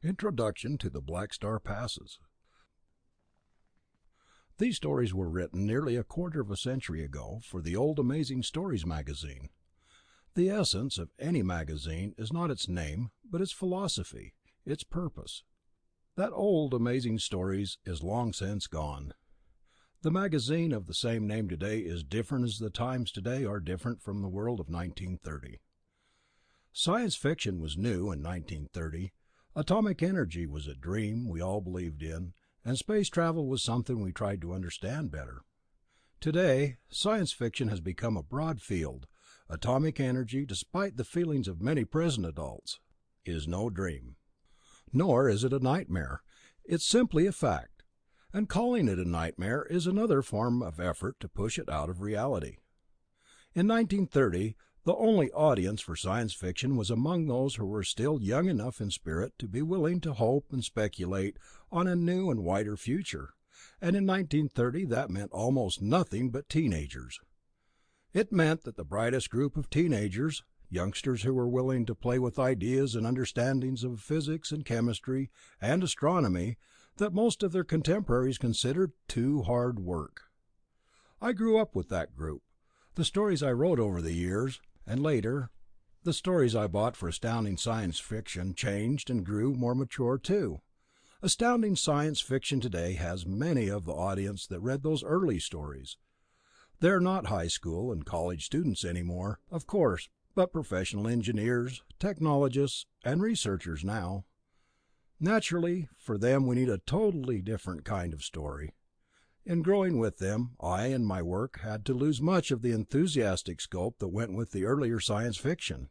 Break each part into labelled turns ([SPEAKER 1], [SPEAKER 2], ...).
[SPEAKER 1] Introduction to the Black Star Passes. These stories were written nearly a quarter of a century ago for the old Amazing Stories magazine. The essence of any magazine is not its name, but its philosophy, its purpose. That old Amazing Stories is long since gone. The magazine of the same name today is different as the times today are different from the world of 1930. Science fiction was new in 1930. Atomic energy was a dream we all believed in, and space travel was something we tried to understand better. Today, science fiction has become a broad field. Atomic energy, despite the feelings of many present adults, is no dream. Nor is it a nightmare. It's simply a fact. And calling it a nightmare is another form of effort to push it out of reality. In 1930, the only audience for science fiction was among those who were still young enough in spirit to be willing to hope and speculate on a new and wider future, and in 1930 that meant almost nothing but teenagers. It meant that the brightest group of teenagers, youngsters who were willing to play with ideas and understandings of physics and chemistry and astronomy that most of their contemporaries considered too hard work. I grew up with that group. The stories I wrote over the years, and later, the stories I bought for Astounding Science Fiction changed and grew more mature too. Astounding Science Fiction today has many of the audience that read those early stories. They're not high school and college students anymore, of course, but professional engineers, technologists, and researchers now. Naturally, for them we need a totally different kind of story. In growing with them, I and my work had to lose much of the enthusiastic scope that went with the earlier science fiction.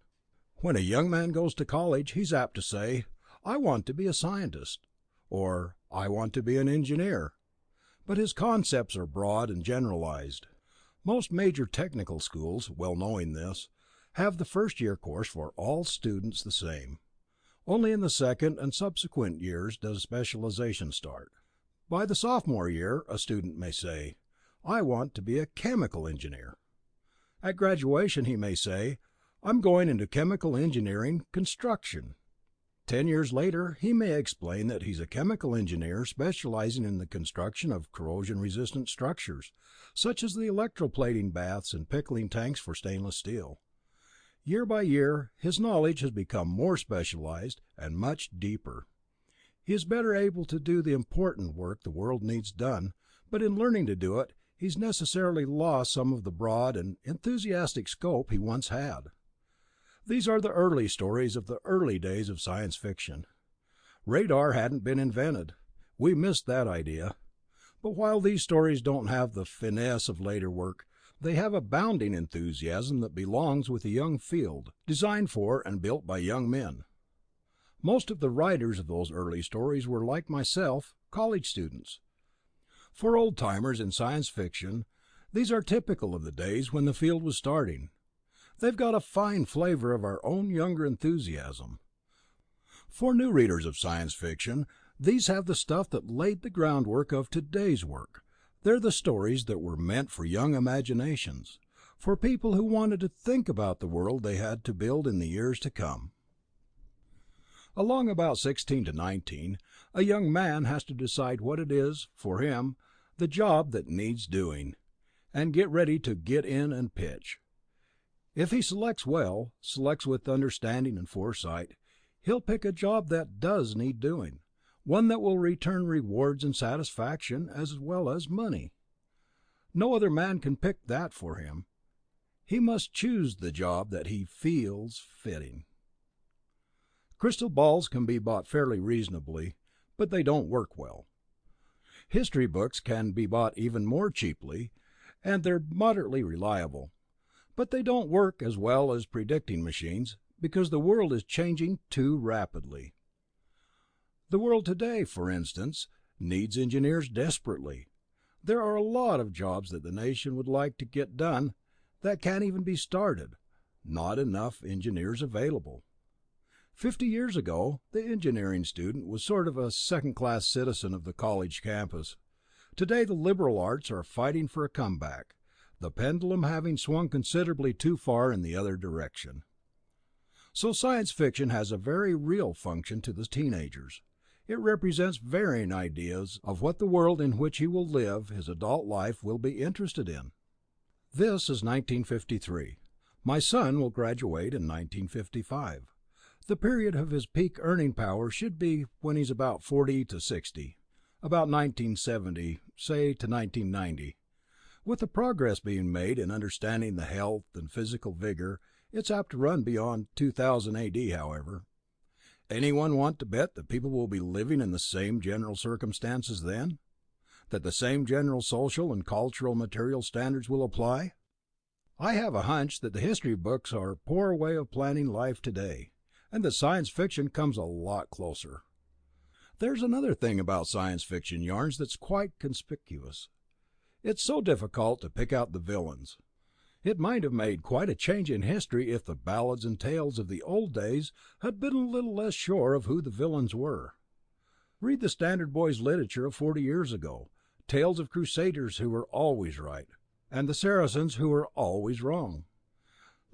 [SPEAKER 1] When a young man goes to college, he's apt to say, "I want to be a scientist," or "I want to be an engineer." But his concepts are broad and generalized. Most major technical schools, well knowing this, have the first-year course for all students the same. Only in the second and subsequent years does specialization start. By the sophomore year, a student may say, "I want to be a chemical engineer." At graduation he may say, "I'm going into chemical engineering construction." 10 years later, he may explain that he's a chemical engineer specializing in the construction of corrosion-resistant structures, such as the electroplating baths and pickling tanks for stainless steel. Year by year, his knowledge has become more specialized and much deeper. He is better able to do the important work the world needs done, but in learning to do it, he's necessarily lost some of the broad and enthusiastic scope he once had. These are the early stories of the early days of science fiction. Radar hadn't been invented. We missed that idea. But while these stories don't have the finesse of later work, they have a bounding enthusiasm that belongs with a young field, designed for and built by young men. Most of the writers of those early stories were, like myself, college students. For old-timers in science fiction, these are typical of the days when the field was starting. They've got a fine flavor of our own younger enthusiasm. For new readers of science fiction, these have the stuff that laid the groundwork of today's work. They're the stories that were meant for young imaginations, for people who wanted to think about the world they had to build in the years to come. Along about 16 to 19, a young man has to decide what it is, for him, the job that needs doing, and get ready to get in and pitch. If he selects well, selects with understanding and foresight, he'll pick a job that does need doing, one that will return rewards and satisfaction as well as money. No other man can pick that for him. He must choose the job that he feels fitting. Crystal balls can be bought fairly reasonably, but they don't work well. History books can be bought even more cheaply, and they're moderately reliable, but they don't work as well as predicting machines, because the world is changing too rapidly. The world today, for instance, needs engineers desperately. There are a lot of jobs that the nation would like to get done that can't even be started. Not enough engineers available. 50 years ago, the engineering student was sort of a second-class citizen of the college campus. Today, the liberal arts are fighting for a comeback, the pendulum having swung considerably too far in the other direction. So science fiction has a very real function to the teenagers. It represents varying ideas of what the world in which he will live his adult life will be interested in. This is 1953. My son will graduate in 1955. The period of his peak earning power should be when he's about 40 to 60, about 1970, say to 1990. With the progress being made in understanding the health and physical vigor, it's apt to run beyond 2000 AD, however. Anyone want to bet that people will be living in the same general circumstances then? That the same general social and cultural material standards will apply? I have a hunch that the history books are a poor way of planning life today, and that science fiction comes a lot closer. There's another thing about science fiction yarns that's quite conspicuous. It's so difficult to pick out the villains. It might have made quite a change in history if the ballads and tales of the old days had been a little less sure of who the villains were. Read the standard boys' literature of 40 years ago, tales of crusaders who were always right, and the Saracens who were always wrong.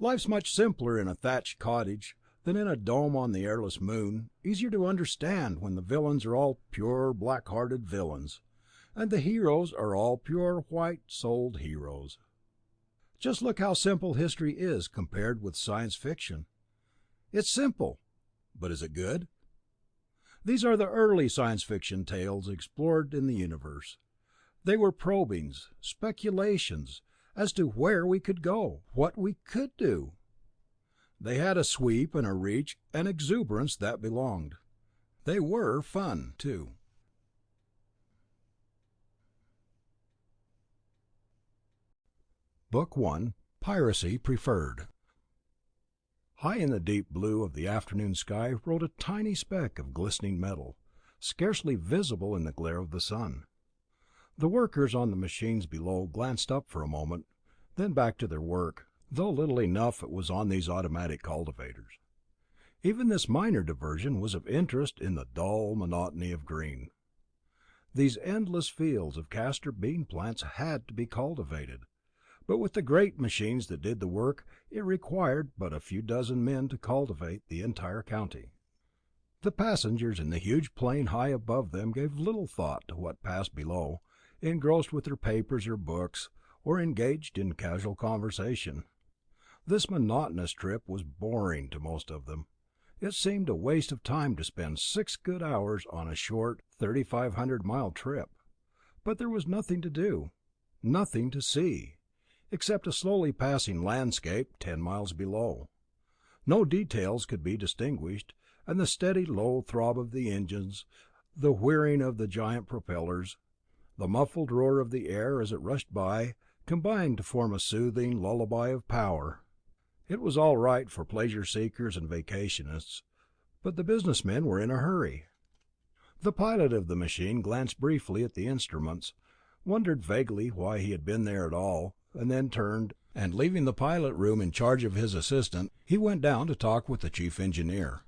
[SPEAKER 1] Life's much simpler in a thatched cottage than in a dome on the airless moon, easier to understand when the villains are all pure black-hearted villains, and the heroes are all pure white-souled heroes. Just look how simple history is compared with science fiction. It's simple, but is it good? These are the early science fiction tales explored in the universe. They were probings, speculations, as to where we could go, what we could do. They had a sweep and a reach and exuberance that belonged. They were fun, too. Book 1, Piracy Preferred. High in the deep blue of the afternoon sky rode a tiny speck of glistening metal, scarcely visible in the glare of the sun. The workers on the machines below glanced up for a moment, then back to their work, though little enough it was on these automatic cultivators. Even this minor diversion was of interest in the dull monotony of green. These endless fields of castor bean plants had to be cultivated, but with the great machines that did the work, it required but a few dozen men to cultivate the entire county. The passengers in the huge plane high above them gave little thought to what passed below, engrossed with their papers or books, or engaged in casual conversation. This monotonous trip was boring to most of them. It seemed a waste of time to spend 6 good hours on a short 3,500-mile trip. But there was nothing to do, nothing to see, except a slowly passing landscape 10 miles below. No details could be distinguished, and the steady low throb of the engines, the whirring of the giant propellers, the muffled roar of the air as it rushed by, combined to form a soothing lullaby of power. It was all right for pleasure seekers and vacationists, but the businessmen were in a hurry. The pilot of the machine glanced briefly at the instruments, wondered vaguely why he had been there at all, and then turned, and leaving the pilot room in charge of his assistant, he went down to talk with the chief engineer.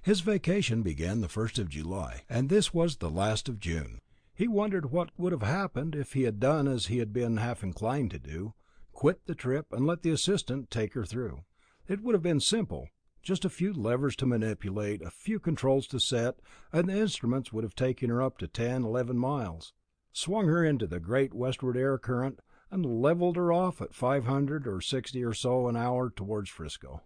[SPEAKER 1] His vacation began the 1st of July, and this was the last of June. He wondered what would have happened if he had done as he had been half inclined to do, quit the trip and let the assistant take her through. It would have been simple, just a few levers to manipulate, a few controls to set, and the instruments would have taken her up to 10, 11 miles, swung her into the great westward air current, and leveled her off at 500 or 60 or so an hour towards Frisco.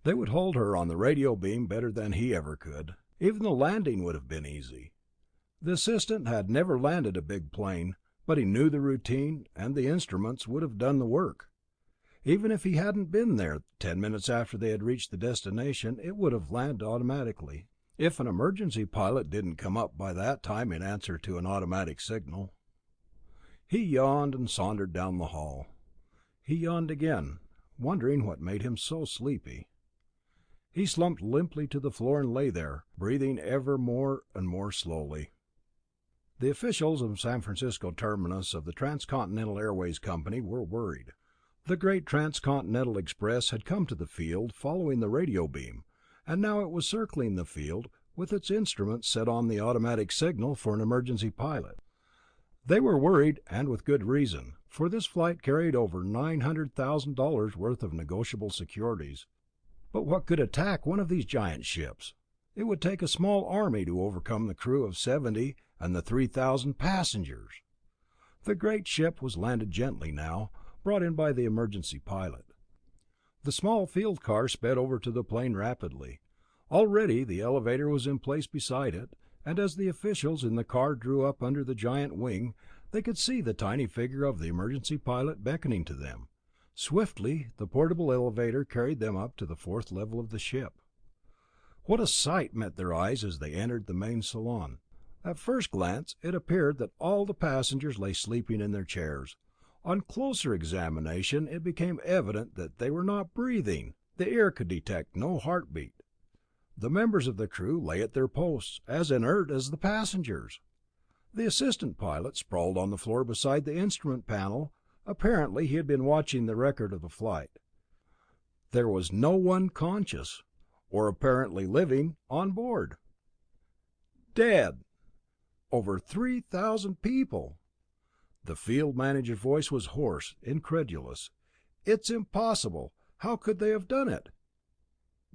[SPEAKER 1] They would hold her on the radio beam better than he ever could. Even the landing would have been easy. The assistant had never landed a big plane, but he knew the routine, and the instruments would have done the work. Even if he hadn't been there 10 minutes after they had reached the destination, it would have landed automatically, if an emergency pilot didn't come up by that time in answer to an automatic signal. He yawned and sauntered down the hall. He yawned again, wondering what made him so sleepy. He slumped limply to the floor and lay there, breathing ever more and more slowly. The officials of San Francisco terminus of the Transcontinental Airways Company were worried. The great Transcontinental Express had come to the field following the radio beam, and now it was circling the field with its instruments set on the automatic signal for an emergency pilot. They were worried, and with good reason, for this flight carried over $900,000 worth of negotiable securities. But what could attack one of these giant ships? It would take a small army to overcome the crew of 70 and the 3,000 passengers. The great ship was landed gently now, brought in by the emergency pilot. The small field car sped over to the plane rapidly. Already the elevator was in place beside it, and as the officials in the car drew up under the giant wing, they could see the tiny figure of the emergency pilot beckoning to them. Swiftly, the portable elevator carried them up to the 4th level of the ship. What a sight met their eyes as they entered the main salon! At first glance, it appeared that all the passengers lay sleeping in their chairs. On closer examination, it became evident that they were not breathing. The ear could detect no heartbeat. The members of the crew lay at their posts, as inert as the passengers. The assistant pilot sprawled on the floor beside the instrument panel. Apparently he had been watching the record of the flight. There was no one conscious, or apparently living, on board. Dead! Over 3,000 people! The field manager's voice was hoarse, incredulous. It's impossible! How could they have done it?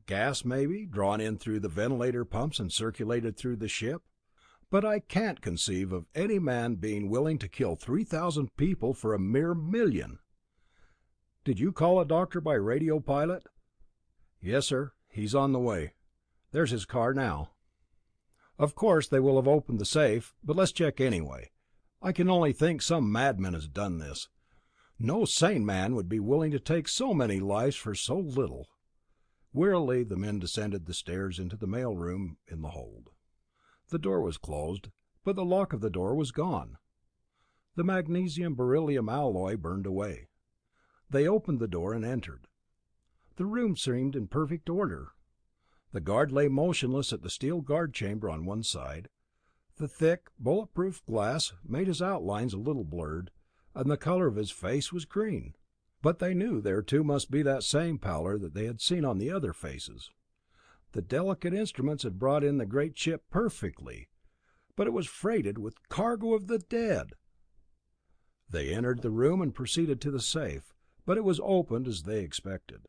[SPEAKER 1] Gas, maybe, drawn in through the ventilator pumps and circulated through the ship? But I can't conceive of any man being willing to kill 3,000 people for a mere $1,000,000. Did you call a doctor by radio, pilot? Yes, sir. He's on the way. There's his car now. Of course they will have opened the safe, but let's check anyway. I can only think some madman has done this. No sane man would be willing to take so many lives for so little. Wearily the men descended the stairs into the mail room in the hold. The door was closed, but the lock of the door was gone. The magnesium beryllium alloy burned away. They opened the door and entered. The room seemed in perfect order. The guard lay motionless at the steel guard chamber on one side. The thick, bulletproof glass made his outlines a little blurred, and the color of his face was green. But they knew there too must be that same pallor that they had seen on the other faces. The delicate instruments had brought in the great ship perfectly, but it was freighted with cargo of the dead. They entered the room and proceeded to the safe, but it was opened as they expected.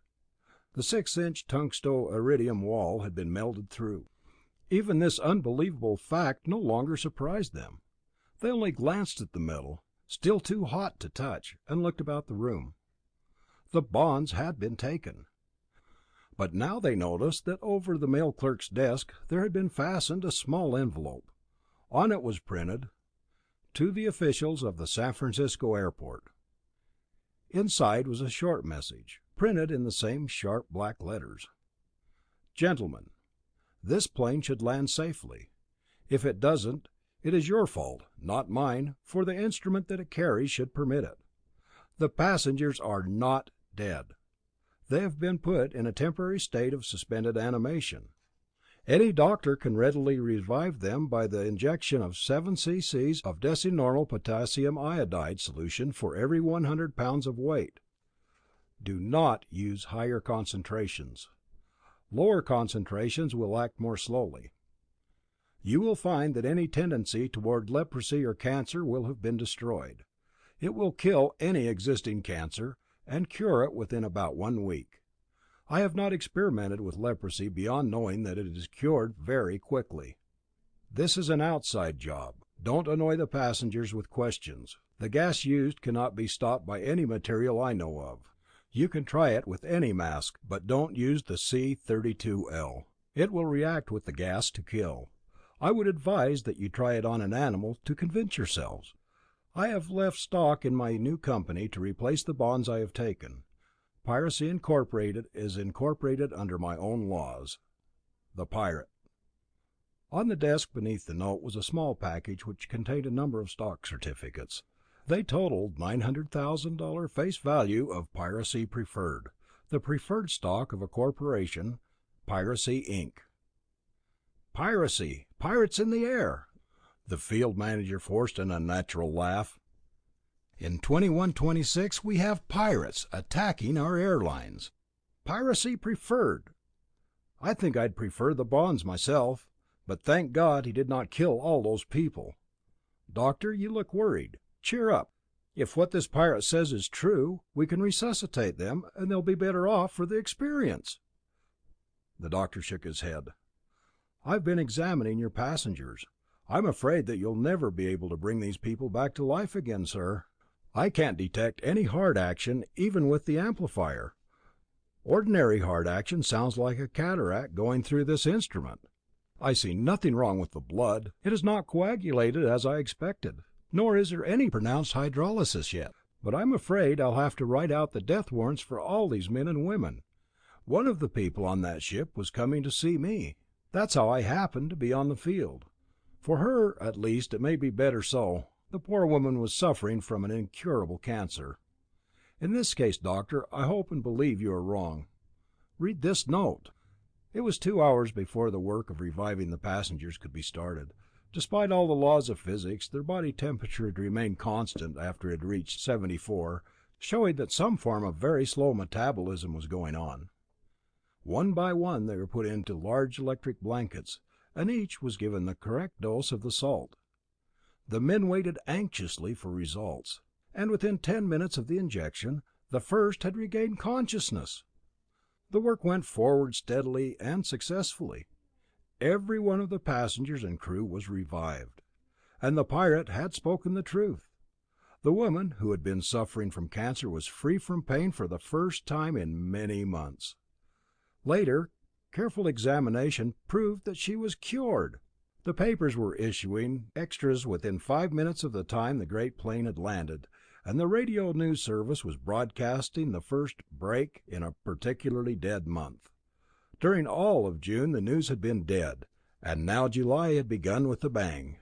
[SPEAKER 1] The 6-inch tungsto iridium wall had been melted through. Even this unbelievable fact no longer surprised them. They only glanced at the metal, still too hot to touch, and looked about the room. The bonds had been taken. But now they noticed that over the mail clerk's desk there had been fastened a small envelope. On it was printed, "To the officials of the San Francisco airport." Inside was a short message, printed in the same sharp black letters. "Gentlemen, this plane should land safely. If it doesn't, it is your fault, not mine, for the instrument that it carries should permit it. The passengers are not dead. They have been put in a temporary state of suspended animation. Any doctor can readily revive them by the injection of 7 cc's of decinormal potassium iodide solution for every 100 pounds of weight. Do not use higher concentrations. Lower concentrations will act more slowly. You will find that any tendency toward leprosy or cancer will have been destroyed. It will kill any existing cancer and cure it within about 1 week. I have not experimented with leprosy beyond knowing that it is cured very quickly. This is an outside job. Don't annoy the passengers with questions. The gas used cannot be stopped by any material I know of. You can try it with any mask, but don't use the C-32L. It will react with the gas to kill. I would advise that you try it on an animal to convince yourselves. I have left stock in my new company to replace the bonds I have taken. Piracy Incorporated is incorporated under my own laws. The Pirate." On the desk beneath the note was a small package which contained a number of stock certificates. They totaled $900,000 face value of Piracy Preferred, the preferred stock of a corporation, Piracy Inc. "Piracy! Pirates in the air!" The field manager forced an unnatural laugh. "In 2126 we have pirates attacking our airlines. Piracy Preferred! I think I'd prefer the bonds myself, but thank God he did not kill all those people. Doctor, you look worried. Cheer up. If what this pirate says is true, we can resuscitate them, and they'll be better off for the experience." The doctor shook his head. "I've been examining your passengers. I'm afraid that you'll never be able to bring these people back to life again, sir. I can't detect any heart action even with the amplifier. Ordinary heart action sounds like a cataract going through this instrument. I see nothing wrong with the blood. It is not coagulated as I expected, nor is there any pronounced hydrolysis yet. But I'm afraid I'll have to write out the death warrants for all these men and women. One of the people on that ship was coming to see me. That's how I happened to be on the field. For her, at least, it may be better so. The poor woman was suffering from an incurable cancer. In this case, Doctor, I hope and believe you are wrong. Read this note." It was 2 hours before the work of reviving the passengers could be started. Despite all the laws of physics, their body temperature had remained constant after it had reached 74, showing that some form of very slow metabolism was going on. One by one they were put into large electric blankets, and each was given the correct dose of the salt. The men waited anxiously for results, and within 10 minutes of the injection, the first had regained consciousness. The work went forward steadily and successfully. Every one of the passengers and crew was revived, and the pirate had spoken the truth. The woman who had been suffering from cancer was free from pain for the first time in many months. Later, careful examination proved that she was cured. The papers were issuing extras within 5 minutes of the time the great plane had landed, and the radio news service was broadcasting the first break in a particularly dead month. During all of June the news had been dead, and now July had begun with a bang.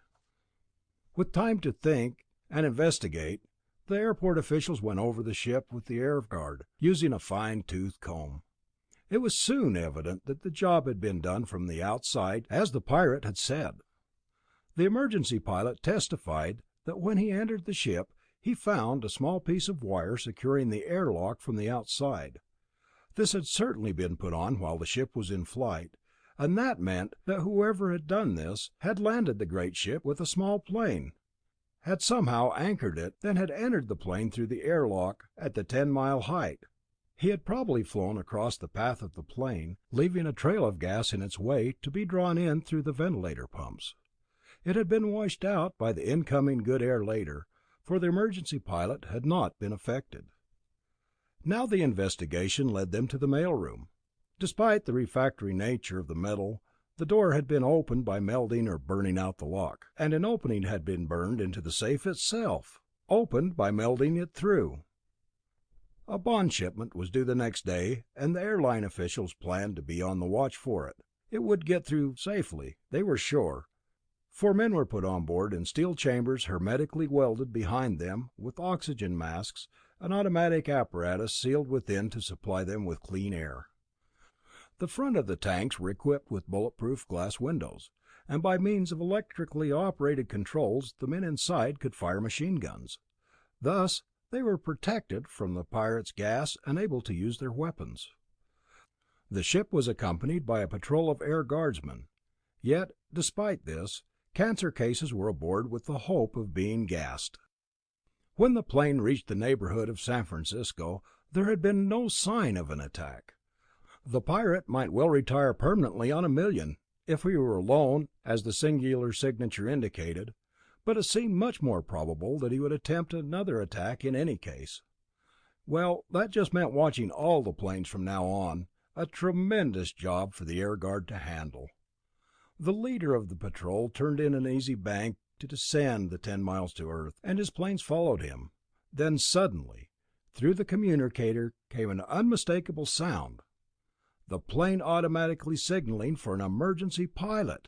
[SPEAKER 1] With time to think and investigate, the airport officials went over the ship with the air guard, using a fine-tooth comb. It was soon evident that the job had been done from the outside, as the pirate had said. The emergency pilot testified that when he entered the ship, he found a small piece of wire securing the airlock from the outside. This had certainly been put on while the ship was in flight, and that meant that whoever had done this had landed the great ship with a small plane, had somehow anchored it, then had entered the plane through the airlock at the 10-mile height. He had probably flown across the path of the plane, leaving a trail of gas in its way to be drawn in through the ventilator pumps. It had been washed out by the incoming good air later, for the emergency pilot had not been affected. Now the investigation led them to the mailroom. Despite the refractory nature of the metal, the door had been opened by melting or burning out the lock, and an opening had been burned into the safe itself, opened by melting it through. A bond shipment was due the next day, and the airline officials planned to be on the watch for it. It would get through safely, they were sure. 4 men were put on board in steel chambers hermetically welded behind them with oxygen masks, an automatic apparatus sealed within to supply them with clean air. The front of the tanks were equipped with bulletproof glass windows, and by means of electrically operated controls the men inside could fire machine guns. Thus they were protected from the pirates' gas and able to use their weapons. The ship was accompanied by a patrol of air guardsmen. Yet, despite this, cancer cases were aboard with the hope of being gassed. When the plane reached the neighborhood of San Francisco, there had been no sign of an attack. The pirate might well retire permanently on $1 million, if he were alone, as the singular signature indicated, but it seemed much more probable that he would attempt another attack in any case. Well, that just meant watching all the planes from now on, a tremendous job for the air guard to handle. The leader of the patrol turned in an easy bank to descend the 10 miles to Earth, and his planes followed him. Then suddenly, through the communicator came an unmistakable sound. The plane automatically signaling for an emergency pilot.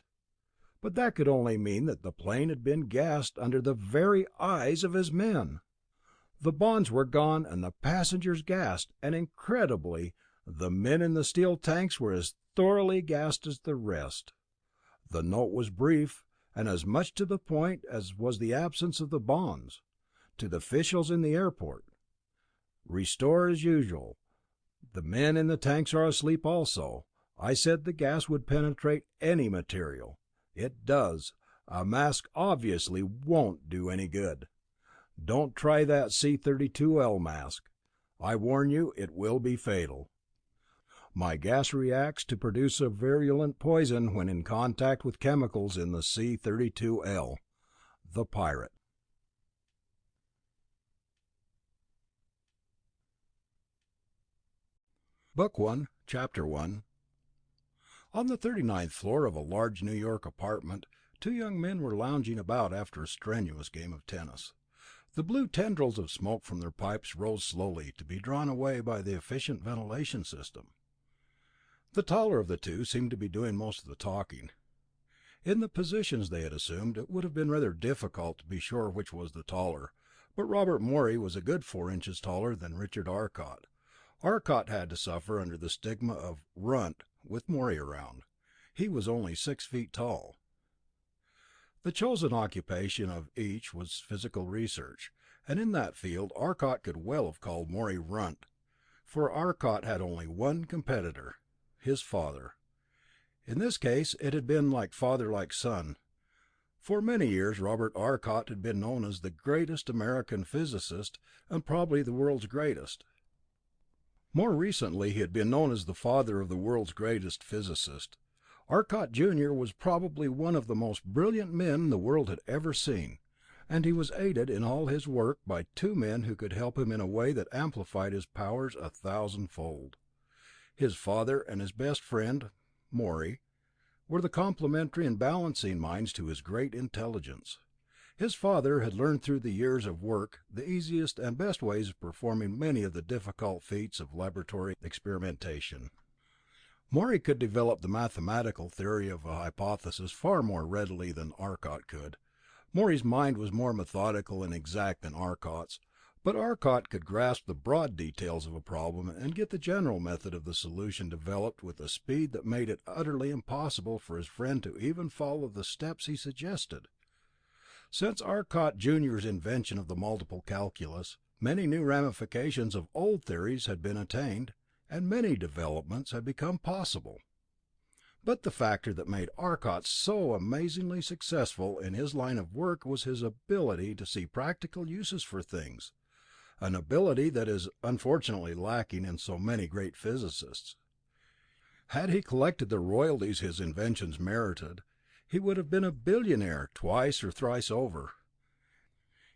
[SPEAKER 1] But that could only mean that the plane had been gassed under the very eyes of his men. The bonds were gone and the passengers gassed, and incredibly, the men in the steel tanks were as thoroughly gassed as the rest. The note was brief, and as much to the point as was the absence of the bonds. To the officials in the airport: "Restore as usual. The men in the tanks are asleep also. I said the gas would penetrate any material. It does. A mask obviously won't do any good. Don't try that C-32L mask. I warn you, it will be fatal." My gas reacts to produce a virulent poison when in contact with chemicals in the C-32L. The Pirate. Book 1, Chapter 1. On the 39th floor of a large New York apartment, two young men were lounging about after a strenuous game of tennis. The blue tendrils of smoke from their pipes rose slowly, to be drawn away by the efficient ventilation system. The taller of the two seemed to be doing most of the talking. In the positions they had assumed, it would have been rather difficult to be sure which was the taller, but Robert Morey was a good 4 inches taller than Richard Arcot. Arcot had to suffer under the stigma of "runt" with Morey around. He was only 6 feet tall. The chosen occupation of each was physical research, and in that field Arcot could well have called Morey "runt," for Arcot had only one competitor, his father. In this case it had been like father like son. For many years Robert Arcot had been known as the greatest American physicist, and probably the world's greatest. More recently he had been known as the father of the world's greatest physicist. Arcot Jr. was probably one of the most brilliant men the world had ever seen, and he was aided in all his work by two men who could help him in a way that amplified his powers 1,000-fold. His father and his best friend, Morey, were the complementary and balancing minds to his great intelligence. His father had learned through the years of work the easiest and best ways of performing many of the difficult feats of laboratory experimentation. Morey could develop the mathematical theory of a hypothesis far more readily than Arcot could. Morey's mind was more methodical and exact than Arcot's, but Arcot could grasp the broad details of a problem and get the general method of the solution developed with a speed that made it utterly impossible for his friend to even follow the steps he suggested. Since Arcot Jr.'s invention of the multiple calculus, many new ramifications of old theories had been attained, and many developments had become possible. But the factor that made Arcot so amazingly successful in his line of work was his ability to see practical uses for things, an ability that is unfortunately lacking in so many great physicists. Had he collected the royalties his inventions merited, he would have been a billionaire twice or thrice over.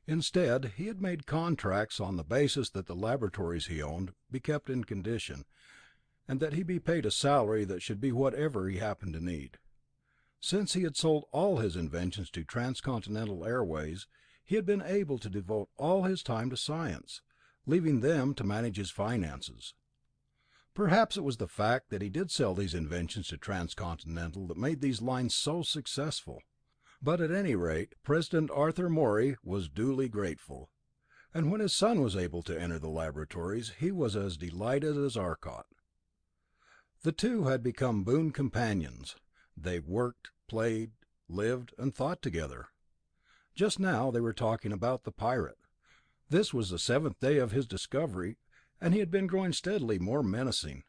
[SPEAKER 1] Instead, he had made contracts on the basis that the laboratories he owned be kept in condition, and that he be paid a salary that should be whatever he happened to need. Since he had sold all his inventions to Transcontinental Airways, he had been able to devote all his time to science, leaving them to manage his finances. Perhaps it was the fact that he did sell these inventions to Transcontinental that made these lines so successful. But at any rate, President Arthur Morey was duly grateful, and when his son was able to enter the laboratories, he was as delighted as Arcot. The two had become boon companions. They worked, played, lived, and thought together. Just now they were talking about the Pirate. This was the 7th day of his discovery, and he had been growing steadily more menacing.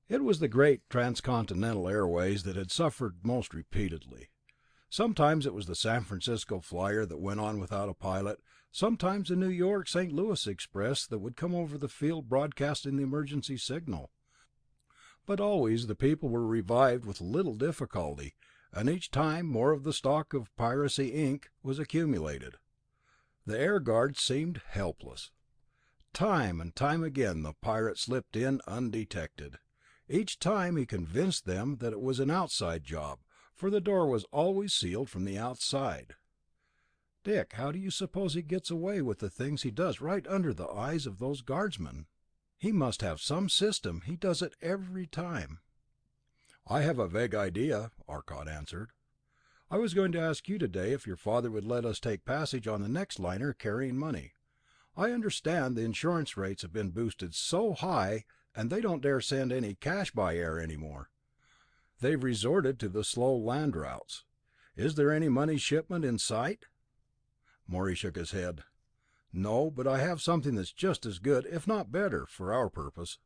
[SPEAKER 1] It was the great Transcontinental Airways that had suffered most repeatedly. Sometimes it was the San Francisco flyer that went on without a pilot, sometimes the New York St. Louis express that would come over the field broadcasting the emergency signal. But always the people were revived with little difficulty, and each time more of the stock of piracy ink was accumulated. The air guards seemed helpless. Time and time again the pirate slipped in undetected. Each time he convinced them that it was an outside job, for the door was always sealed from the outside. Dick, how do you suppose he gets away with the things he does right under the eyes of those guardsmen? He must have some system. He does it every time. I have a vague idea, Arcot answered. I was going to ask you today if your father would let us take passage on the next liner carrying money. I understand the insurance rates have been boosted so high, and they don't dare send any cash by air anymore. They've resorted to the slow land routes. Is there any money shipment in sight? Morey shook his head. No, but I have something that's just as good, if not better, for our purpose.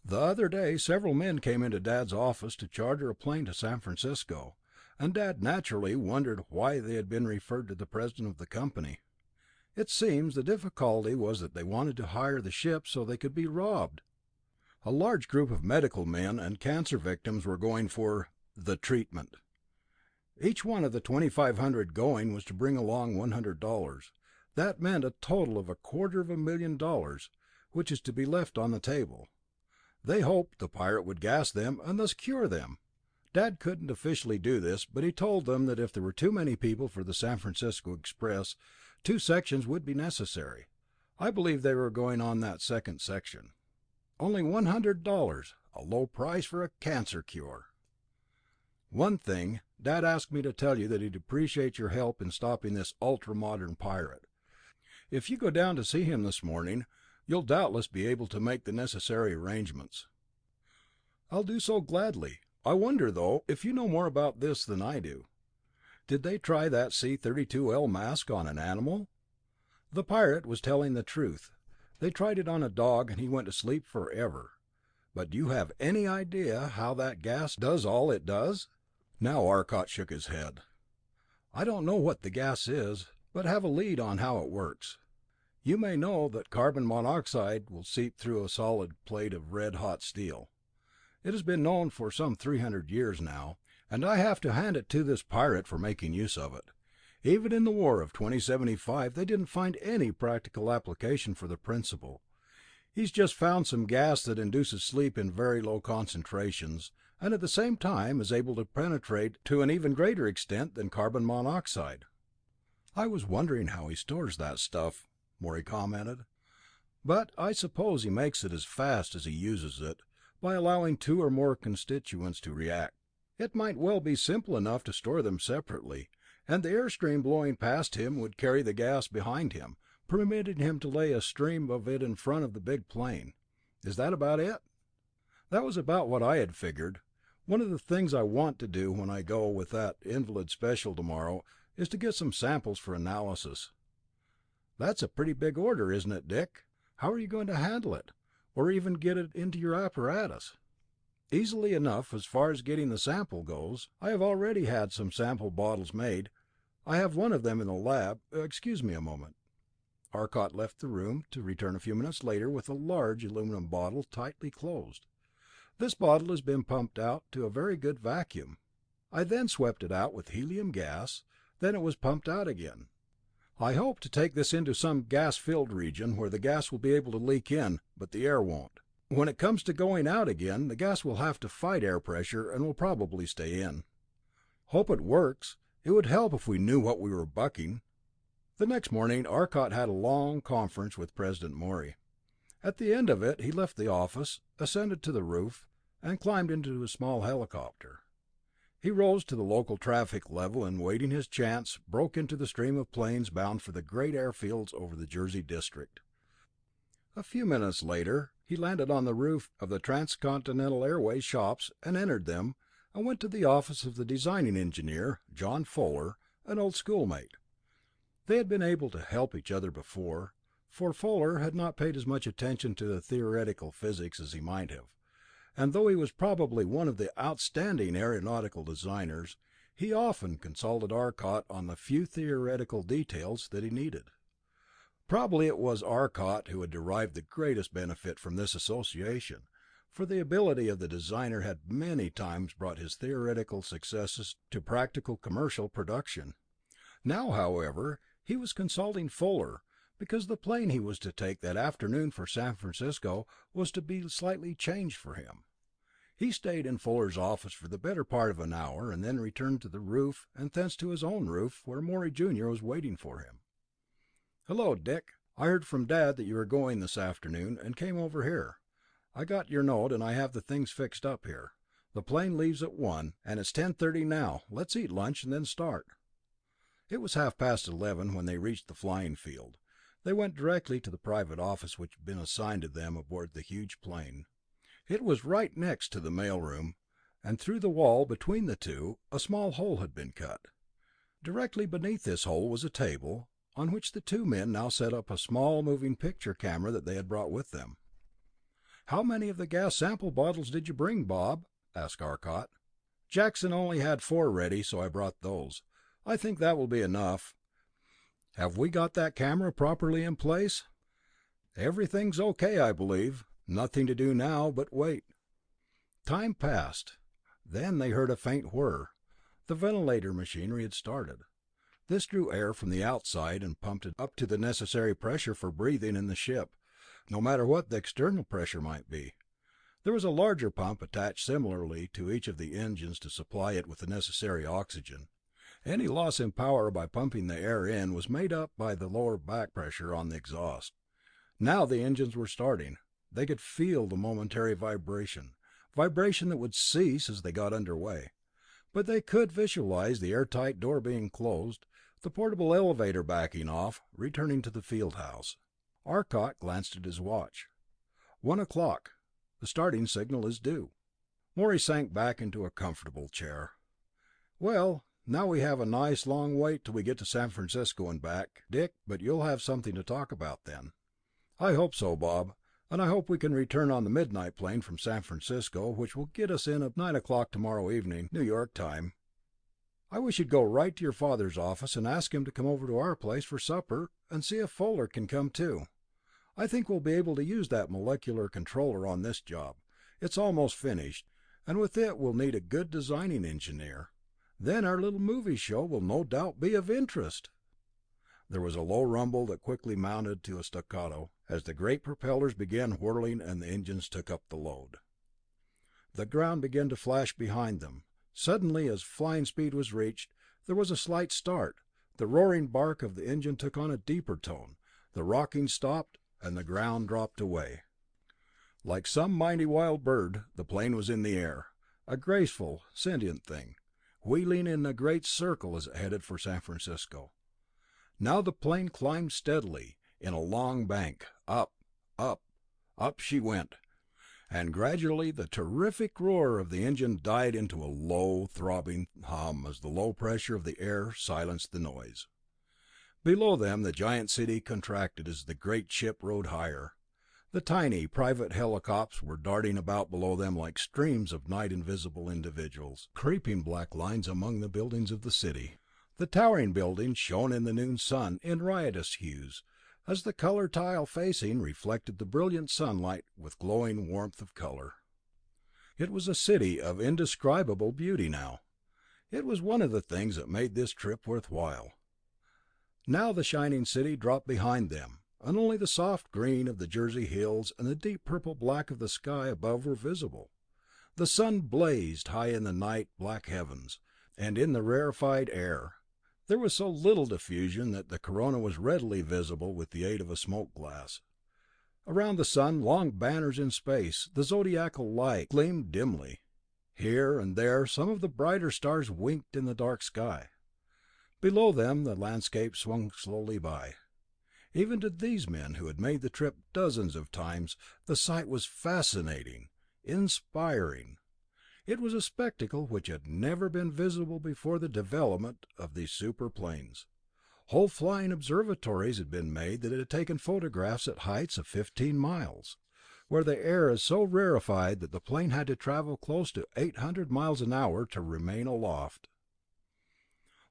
[SPEAKER 1] The other day several men came into Dad's office to charter a plane to San Francisco, and Dad naturally wondered why they had been referred to the president of the company. It seems the difficulty was that they wanted to hire the ship so they could be robbed. A large group of medical men and cancer victims were going for the treatment. Each one of the 2,500 going was to bring along $100. That meant a total of $250,000, which is to be left on the table. They hoped the pirate would gas them and thus cure them. Dad couldn't officially do this, but he told them that if there were too many people for the San Francisco Express, 2 sections would be necessary. I believe they were going on that second section. Only $100, a low price for a cancer cure. One thing, Dad asked me to tell you that he'd appreciate your help in stopping this ultra-modern pirate. If you go down to see him this morning, you'll doubtless be able to make the necessary arrangements. I'll do so gladly. I wonder, though, if you know more about this than I do. Did they try that C-32L mask on an animal? The pirate was telling the truth. They tried it on a dog and he went to sleep forever. But do you have any idea how that gas does all it does? Now Arcot shook his head. I don't know what the gas is, but have a lead on how it works. You may know that carbon monoxide will seep through a solid plate of red-hot steel. It has been known for some 300 years now, and I have to hand it to this pirate for making use of it. Even in the War of 2075, they didn't find any practical application for the principle. He's just found some gas that induces sleep in very low concentrations, and at the same time is able to penetrate to an even greater extent than carbon monoxide. I was wondering how he stores that stuff, Morey commented. But I suppose he makes it as fast as he uses it, by allowing 2 or more constituents to react. It might well be simple enough to store them separately, and the airstream blowing past him would carry the gas behind him, permitting him to lay a stream of it in front of the big plane. Is that about it? That was about what I had figured. One of the things I want to do when I go with that invalid special tomorrow is to get some samples for analysis. That's a pretty big order, isn't it, Dick? How are you going to handle it, or even get it into your apparatus? Easily enough as far as getting the sample goes. I have already had some sample bottles made. I have one of them in the lab. Excuse me a moment. Arcot left the room, to return a few minutes later with a large aluminum bottle tightly closed. This bottle has been pumped out to a very good vacuum. I then swept it out with helium gas, then it was pumped out again. I hope to take this into some gas-filled region where the gas will be able to leak in, but the air won't. When it comes to going out again, the gas will have to fight air pressure and will probably stay in. Hope it works. It would help if we knew what we were bucking. The next morning, Arcot had a long conference with President Morey. At the end of it, he left the office, ascended to the roof, and climbed into a small helicopter. He rose to the local traffic level and, waiting his chance, broke into the stream of planes bound for the great airfields over the Jersey district. A few minutes later, he landed on the roof of the Transcontinental Airways shops and entered them, and went to the office of the designing engineer, John Fuller, an old schoolmate. They had been able to help each other before, for Fuller had not paid as much attention to the theoretical physics as he might have, and though he was probably one of the outstanding aeronautical designers, he often consulted Arcot on the few theoretical details that he needed. Probably it was Arcot who had derived the greatest benefit from this association, for the ability of the designer had many times brought his theoretical successes to practical commercial production. Now, however, he was consulting Fuller, because the plane he was to take that afternoon for San Francisco was to be slightly changed for him. He stayed in Fuller's office for the better part of an hour, and then returned to the roof, and thence to his own roof, where Morey Jr. was waiting for him. "Hello, Dick. I heard from Dad that you were going this afternoon, and came over here. I got your note, and I have the things fixed up here. The plane leaves at 1, and it's 10:30 now. Let's eat lunch and then start." It was 11:30 when they reached the flying field. They went directly to the private office which had been assigned to them aboard the huge plane. It was right next to the mailroom, and through the wall between the two, a small hole had been cut. Directly beneath this hole was a table, on which the two men now set up a small moving picture camera that they had brought with them. "How many of the gas sample bottles did you bring, Bob?" asked Arcot. "Jackson only had 4 ready, so I brought those. I think that will be enough. Have we got that camera properly in place?" "Everything's okay, I believe. Nothing to do now but wait. Time passed. Then they heard a faint whir. The ventilator machinery had started. This drew air from the outside and pumped it up to the necessary pressure for breathing in the ship, no matter what the external pressure might be. There was a larger pump attached similarly to each of the engines to supply it with the necessary oxygen. Any loss in power by pumping the air in was made up by the lower back pressure on the exhaust. Now the engines were starting. They could feel the momentary vibration that would cease as they got underway. But they could visualize the airtight door being closed, the portable elevator backing off, returning to the field house. Arcot glanced at his watch. 1 o'clock. The starting signal is due. Morey sank back into a comfortable chair. Well, now we have a nice long wait till we get to San Francisco and back, Dick, but you'll have something to talk about then. I hope so, Bob, and I hope we can return on the midnight plane from San Francisco, which will get us in at 9 o'clock tomorrow evening, New York time. I wish you'd go right to your father's office and ask him to come over to our place for supper, and see if Fuller can come too. I think we'll be able to use that molecular controller on this job. It's almost finished, and with it we'll need a good designing engineer. Then our little movie show will no doubt be of interest." There was a low rumble that quickly mounted to a staccato, as the great propellers began whirling and the engines took up the load. The ground began to flash behind them. Suddenly, as flying speed was reached, there was a slight start. The roaring bark of the engine took on a deeper tone, the rocking stopped, and the ground dropped away. Like some mighty wild bird, the plane was in the air, a graceful, sentient thing, wheeling in a great circle as it headed for San Francisco. Now the plane climbed steadily, in a long bank, up, up, up she went, and gradually the terrific roar of the engine died into a low, throbbing hum as the low pressure of the air silenced the noise. Below them the giant city contracted as the great ship rode higher. The tiny private helicopters were darting about below them like streams of night invisible individuals, creeping black lines among the buildings of the city. The towering buildings shone in the noon sun in riotous hues, as the color tile facing reflected the brilliant sunlight with glowing warmth of color. It was a city of indescribable beauty now. It was one of the things that made this trip worthwhile. Now the shining city dropped behind them, and only the soft green of the Jersey hills and the deep purple black of the sky above were visible. The sun blazed high in the night black heavens, and in the rarefied air. There was so little diffusion that the corona was readily visible with the aid of a smoke glass. Around the sun, long banners in space, the zodiacal light gleamed dimly. Here and there some of the brighter stars winked in the dark sky. Below them the landscape swung slowly by. Even to these men who had made the trip dozens of times, the sight was fascinating, inspiring. It was a spectacle which had never been visible before the development of these superplanes. Whole flying observatories had been made that had taken photographs at heights of 15 miles, where the air is so rarefied that the plane had to travel close to 800 miles an hour to remain aloft.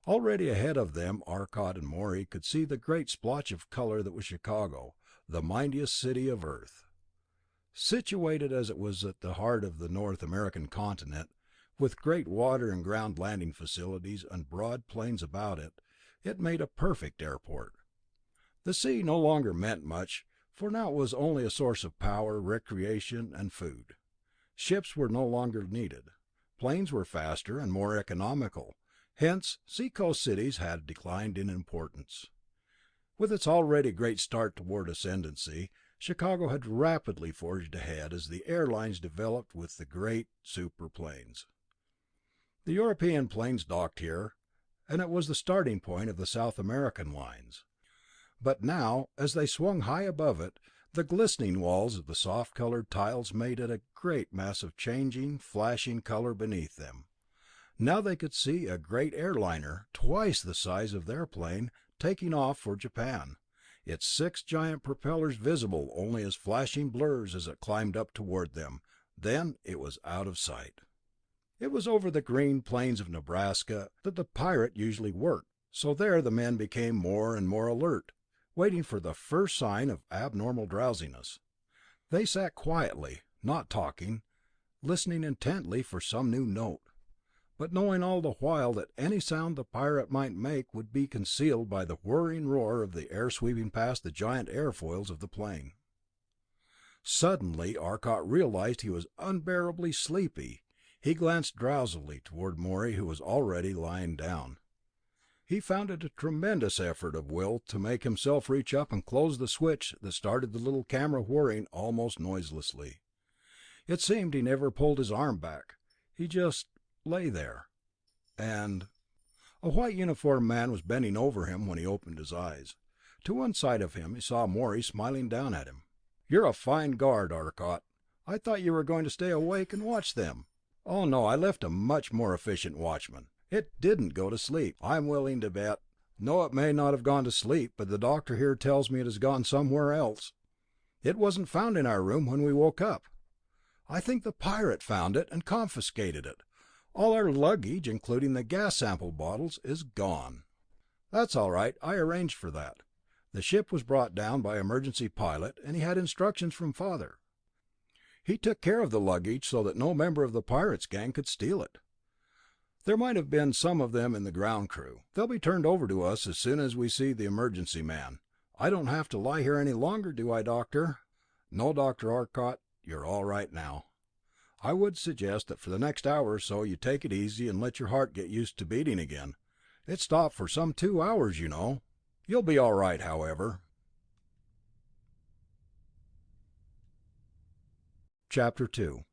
[SPEAKER 1] Already ahead of them, Arcot and Morey could see the great splotch of color that was Chicago, the mightiest city of Earth. Situated as it was at the heart of the North American continent, with great water and ground landing facilities and broad plains about it, it made a perfect airport. The sea no longer meant much, for now it was only a source of power, recreation, and food. Ships were no longer needed. Planes were faster and more economical. Hence, seacoast cities had declined in importance. With its already great start toward ascendancy, Chicago had rapidly forged ahead as the airlines developed with the great superplanes. The European planes docked here, and it was the starting point of the South American lines. But now, as they swung high above it, the glistening walls of the soft-colored tiles made it a great mass of changing, flashing color beneath them. Now they could see a great airliner, twice the size of their plane, taking off for Japan, its 6 giant propellers visible only as flashing blurs as it climbed up toward them. Then it was out of sight. It was over the green plains of Nebraska that the Pirate usually worked, so there the men became more and more alert, waiting for the first sign of abnormal drowsiness. They sat quietly, not talking, listening intently for some new note, but knowing all the while that any sound the pirate might make would be concealed by the whirring roar of the air sweeping past the giant airfoils of the plane. Suddenly Arcot realized he was unbearably sleepy. He glanced drowsily toward Morey, who was already lying down. He found it a tremendous effort of will to make himself reach up and close the switch that started the little camera whirring almost noiselessly. It seemed he never pulled his arm back. He just lay there, and a white uniformed man was bending over him when he opened his eyes. To one side of him he saw Morey smiling down at him. "You're a fine guard, Arcot. I thought you were going to stay awake and watch them." "Oh no, I left a much more efficient watchman. It didn't go to sleep, I'm willing to bet." "No, it may not have gone to sleep, but the doctor here tells me it has gone somewhere else. It wasn't found in our room when we woke up. I think the pirate found it and confiscated it. All our luggage, including the gas sample bottles, is gone." "That's all right, I arranged for that. The ship was brought down by emergency pilot, and he had instructions from Father. He took care of the luggage so that no member of the pirates' gang could steal it. There might have been some of them in the ground crew. They'll be turned over to us as soon as we see the emergency man. I don't have to lie here any longer, do I, Doctor?" "No, Dr. Arcot, you're all right now. I would suggest that for the next hour or so you take it easy and let your heart get used to beating again. It stopped for some 2 hours, you know. You'll be all right, however." Chapter 2.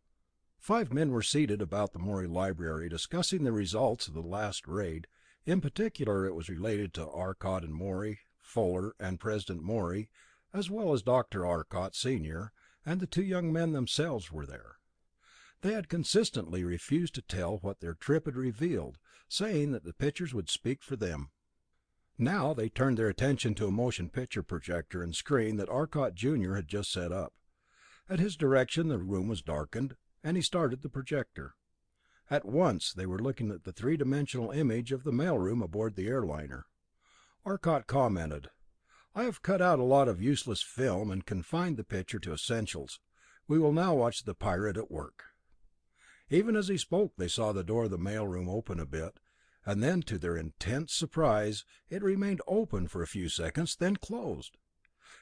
[SPEAKER 1] 5 men were seated about the Morey library discussing the results of the last raid. In particular, it was related to Arcot and Morey, Fuller and President Morey, as well as Dr. Arcot, Sr., and the 2 young men themselves were there. They had consistently refused to tell what their trip had revealed, saying that the pictures would speak for them. Now they turned their attention to a motion picture projector and screen that Arcot Jr. had just set up. At his direction the room was darkened, and he started the projector. At once they were looking at the three-dimensional image of the mailroom aboard the airliner. Arcot commented, "I have cut out a lot of useless film and confined the picture to essentials. We will now watch the pirate at work." Even as he spoke they saw the door of the mailroom open a bit, and then to their intense surprise it remained open for a few seconds, then closed.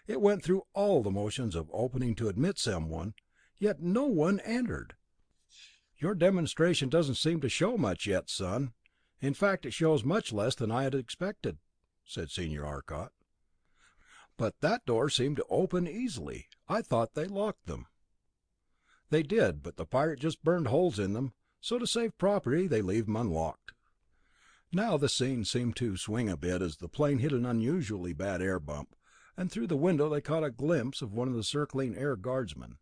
[SPEAKER 1] It went through all the motions of opening to admit someone, yet no one entered. "Your demonstration doesn't seem to show much yet, son. In fact, it shows much less than I had expected," said Senior Arcot. "But that door seemed to open easily. I thought they locked them." "They did, but the pirate just burned holes in them, so to save property they leave them unlocked." Now the scene seemed to swing a bit as the plane hit an unusually bad air bump, and through the window they caught a glimpse of one of the circling air guardsmen.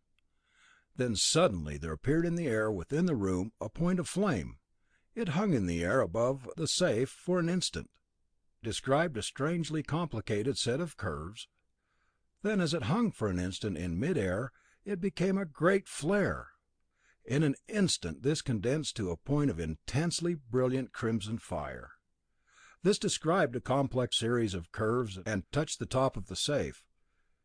[SPEAKER 1] Then suddenly there appeared in the air within the room a point of flame. It hung in the air above the safe for an instant, described a strangely complicated set of curves. Then, as it hung for an instant in mid-air, it became a great flare. In an instant this condensed to a point of intensely brilliant crimson fire. This described a complex series of curves and touched the top of the safe.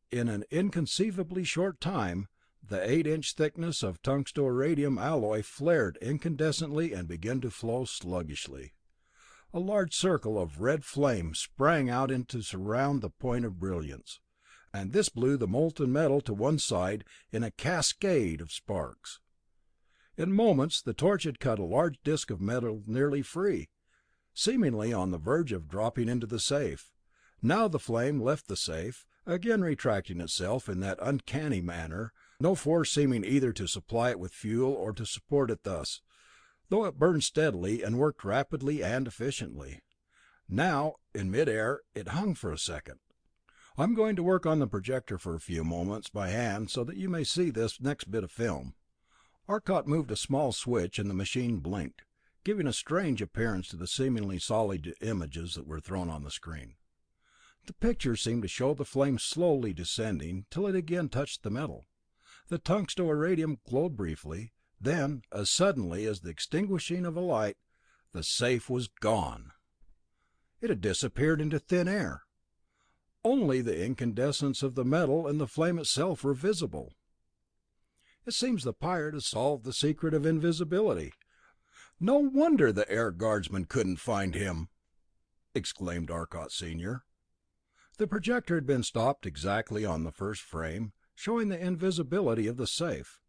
[SPEAKER 1] In an inconceivably short time, the 8-inch thickness of tungsto-iridium alloy flared incandescently and began to flow sluggishly. A large circle of red flame sprang out to surround the point of brilliance, and this blew the molten metal to one side in a cascade of sparks. In moments the torch had cut a large disc of metal nearly free, seemingly on the verge of dropping into the safe. Now the flame left the safe, again retracting itself in that uncanny manner, no force seeming either to supply it with fuel or to support it thus, though it burned steadily and worked rapidly and efficiently. Now, in mid-air, it hung for a second. "I'm going to work on the projector for a few moments by hand so that you may see this next bit of film." Arcot moved a small switch and the machine blinked, giving a strange appearance to the seemingly solid images that were thrown on the screen. The picture seemed to show the flame slowly descending till it again touched the metal. The tungsto-iridium glowed briefly, then, as suddenly as the extinguishing of a light, the safe was gone. It had disappeared into thin air. Only the incandescence of the metal and the flame itself were visible. It seems the pirate has solved the secret of invisibility. No wonder the air guardsman couldn't find him!" exclaimed Arcot Sr. The projector had been stopped exactly on the first frame, showing the invisibility of the safe.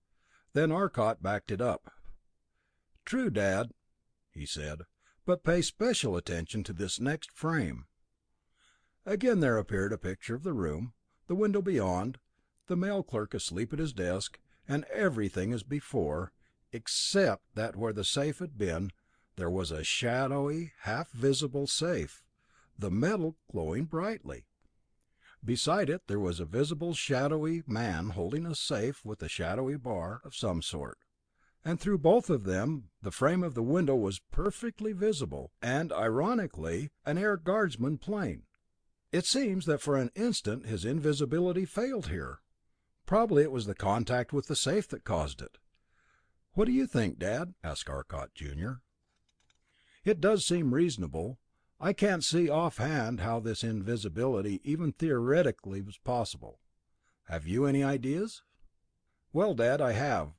[SPEAKER 1] Then Arcot backed it up. "True, Dad," he said, "but pay special attention to this next frame." Again there appeared a picture of the room, the window beyond, the mail clerk asleep at his desk, and everything as before, except that where the safe had been, there was a shadowy, half-visible safe, the metal glowing brightly. Beside it there was a visible shadowy man holding a safe with a shadowy bar of some sort, and through both of them the frame of the window was perfectly visible, and, ironically, an air guardsman plane. It seems that for an instant his invisibility failed here. Probably it was the contact with the safe that caused it. "What do you think, Dad?" asked Arcot Jr. "It does seem reasonable. I can't see offhand how this invisibility even theoretically was possible. Have you any ideas?" "Well, Dad, I have,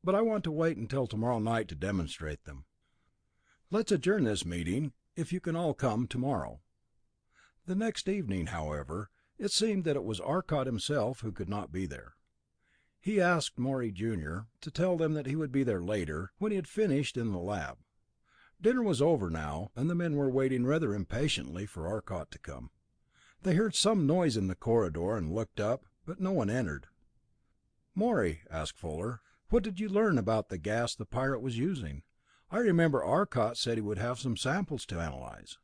[SPEAKER 1] but I want to wait until tomorrow night to demonstrate them. Let's adjourn this meeting, if you can all come tomorrow." The next evening, however, it seemed that it was Arcot himself who could not be there. He asked Morey Jr. to tell them that he would be there later, when he had finished in the lab. Dinner was over now, and the men were waiting rather impatiently for Arcot to come. They heard some noise in the corridor and looked up, but no one entered. "Morey," asked Fuller, "what did you learn about the gas the pirate was using? I remember Arcot said he would have some samples to analyze."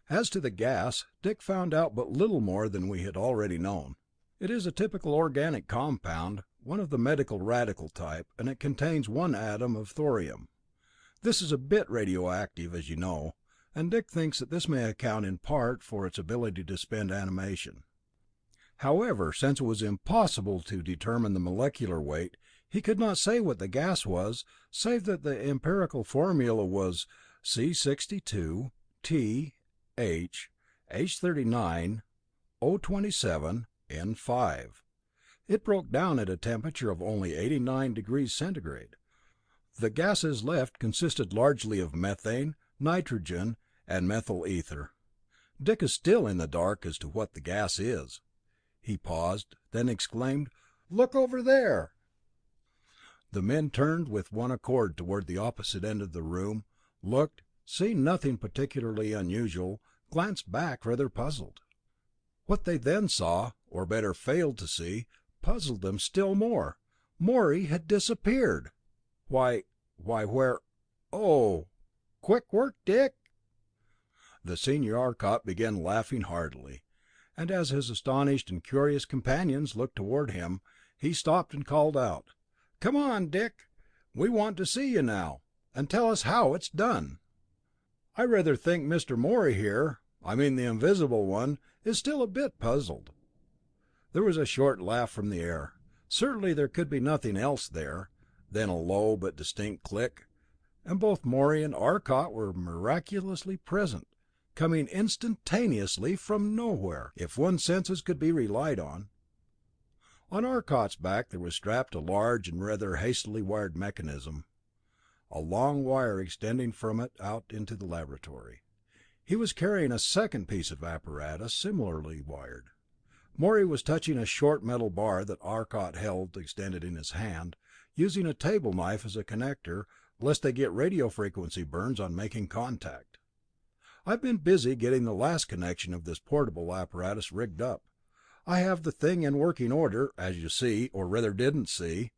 [SPEAKER 1] As to the gas, Dick found out but little more than we had already known. It is a typical organic compound, one of the medical radical type, and it contains one atom of thorium. This is a bit radioactive, as you know, and Dick thinks that this may account in part for its ability to suspend animation. However, since it was impossible to determine the molecular weight, he could not say what the gas was, save that the empirical formula was C62, T, H, H39, O27, N5. It broke down at a temperature of only 89 degrees centigrade. The gases left consisted largely of methane, nitrogen, and methyl ether. Dick is still in the dark as to what the gas is. He paused, then exclaimed, "Look over there!" The men turned with one accord toward the opposite end of the room, looked, seeing nothing particularly unusual, glanced back rather puzzled. What they then saw, or better failed to see, puzzled them still more. Morey had disappeared. Why, where... Oh, quick work, Dick! The senior Arcot began laughing heartily, and as his astonished and curious companions looked toward him, he stopped and called out, "Come on, Dick, we want to see you now, and tell us how it's done." "I rather think Mr. Morey here, I mean the invisible one, is still a bit puzzled." There was a short laugh from the air. Certainly there could be nothing else there. Then a low but distinct click, and both Morey and Arcot were miraculously present, coming instantaneously from nowhere, if one's senses could be relied on. On Arcot's back there was strapped a large and rather hastily wired mechanism, a long wire extending from it out into the laboratory. He was carrying a second piece of apparatus, similarly wired. Morey was touching a short metal bar that Arcot held extended in his hand, using a table knife as a connector, lest they get radio frequency burns on making contact. "I've been busy getting the last connection of this portable apparatus rigged up. I have the thing in working order, as you see, or rather didn't see.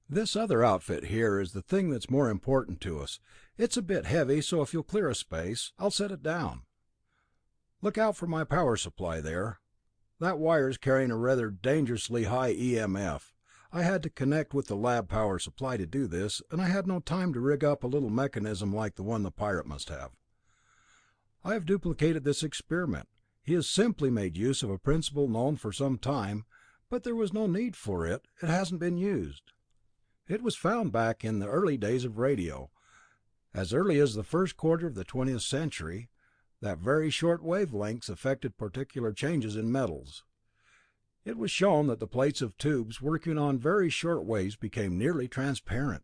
[SPEAKER 1] This other outfit here is the thing that's more important to us. It's a bit heavy, so if you'll clear a space, I'll set it down. Look out for my power supply there. That wire is carrying a rather dangerously high EMF. I had to connect with the lab power supply to do this, and I had no time to rig up a little mechanism like the one the pirate must have. I have duplicated this experiment. He has simply made use of a principle known for some time, but there was no need for it. It hasn't been used. It was found back in the early days of radio, as early as the first quarter of the 20th century, that very short wavelengths affected particular changes in metals. It was shown that the plates of tubes working on very short waves became nearly transparent.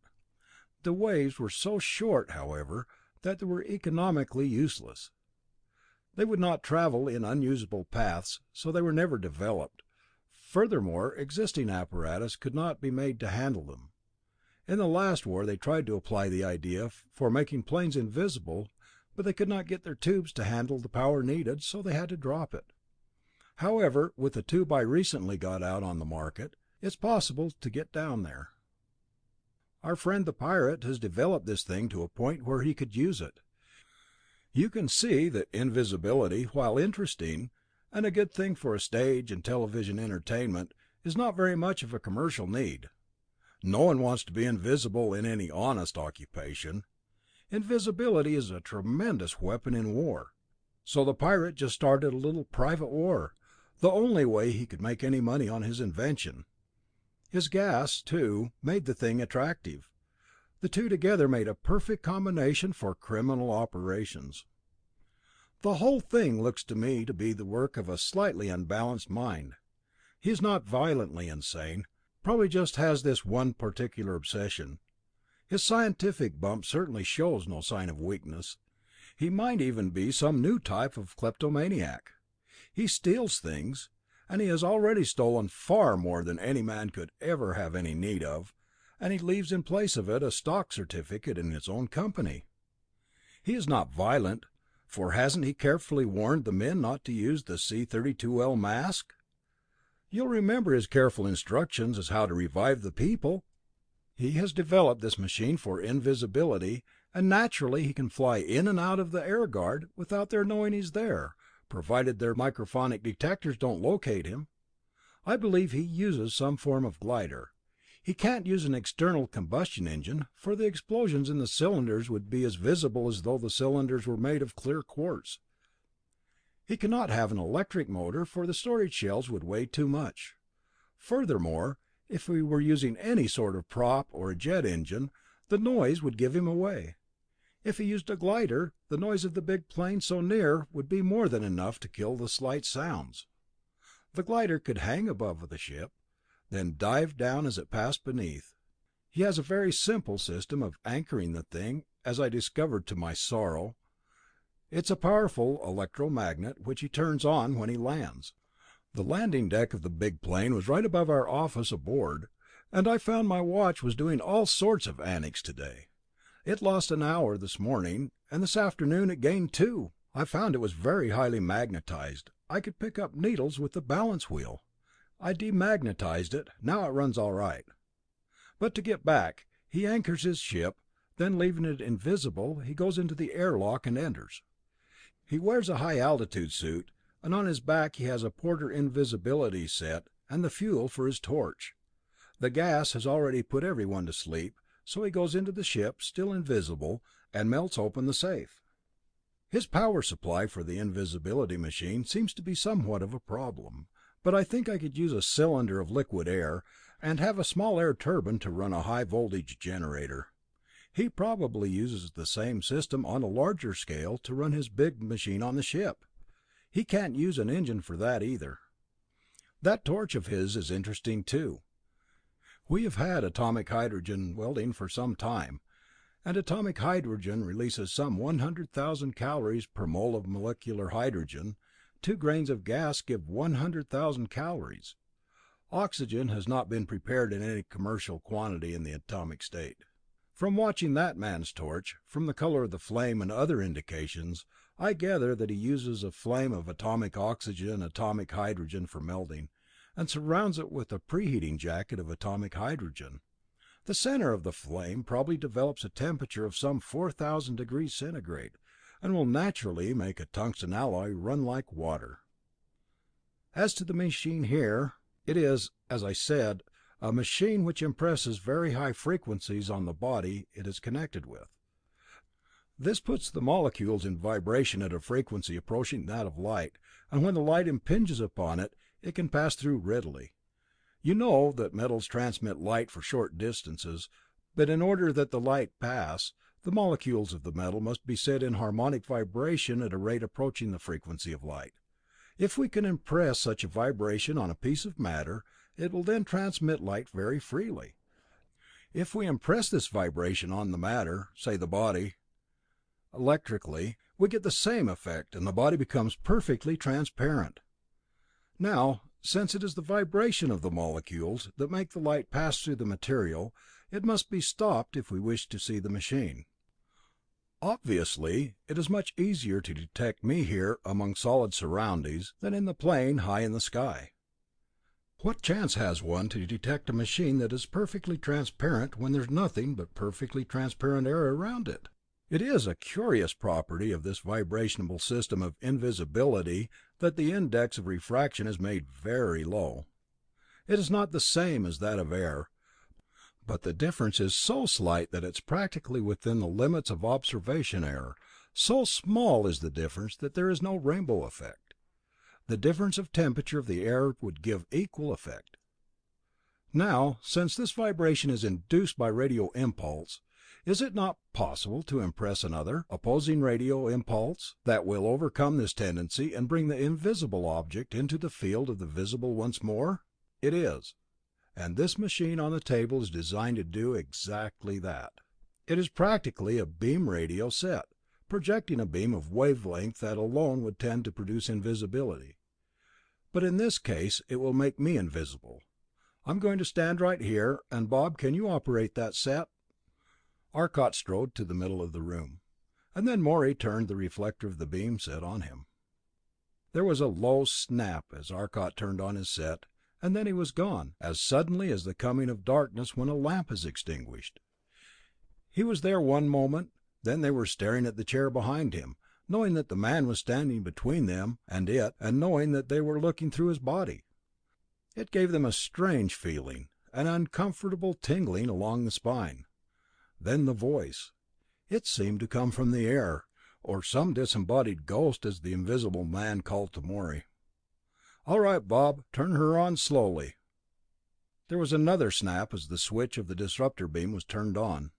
[SPEAKER 1] The waves were so short, however, that they were economically useless. They would not travel in unusable paths, so they were never developed. Furthermore, existing apparatus could not be made to handle them. In the last war they tried to apply the idea for making planes invisible, but they could not get their tubes to handle the power needed, so they had to drop it. However, with the tube I recently got out on the market, it's possible to get down there. Our friend the pirate has developed this thing to a point where he could use it. You can see that invisibility, while interesting, and a good thing for a stage and television entertainment, is not very much of a commercial need. No one wants to be invisible in any honest occupation. Invisibility is a tremendous weapon in war. So the pirate just started a little private war, the only way he could make any money on his invention. His gas, too, made the thing attractive. The two together made a perfect combination for criminal operations. The whole thing looks to me to be the work of a slightly unbalanced mind. He is not violently insane, probably just has this one particular obsession. His scientific bump certainly shows no sign of weakness. He might even be some new type of kleptomaniac. He steals things, and he has already stolen far more than any man could ever have any need of, and he leaves in place of it a stock certificate in his own company. He is not violent, for hasn't he carefully warned the men not to use the C-32L mask? You'll remember his careful instructions as how to revive the people. He has developed this machine for invisibility, and naturally he can fly in and out of the air guard without their knowing he's there, provided their microphonic detectors don't locate him. I believe he uses some form of glider. He can't use an external combustion engine, for the explosions in the cylinders would be as visible as though the cylinders were made of clear quartz. He cannot have an electric motor, for the storage shells would weigh too much. Furthermore, if he were using any sort of prop or a jet engine, the noise would give him away. If he used a glider, the noise of the big plane so near would be more than enough to kill the slight sounds. The glider could hang above the ship, then dive down as it passed beneath. He has a very simple system of anchoring the thing, as I discovered to my sorrow. It's a powerful electromagnet which he turns on when he lands. The landing deck of the big plane was right above our office aboard, and I found my watch was doing all sorts of antics today. It lost an hour this morning, and this afternoon it gained 2. I found it was very highly magnetized. I could pick up needles with the balance wheel. I demagnetized it, now it runs all right. But to get back, he anchors his ship, then leaving it invisible, he goes into the airlock and enters. He wears a high altitude suit, and on his back he has a Porter invisibility set and the fuel for his torch. The gas has already put everyone to sleep, so he goes into the ship, still invisible, and melts open the safe. His power supply for the invisibility machine seems to be somewhat of a problem, but I think I could use a cylinder of liquid air, and have a small air turbine to run a high voltage generator. He probably uses the same system on a larger scale to run his big machine on the ship. He can't use an engine for that either. That torch of his is interesting too. We have had atomic hydrogen welding for some time, and atomic hydrogen releases some 100,000 calories per mole of molecular hydrogen. 2 grains of gas give 100,000 calories. Oxygen has not been prepared in any commercial quantity in the atomic state. From watching that man's torch, from the color of the flame and other indications, I gather that he uses a flame of atomic oxygen and atomic hydrogen for melting, and surrounds it with a preheating jacket of atomic hydrogen. The center of the flame probably develops a temperature of some 4,000 degrees centigrade, and will naturally make a tungsten alloy run like water. As to the machine here, it is, as I said, a machine which impresses very high frequencies on the body it is connected with. This puts the molecules in vibration at a frequency approaching that of light, and when the light impinges upon it, it can pass through readily. You know that metals transmit light for short distances, but in order that the light pass, the molecules of the metal must be set in harmonic vibration at a rate approaching the frequency of light. If we can impress such a vibration on a piece of matter, it will then transmit light very freely. If we impress this vibration on the matter, say the body, electrically, we get the same effect, and the body becomes perfectly transparent. Now, since it is the vibration of the molecules that make the light pass through the material, it must be stopped if we wish to see the machine. Obviously, it is much easier to detect me here among solid surroundings than in the plane high in the sky. What chance has one to detect a machine that is perfectly transparent when there's nothing but perfectly transparent air around it? It is a curious property of this vibrational system of invisibility that the index of refraction is made very low. It is not the same as that of air, but the difference is so slight that it's practically within the limits of observation error. So small is the difference that there is no rainbow effect. The difference of temperature of the air would give equal effect. Now, since this vibration is induced by radio impulse, is it not possible to impress another, opposing radio impulse, that will overcome this tendency and bring the invisible object into the field of the visible once more? It is. And this machine on the table is designed to do exactly that. It is practically a beam radio set, projecting a beam of wavelength that alone would tend to produce invisibility. But in this case, it will make me invisible. I'm going to stand right here, and Bob, can you operate that set? Arcot strode to the middle of the room, and then Morey turned the reflector of the beam set on him. There was a low snap as Arcot turned on his set, and then he was gone, as suddenly as the coming of darkness when a lamp is extinguished. He was there one moment, then they were staring at the chair behind him, knowing that the man was standing between them and it, and knowing that they were looking through his body. It gave them a strange feeling, an uncomfortable tingling along the spine. Then the voice. It seemed to come from the air, or some disembodied ghost, as the invisible man called to Morey. "All right, Bob, turn her on slowly." There was another snap as the switch of the disruptor beam was turned on.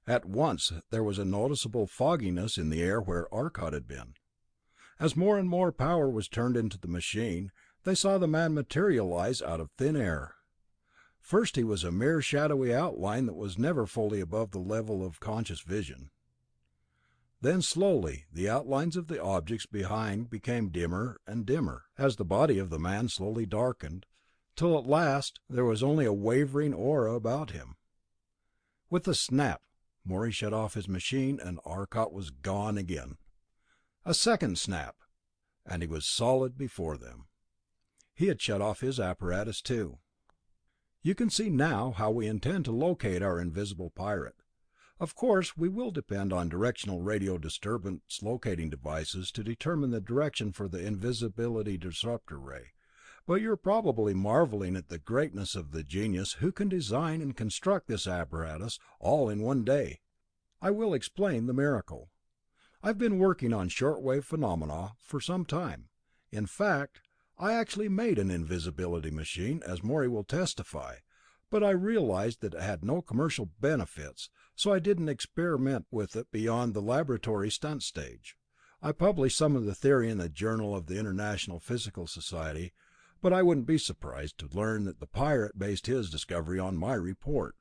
[SPEAKER 1] At once there was a noticeable fogginess in the air where Arcot had been. As more and more power was turned into the machine, they saw the man materialize out of thin air. First he was a mere shadowy outline that was never fully above the level of conscious vision. Then slowly the outlines of the objects behind became dimmer and dimmer, as the body of the man slowly darkened, till at last there was only a wavering aura about him. With a snap, Morey shut off his machine, and Arcot was gone again. A second snap, and he was solid before them. He had shut off his apparatus too. You can see now how we intend to locate our invisible pirate. Of course, we will depend on directional radio disturbance locating devices to determine the direction for the invisibility disruptor ray, but you're probably marveling at the greatness of the genius who can design and construct this apparatus all in one day. I will explain the miracle. I've been working on shortwave phenomena for some time. In fact, I actually made an invisibility machine, as Morey will testify, but I realized that it had no commercial benefits, so I didn't experiment with it beyond the laboratory stunt stage. I published some of the theory in the Journal of the International Physical Society, but I wouldn't be surprised to learn that the pirate based his discovery on my report.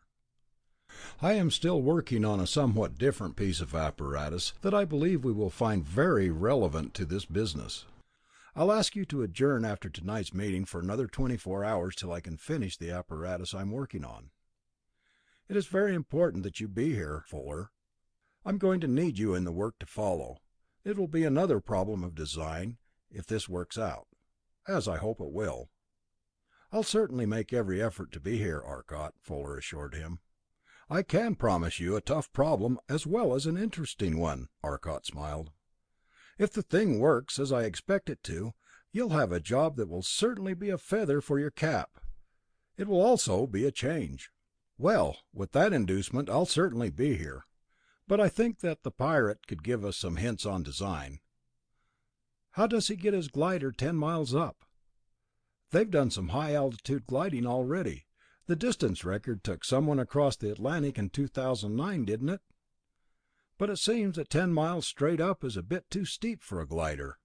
[SPEAKER 1] I am still working on a somewhat different piece of apparatus that I believe we will find very relevant to this business. I'll ask you to adjourn after tonight's meeting for another 24 hours till I can finish the apparatus I'm working on. It is very important that you be here, Fuller. I'm going to need you in the work to follow. It will be another problem of design, if this works out, as I hope it will. "I'll certainly make every effort to be here, Arcot," Fuller assured him. "I can promise you a tough problem as well as an interesting one," Arcot smiled. "If the thing works as I expect it to, you'll have a job that will certainly be a feather for your cap. It will also be a change." "Well, with that inducement I'll certainly be here, but I think that the pirate could give us some hints on design. How does he get his glider 10 miles up? They've done some high altitude gliding already. The distance record took someone across the Atlantic in 2009, didn't it? But it seems that 10 miles straight up is a bit too steep for a glider.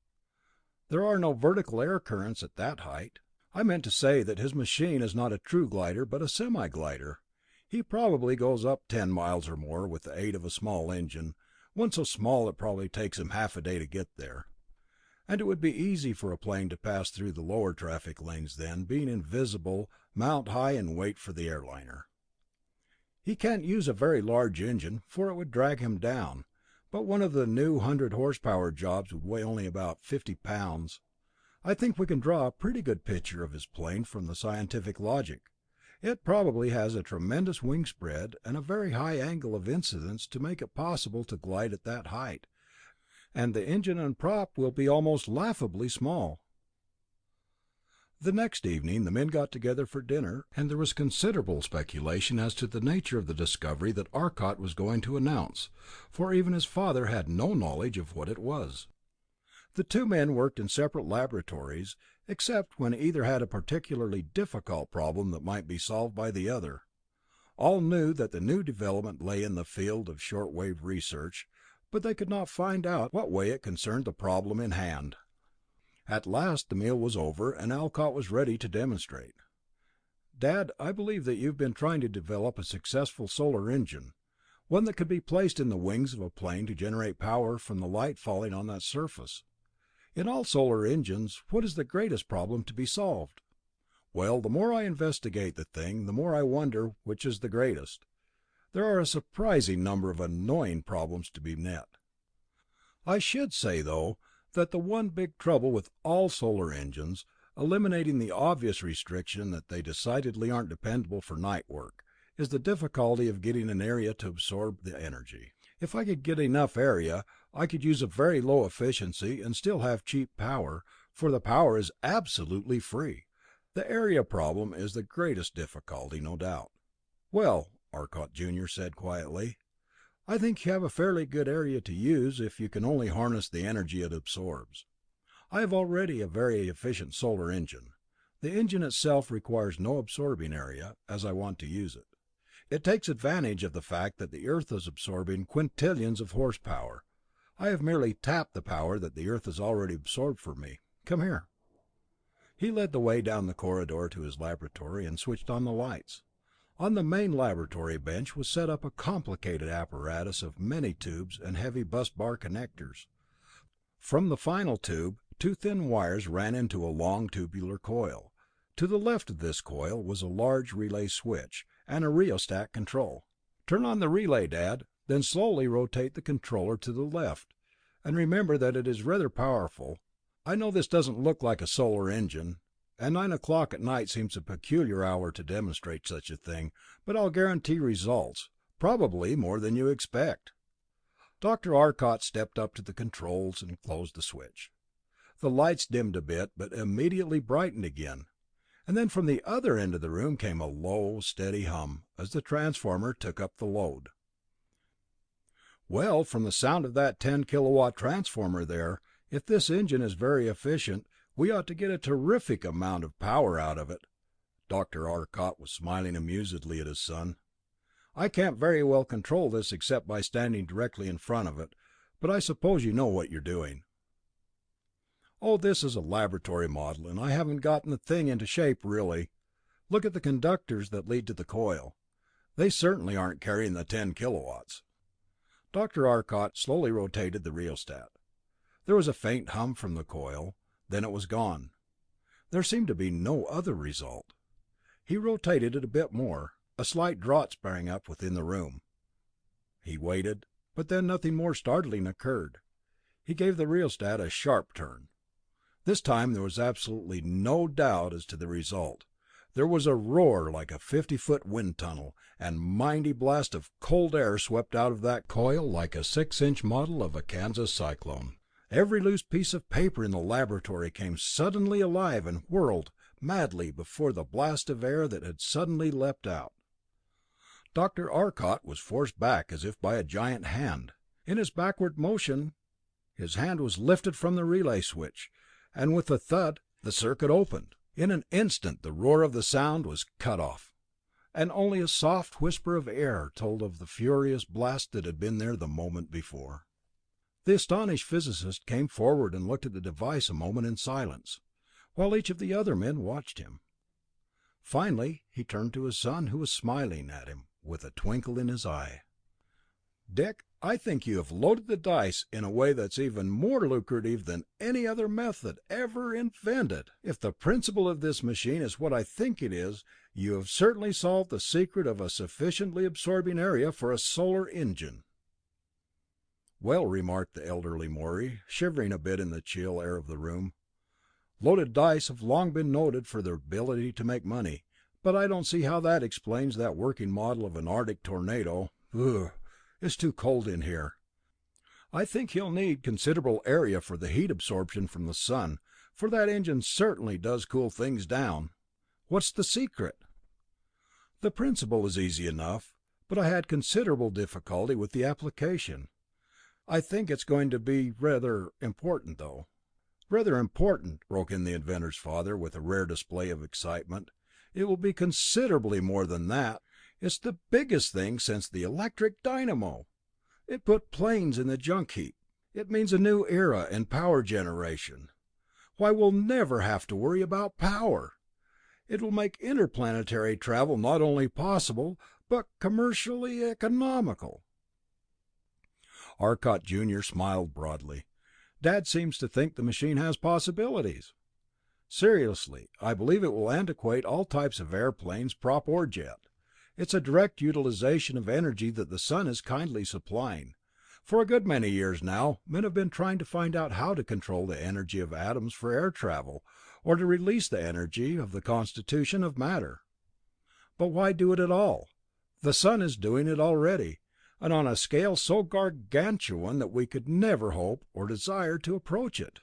[SPEAKER 1] There are no vertical air currents at that height. I meant to say that his machine is not a true glider, but a semi-glider. He probably goes up 10 miles or more with the aid of a small engine, one so small it probably takes him half a day to get there. And it would be easy for a plane to pass through the lower traffic lanes then, being invisible, mount high and wait for the airliner. He can't use a very large engine, for it would drag him down, but one of the new 100 horsepower jobs would weigh only about 50 pounds. I think we can draw a pretty good picture of his plane from the scientific logic. It probably has a tremendous wing spread and a very high angle of incidence to make it possible to glide at that height, and the engine and prop will be almost laughably small. The next evening the men got together for dinner, and there was considerable speculation as to the nature of the discovery that Arcot was going to announce, for even his father had no knowledge of what it was. The two men worked in separate laboratories, except when either had a particularly difficult problem that might be solved by the other. All knew that the new development lay in the field of short-wave research, but they could not find out what way it concerned the problem in hand. At last the meal was over, and Arcot was ready to demonstrate. "Dad, I believe that you've been trying to develop a successful solar engine, one that could be placed in the wings of a plane to generate power from the light falling on that surface. In all solar engines, what is the greatest problem to be solved?" "Well, the more I investigate the thing, the more I wonder which is the greatest. There are a surprising number of annoying problems to be met. I should say, though, that the one big trouble with all solar engines, eliminating the obvious restriction that they decidedly aren't dependable for night work, is the difficulty of getting an area to absorb the energy. If I could get enough area, I could use a very low efficiency and still have cheap power, for the power is absolutely free. The area problem is the greatest difficulty, no doubt." "Well," Arcot Jr. said quietly, "I think you have a fairly good area to use if you can only harness the energy it absorbs. I have already a very efficient solar engine. The engine itself requires no absorbing area, as I want to use it. It takes advantage of the fact that the Earth is absorbing quintillions of horsepower. I have merely tapped the power that the Earth has already absorbed for me. Come here." He led the way down the corridor to his laboratory and switched on the lights. On the main laboratory bench was set up a complicated apparatus of many tubes and heavy bus bar connectors. From the final tube, two thin wires ran into a long tubular coil. To the left of this coil was a large relay switch, and a rheostat control. "Turn on the relay, Dad, then slowly rotate the controller to the left, and remember that it is rather powerful. I know this doesn't look like a solar engine, and 9 o'clock at night seems a peculiar hour to demonstrate such a thing, but I'll guarantee results, probably more than you expect." Dr. Arcot stepped up to the controls and closed the switch. The lights dimmed a bit, but immediately brightened again, and then from the other end of the room came a low, steady hum, as the transformer took up the load. "Well, from the sound of that 10 kilowatt transformer there, if this engine is very efficient, we ought to get a terrific amount of power out of it." Dr. Arcot was smiling amusedly at his son. "I can't very well control this except by standing directly in front of it, but I suppose you know what you're doing." "Oh, this is a laboratory model, and I haven't gotten the thing into shape really. Look at the conductors that lead to the coil. They certainly aren't carrying the 10 kilowatts." Dr. Arcot slowly rotated the rheostat. There was a faint hum from the coil, then it was gone. There seemed to be no other result. He rotated it a bit more. A slight draught sprang up within the room. He waited, but then nothing more startling occurred. He gave the rheostat a sharp turn. This time there was absolutely no doubt as to the result. There was a roar like a 50-foot wind tunnel, and a mighty blast of cold air swept out of that coil like a 6-inch model of a Kansas cyclone. Every loose piece of paper in the laboratory came suddenly alive and whirled madly before the blast of air that had suddenly leapt out. Dr. Arcot was forced back as if by a giant hand. In his backward motion, his hand was lifted from the relay switch, and with a thud, the circuit opened. In an instant the roar of the sound was cut off, and only a soft whisper of air told of the furious blast that had been there the moment before. The astonished physicist came forward and looked at the device a moment in silence, while each of the other men watched him. Finally he turned to his son, who was smiling at him with a twinkle in his eye. "Dick, I think you have loaded the dice in a way that's even more lucrative than any other method ever invented. If the principle of this machine is what I think it is, you have certainly solved the secret of a sufficiently absorbing area for a solar engine." "Well," remarked the elderly Morey, shivering a bit in the chill air of the room, "loaded dice have long been noted for their ability to make money, but I don't see how that explains that working model of an Arctic tornado. Ugh, it's too cold in here. I think he'll need considerable area for the heat absorption from the sun, for that engine certainly does cool things down. What's the secret?" "The principle is easy enough, but I had considerable difficulty with the application. I think it's going to be rather important, though." "Rather important," broke in the inventor's father, with a rare display of excitement. "It will be considerably more than that. It's the biggest thing since the electric dynamo. It put planes in the junk heap. It means a new era in power generation. Why, we'll never have to worry about power. It will make interplanetary travel not only possible, but commercially economical." Arcot Jr. smiled broadly. "Dad seems to think the machine has possibilities. Seriously, I believe it will antiquate all types of airplanes, prop or jet. It's a direct utilization of energy that the sun is kindly supplying. For a good many years now, men have been trying to find out how to control the energy of atoms for air travel, or to release the energy of the constitution of matter. But why do it at all? The sun is doing it already, and on a scale so gargantuan that we could never hope or desire to approach it.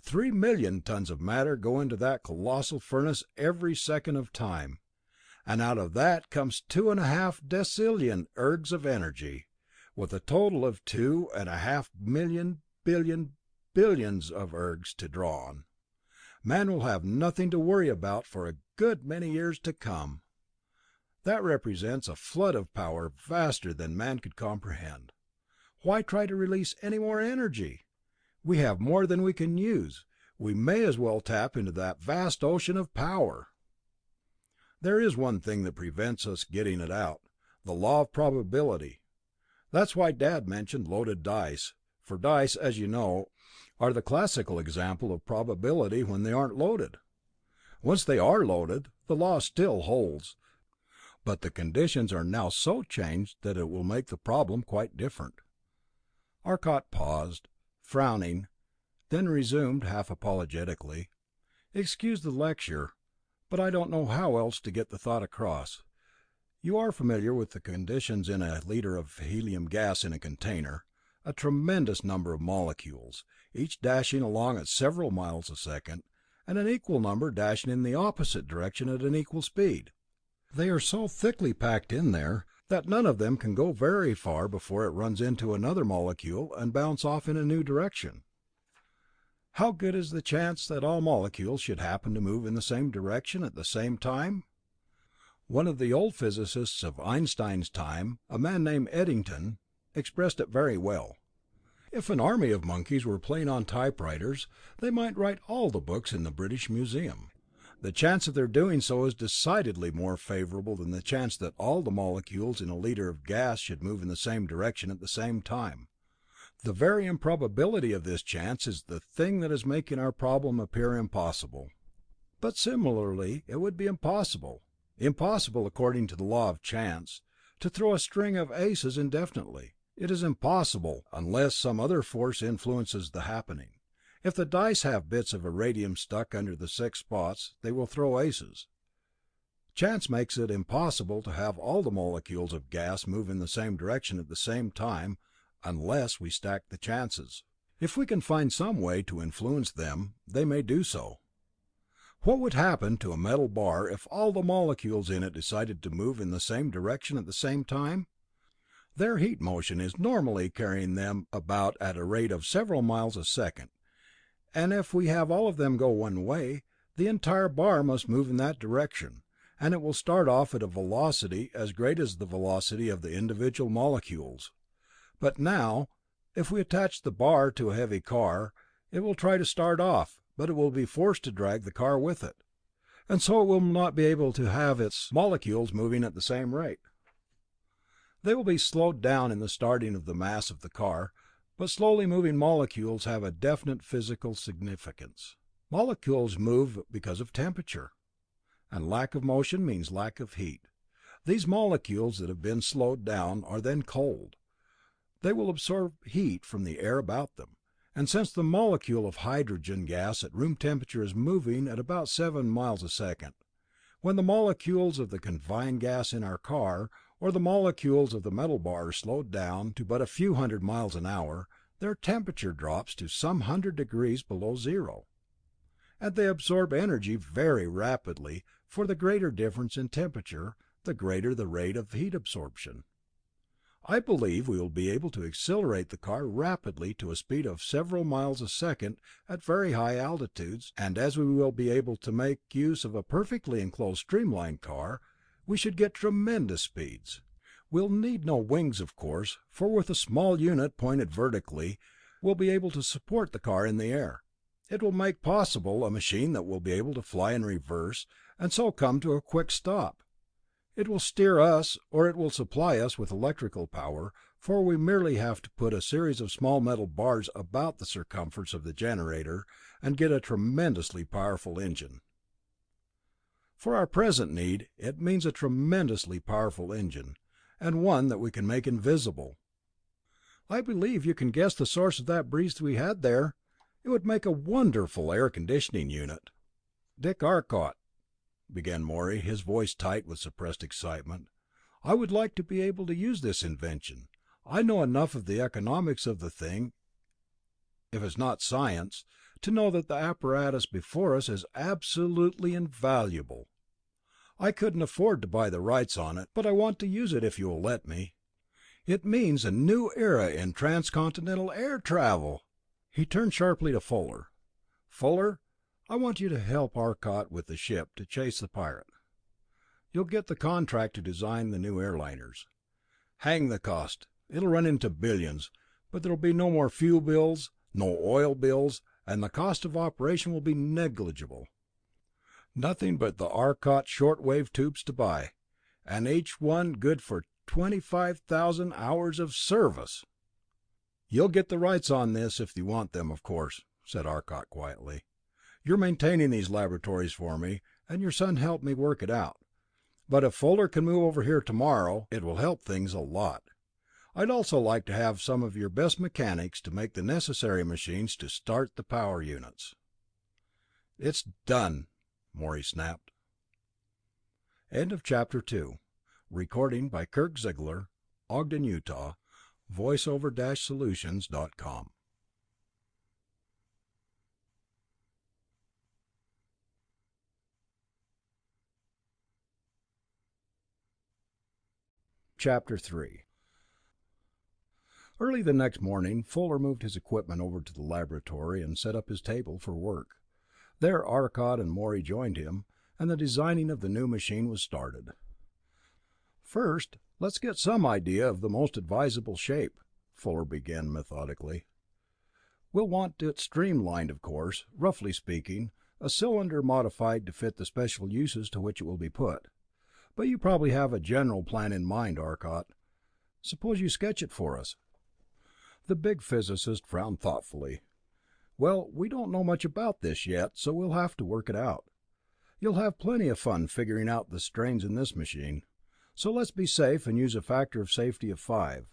[SPEAKER 1] 3,000,000 tons of matter go into that colossal furnace every second of time, and out of that comes 2.5 decillion ergs of energy, with a total of 2.5 million billion billions of ergs to draw on. Man will have nothing to worry about for a good many years to come. That represents a flood of power vaster than man could comprehend. Why try to release any more energy? We have more than we can use. We may as well tap into that vast ocean of power. There is one thing that prevents us getting it out, the law of probability. That's why Dad mentioned loaded dice, for dice, as you know, are the classical example of probability when they aren't loaded. Once they are loaded, the law still holds, but the conditions are now so changed that it will make the problem quite different." Arcot paused, frowning, then resumed half apologetically, "Excuse the lecture, but I don't know how else to get the thought across. You are familiar with the conditions in a liter of helium gas in a container, a tremendous number of molecules, each dashing along at several miles a second, and an equal number dashing in the opposite direction at an equal speed. They are so thickly packed in there that none of them can go very far before it runs into another molecule and bounce off in a new direction. How good is the chance that all molecules should happen to move in the same direction at the same time? One of the old physicists of Einstein's time, a man named Eddington, expressed it very well. If an army of monkeys were playing on typewriters, they might write all the books in the British Museum. The chance of their doing so is decidedly more favorable than the chance that all the molecules in a liter of gas should move in the same direction at the same time. The very improbability of this chance is the thing that is making our problem appear impossible. But similarly, it would be impossible according to the law of chance, to throw a string of aces indefinitely. It is impossible unless some other force influences the happening. If the dice have bits of iridium stuck under the 6 spots, they will throw aces. Chance makes it impossible to have all the molecules of gas move in the same direction at the same time, unless we stack the chances. If we can find some way to influence them, they may do so. What would happen to a metal bar if all the molecules in it decided to move in the same direction at the same time? Their heat motion is normally carrying them about at a rate of several miles a second, and if we have all of them go one way, the entire bar must move in that direction, and it will start off at a velocity as great as the velocity of the individual molecules. But now, If we attach the bar to a heavy car, it will try to start off, but it will be forced to drag the car with it, and so it will not be able to have its molecules moving at the same rate. They will be slowed down in the starting of the mass of the car, but slowly moving molecules have a definite physical significance. Molecules move because of temperature, and lack of motion means lack of heat. These molecules that have been slowed down are then cold. They will absorb heat from the air about them, and since the molecule of hydrogen gas at room temperature is moving at about 7 miles a second, when the molecules of the confined gas in our car or the molecules of the metal bar are slowed down to but a few hundred miles an hour, their temperature drops to some 100 degrees below zero, and they absorb energy very rapidly, for the greater difference in temperature, the greater the rate of heat absorption. I believe we will be able to accelerate the car rapidly to a speed of several miles a second at very high altitudes, and as we will be able to make use of a perfectly enclosed streamlined car, we should get tremendous speeds. We'll need no wings, of course, for with a small unit pointed vertically, we'll be able to support the car in the air. It will make possible a machine that will be able to fly in reverse, and so come to a quick stop. It will steer us, or it will supply us with electrical power, for we merely have to put a series of small metal bars about the circumference of the generator and get a tremendously powerful engine. For our present need, it means a tremendously powerful engine, and one that we can make invisible. I believe you can guess the source of that breeze we had there. It would make a wonderful air conditioning unit. Dick Arcot, began Morey, his voice tight with suppressed excitement, I would like to be able to use this invention. I know enough of the economics of the thing, if it's not science, to know that the apparatus before us is absolutely invaluable. I couldn't afford to buy the rights on it, but I want to use it if you will let me. It means a new era in transcontinental air travel." He turned sharply to Fuller. "Fuller, I want you to help Arcot with the ship to chase the pirate. You'll get the contract to design the new airliners. Hang the cost, it'll run into billions, but there'll be no more fuel bills, no oil bills, and the cost of operation will be negligible. Nothing but the Arcot shortwave tubes to buy, and each one good for 25,000 hours of service." "You'll get the rights on this if you want them, of course," said Arcot quietly. "You're maintaining these laboratories for me, and your son helped me work it out. But if Fuller can move over here tomorrow, it will help things a lot. I'd also like to have some of your best mechanics to make the necessary machines to start the power units." "It's done," Morey snapped. End of chapter 2. Recording by Kirk Ziegler, Ogden, Utah. voiceover-solutions.com. Chapter 3. Early the next morning, Fuller moved his equipment over to the laboratory and set up his table for work. There Arcot and Morey joined him, and the designing of the new machine was started. "First, let's get some idea of the most advisable shape," Fuller began methodically. "We'll want it streamlined, of course, roughly speaking, a cylinder modified to fit the special uses to which it will be put. But you probably have a general plan in mind, Arcot. Suppose you sketch it for us." The big physicist frowned thoughtfully. "Well, we don't know much about this yet, so we'll have to work it out. You'll have plenty of fun figuring out the strains in this machine. So let's be safe and use a factor of safety of 5.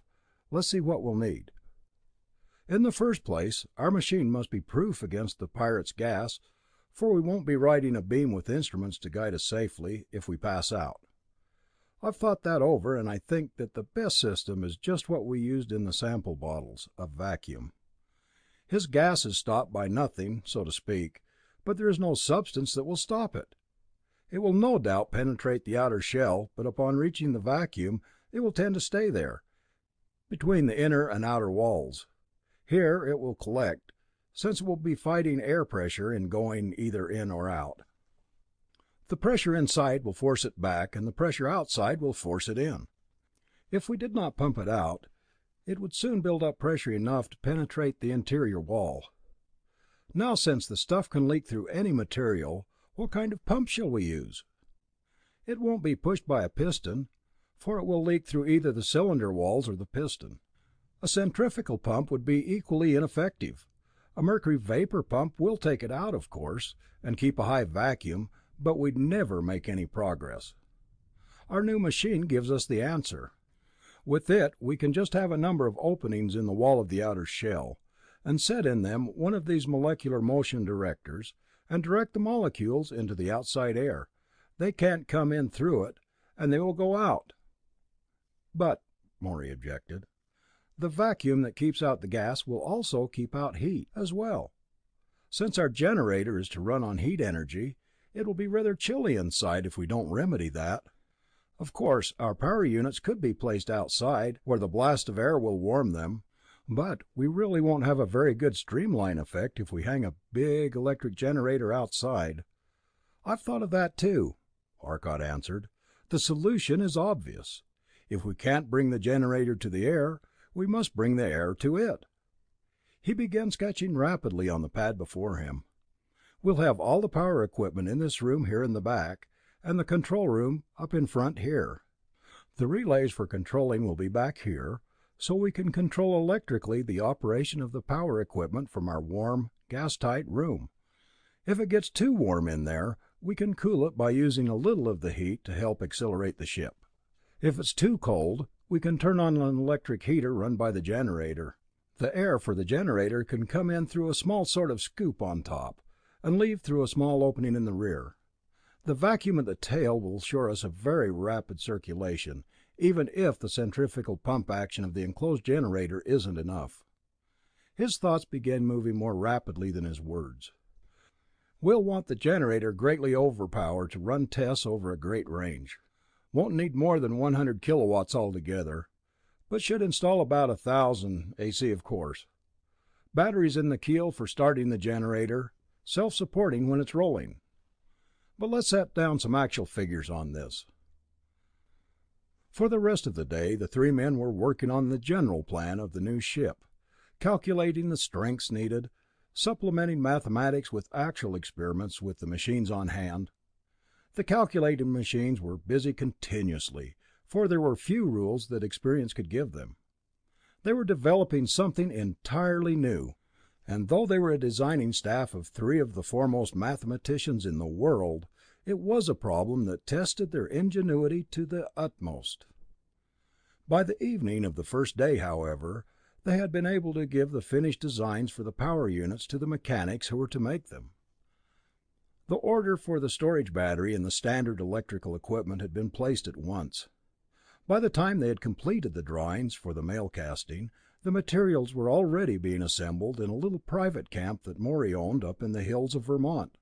[SPEAKER 1] Let's see what we'll need. In the first place, our machine must be proof against the pirate's gas, for we won't be riding a beam with instruments to guide us safely if we pass out. I've thought that over, and I think that the best system is just what we used in the sample bottles, a vacuum. His gas is stopped by nothing, so to speak, but there is no substance that will stop it. It will no doubt penetrate the outer shell, but upon reaching the vacuum, it will tend to stay there, between the inner and outer walls. Here it will collect, since it will be fighting air pressure in going either in or out. The pressure inside will force it back, and the pressure outside will force it in. If we did not pump it out, It would soon build up pressure enough to penetrate the interior wall. Now, since the stuff can leak through any material, what kind of pump shall we use? It won't be pushed by a piston, for it will leak through either the cylinder walls or the piston. A centrifugal pump would be equally ineffective. A mercury vapor pump will take it out, of course, and keep a high vacuum, but we'd never make any progress. Our new machine gives us the answer. With it, we can just have a number of openings in the wall of the outer shell, and set in them one of these molecular motion directors, and direct the molecules into the outside air. They can't come in through it, and they will go out. But, Morey objected, the vacuum that keeps out the gas will also keep out heat as well. Since our generator is to run on heat energy, it will be rather chilly inside if we don't remedy that. Of course, our power units could be placed outside, where the blast of air will warm them, but we really won't have a very good streamline effect if we hang a big electric generator outside. I've thought of that too, Arcot answered. The solution is obvious. If we can't bring the generator to the air, we must bring the air to it. He began sketching rapidly on the pad before him. We'll have all the power equipment in this room here in the back, and the control room up in front here. The relays for controlling will be back here, so we can control electrically the operation of the power equipment from our warm, gas-tight room. If it gets too warm in there, we can cool it by using a little of the heat to help accelerate the ship. If it's too cold, we can turn on an electric heater run by the generator. The air for the generator can come in through a small sort of scoop on top, and leave through a small opening in the rear. The vacuum at the tail will assure us a very rapid circulation, even if the centrifugal pump action of the enclosed generator isn't enough. His thoughts began moving more rapidly than his words. We'll want the generator greatly overpowered to run tests over a great range. Won't need more than 100 kilowatts altogether, but should install about 1,000 AC, of course. Batteries in the keel for starting the generator, self-supporting when it's rolling. But let's set down some actual figures on this. For the rest of the day, the three men were working on the general plan of the new ship, calculating the strengths needed, supplementing mathematics with actual experiments with the machines on hand. The calculating machines were busy continuously, for there were few rules that experience could give them. They were developing something entirely new, and though they were a designing staff of three of the foremost mathematicians in the world, it was a problem that tested their ingenuity to the utmost. By the evening of the first day, however, they had been able to give the finished designs for the power units to the mechanics who were to make them. The order for the storage battery and the standard electrical equipment had been placed at once. By the time they had completed the drawings for the mail casting, the materials were already being assembled in a little private camp that Morey owned up in the hills of Vermont.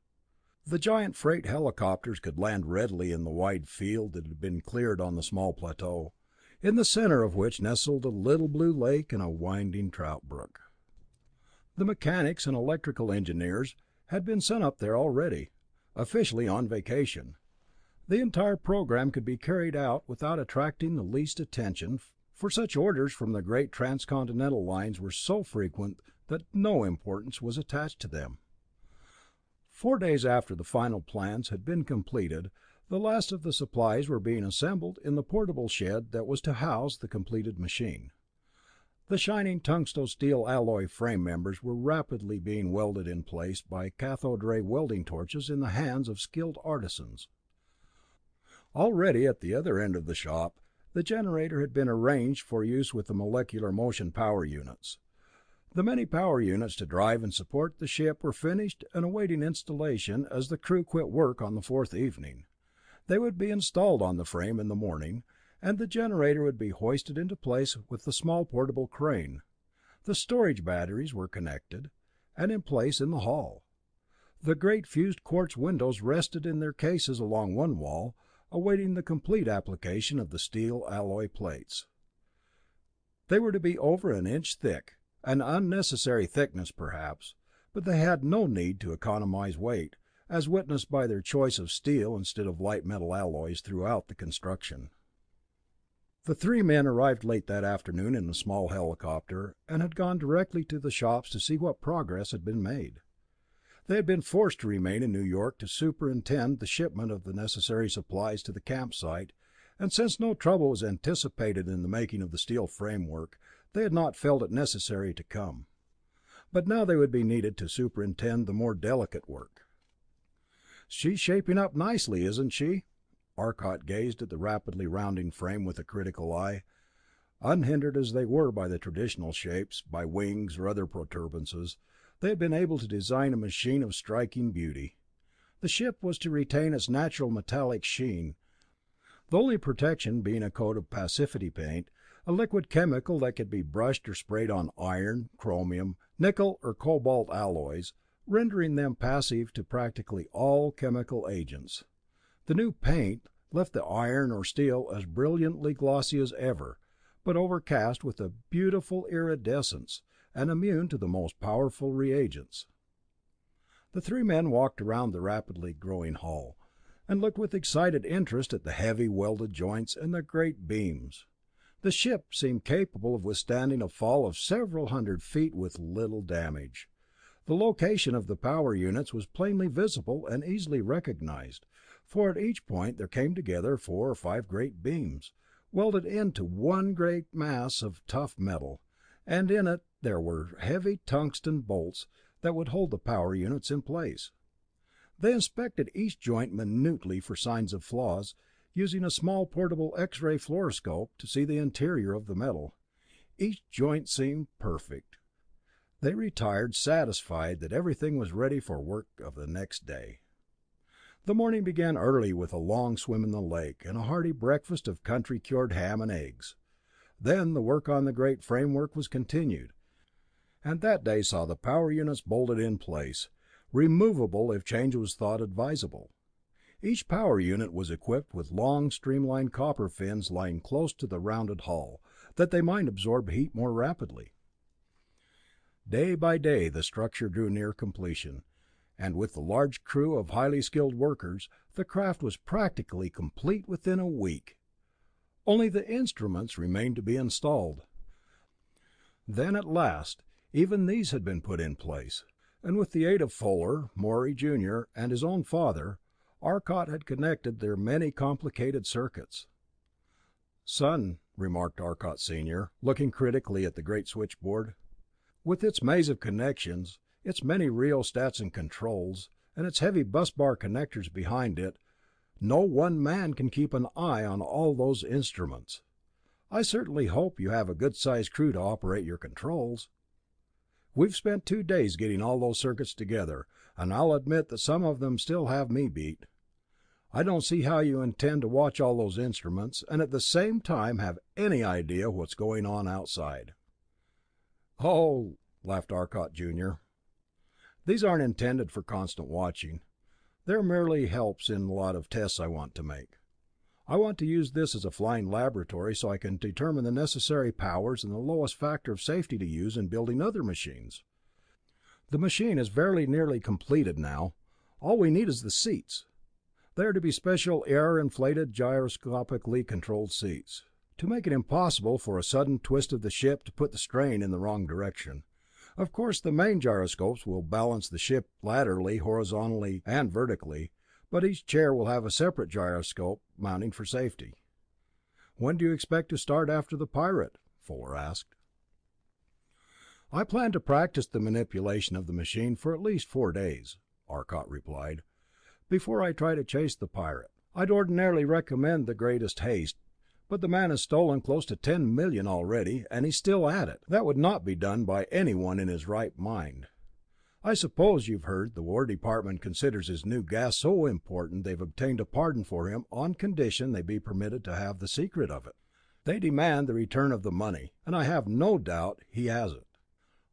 [SPEAKER 1] The giant freight helicopters could land readily in the wide field that had been cleared on the small plateau, in the center of which nestled a little blue lake and a winding trout brook. The mechanics and electrical engineers had been sent up there already, officially on vacation. The entire program could be carried out without attracting the least attention, for such orders from the great transcontinental lines were so frequent that no importance was attached to them. 4 days after the final plans had been completed, the last of the supplies were being assembled in the portable shed that was to house the completed machine. The shining tungsto steel alloy frame members were rapidly being welded in place by cathode ray welding torches in the hands of skilled artisans. Already at the other end of the shop, the generator had been arranged for use with the molecular motion power units. The many power units to drive and support the ship were finished and awaiting installation as the crew quit work on the fourth evening. They would be installed on the frame in the morning, and the generator would be hoisted into place with the small portable crane. The storage batteries were connected, and in place in the hall. The great fused quartz windows rested in their cases along one wall, awaiting the complete application of the steel alloy plates. They were to be over an inch thick, an unnecessary thickness perhaps, but they had no need to economize weight, as witnessed by their choice of steel instead of light metal alloys throughout the construction. The three men arrived late that afternoon in a small helicopter, and had gone directly to the shops to see what progress had been made. They had been forced to remain in New York to superintend the shipment of the necessary supplies to the campsite, and since no trouble was anticipated in the making of the steel framework, they had not felt it necessary to come. But now they would be needed to superintend the more delicate work. "She's shaping up nicely, isn't she?" Arcot gazed at the rapidly rounding frame with a critical eye. Unhindered as they were by the traditional shapes, by wings or other protuberances, they had been able to design a machine of striking beauty. The ship was to retain its natural metallic sheen, the only protection being a coat of passivity paint, a liquid chemical that could be brushed or sprayed on iron, chromium, nickel or cobalt alloys, rendering them passive to practically all chemical agents. The new paint left the iron or steel as brilliantly glossy as ever, but overcast with a beautiful iridescence, and immune to the most powerful reagents. The three men walked around the rapidly growing hull, and looked with excited interest at the heavy welded joints and the great beams. The ship seemed capable of withstanding a fall of several hundred feet with little damage. The location of the power units was plainly visible and easily recognized, for at each point there came together 4 or 5 great beams, welded into one great mass of tough metal, and in it there were heavy tungsten bolts that would hold the power units in place. They inspected each joint minutely for signs of flaws, using a small portable X-ray fluoroscope to see the interior of the metal. Each joint seemed perfect. They retired satisfied that everything was ready for work of the next day. The morning began early with a long swim in the lake, and a hearty breakfast of country cured ham and eggs. Then the work on the great framework was continued, and that day saw the power units bolted in place, removable if change was thought advisable. Each power unit was equipped with long streamlined copper fins lying close to the rounded hull, that they might absorb heat more rapidly. Day by day the structure drew near completion, and with the large crew of highly skilled workers, the craft was practically complete within a week. Only the instruments remained to be installed. Then at last, even these had been put in place, and with the aid of Fuller, Morey Jr., and his own father, Arcot had connected their many complicated circuits. "Son," remarked Arcot Sr., looking critically at the great switchboard, "with its maze of connections, its many rheostats and controls, and its heavy bus bar connectors behind it, no one man can keep an eye on all those instruments. I certainly hope you have a good sized crew to operate your controls. We've spent 2 days getting all those circuits together, and I'll admit that some of them still have me beat. I don't see how you intend to watch all those instruments, and at the same time have any idea what's going on outside." "Oh," laughed Arcot Jr., "these aren't intended for constant watching. They're merely helps in a lot of tests I want to make. I want to use this as a flying laboratory so I can determine the necessary powers and the lowest factor of safety to use in building other machines. The machine is very nearly completed now. All we need is the seats. They are to be special air-inflated, gyroscopically controlled seats, to make it impossible for a sudden twist of the ship to put the strain in the wrong direction. Of course, the main gyroscopes will balance the ship laterally, horizontally, and vertically, but each chair will have a separate gyroscope mounting for safety." "When do you expect to start after the Pirate?" Fuller asked. "I plan to practice the manipulation of the machine for at least 4 days," Arcot replied, "before I try to chase the Pirate. I'd ordinarily recommend the greatest haste, but the man has stolen close to 10 million already, and he's still at it. That would not be done by anyone in his right mind. I suppose you've heard the War Department considers his new gas so important they've obtained a pardon for him on condition they be permitted to have the secret of it. They demand the return of the money, and I have no doubt he has it.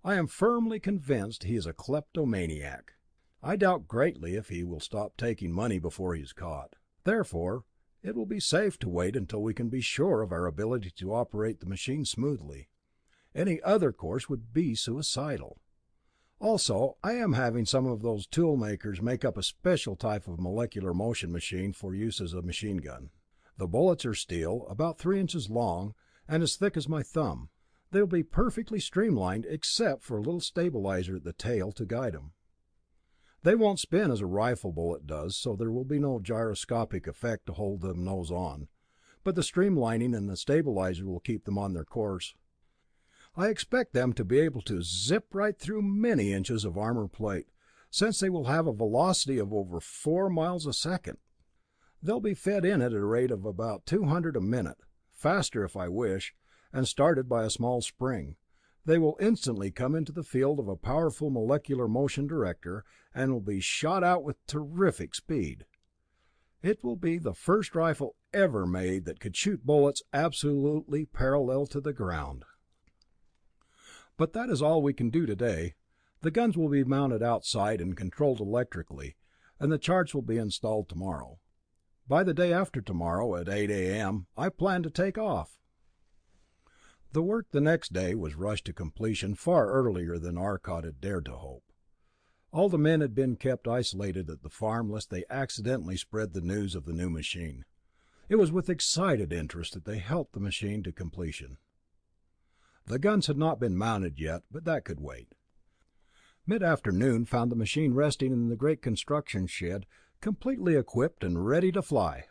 [SPEAKER 1] I am firmly convinced he is a kleptomaniac. I doubt greatly if he will stop taking money before he is caught. Therefore, it will be safe to wait until we can be sure of our ability to operate the machine smoothly. Any other course would be suicidal. Also, I am having some of those tool makers make up a special type of molecular motion machine for use as a machine gun. The bullets are steel, about 3 inches long, and as thick as my thumb. They will be perfectly streamlined, except for a little stabilizer at the tail to guide them. They won't spin as a rifle bullet does, so there will be no gyroscopic effect to hold them nose on, but the streamlining and the stabilizer will keep them on their course. I expect them to be able to zip right through many inches of armor plate, since they will have a velocity of over 4 miles a second. They'll be fed in at a rate of about 200 a minute, faster if I wish, and started by a small spring. They will instantly come into the field of a powerful molecular motion director, and will be shot out with terrific speed. It will be the first rifle ever made that could shoot bullets absolutely parallel to the ground. But that is all we can do today. The guns will be mounted outside and controlled electrically, and the charts will be installed tomorrow. By the day after tomorrow, at 8 a.m., I plan to take off. The work the next day was rushed to completion far earlier than Arcot had dared to hope. All the men had been kept isolated at the farm lest they accidentally spread the news of the new machine. It was with excited interest that they helped the machine to completion. The guns had not been mounted yet, but that could wait. Mid-afternoon found the machine resting in the great construction shed, completely equipped and ready to fly.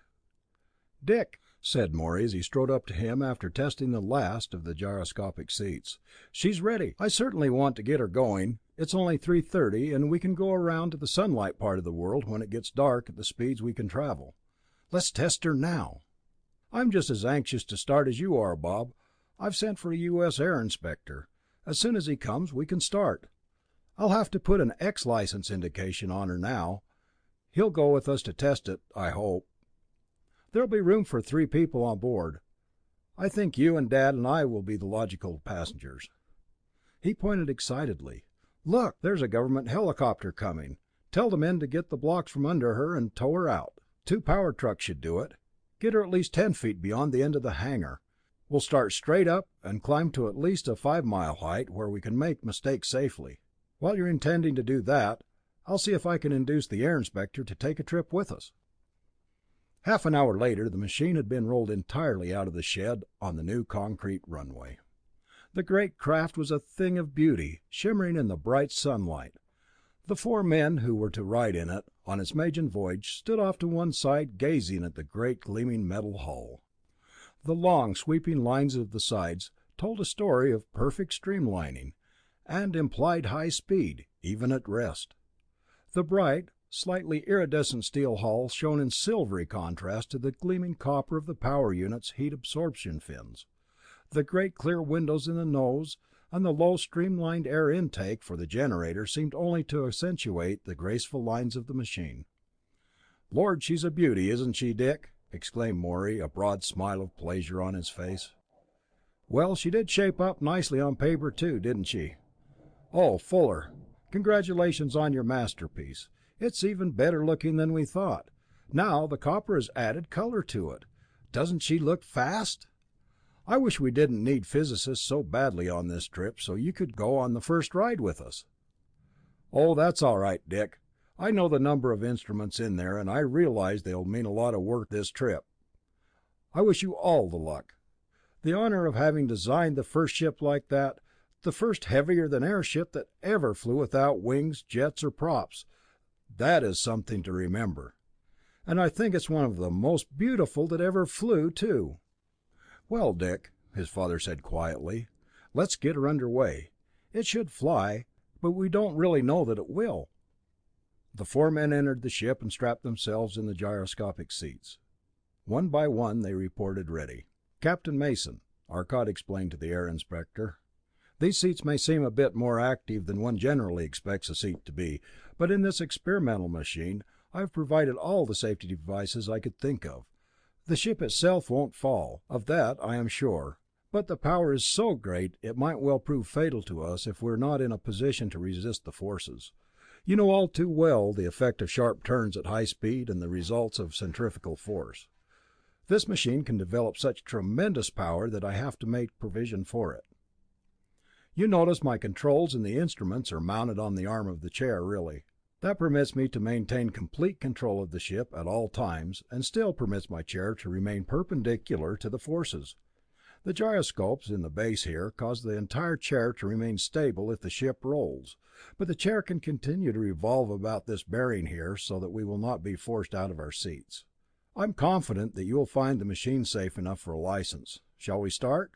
[SPEAKER 1] "Dick," said Morey as he strode up to him after testing the last of the gyroscopic seats, "she's ready. I certainly want to get her going. It's only 3:30, and we can go around to the sunlight part of the world when it gets dark at the speeds we can travel. Let's test her now." "I'm just as anxious to start as you are, Bob. I've sent for a U.S. Air Inspector. As soon as he comes, we can start. I'll have to put an X license indication on her now. He'll go with us to test it, I hope. There'll be room for 3 people on board. I think you and Dad and I will be the logical passengers." He pointed excitedly. "Look, there's a government helicopter coming. Tell the men to get the blocks from under her and tow her out. 2 power trucks should do it. Get her at least 10 feet beyond the end of the hangar. We'll start straight up and climb to at least a 5-mile height where we can make mistakes safely. While you're intending to do that, I'll see if I can induce the Air Inspector to take a trip with us." Half an hour later, the machine had been rolled entirely out of the shed on the new concrete runway. The great craft was a thing of beauty, shimmering in the bright sunlight. The 4 men who were to ride in it on its maiden voyage stood off to one side, gazing at the great gleaming metal hull. The long, sweeping lines of the sides told a story of perfect streamlining, and implied high speed, even at rest. The bright, slightly iridescent steel hull shone in silvery contrast to the gleaming copper of the power unit's heat absorption fins. The great clear windows in the nose, and the low streamlined air intake for the generator seemed only to accentuate the graceful lines of the machine. "Lord, she's a beauty, isn't she, Dick?" exclaimed Morey, a broad smile of pleasure on his face. "Well, she did shape up nicely on paper too, didn't she? Oh, Fuller, congratulations on your masterpiece. It's even better looking than we thought. Now the copper has added color to it. Doesn't she look fast? I wish we didn't need physicists so badly on this trip, so you could go on the first ride with us." "Oh, that's all right, Dick. I know the number of instruments in there, and I realize they'll mean a lot of work this trip. I wish you all the luck. The honor of having designed the first ship like that, the first heavier than air ship that ever flew without wings, jets, or props, that is something to remember. And I think it's one of the most beautiful that ever flew, too." "Well, Dick," his father said quietly, "let's get her underway. It should fly, but we don't really know that it will." The 4 men entered the ship and strapped themselves in the gyroscopic seats. One by one they reported ready. "Captain Mason," Arcot explained to the Air Inspector, "these seats may seem a bit more active than one generally expects a seat to be, but in this experimental machine I've provided all the safety devices I could think of. The ship itself won't fall, of that I am sure, but the power is so great it might well prove fatal to us if we're not in a position to resist the forces. You know all too well the effect of sharp turns at high speed and the results of centrifugal force. This machine can develop such tremendous power that I have to make provision for it. You notice my controls and the instruments are mounted on the arm of the chair, really. That permits me to maintain complete control of the ship at all times, and still permits my chair to remain perpendicular to the forces. The gyroscopes in the base here cause the entire chair to remain stable if the ship rolls, but the chair can continue to revolve about this bearing here so that we will not be forced out of our seats. I'm confident that you will find the machine safe enough for a license. Shall we start?"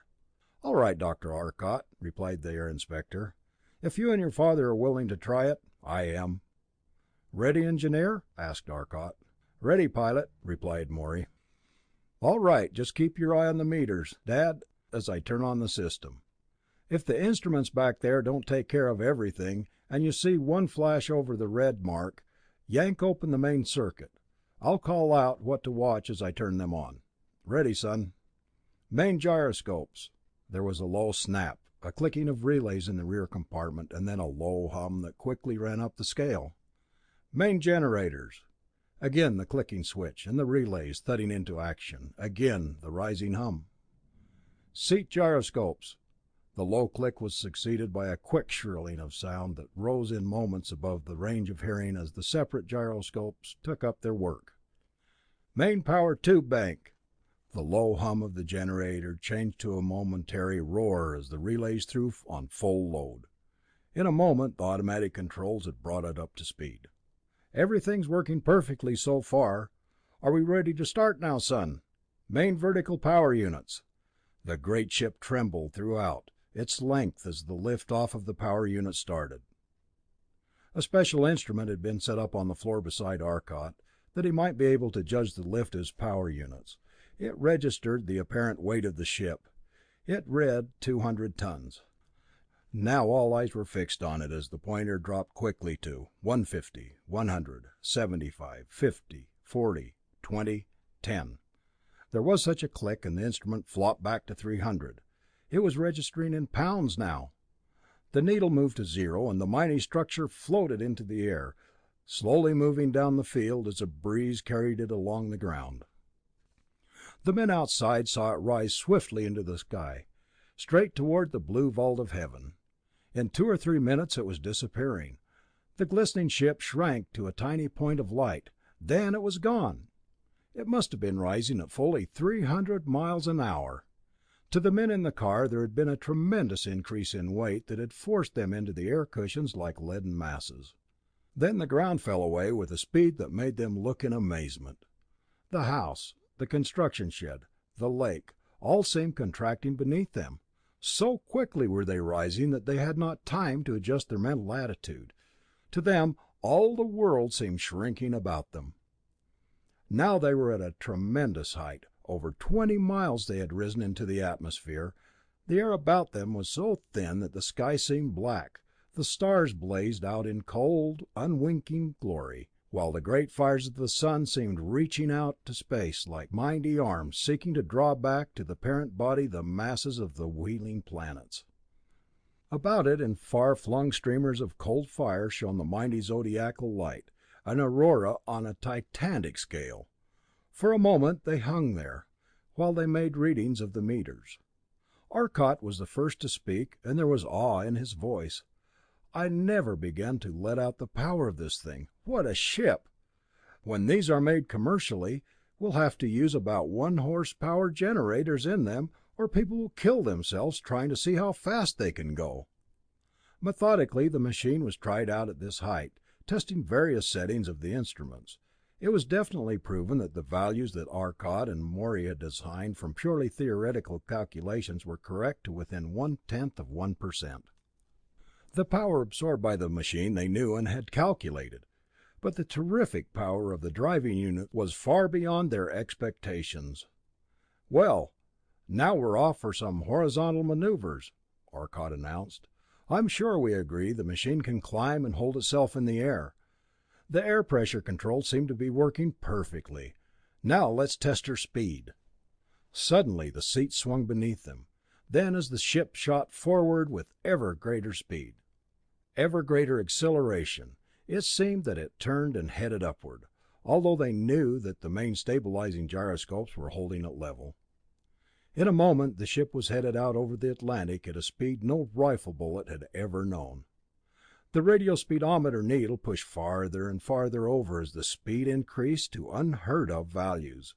[SPEAKER 1] "All right, Dr. Arcot," replied the Air Inspector. "If you and your father are willing to try it, I am." "Ready, engineer?" asked Arcot. "Ready, pilot," replied Morey. "All right, just keep your eye on the meters, Dad, as I turn on the system. If the instruments back there don't take care of everything, and you see one flash over the red mark, yank open the main circuit. I'll call out what to watch as I turn them on. Ready, son. Main gyroscopes." There was a low snap, a clicking of relays in the rear compartment, and then a low hum that quickly ran up the scale. "Main generators." Again the clicking switch, and the relays thudding into action. Again the rising hum. "Seat gyroscopes." The low click was succeeded by a quick shrilling of sound that rose in moments above the range of hearing as the separate gyroscopes took up their work. "Main power tube bank." The low hum of the generator changed to a momentary roar as the relays threw on full load. In a moment the automatic controls had brought it up to speed. "Everything's working perfectly so far. Are we ready to start now, son? Main vertical power units." The great ship trembled throughout its length as the lift off of the power units started. A special instrument had been set up on the floor beside Arcot, that he might be able to judge the lift of his power units. It registered the apparent weight of the ship. It read 200 tons. Now all eyes were fixed on it as the pointer dropped quickly to 150, 100, 75, 50, 40, 20, 10. There was such a click and the instrument flopped back to 300. It was registering in pounds now. The needle moved to zero and the mighty structure floated into the air, slowly moving down the field as a breeze carried it along the ground. The men outside saw it rise swiftly into the sky, straight toward the blue vault of heaven. In 2 or 3 minutes it was disappearing. The glistening ship shrank to a tiny point of light, then it was gone. It must have been rising at fully 300 miles an hour. To the men in the car there had been a tremendous increase in weight that had forced them into the air cushions like leaden masses. Then the ground fell away with a speed that made them look in amazement. The house, the construction shed, the lake, all seemed contracting beneath them. So quickly were they rising that they had not time to adjust their mental attitude. To them, all the world seemed shrinking about them. Now they were at a tremendous height. Over 20 miles they had risen into the atmosphere. The air about them was so thin that the sky seemed black. The stars blazed out in cold, unwinking glory, while the great fires of the sun seemed reaching out to space like mighty arms seeking to draw back to the parent body the masses of the wheeling planets. About it in far-flung streamers of cold fire shone the mighty zodiacal light, an aurora on a titanic scale. For a moment they hung there, while they made readings of the meters. Arcot was the first to speak, and there was awe in his voice. "I never began to let out the power of this thing. What a ship! When these are made commercially, we'll have to use about 1 horsepower generators in them, or people will kill themselves trying to see how fast they can go." Methodically the machine was tried out at this height, testing various settings of the instruments. It was definitely proven that the values that Arcot and Morey had assigned from purely theoretical calculations were correct to within 1/10 of 1%. The power absorbed by the machine they knew and had calculated, but the terrific power of the driving unit was far beyond their expectations. "Well, now we're off for some horizontal maneuvers," Arcot announced. "I'm sure we agree the machine can climb and hold itself in the air. The air pressure controls seem to be working perfectly. Now let's test her speed." Suddenly the seats swung beneath them. Then as the ship shot forward with ever greater speed, ever greater acceleration, it seemed that it turned and headed upward, although they knew that the main stabilizing gyroscopes were holding it level. In a moment the ship was headed out over the Atlantic at a speed no rifle bullet had ever known. The radio speedometer needle pushed farther and farther over as the speed increased to unheard of values.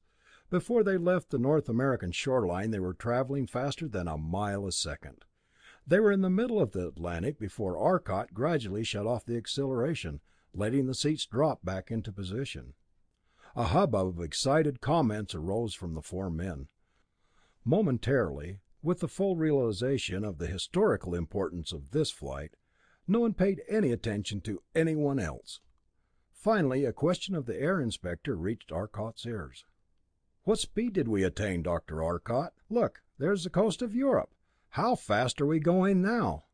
[SPEAKER 1] Before they left the North American shoreline, they were traveling faster than a mile a second. They were in the middle of the Atlantic before Arcot gradually shut off the acceleration, letting the seats drop back into position. A hubbub of excited comments arose from the four men. Momentarily, with the full realization of the historical importance of this flight, no one paid any attention to anyone else. Finally, a question of the air inspector reached Arcot's ears. "What speed did we attain, Dr. Arcot? Look, there's the coast of Europe. How fast are we going now?"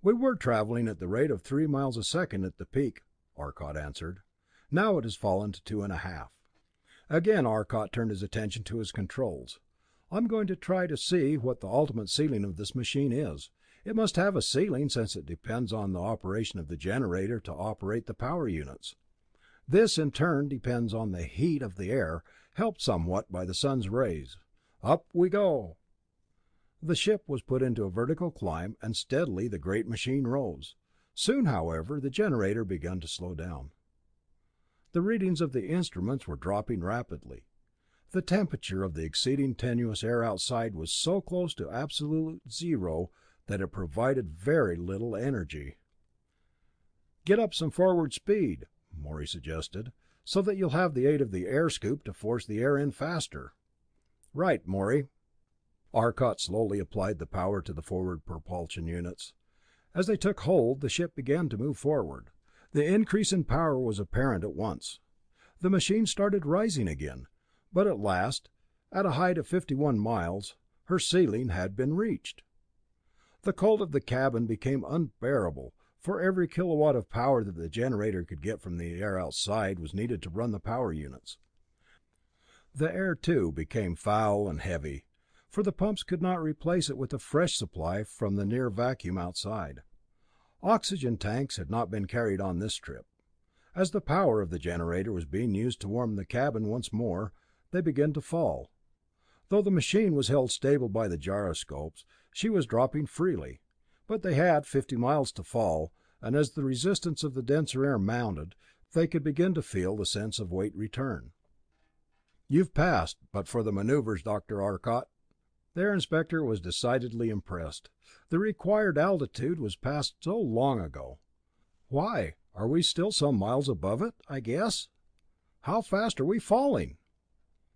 [SPEAKER 1] "We were traveling at the rate of 3 miles a second at the peak," Arcot answered. "Now it has fallen to 2.5." Again Arcot turned his attention to his controls. "I'm going to try to see what the ultimate ceiling of this machine is. It must have a ceiling, since it depends on the operation of the generator to operate the power units. This in turn depends on the heat of the air, helped somewhat by the sun's rays. Up we go!" The ship was put into a vertical climb, and steadily the great machine rose. Soon, however, the generator began to slow down. The readings of the instruments were dropping rapidly. The temperature of the exceeding tenuous air outside was so close to absolute zero that it provided very little energy. "Get up some forward speed," Morey suggested, "so that you'll have the aid of the air scoop to force the air in faster." "Right, Morey." Arcot slowly applied the power to the forward propulsion units. As they took hold, the ship began to move forward. The increase in power was apparent at once. The machine started rising again, but at last, at a height of 51 miles, her ceiling had been reached. The cold of the cabin became unbearable, for every kilowatt of power that the generator could get from the air outside was needed to run the power units. The air, too, became foul and heavy, for the pumps could not replace it with a fresh supply from the near vacuum outside. Oxygen tanks had not been carried on this trip. As the power of the generator was being used to warm the cabin once more, they began to fall. Though the machine was held stable by the gyroscopes, she was dropping freely, but they had 50 miles to fall, and as the resistance of the denser air mounted, they could begin to feel the sense of weight return. "You've passed, but for the maneuvers, Dr. Arcot." The air inspector was decidedly impressed. The required altitude was passed so long ago. "Why, are we still some miles above it, I guess? How fast are we falling?"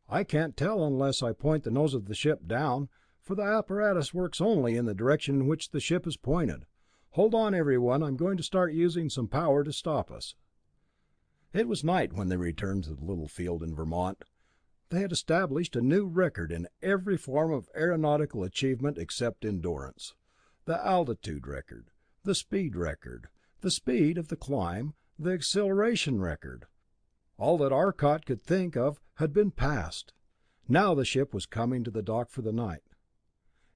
[SPEAKER 1] "I can't tell unless I point the nose of the ship down, for the apparatus works only in the direction in which the ship is pointed. Hold on, everyone, I'm going to start using some power to stop us." It was night when they returned to the little field in Vermont. They had established a new record in every form of aeronautical achievement except endurance. The altitude record, the speed record, the speed of the climb, the acceleration record. All that Arcot could think of had been passed. Now the ship was coming to the dock for the night.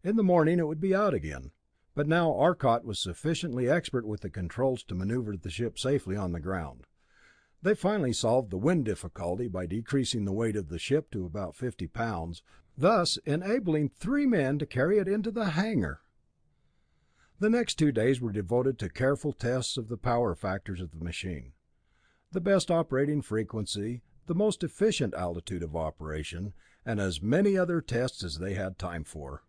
[SPEAKER 1] In the morning it would be out again, but now Arcot was sufficiently expert with the controls to maneuver the ship safely on the ground. They finally solved the wind difficulty by decreasing the weight of the ship to about 50 pounds, thus enabling 3 men to carry it into the hangar. The next 2 days were devoted to careful tests of the power factors of the machine. The best operating frequency, the most efficient altitude of operation, and as many other tests as they had time for.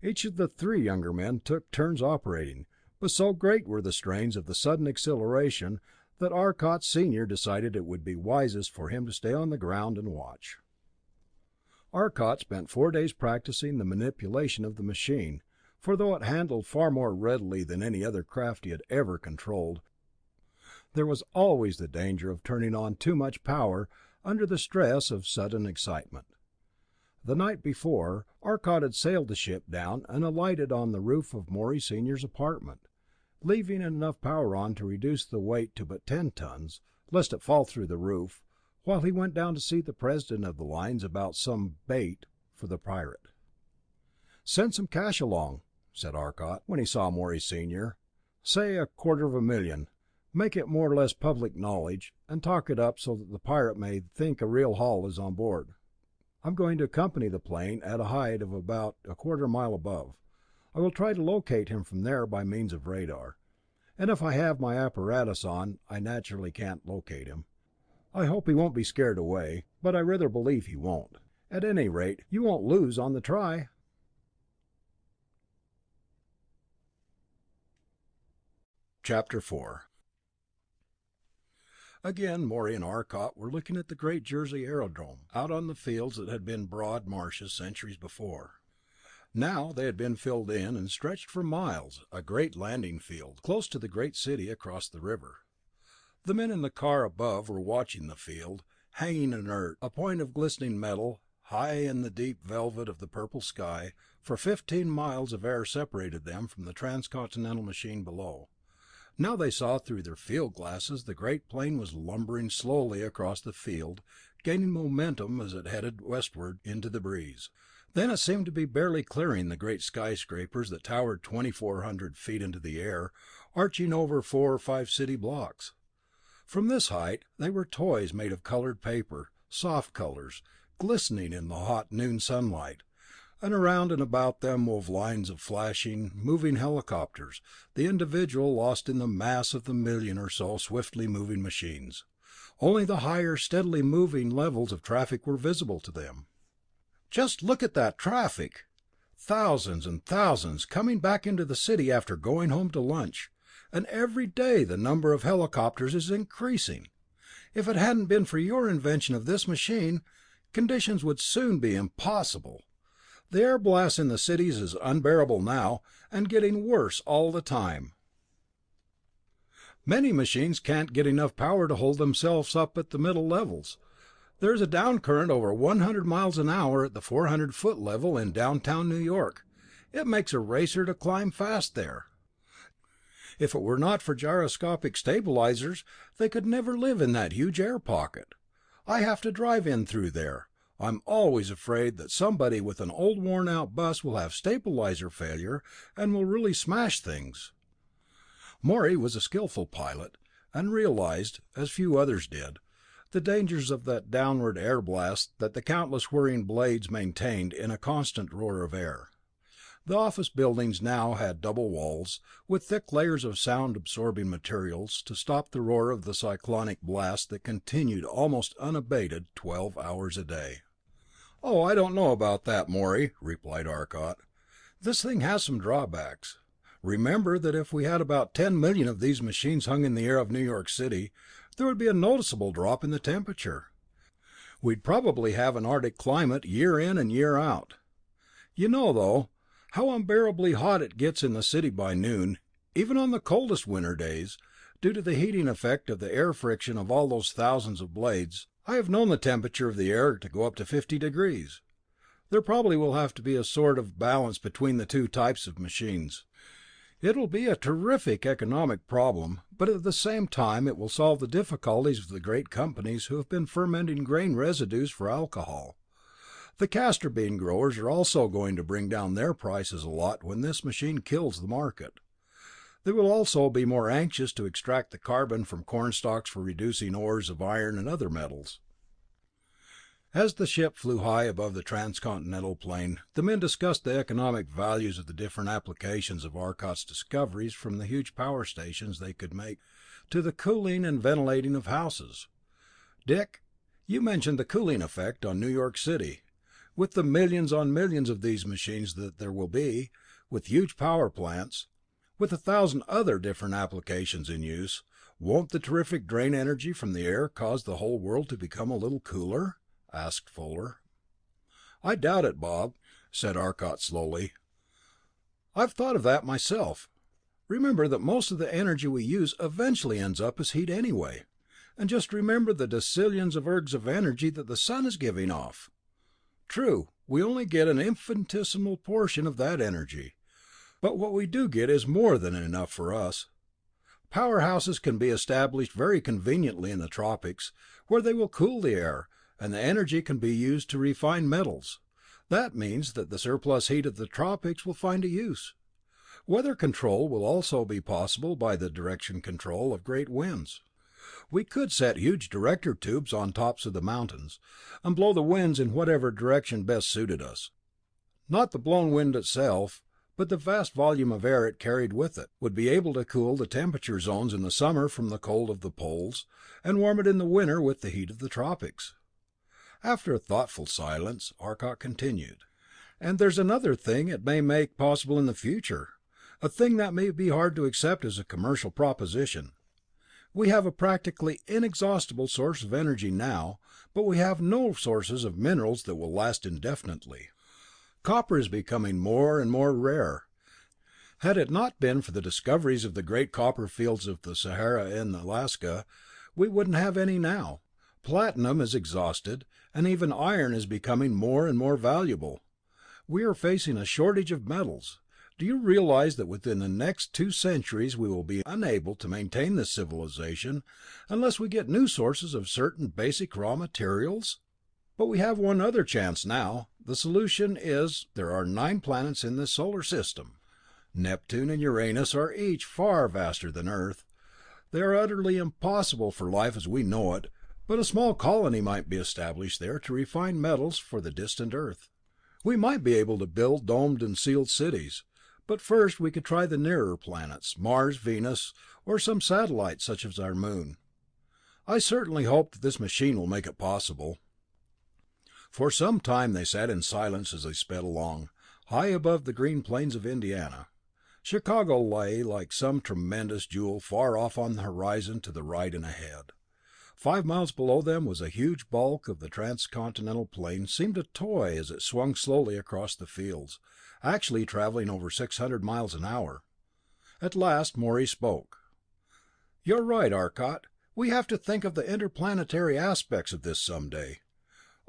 [SPEAKER 1] Each of the 3 younger men took turns operating, but so great were the strains of the sudden acceleration that Arcot Sr. decided it would be wisest for him to stay on the ground and watch. Arcot spent 4 days practicing the manipulation of the machine, for though it handled far more readily than any other craft he had ever controlled, there was always the danger of turning on too much power under the stress of sudden excitement. The night before, Arcot had sailed the ship down and alighted on the roof of Morey Sr.'s apartment, leaving enough power on to reduce the weight to but 10 tons, lest it fall through the roof, while he went down to see the president of the lines about some bait for the pirate. "Send some cash along," said Arcot, when he saw Morey Sr. "Say $250,000. Make it more or less public knowledge, and talk it up so that the pirate may think a real haul is on board. I'm going to accompany the plane at a height of about a quarter mile above. I will try to locate him from there by means of radar. and if I have my apparatus on, I naturally can't locate him. I hope he won't be scared away, but I rather believe he won't. At any rate, you won't lose on the try. Chapter 4. Again, Morey and Arcot were looking at the great Jersey aerodrome, out on the fields that had been broad marshes centuries before. Now they had been filled in and stretched for miles, a great landing field, close to the great city across the river. The men in the car above were watching the field, hanging inert, a point of glistening metal, high in the deep velvet of the purple sky. For 15 miles of air separated them from the transcontinental machine below. Now they saw through their field glasses the great plane was lumbering slowly across the field, gaining momentum as it headed westward into the breeze. Then it seemed to be barely clearing the great skyscrapers that towered 2,400 feet into the air, arching over 4 or 5 city blocks. From this height they were toys made of colored paper, soft colors, glistening in the hot noon sunlight, and around and about them wove lines of flashing, moving helicopters, the individual lost in the mass of the million or so swiftly moving machines. Only the higher, steadily moving levels of traffic were visible to them. "Just look at that traffic! Thousands and thousands coming back into the city after going home to lunch, and every day the number of helicopters is increasing. If it hadn't been for your invention of this machine, conditions would soon be impossible. The air blast in the cities is unbearable now, and getting worse all the time. Many machines can't get enough power to hold themselves up at the middle levels. There's a down current over 100 miles an hour at the 400-foot level in downtown New York. It makes a racer to climb fast there. If it were not for gyroscopic stabilizers, they could never live in that huge air pocket. I have to drive in through there. I'm always afraid that somebody with an old worn-out bus will have stabilizer failure and will really smash things." Morey was a skillful pilot, and realized, as few others did, the dangers of that downward air blast that the countless whirring blades maintained in a constant roar of air. The office buildings now had double walls, with thick layers of sound-absorbing materials to stop the roar of the cyclonic blast that continued almost unabated 12 hours a day. "Oh, I don't know about that, Morey," replied Arcot. "This thing has some drawbacks. Remember that if we had about 10 million of these machines hung in the air of New York City, there would be a noticeable drop in the temperature. We'd probably have an Arctic climate year in and year out. You know, though, how unbearably hot it gets in the city by noon, even on the coldest winter days, due to the heating effect of the air friction of all those thousands of blades. I have known the temperature of the air to go up to 50 degrees. There probably will have to be a sort of balance between the two types of machines. It will be a terrific economic problem, but at the same time it will solve the difficulties of the great companies who have been fermenting grain residues for alcohol. The castor bean growers are also going to bring down their prices a lot when this machine kills the market. They will also be more anxious to extract the carbon from corn stalks for reducing ores of iron and other metals." As the ship flew high above the transcontinental plane, the men discussed the economic values of the different applications of Arcot's discoveries, from the huge power stations they could make to the cooling and ventilating of houses. "Dick, you mentioned the cooling effect on New York City. With the millions on millions of these machines that there will be, with huge power plants, with 1,000 other different applications in use, won't the terrific drain energy from the air cause the whole world to become a little cooler?" asked Fuller. "I doubt it, Bob," said Arcot slowly. "I've thought of that myself. Remember that most of the energy we use eventually ends up as heat anyway. And just remember the decillions of ergs of energy that the sun is giving off. True, we only get an infinitesimal portion of that energy, but what we do get is more than enough for us. Powerhouses can be established very conveniently in the tropics, where they will cool the air, and the energy can be used to refine metals. That means that the surplus heat of the tropics will find a use. Weather control will also be possible by the direction control of great winds. We could set huge director tubes on tops of the mountains, and blow the winds in whatever direction best suited us. Not the blown wind itself, but the vast volume of air it carried with it would be able to cool the temperature zones in the summer from the cold of the poles, and warm it in the winter with the heat of the tropics. After a thoughtful silence, Arcot continued. "And there's another thing it may make possible in the future, a thing that may be hard to accept as a commercial proposition. We have a practically inexhaustible source of energy now, but we have no sources of minerals that will last indefinitely. Copper is becoming more and more rare. Had it not been for the discoveries of the great copper fields of the Sahara in Alaska, we wouldn't have any now. Platinum is exhausted, and even iron is becoming more and more valuable. We are facing a shortage of metals. Do you realize that within the next 2 centuries we will be unable to maintain this civilization unless we get new sources of certain basic raw materials? But we have one other chance now. The solution is there are 9 planets in this solar system. Neptune and Uranus are each far vaster than Earth. They are utterly impossible for life as we know it, but a small colony might be established there to refine metals for the distant Earth. We might be able to build domed and sealed cities, but first we could try the nearer planets, Mars, Venus, or some satellite such as our moon. I certainly hope that this machine will make it possible." For some time they sat in silence as they sped along, high above the green plains of Indiana. Chicago lay like some tremendous jewel far off on the horizon to the right and ahead. 5 miles below them was a huge bulk of the transcontinental plane, seemed a toy as it swung slowly across the fields, actually traveling over 600 miles an hour. At last Morey spoke. "You're right, Arcot. We have to think of the interplanetary aspects of this someday.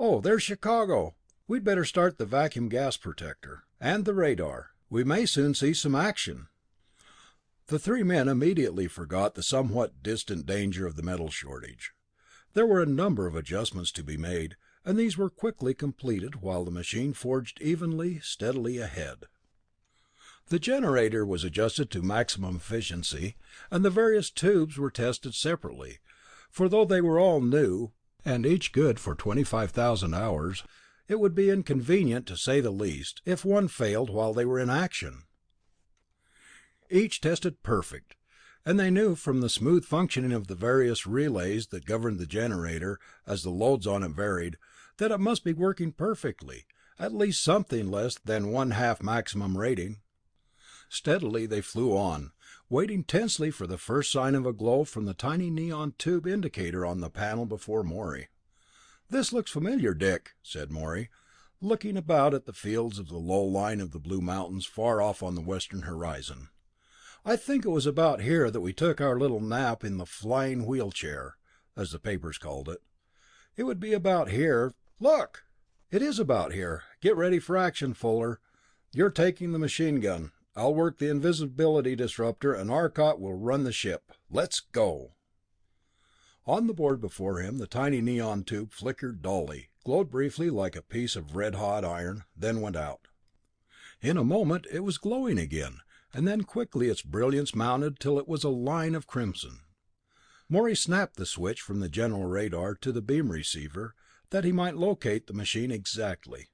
[SPEAKER 1] Oh, there's Chicago. We'd better start the vacuum gas protector. And the radar. We may soon see some action." The 3 men immediately forgot the somewhat distant danger of the metal shortage. There were a number of adjustments to be made, and these were quickly completed while the machine forged evenly, steadily ahead. The generator was adjusted to maximum efficiency, and the various tubes were tested separately, for though they were all new, and each good for 25,000 hours, it would be inconvenient, to say the least, if one failed while they were in action. Each tested perfect, and they knew from the smooth functioning of the various relays that governed the generator as the loads on it varied, that it must be working perfectly, at least something less than 1/2 maximum rating. Steadily they flew on, waiting tensely for the first sign of a glow from the tiny neon tube indicator on the panel before Morey. "This looks familiar, Dick," said Morey, looking about at the fields of the low line of the blue mountains far off on the western horizon. "I think it was about here that we took our little nap in the flying wheelchair, as the papers called it. It would be about here. Look! It is about here. Get ready for action, Fuller. You're taking the machine gun. I'll work the invisibility disruptor, and Arcot will run the ship. Let's go!" On the board before him, the tiny neon tube flickered dully, glowed briefly like a piece of red-hot iron, then went out. In a moment it was glowing again, and then quickly its brilliance mounted till it was a line of crimson. Morey snapped the switch from the general radar to the beam receiver, that he might locate the machine exactly.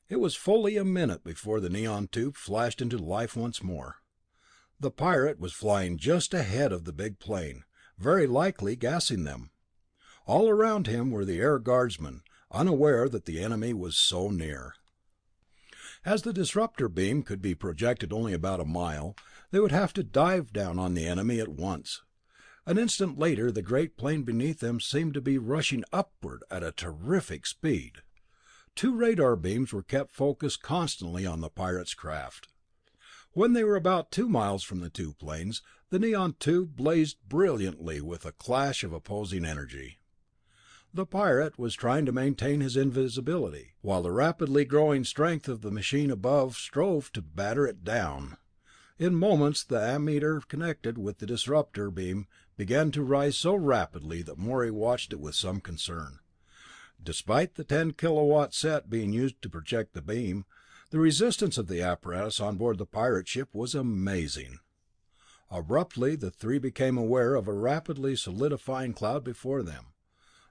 [SPEAKER 1] It was fully a minute before the neon tube flashed into life once more. The pirate was flying just ahead of the big plane, very likely gassing them. All around him were the air guardsmen, unaware that the enemy was so near. As the disruptor beam could be projected only about a mile, they would have to dive down on the enemy at once. An instant later the great plane beneath them seemed to be rushing upward at a terrific speed. 2 radar beams were kept focused constantly on the pirate's craft. When they were about 2 miles from the 2 planes, the neon tube blazed brilliantly with a clash of opposing energy. The pirate was trying to maintain his invisibility, while the rapidly growing strength of the machine above strove to batter it down. In moments the ammeter connected with the disruptor beam began to rise so rapidly that Morey watched it with some concern. Despite the 10 kilowatt set being used to project the beam, the resistance of the apparatus on board the pirate ship was amazing. Abruptly the 3 became aware of a rapidly solidifying cloud before them.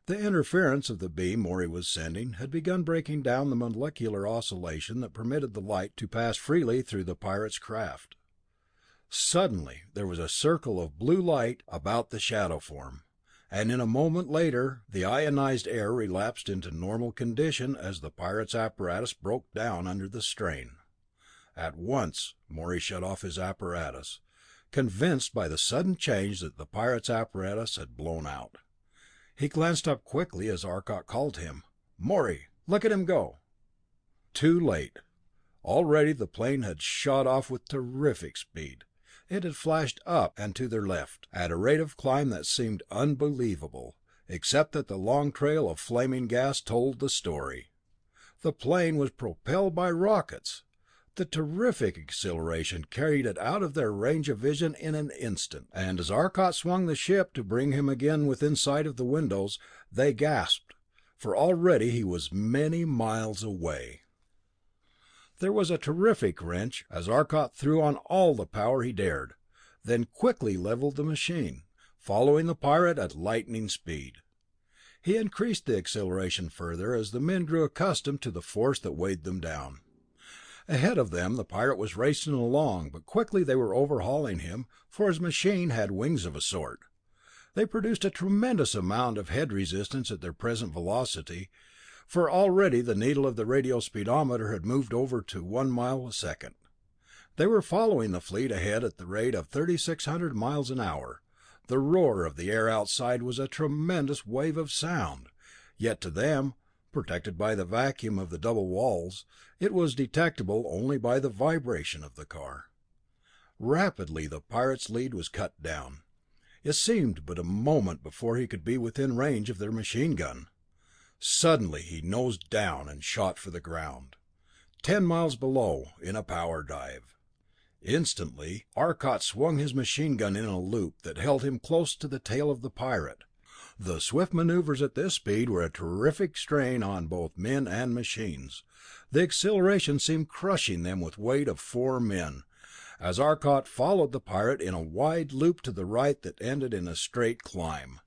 [SPEAKER 1] The interference of the beam Morey was sending had begun breaking down the molecular oscillation that permitted the light to pass freely through the pirate's craft. Suddenly there was a circle of blue light about the shadow form, and in a moment later the ionized air relapsed into normal condition as the pirate's apparatus broke down under the strain. At once Morey shut off his apparatus, convinced by the sudden change that the pirate's apparatus had blown out. He glanced up quickly as Arcot called to him. "Morey, look at him go!" Too late. Already the plane had shot off with terrific speed. It had flashed up and to their left, at a rate of climb that seemed unbelievable, except that the long trail of flaming gas told the story. The plane was propelled by rockets. The terrific acceleration carried it out of their range of vision in an instant, and as Arcot swung the ship to bring him again within sight of the windows, they gasped, for already he was many miles away. There was a terrific wrench as Arcot threw on all the power he dared, then quickly leveled the machine, following the pirate at lightning speed. He increased the acceleration further as the men grew accustomed to the force that weighed them down. Ahead of them the pirate was racing along, but quickly they were overhauling him, for his machine had wings of a sort. They produced a tremendous amount of head resistance at their present velocity, for already the needle of the radio speedometer had moved over to 1 mile a second. They were following the fleet ahead at the rate of 3,600 miles an hour. The roar of the air outside was a tremendous wave of sound, yet to them, protected by the vacuum of the double walls, it was detectable only by the vibration of the car. Rapidly the pirate's lead was cut down. It seemed but a moment before he could be within range of their machine gun. Suddenly he nosed down and shot for the ground, 10 miles below, in a power dive. Instantly Arcot swung his machine gun in a loop that held him close to the tail of the pirate. The swift maneuvers at this speed were a terrific strain on both men and machines. The acceleration seemed crushing them with weight of 4 men, as Arcot followed the pirate in a wide loop to the right that ended in a straight climb,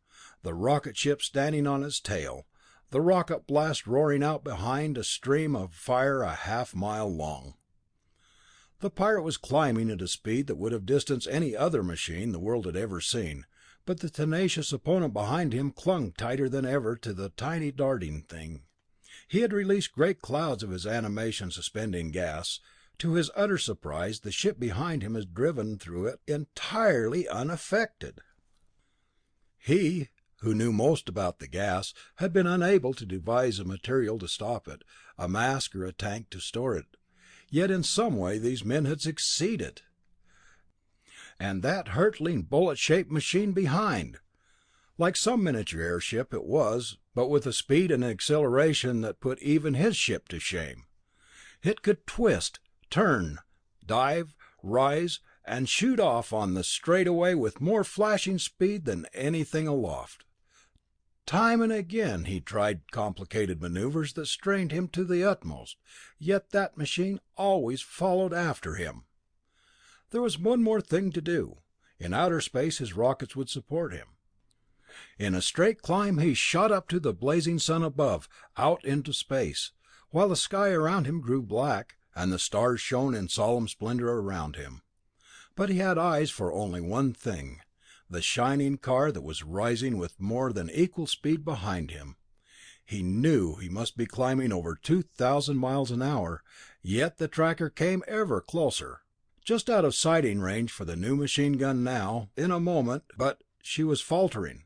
[SPEAKER 1] the rocket ship standing on its tail, the rocket blast roaring out behind a stream of fire a half-mile long. The pirate was climbing at a speed that would have distanced any other machine the world had ever seen, but the tenacious opponent behind him clung tighter than ever to the tiny darting thing. He had released great clouds of his animation suspending gas. To his utter surprise, the ship behind him had driven through it entirely unaffected. He, who knew most about the gas, had been unable to devise a material to stop it, a mask or a tank to store it. Yet in some way these men had succeeded. And that hurtling bullet-shaped machine behind! Like some miniature airship it was, but with a speed and acceleration that put even his ship to shame. It could twist, turn, dive, rise, and shoot off on the straightaway with more flashing speed than anything aloft. Time and again he tried complicated maneuvers that strained him to the utmost, yet that machine always followed after him. There was one more thing to do. In outer space his rockets would support him. In a straight climb he shot up to the blazing sun above, out into space, while the sky around him grew black, and the stars shone in solemn splendor around him. But he had eyes for only one thing, the shining car that was rising with more than equal speed behind him. He knew he must be climbing over 2,000 miles an hour, yet the tracker came ever closer. Just out of sighting range for the new machine gun now, in a moment, but she was faltering.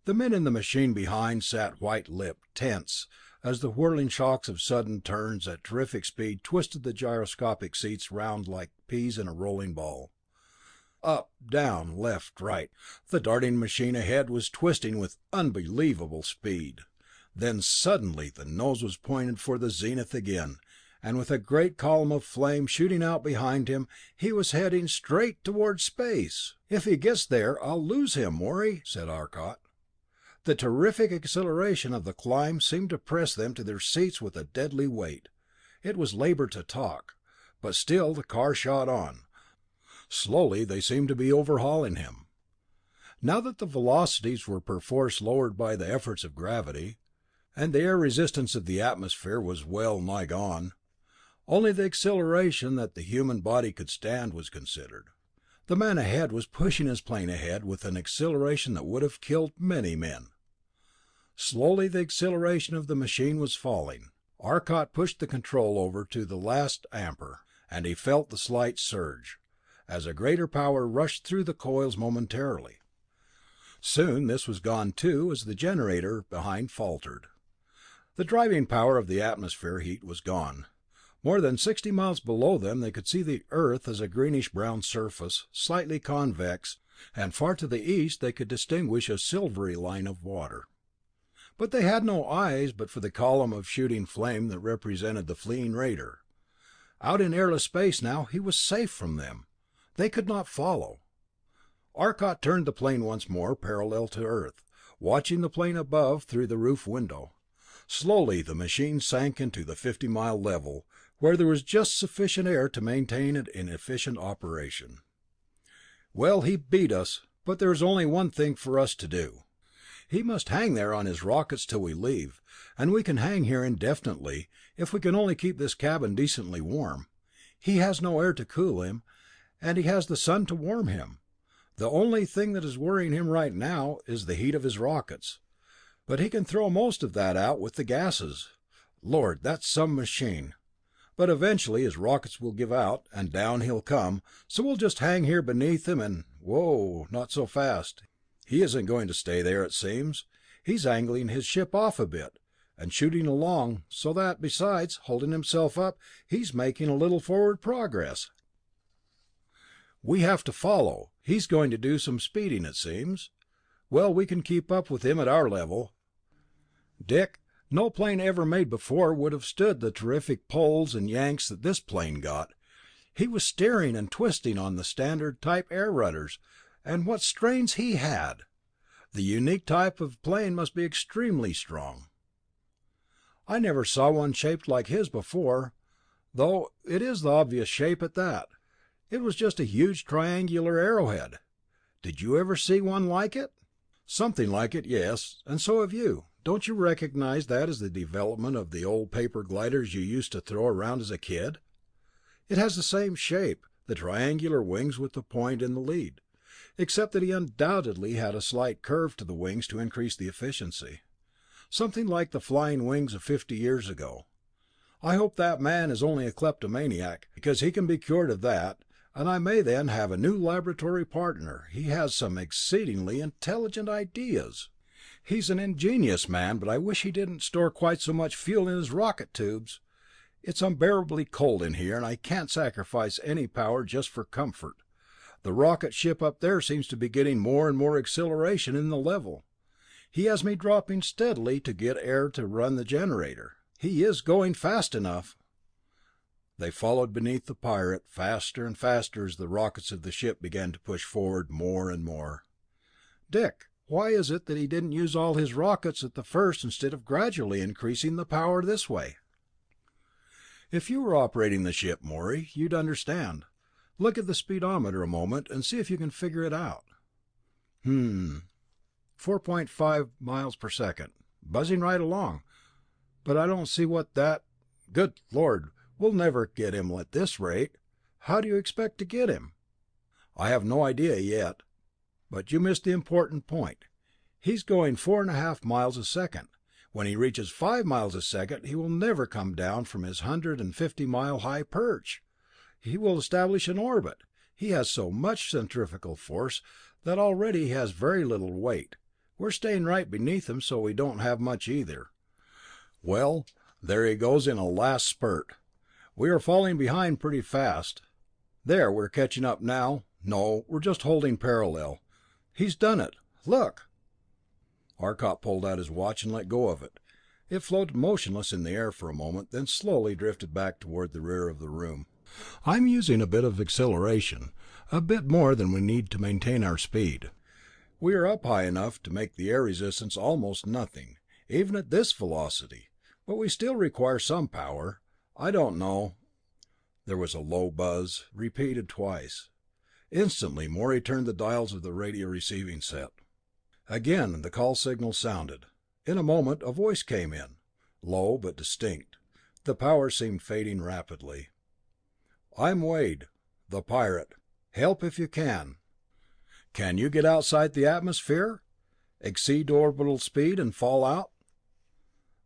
[SPEAKER 1] The men in the machine behind sat white-lipped, tense, as the whirling shocks of sudden turns at terrific speed twisted the gyroscopic seats round like peas in a rolling ball. Up, down, left, right, the darting machine ahead was twisting with unbelievable speed. Then suddenly the nose was pointed for the zenith again, and with a great column of flame shooting out behind him, he was heading straight towards space. "If he gets there, I'll lose him, Morey," said Arcot. The terrific acceleration of the climb seemed to press them to their seats with a deadly weight. It was labor to talk, but still the car shot on. Slowly they seemed to be overhauling him. Now that the velocities were perforce lowered by the efforts of gravity, and the air resistance of the atmosphere was well nigh gone, only the acceleration that the human body could stand was considered. The man ahead was pushing his plane ahead with an acceleration that would have killed many men. Slowly the acceleration of the machine was falling. Arcot pushed the control over to the last ampere, and he felt the slight surge, as a greater power rushed through the coils momentarily. Soon this was gone too, as the generator behind faltered. The driving power of the atmosphere heat was gone. More than 60 miles below them they could see the Earth as a greenish-brown surface, slightly convex, and far to the east they could distinguish a silvery line of water. But they had no eyes but for the column of shooting flame that represented the fleeing raider. Out in airless space now, he was safe from them. They could not follow. Arcot turned the plane once more parallel to Earth, watching the plane above through the roof window. Slowly the machine sank into the 50-mile level, where there was just sufficient air to maintain it in efficient operation. Well, he beat us, but there is only one thing for us to do. He must hang there on his rockets till we leave, and we can hang here indefinitely, if we can only keep this cabin decently warm. He has no air to cool him, and he has the sun to warm him. The only thing that is worrying him right now is the heat of his rockets, but he can throw most of that out with the gases. Lord, that's some machine! But eventually his rockets will give out, and down he'll come, so we'll just hang here beneath him and... Whoa, not so fast. He isn't going to stay there, it seems. He's angling his ship off a bit, and shooting along, so that, besides holding himself up, he's making a little forward progress. We have to follow. He's going to do some speeding, it seems. Well, we can keep up with him at our level. Dick, no plane ever made before would have stood the terrific pulls and yanks that this plane got. He was steering and twisting on the standard type air rudders, and what strains he had! The unique type of plane must be extremely strong. I never saw one shaped like his before, though it is the obvious shape at that. It was just a huge triangular arrowhead. Did you ever see one like it? Something like it, yes, and so have you. Don't you recognize that as the development of the old paper gliders you used to throw around as a kid? It has the same shape, the triangular wings with the point in the lead, except that he undoubtedly had a slight curve to the wings to increase the efficiency. Something like the flying wings of 50 years ago. I hope that man is only a kleptomaniac, because he can be cured of that, and I may then have a new laboratory partner. He has some exceedingly intelligent ideas. He's an ingenious man, but I wish he didn't store quite so much fuel in his rocket tubes. It's unbearably cold in here, and I can't sacrifice any power just for comfort. The rocket ship up there seems to be getting more and more acceleration in the level. He has me dropping steadily to get air to run the generator. He is going fast enough. They followed beneath the pirate, faster and faster as the rockets of the ship began to push forward more and more. Dick, why is it that he didn't use all his rockets at the first instead of gradually increasing the power this way? If you were operating the ship, Morey, you'd understand. Look at the speedometer a moment and see if you can figure it out. 4.5 miles per second. Buzzing right along. But I don't see what that... Good Lord, we'll never get him at this rate. How do you expect to get him? I have no idea yet. But you missed the important point. He's going 4.5 miles a second. When he reaches 5 miles a second, he will never come down from his 150-mile high perch. He will establish an orbit. He has so much centrifugal force that already he has very little weight. We're staying right beneath him, so we don't have much either. Well, there he goes in a last spurt. We are falling behind pretty fast. There, we're catching up now. No, we're just holding parallel. He's done it. Look! Arcot pulled out his watch and let go of it. It floated motionless in the air for a moment, then slowly drifted back toward the rear of the room. I'm using a bit of acceleration, a bit more than we need to maintain our speed. We are up high enough to make the air resistance almost nothing, even at this velocity, but we still require some power. I don't know. There was a low buzz, repeated twice. Instantly, Morey turned the dials of the radio receiving set. Again the call signal sounded. In a moment a voice came in, low but distinct. The power seemed fading rapidly. "I'm Wade, the pirate. Help if you can. Can you get outside the atmosphere? Exceed orbital speed and fall out?"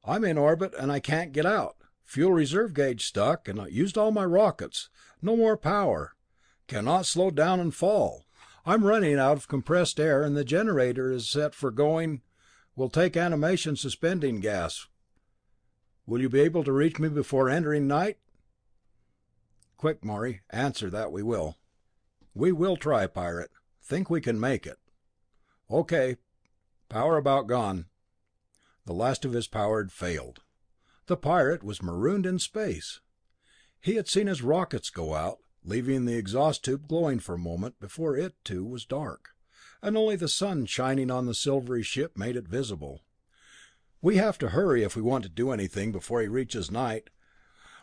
[SPEAKER 1] "I'm in orbit and I can't get out. Fuel reserve gauge stuck and I used all my rockets. No more power. Cannot slow down and fall. I'm running out of compressed air and the generator is set for going. Will take animation suspending gas. Will you be able to reach me before entering night?" "Quick, Morey. Answer that we will." "We will try, pirate. Think we can make it." "Okay. Power about gone." The last of his power had failed. The pirate was marooned in space. He had seen his rockets go out, leaving the exhaust tube glowing for a moment before it, too, was dark, and only the sun shining on the silvery ship made it visible. "We have to hurry if we want to do anything before he reaches night.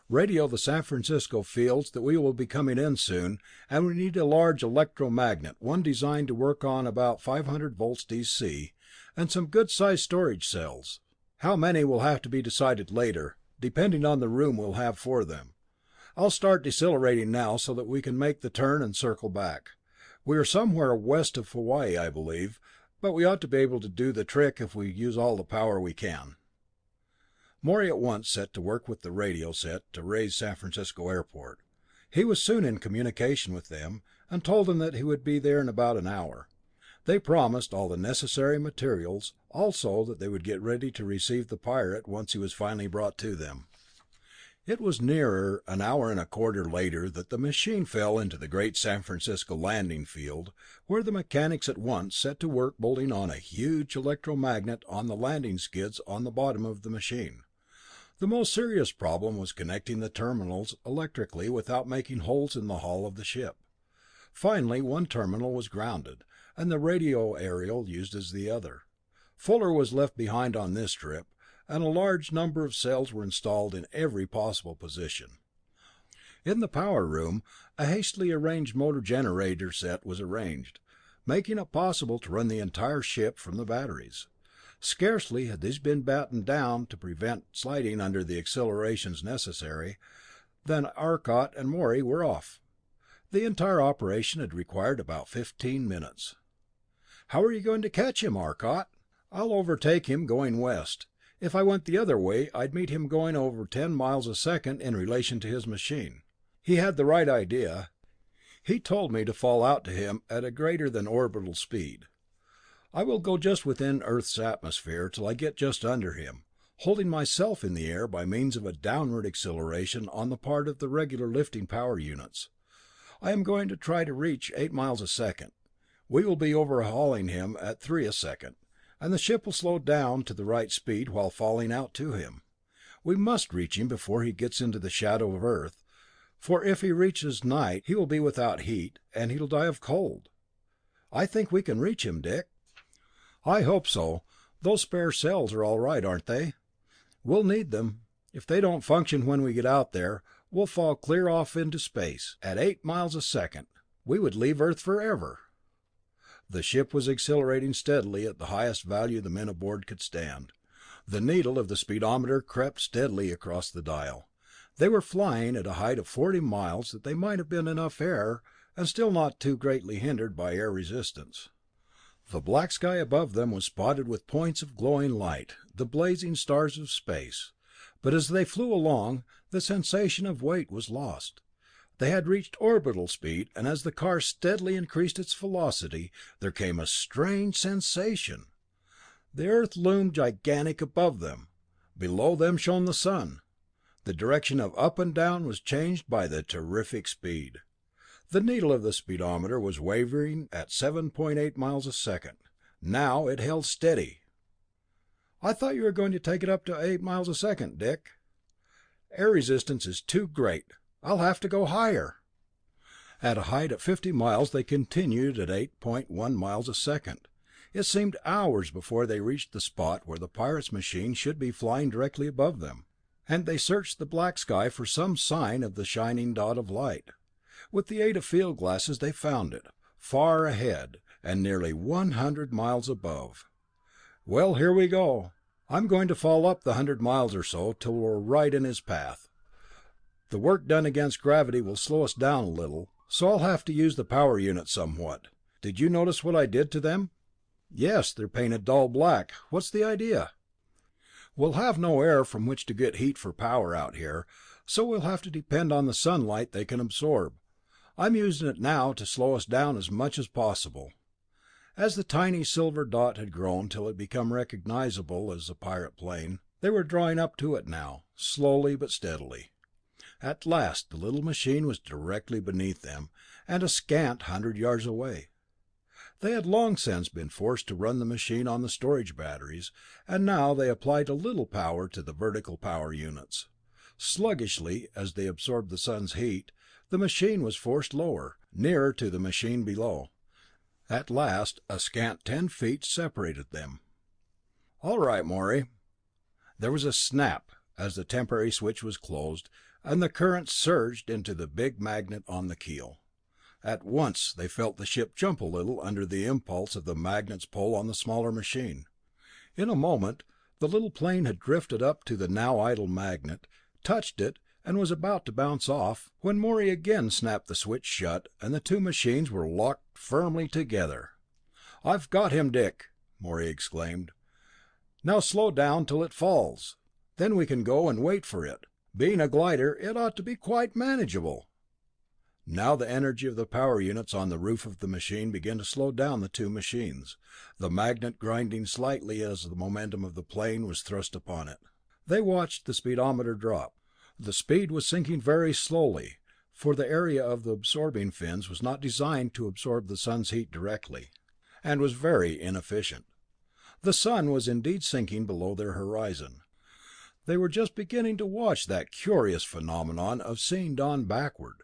[SPEAKER 1] Radio the San Francisco fields that we will be coming in soon, and we need a large electromagnet, one designed to work on about 500 volts DC, and some good-sized storage cells. How many will have to be decided later, depending on the room we'll have for them. I'll start decelerating now so that we can make the turn and circle back. We are somewhere west of Hawaii, I believe, but we ought to be able to do the trick if we use all the power we can." Morey at once set to work with the radio set to raise San Francisco Airport. He was soon in communication with them, and told them that he would be there in about an hour. They promised all the necessary materials, also that they would get ready to receive the pirate once he was finally brought to them. It was nearer an hour and a quarter later that the machine fell into the great San Francisco landing field, where the mechanics at once set to work bolting on a huge electromagnet on the landing skids on the bottom of the machine. The most serious problem was connecting the terminals electrically without making holes in the hull of the ship. Finally, one terminal was grounded, and the radio aerial used as the other. Fuller was left behind on this trip, and a large number of cells were installed in every possible position. In the power room, a hastily arranged motor generator set was arranged, making it possible to run the entire ship from the batteries. Scarcely had these been battened down to prevent sliding under the accelerations necessary, than Arcot and Morey were off. The entire operation had required about 15 minutes. "How are you going to catch him, Arcot?" "I'll overtake him going west. If I went the other way, I'd meet him going over 10 miles a second in relation to his machine." He had the right idea. He told me to fall out to him at a greater than orbital speed. I will go just within Earth's atmosphere till I get just under him, holding myself in the air by means of a downward acceleration on the part of the regular lifting power units. I am going to try to reach 8 miles a second. We will be overhauling him at 3 a second, and the ship will slow down to the right speed while falling out to him. We must reach him before he gets into the shadow of Earth, for if he reaches night he will be without heat, and he'll die of cold. I think we can reach him, Dick." "I hope so. Those spare cells are all right, aren't they?" "We'll need them. If they don't function when we get out there, we'll fall clear off into space. At 8 miles a second, we would leave Earth forever." The ship was accelerating steadily at the highest value the men aboard could stand. The needle of the speedometer crept steadily across the dial. They were flying at a height of 40 miles that they might have been enough air, and still not too greatly hindered by air resistance. The black sky above them was spotted with points of glowing light, the blazing stars of space. But as they flew along, the sensation of weight was lost. They had reached orbital speed, and as the car steadily increased its velocity, there came a strange sensation. The Earth loomed gigantic above them. Below them shone the sun. The direction of up and down was changed by the terrific speed. The needle of the speedometer was wavering at 7.8 miles a second. Now it held steady. "I thought you were going to take it up to 8 miles a second, Dick." "Air resistance is too great. I'll have to go higher." At a height of 50 miles they continued at 8.1 miles a second. It seemed hours before they reached the spot where the pirate's machine should be flying directly above them, and they searched the black sky for some sign of the shining dot of light. With the aid of field glasses they found it, far ahead, and nearly 100 miles above. "Well, here we go. I'm going to fall up the 100 miles or so till we're right in his path. The work done against gravity will slow us down a little, so I'll have to use the power units somewhat. Did you notice what I did to them?" "Yes, they're painted dull black. What's the idea?" "We'll have no air from which to get heat for power out here, so we'll have to depend on the sunlight they can absorb. I'm using it now to slow us down as much as possible." As the tiny silver dot had grown till it became recognizable as the pirate plane, they were drawing up to it now, slowly but steadily. At last the little machine was directly beneath them, and a scant 100 yards away. They had long since been forced to run the machine on the storage batteries, and now they applied a little power to the vertical power units. Sluggishly, as they absorbed the sun's heat, the machine was forced lower, nearer to the machine below. At last, a scant 10 feet separated them. "All right, Morey." There was a snap as the temporary switch was closed, and the current surged into the big magnet on the keel. At once they felt the ship jump a little under the impulse of the magnet's pull on the smaller machine. In a moment, the little plane had drifted up to the now idle magnet, touched it, and was about to bounce off, when Morey again snapped the switch shut, and the two machines were locked firmly together. "I've got him, Dick!" Morey exclaimed. "Now slow down till it falls. Then we can go and wait for it. Being a glider, it ought to be quite manageable." Now the energy of the power units on the roof of the machine began to slow down the two machines, the magnet grinding slightly as the momentum of the plane was thrust upon it. They watched the speedometer drop. The speed was sinking very slowly, for the area of the absorbing fins was not designed to absorb the sun's heat directly, and was very inefficient. The sun was indeed sinking below their horizon. They were just beginning to watch that curious phenomenon of seeing dawn backward,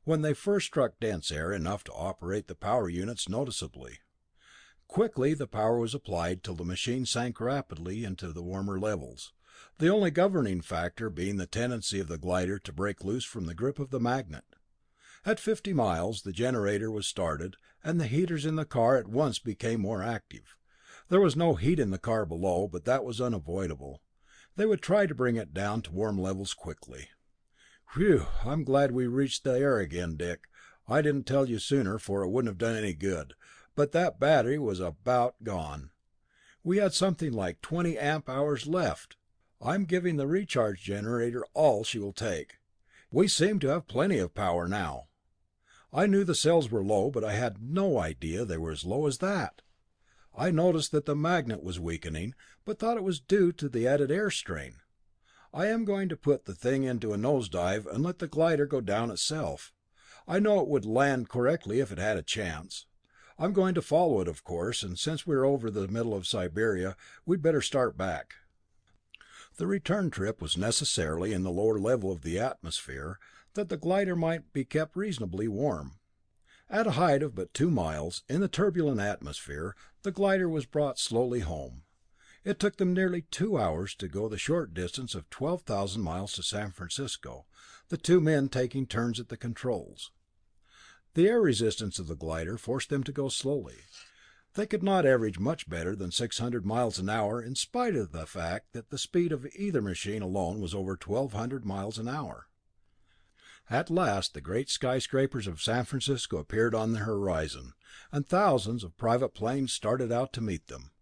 [SPEAKER 1] when they first struck dense air enough to operate the power units noticeably. Quickly the power was applied till the machine sank rapidly into the warmer levels, the only governing factor being the tendency of the glider to break loose from the grip of the magnet. At 50 miles, the generator was started, and the heaters in the car at once became more active. There was no heat in the car below, but that was unavoidable. They would try to bring it down to warm levels quickly. "Whew, I'm glad we reached the air again, Dick. I didn't tell you sooner, for it wouldn't have done any good, but that battery was about gone. We had something like 20 amp hours left. I'm giving the recharge generator all she will take. We seem to have plenty of power now. I knew the cells were low, but I had no idea they were as low as that. I noticed that the magnet was weakening, but thought it was due to the added air strain. I am going to put the thing into a nosedive and let the glider go down itself. I know it would land correctly if it had a chance. I'm going to follow it, of course, and since we're over the middle of Siberia, we'd better start back." The return trip was necessarily in the lower level of the atmosphere, that the glider might be kept reasonably warm. At a height of but 2 miles, in the turbulent atmosphere, the glider was brought slowly home. It took them nearly 2 hours to go the short distance of 12,000 miles to San Francisco, the two men taking turns at the controls. The air resistance of the glider forced them to go slowly. They could not average much better than 600 miles an hour, in spite of the fact that the speed of either machine alone was over 1,200 miles an hour. At last the great skyscrapers of San Francisco appeared on the horizon, and thousands of private planes started out to meet them.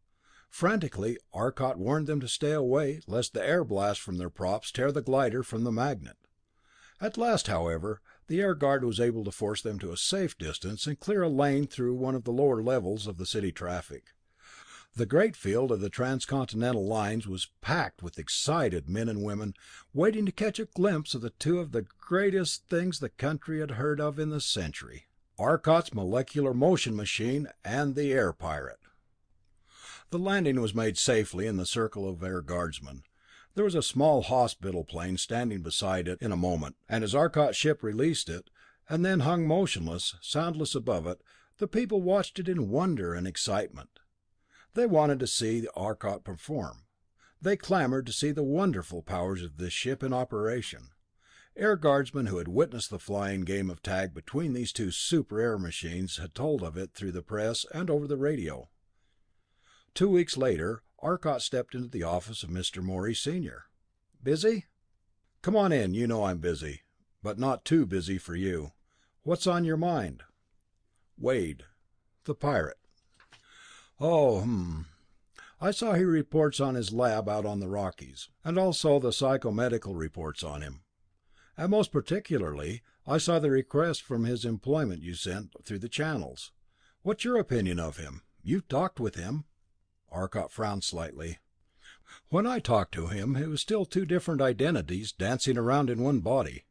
[SPEAKER 1] Frantically, Arcot warned them to stay away, lest the air blast from their props tear the glider from the magnet. At last, however, the air guard was able to force them to a safe distance and clear a lane through one of the lower levels of the city traffic. The great field of the transcontinental lines was packed with excited men and women waiting to catch a glimpse of two of the greatest things the country had heard of in the century: Arcot's molecular motion machine and the Air Pirate. The landing was made safely in the circle of air guardsmen. There was a small hospital plane standing beside it in a moment, and as Arcot's ship released it, and then hung motionless, soundless above it, the people watched it in wonder and excitement. They wanted to see Arcot perform. They clamored to see the wonderful powers of this ship in operation. Air guardsmen who had witnessed the flying game of tag between these two super air machines had told of it through the press and over the radio. 2 weeks later, Arcot stepped into the office of Mr. Morey, Sr. "Busy?" "Come on in, you know I'm busy, but not too busy for you. What's on your mind?" "Wade, the pirate." "Oh, I saw he reports on his lab out on the Rockies, and also the psychomedical reports on him. And most particularly, I saw the request for his employment you sent through the channels. What's your opinion of him? You've talked with him." Arcot frowned slightly. "When I talked to him, it was still two different identities dancing around in one body.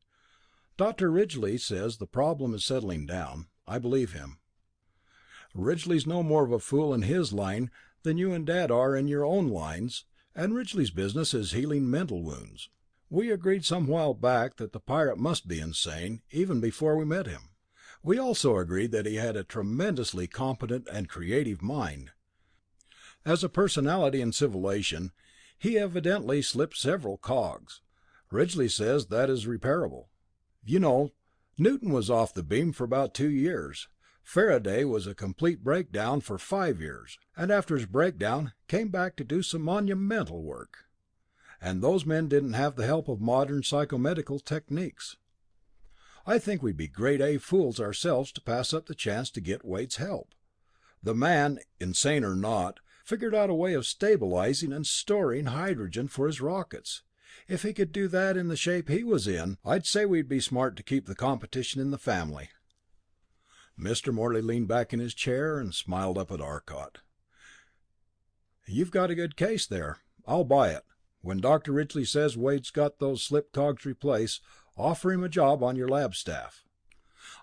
[SPEAKER 1] Dr. Ridgely says the problem is settling down. I believe him. Ridgely's no more of a fool in his line than you and Dad are in your own lines, and Ridgely's business is healing mental wounds. We agreed some while back that the pirate must be insane, even before we met him. We also agreed that he had a tremendously competent and creative mind. As a personality in civilization, he evidently slipped several cogs. Ridgely says that is repairable. You know, Newton was off the beam for about 2 years. Faraday was a complete breakdown for 5 years, and after his breakdown came back to do some monumental work. And those men didn't have the help of modern psychomedical techniques. I think we'd be grade A fools ourselves to pass up the chance to get Wade's help. The man, insane or not, figured out a way of stabilizing and storing hydrogen for his rockets. If he could do that in the shape he was in, I'd say we'd be smart to keep the competition in the family." Mr. Morey leaned back in his chair and smiled up at Arcot. "You've got a good case there. I'll buy it. When Dr. Ridgely says Wade's got those slipped cogs replaced, offer him a job on your lab staff.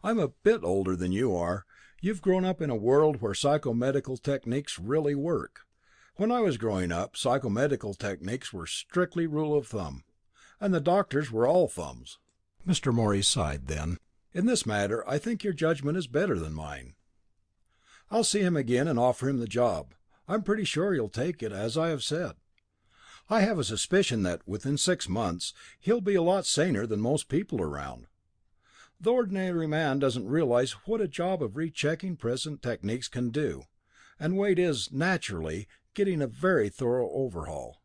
[SPEAKER 1] I'm a bit older than you are. You've grown up in a world where psychomedical techniques really work. When I was growing up, psychomedical techniques were strictly rule of thumb, and the doctors were all thumbs." Mr. Morey sighed then. "In this matter, I think your judgment is better than mine. I'll see him again and offer him the job. I'm pretty sure he'll take it, as I have said. I have a suspicion that within 6 months he'll be a lot saner than most people around. The ordinary man doesn't realize what a job of rechecking present techniques can do, and Wade is, naturally, getting a very thorough overhaul.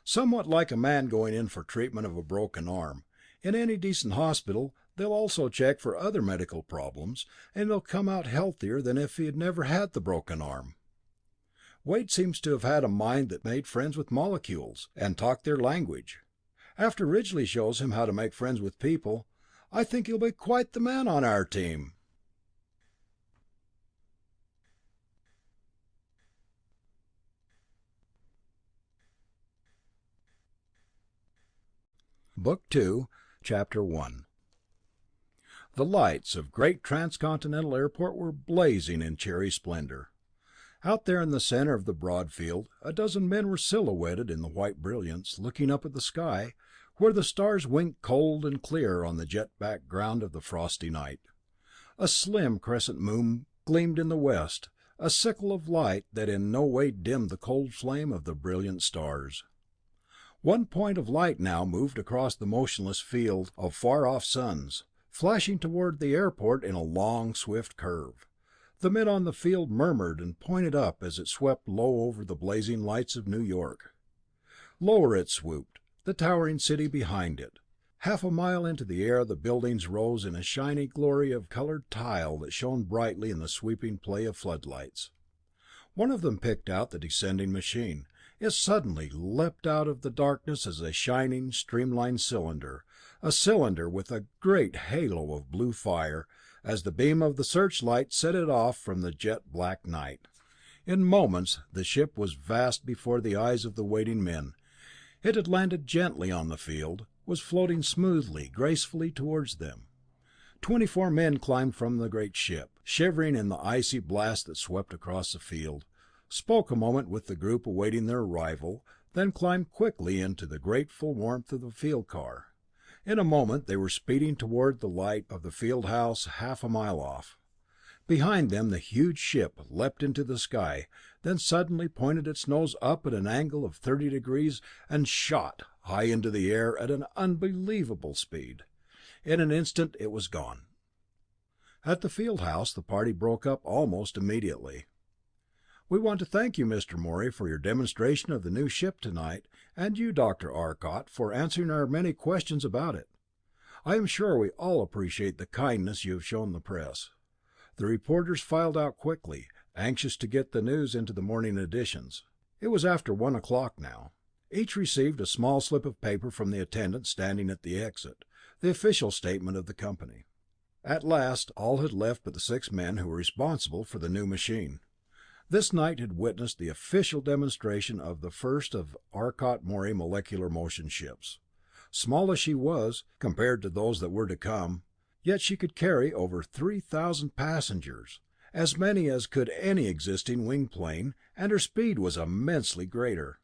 [SPEAKER 1] Somewhat like a man going in for treatment of a broken arm. In any decent hospital, they'll also check for other medical problems, and he'll come out healthier than if he had never had the broken arm. Wade seems to have had a mind that made friends with molecules, and talked their language. After Ridgely shows him how to make friends with people, I think he'll be quite the man on our team." Book 2, Chapter 1. The lights of Great Transcontinental Airport were blazing in cheery splendor. Out there in the center of the broad field, a dozen men were silhouetted in the white brilliance, looking up at the sky, where the stars winked cold and clear on the jet background of the frosty night. A slim crescent moon gleamed in the west, a sickle of light that in no way dimmed the cold flame of the brilliant stars. One point of light now moved across the motionless field of far-off suns, flashing toward the airport in a long, swift curve. The men on the field murmured and pointed up as it swept low over the blazing lights of New York. Lower it swooped, the towering city behind it. Half a mile into the air the buildings rose in a shiny glory of colored tile that shone brightly in the sweeping play of floodlights. One of them picked out the descending machine. It suddenly leapt out of the darkness as a shining, streamlined cylinder, a cylinder with a great halo of blue fire, as the beam of the searchlight set it off from the jet black night. In moments the ship was vast before the eyes of the waiting men. It had landed gently on the field, was floating smoothly, gracefully towards them. 24 men climbed from the great ship, shivering in the icy blast that swept across the field, spoke a moment with the group awaiting their arrival, then climbed quickly into the grateful warmth of the field car. In a moment they were speeding toward the light of the field house half a mile off. Behind them the huge ship leapt into the sky, then suddenly pointed its nose up at an angle of 30 degrees and shot high into the air at an unbelievable speed. In an instant it was gone. At the field house the party broke up almost immediately. "We want to thank you, Mr. Morey, for your demonstration of the new ship tonight, and you, Dr. Arcot, for answering our many questions about it. I am sure we all appreciate the kindness you have shown the press." The reporters filed out quickly, anxious to get the news into the morning editions. It was after 1 o'clock now. Each received a small slip of paper from the attendant standing at the exit, the official statement of the company. At last all had left but the 6 men who were responsible for the new machine. This night had witnessed the official demonstration of the first of Arcot Morey molecular motion ships. Small as she was, compared to those that were to come, yet she could carry over 3,000 passengers, as many as could any existing winged plane, and her speed was immensely greater.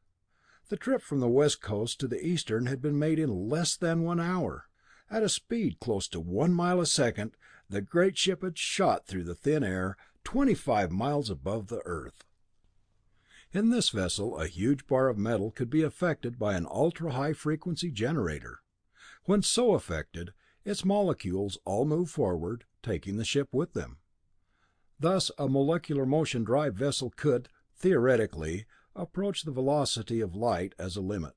[SPEAKER 1] The trip from the west coast to the eastern had been made in less than 1 hour. At a speed close to 1 mile a second, the great ship had shot through the thin air 25 miles above the earth. In this vessel a huge bar of metal could be affected by an ultra-high frequency generator. When so affected, its molecules all moved forward, taking the ship with them. Thus a molecular motion drive vessel could, theoretically, approach the velocity of light as a limit.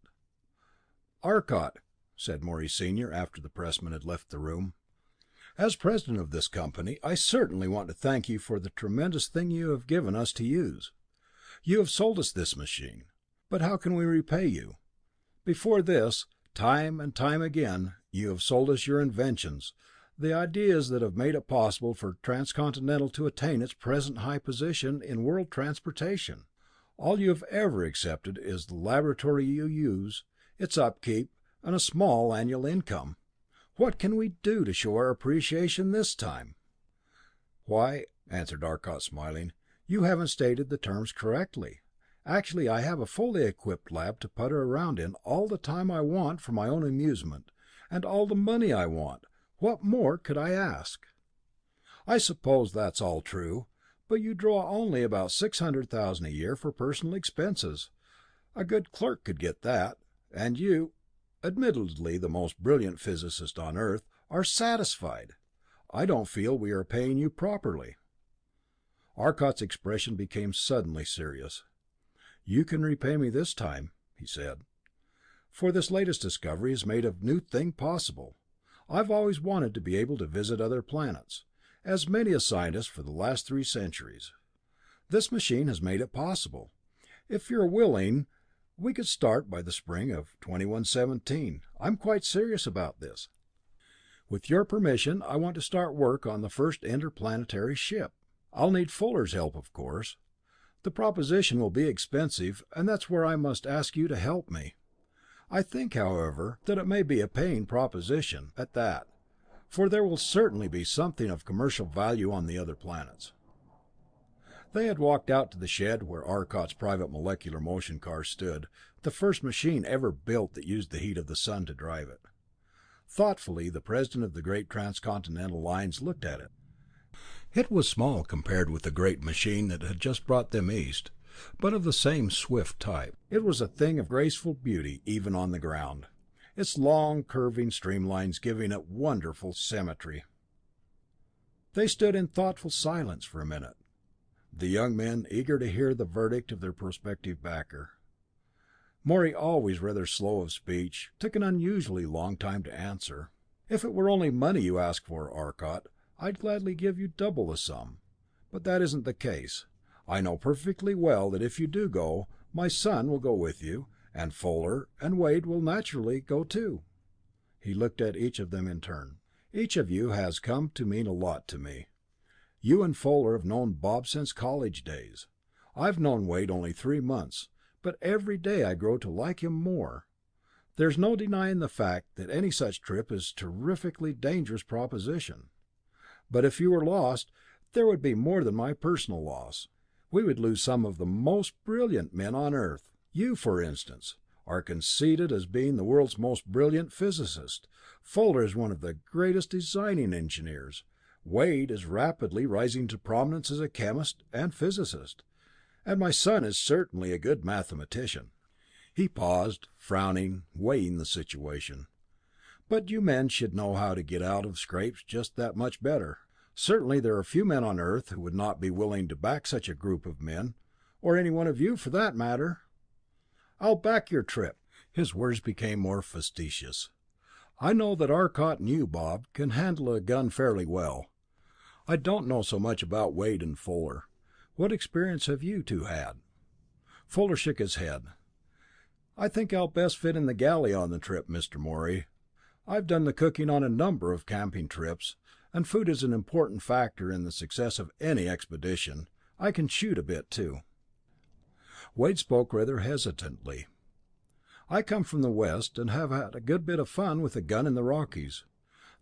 [SPEAKER 1] "Arcot," said Morey Senior after the pressman had left the room, "as president of this company, I certainly want to thank you for the tremendous thing you have given us to use. You have sold us this machine, but how can we repay you? Before this, time and time again, you have sold us your inventions, the ideas that have made it possible for Transcontinental to attain its present high position in world transportation. All you have ever accepted is the laboratory you use, its upkeep, and a small annual income. What can we do to show our appreciation this time?" "Why," answered Arcot, smiling, "you haven't stated the terms correctly. Actually, I have a fully equipped lab to putter around in all the time I want for my own amusement, and all the money I want. What more could I ask?" "I suppose that's all true, but you draw only about 600,000 a year for personal expenses. A good clerk could get that, and you, admittedly the most brilliant physicist on Earth, are satisfied. I don't feel we are paying you properly." Arcot's expression became suddenly serious. "You can repay me this time," he said, "for this latest discovery has made a new thing possible. I've always wanted to be able to visit other planets, as many a scientist for the last 3 centuries. This machine has made it possible. If you're willing, we could start by the spring of 2117. I'm quite serious about this. With your permission, I want to start work on the first interplanetary ship. I'll need Fuller's help, of course. The proposition will be expensive, and that's where I must ask you to help me. I think, however, that it may be a paying proposition, at that, for there will certainly be something of commercial value on the other planets." They had walked out to the shed where Arcot's private molecular motion car stood, the first machine ever built that used the heat of the sun to drive it. Thoughtfully, the president of the great transcontinental lines looked at it. It was small compared with the great machine that had just brought them east, but of the same swift type. It was a thing of graceful beauty even on the ground, its long curving streamlines giving it wonderful symmetry. They stood in thoughtful silence for a minute, the young men eager to hear the verdict of their prospective backer. Morey, always rather slow of speech, took an unusually long time to answer. "If it were only money you asked for, Arcot, I'd gladly give you double the sum. But that isn't the case. I know perfectly well that if you do go, my son will go with you, and Fuller and Wade will naturally go too." He looked at each of them in turn. "Each of you has come to mean a lot to me. You and Fuller have known Bob since college days. I've known Wade only 3 months, but every day I grow to like him more. There's no denying the fact that any such trip is a terrifically dangerous proposition. But if you were lost, there would be more than my personal loss. We would lose some of the most brilliant men on Earth. You, for instance, are conceded as being the world's most brilliant physicist. Fuller is one of the greatest designing engineers. Wade is rapidly rising to prominence as a chemist and physicist. And my son is certainly a good mathematician." He paused, frowning, weighing the situation. But you men should know how to get out of scrapes just that much better. Certainly there are few men on Earth who would not be willing to back such a group of men, or any one of you for that matter. I'll back your trip." His words became more facetious. "I know that Arcot and you, Bob, can handle a gun fairly well. I don't know so much about Wade and Fuller. What experience have you two had?" Fuller shook his head. "I think I'll best fit in the galley on the trip, Mr. Morey. I've done the cooking on a number of camping trips, and food is an important factor in the success of any expedition. I can shoot a bit too." Wade spoke rather hesitantly. "I come from the West, and have had a good bit of fun with a gun in the Rockies.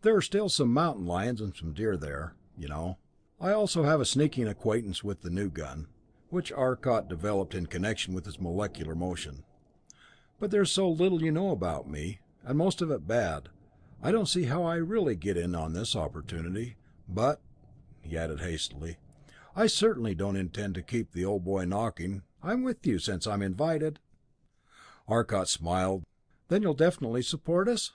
[SPEAKER 1] There are still some mountain lions and some deer there, you know. I also have a sneaking acquaintance with the new gun, which Arcot developed in connection with its molecular motion. But there's so little you know about me, and most of it bad. I don't see how I really get in on this opportunity, but," he added hastily, "I certainly don't intend to keep the old boy knocking. I'm with you since I'm invited." Arcot smiled. "Then you'll definitely support us?"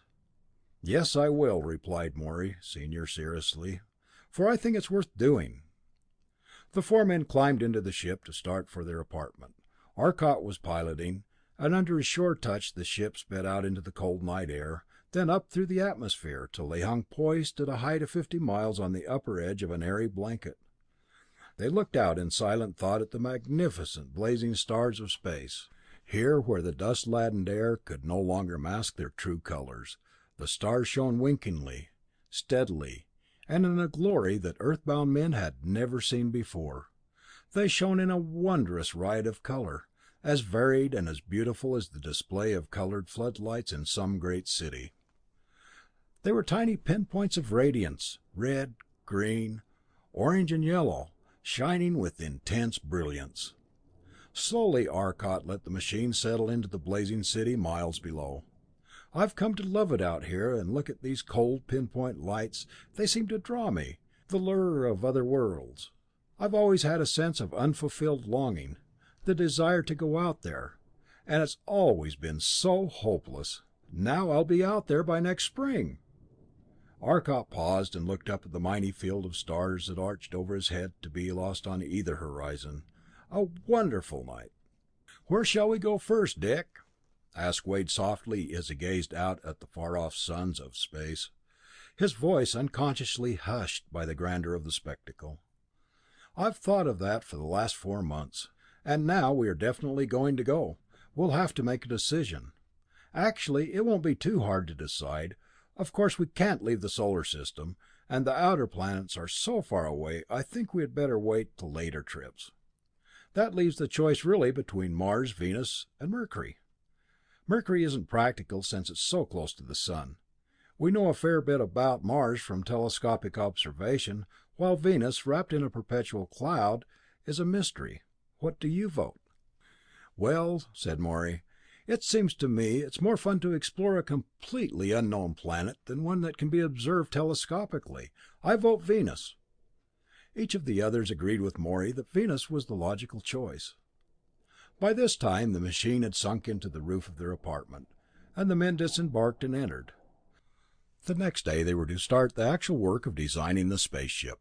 [SPEAKER 1] "Yes, I will," replied Morey Senior seriously, "for I think it's worth doing." The four men climbed into the ship to start for their apartment. Arcot was piloting, and under his sure touch the ship sped out into the cold night air, then up through the atmosphere till they hung poised at a height of 50 miles on the upper edge of an airy blanket. They looked out in silent thought at the magnificent blazing stars of space. Here, where the dust-laden air could no longer mask their true colors, the stars shone winkingly, steadily, and in a glory that earthbound men had never seen before. They shone in a wondrous riot of color, as varied and as beautiful as the display of colored floodlights in some great city. They were tiny pinpoints of radiance, red, green, orange and yellow, shining with intense brilliance. Slowly Arcot let the machine settle into the blazing city miles below. "I've come to love it out here, and look at these cold pinpoint lights. They seem to draw me, the lure of other worlds. I've always had a sense of unfulfilled longing, the desire to go out there, and it's always been so hopeless. Now I'll be out there by next spring." Arcot paused and looked up at the mighty field of stars that arched over his head to be lost on either horizon. A wonderful night. "Where shall we go first, Dick?" asked Wade softly as he gazed out at the far-off suns of space, his voice unconsciously hushed by the grandeur of the spectacle. "I've thought of that for the last 4 months, and now we are definitely going to go. We'll have to make a decision. Actually, it won't be too hard to decide. Of course, we can't leave the solar system, and the outer planets are so far away, I think we had better wait till later trips. That leaves the choice really between Mars, Venus, and Mercury. Mercury isn't practical since it's so close to the sun. We know a fair bit about Mars from telescopic observation, while Venus, wrapped in a perpetual cloud, is a mystery. What do you vote?" "Well," said Morey, "it seems to me it's more fun to explore a completely unknown planet than one that can be observed telescopically. I vote Venus." Each of the others agreed with Morey that Venus was the logical choice. By this time the machine had sunk into the roof of their apartment, and the men disembarked and entered. The next day they were to start the actual work of designing the spaceship.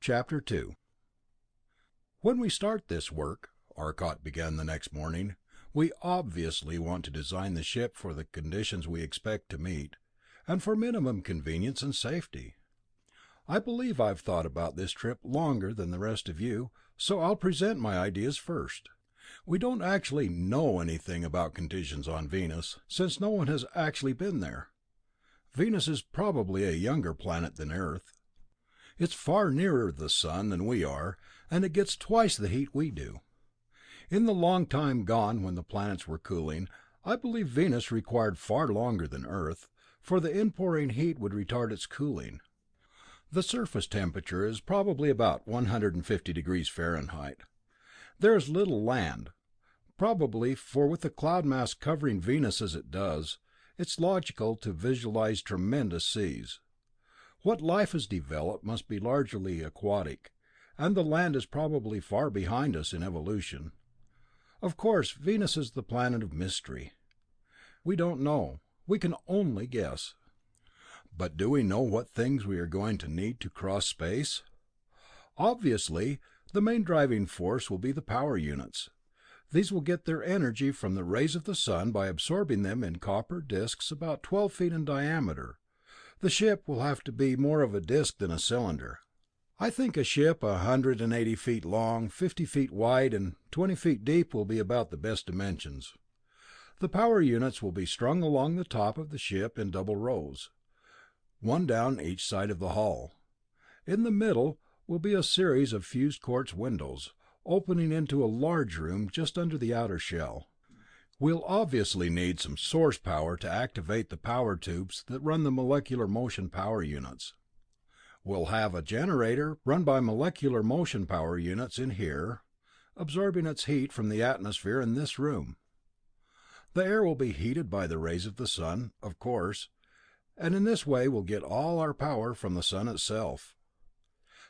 [SPEAKER 1] Chapter 2. "When we start this work," Arcot began the next morning, "we obviously want to design the ship for the conditions we expect to meet, and for minimum convenience and safety. I believe I've thought about this trip longer than the rest of you, so I'll present my ideas first. We don't actually know anything about conditions on Venus, since no one has actually been there. Venus is probably a younger planet than Earth. It's far nearer the sun than we are, and it gets twice the heat we do. In the long time gone when the planets were cooling, I believe Venus required far longer than Earth, for the inpouring heat would retard its cooling. The surface temperature is probably about 150 degrees Fahrenheit. There is little land, probably, for with the cloud mass covering Venus as it does, it's logical to visualize tremendous seas. What life has developed must be largely aquatic, and the land is probably far behind us in evolution. Of course, Venus is the planet of mystery. We don't know. We can only guess. But do we know what things we are going to need to cross space? Obviously, the main driving force will be the power units. These will get their energy from the rays of the sun by absorbing them in copper discs about 12 feet in diameter. The ship will have to be more of a disc than a cylinder. I think a ship 180 feet long, 50 feet wide, and 20 feet deep will be about the best dimensions. The power units will be strung along the top of the ship in double rows, one down each side of the hull. In the middle will be a series of fused quartz windows, opening into a large room just under the outer shell. We'll obviously need some source power to activate the power tubes that run the molecular motion power units. We'll have a generator run by molecular motion power units in here, absorbing its heat from the atmosphere in this room. The air will be heated by the rays of the sun, of course, and in this way we'll get all our power from the sun itself.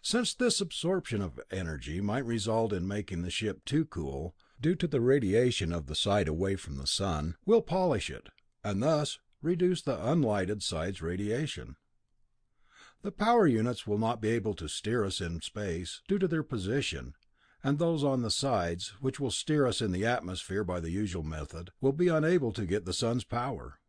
[SPEAKER 1] Since this absorption of energy might result in making the ship too cool, due to the radiation of the side away from the sun, we'll polish it, and thus reduce the unlighted side's radiation. The power units will not be able to steer us in space, due to their position, and those on the sides, which will steer us in the atmosphere by the usual method, will be unable to get the sun's power.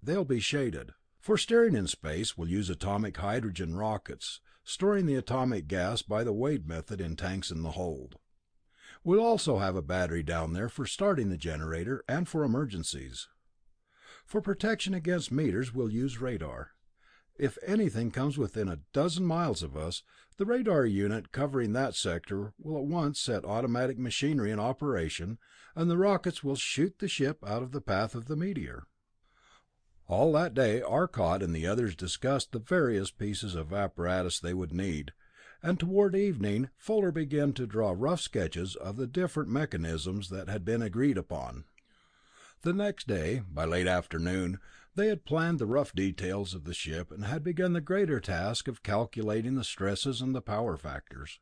[SPEAKER 1] They'll be shaded. For steering in space, we'll use atomic hydrogen rockets, storing the atomic gas by the Wade method in tanks in the hold. We'll also have a battery down there for starting the generator and for emergencies. For protection against meteors, we'll use radar. If anything comes within a dozen miles of us, the radar unit covering that sector will at once set automatic machinery in operation, and the rockets will shoot the ship out of the path of the meteor. All that day, Arcot and the others discussed the various pieces of apparatus they would need, and toward evening, Fuller began to draw rough sketches of the different mechanisms that had been agreed upon. The next day, by late afternoon, they had planned the rough details of the ship and had begun the greater task of calculating the stresses and the power factors.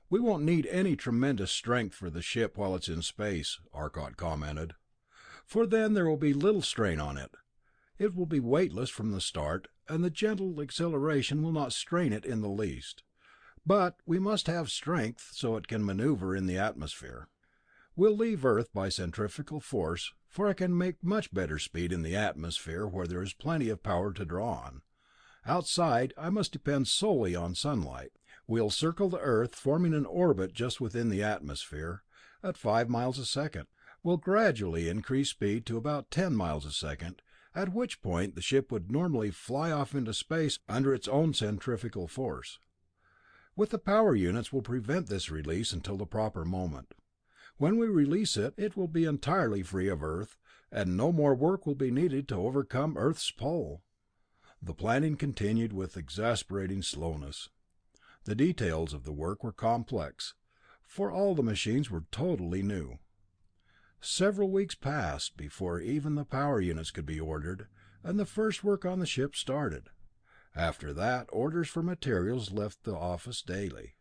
[SPEAKER 1] "We won't need any tremendous strength for the ship while it's in space," Arcot commented, "for then there will be little strain on it. It will be weightless from the start, and the gentle acceleration will not strain it in the least. But we must have strength so it can maneuver in the atmosphere. We'll leave Earth by centrifugal force, for I can make much better speed in the atmosphere where there is plenty of power to draw on. Outside, I must depend solely on sunlight. We'll circle the Earth, forming an orbit just within the atmosphere, at 5 miles a second. We'll gradually increase speed to about 10 miles a second, at which point the ship would normally fly off into space under its own centrifugal force. With the power units, we'll prevent this release until the proper moment. When we release it, it will be entirely free of Earth, and no more work will be needed to overcome Earth's pull." The planning continued with exasperating slowness. The details of the work were complex, for all the machines were totally new. Several weeks passed before even the power units could be ordered, and the first work on the ship started. After that, orders for materials left the office daily.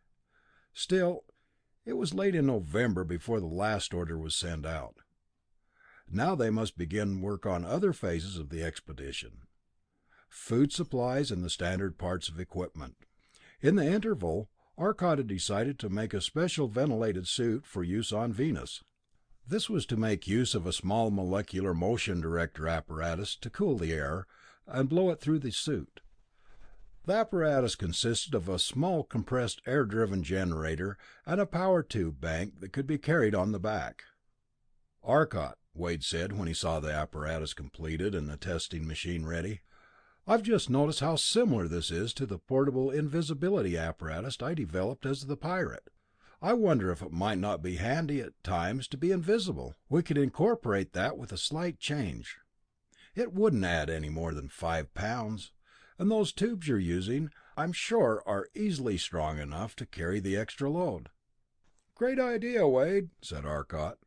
[SPEAKER 1] Still, it was late in November before the last order was sent out. Now they must begin work on other phases of the expedition: food supplies and the standard parts of equipment. In the interval, Arcot had decided to make a special ventilated suit for use on Venus. This was to make use of a small molecular motion director apparatus to cool the air and blow it through the suit. The apparatus consisted of a small compressed air-driven generator and a power tube bank that could be carried on the back. "Arcot," Wade said when he saw the apparatus completed and the testing machine ready, "I've just noticed how similar this is to the portable invisibility apparatus I developed as the Pirate. I wonder if it might not be handy at times to be invisible. We could incorporate that with a slight change. It wouldn't add any more than 5 pounds, and those tubes you're using, I'm sure, are easily strong enough to carry the extra load." "Great idea, Wade," said Arcot.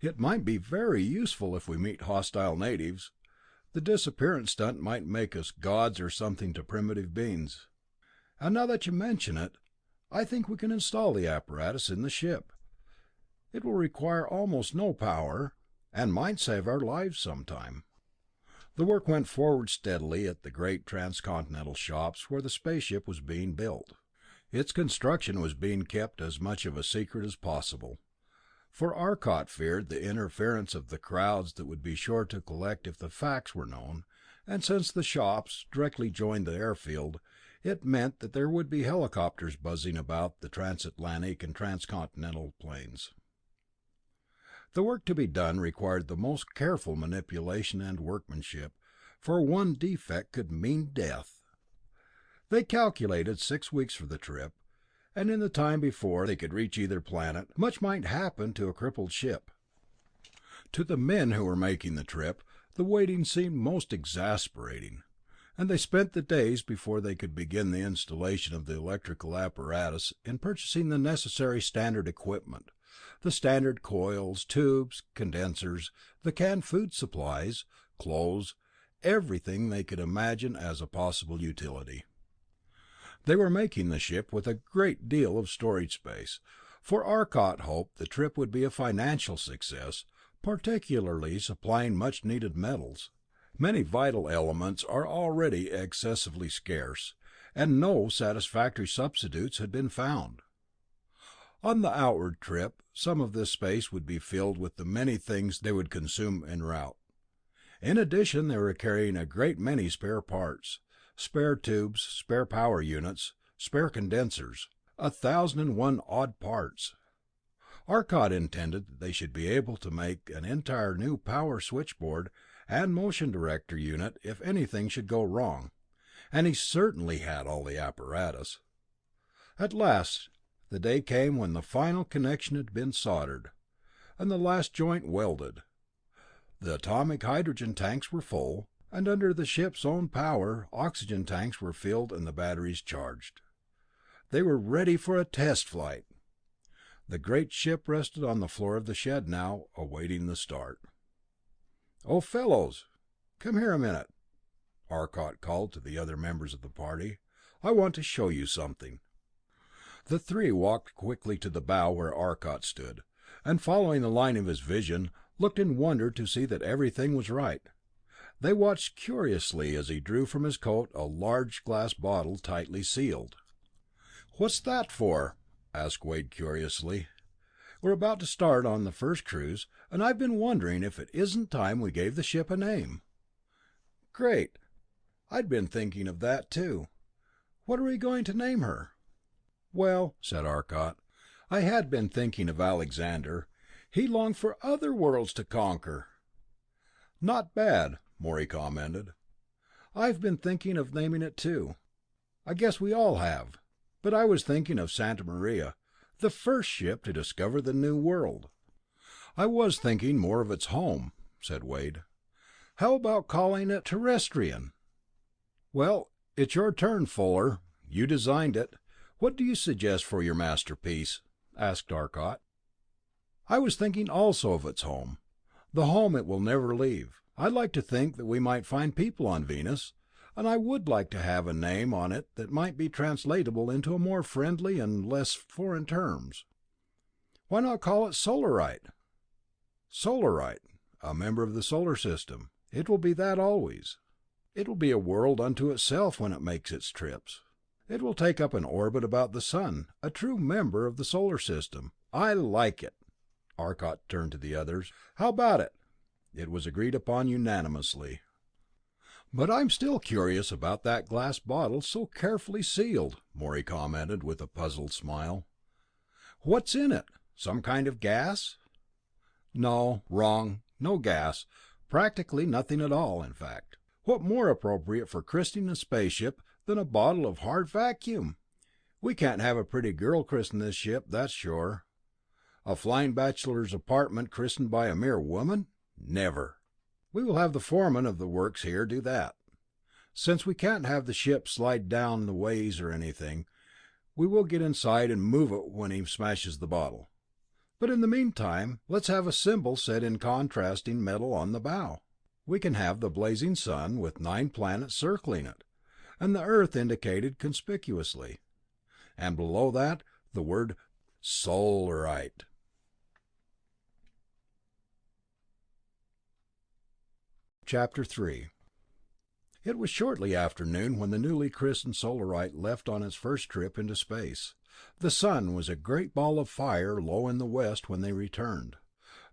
[SPEAKER 1] "It might be very useful if we meet hostile natives. The disappearance stunt might make us gods or something to primitive beings. And now that you mention it, I think we can install the apparatus in the ship. It will require almost no power, and might save our lives sometime." The work went forward steadily at the great transcontinental shops where the spaceship was being built. Its construction was being kept as much of a secret as possible, for Arcot feared the interference of the crowds that would be sure to collect if the facts were known, and since the shops directly joined the airfield, it meant that there would be helicopters buzzing about the transatlantic and transcontinental planes. The work to be done required the most careful manipulation and workmanship, for one defect could mean death. They calculated 6 weeks for the trip, and in the time before they could reach either planet, much might happen to a crippled ship. To the men who were making the trip, the waiting seemed most exasperating, and they spent the days before they could begin the installation of the electrical apparatus in purchasing the necessary standard equipment, the standard coils, tubes, condensers, the canned food supplies, clothes, everything they could imagine as a possible utility. They were making the ship with a great deal of storage space, for Arcot hoped the trip would be a financial success, particularly supplying much needed metals. Many vital elements are already excessively scarce, and no satisfactory substitutes had been found. On the outward trip, some of this space would be filled with the many things they would consume en route. In addition, they were carrying a great many spare parts, spare tubes, spare power units, spare condensers, 1,001 odd parts. Arcot intended that they should be able to make an entire new power switchboard and motion director unit if anything should go wrong, and he certainly had all the apparatus. At last the day came when the final connection had been soldered, and the last joint welded. The atomic hydrogen tanks were full, and under the ship's own power, oxygen tanks were filled and the batteries charged. They were ready for a test flight. The great ship rested on the floor of the shed now, awaiting the start. "Oh, fellows, come here a minute," Arcot called to the other members of the party. "I want to show you something." The three walked quickly to the bow where Arcot stood, and following the line of his vision, looked in wonder to see that everything was right. They watched curiously as he drew from his coat a large glass bottle tightly sealed. "What's that for?" asked Wade curiously. "We're about to start on the first cruise, and I've been wondering if it isn't time we gave the ship a name." "Great! I'd been thinking of that too. What are we going to name her?" "Well," said Arcot, "I had been thinking of Alexander. He longed for other worlds to conquer." "Not bad," Morey commented. "I've been thinking of naming it too. I guess we all have. But I was thinking of Santa Maria, the first ship to discover the new world." "I was thinking more of its home," said Wade. "How about calling it Terrestrian?" "Well, it's your turn, Fuller. You designed it. What do you suggest for your masterpiece?" asked Arcot. "I was thinking also of its home, the home it will never leave. I'd like to think that we might find people on Venus, and I would like to have a name on it that might be translatable into more friendly and less foreign terms. Why not call it Solarite?" "Solarite, a member of the solar system. It will be that always. It will be a world unto itself when it makes its trips. It will take up an orbit about the sun, a true member of the solar system. I like it." Arcot turned to the others. "How about it?" It was agreed upon unanimously. "But I'm still curious about that glass bottle so carefully sealed," Morey commented with a puzzled smile. "What's in it? Some kind of gas?" "No, wrong. No gas. Practically nothing at all, in fact. What more appropriate for christening a spaceship than a bottle of hard vacuum? We can't have a pretty girl christen this ship, that's sure. A flying bachelor's apartment christened by a mere woman? Never. We will have the foreman of the works here do that. Since we can't have the ship slide down the ways or anything, we will get inside and move it when he smashes the bottle. But in the meantime, let's have a symbol set in contrasting metal on the bow. We can have the blazing sun with 9 planets circling it, and the Earth indicated conspicuously. And below that, the word Solarite." Chapter 3. It was shortly after noon when the newly christened Solarite left on its first trip into space. The sun was a great ball of fire low in the west when they returned.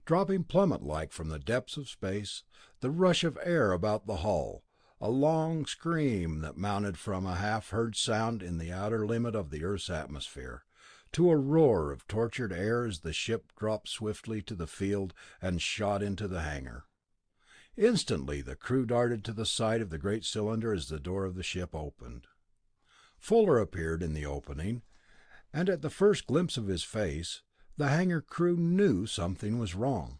[SPEAKER 1] Dropping plummet-like from the depths of space, the rush of air about the hull, a long scream that mounted from a half-heard sound in the outer limit of the Earth's atmosphere, to a roar of tortured air as the ship dropped swiftly to the field and shot into the hangar. Instantly the crew darted to the side of the great cylinder as the door of the ship opened. Fuller appeared in the opening, and at the first glimpse of his face, the hangar crew knew something was wrong.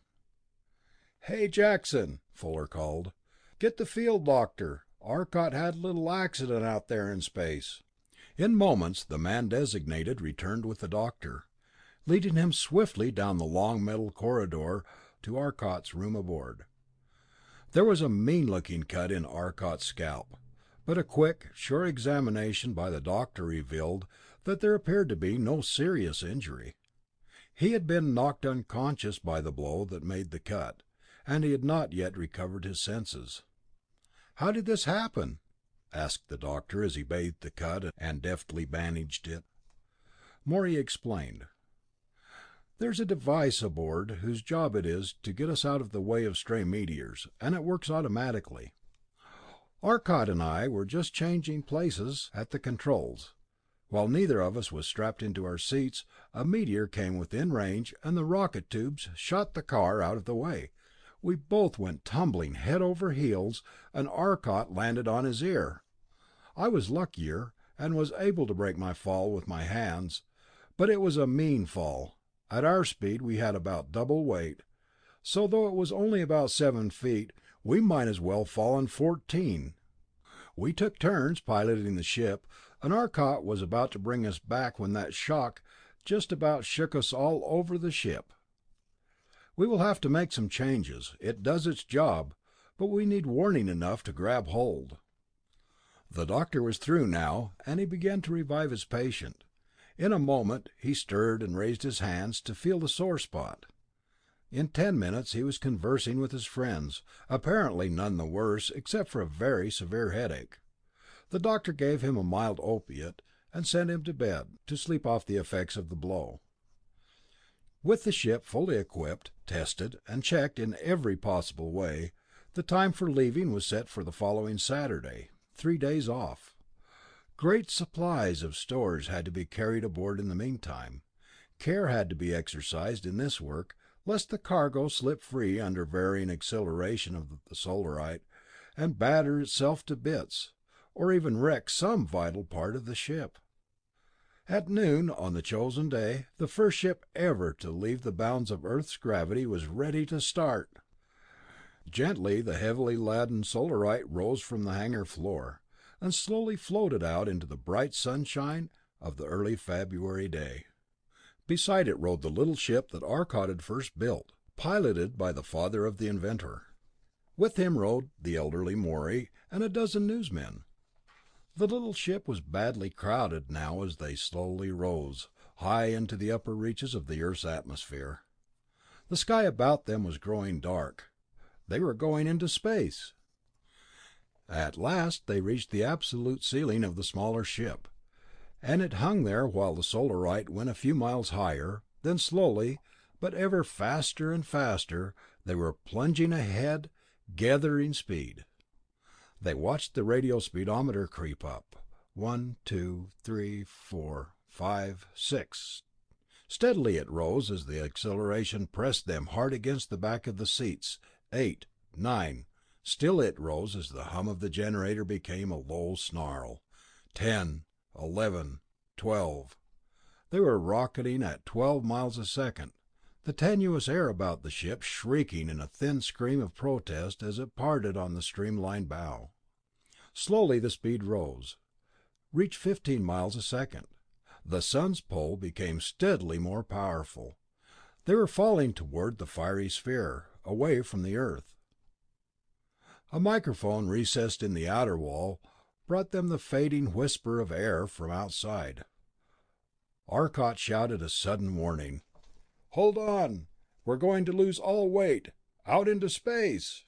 [SPEAKER 1] "Hey, Jackson," Fuller called. "Get the field doctor. Arcot had a little accident out there in space." In moments the man designated returned with the doctor, leading him swiftly down the long metal corridor to Arcot's room aboard. There was a mean-looking cut in Arcot's scalp, but a quick, sure examination by the doctor revealed that there appeared to be no serious injury. He had been knocked unconscious by the blow that made the cut, and he had not yet recovered his senses. "How did this happen?" asked the doctor as he bathed the cut and deftly bandaged it. Morey explained. "There's a device aboard whose job it is to get us out of the way of stray meteors, and it works automatically. Arcot and I were just changing places at the controls. While neither of us was strapped into our seats, a meteor came within range, and the rocket tubes shot the car out of the way. We both went tumbling head over heels, and Arcot landed on his ear. I was luckier, and was able to break my fall with my hands, but it was a mean fall. At our speed we had about double weight, so though it was only about 7 feet, we might as well fallen 14. We took turns piloting the ship, and Arcot was about to bring us back when that shock just about shook us all over the ship. We will have to make some changes. It does its job, but we need warning enough to grab hold." The doctor was through now, and he began to revive his patient. In a moment he stirred and raised his hands to feel the sore spot. In 10 minutes he was conversing with his friends, apparently none the worse except for a very severe headache. The doctor gave him a mild opiate and sent him to bed, to sleep off the effects of the blow. With the ship fully equipped, tested, and checked in every possible way, the time for leaving was set for the following Saturday, 3 days off. Great supplies of stores had to be carried aboard in the meantime. Care had to be exercised in this work, lest the cargo slip free under varying acceleration of the Solarite, and batter itself to bits, or even wreck some vital part of the ship. At noon on the chosen day, the first ship ever to leave the bounds of Earth's gravity was ready to start. Gently the heavily laden Solarite rose from the hangar floor, and slowly floated out into the bright sunshine of the early February day. Beside it rode the little ship that Arcot had first built, piloted by the father of the inventor. With him rode the elderly Morey and a dozen newsmen. The little ship was badly crowded now as they slowly rose, high into the upper reaches of the Earth's atmosphere. The sky about them was growing dark. They were going into space. At last they reached the absolute ceiling of the smaller ship, and it hung there while the Solarite went a few miles higher. Then slowly, but ever faster and faster, they were plunging ahead, gathering speed. They watched the radio speedometer creep up. 1, 2, 3, 4, 5, 6. Steadily it rose as the acceleration pressed them hard against the back of the seats. 8, 9. Still it rose as the hum of the generator became a low snarl. 10, 11, 12. They were rocketing at 12 miles a second, the tenuous air about the ship shrieking in a thin scream of protest as it parted on the streamlined bow. Slowly the speed rose, reached 15 miles a second. The sun's pull became steadily more powerful. They were falling toward the fiery sphere, away from the Earth. A microphone recessed in the outer wall brought them the fading whisper of air from outside. Arcot shouted a sudden warning. "Hold on! We're going to lose all weight! Out into space!"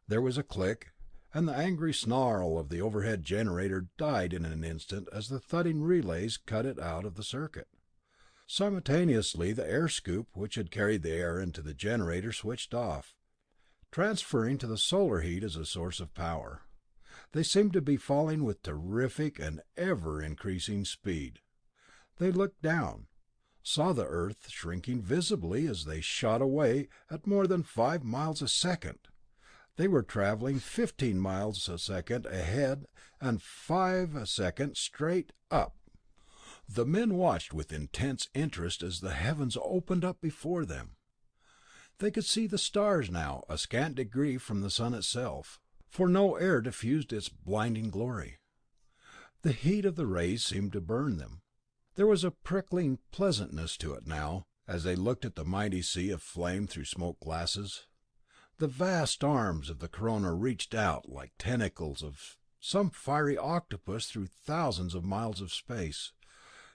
[SPEAKER 1] There was a click, and the angry snarl of the overhead generator died in an instant as the thudding relays cut it out of the circuit. Simultaneously, the air scoop which had carried the air into the generator switched off, transferring to the solar heat as a source of power. They seemed to be falling with terrific and ever-increasing speed. They looked down, saw the Earth shrinking visibly as they shot away at more than 5 miles a second. They were traveling 15 miles a second ahead and 5 a second straight up. The men watched with intense interest as the heavens opened up before them. They could see the stars now, a scant degree from the sun itself, for no air diffused its blinding glory. The heat of the rays seemed to burn them. There was a prickling pleasantness to it now, as they looked at the mighty sea of flame through smoke glasses. The vast arms of the corona reached out like tentacles of some fiery octopus through thousands of miles of space.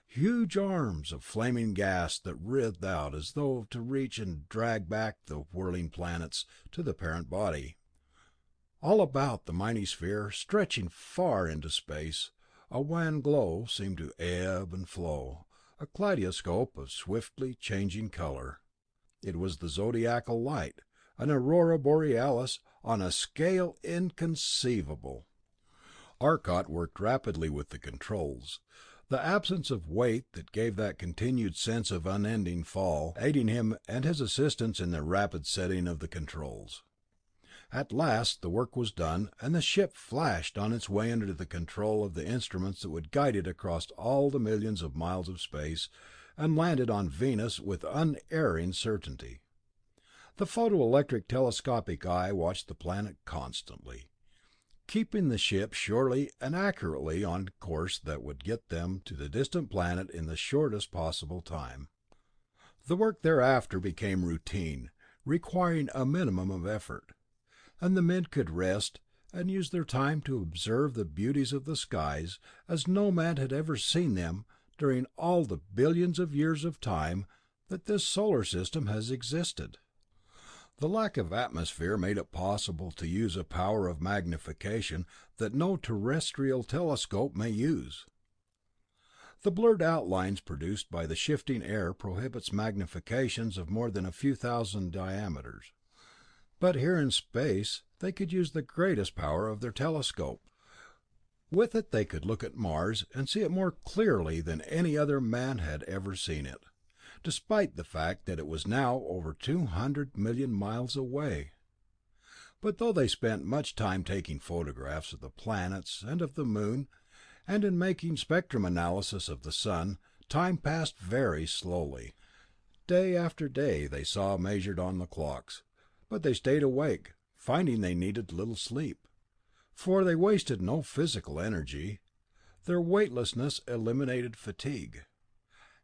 [SPEAKER 1] Huge arms of flaming gas that writhed out as though to reach and drag back the whirling planets to the parent body. All about the mighty sphere, stretching far into space, a wan glow seemed to ebb and flow, a kaleidoscope of swiftly changing color. It was the zodiacal light, an aurora borealis on a scale inconceivable. Arcot worked rapidly with the controls, the absence of weight that gave that continued sense of unending fall aiding him and his assistants in their rapid setting of the controls. At last the work was done, and the ship flashed on its way under the control of the instruments that would guide it across all the millions of miles of space, and landed on Venus with unerring certainty. The photoelectric telescopic eye watched the planet constantly, keeping the ship surely and accurately on course that would get them to the distant planet in the shortest possible time. The work thereafter became routine, requiring a minimum of effort, and the men could rest and use their time to observe the beauties of the skies as no man had ever seen them during all the billions of years of time that this solar system has existed. The lack of atmosphere made it possible to use a power of magnification that no terrestrial telescope may use. The blurred outlines produced by the shifting air prohibits magnifications of more than a few thousand diameters. But here in space they could use the greatest power of their telescope. With it they could look at Mars and see it more clearly than any other man had ever seen it, despite the fact that it was now over 200 million miles away. But though they spent much time taking photographs of the planets and of the moon, and in making spectrum analysis of the sun, time passed very slowly. Day after day they saw measured on the clocks, but they stayed awake, finding they needed little sleep, for they wasted no physical energy. Their weightlessness eliminated fatigue.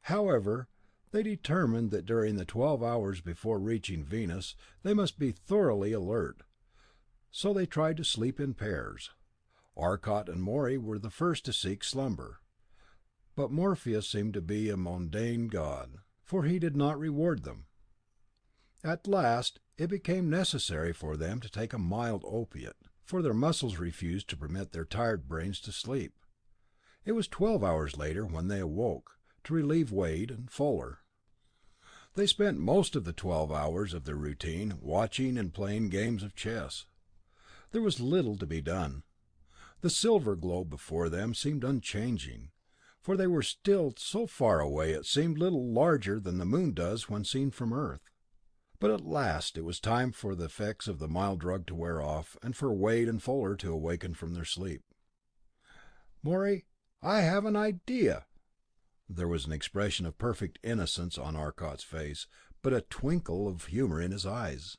[SPEAKER 1] However, they determined that during the 12 hours before reaching Venus they must be thoroughly alert, so they tried to sleep in pairs. Arcot and Morey were the first to seek slumber, but Morpheus seemed to be a mundane god, for he did not reward them. At last it became necessary for them to take a mild opiate, for their muscles refused to permit their tired brains to sleep. It was 12 hours later when they awoke, to relieve Wade and Fuller. They spent most of the 12 hours of their routine watching and playing games of chess. There was little to be done. The silver globe before them seemed unchanging, for they were still so far away it seemed little larger than the moon does when seen from Earth. But at last it was time for the effects of the mild drug to wear off, and for Wade and Fuller to awaken from their sleep. "Morey, I have an idea." There was an expression of perfect innocence on Arcot's face, but a twinkle of humor in his eyes.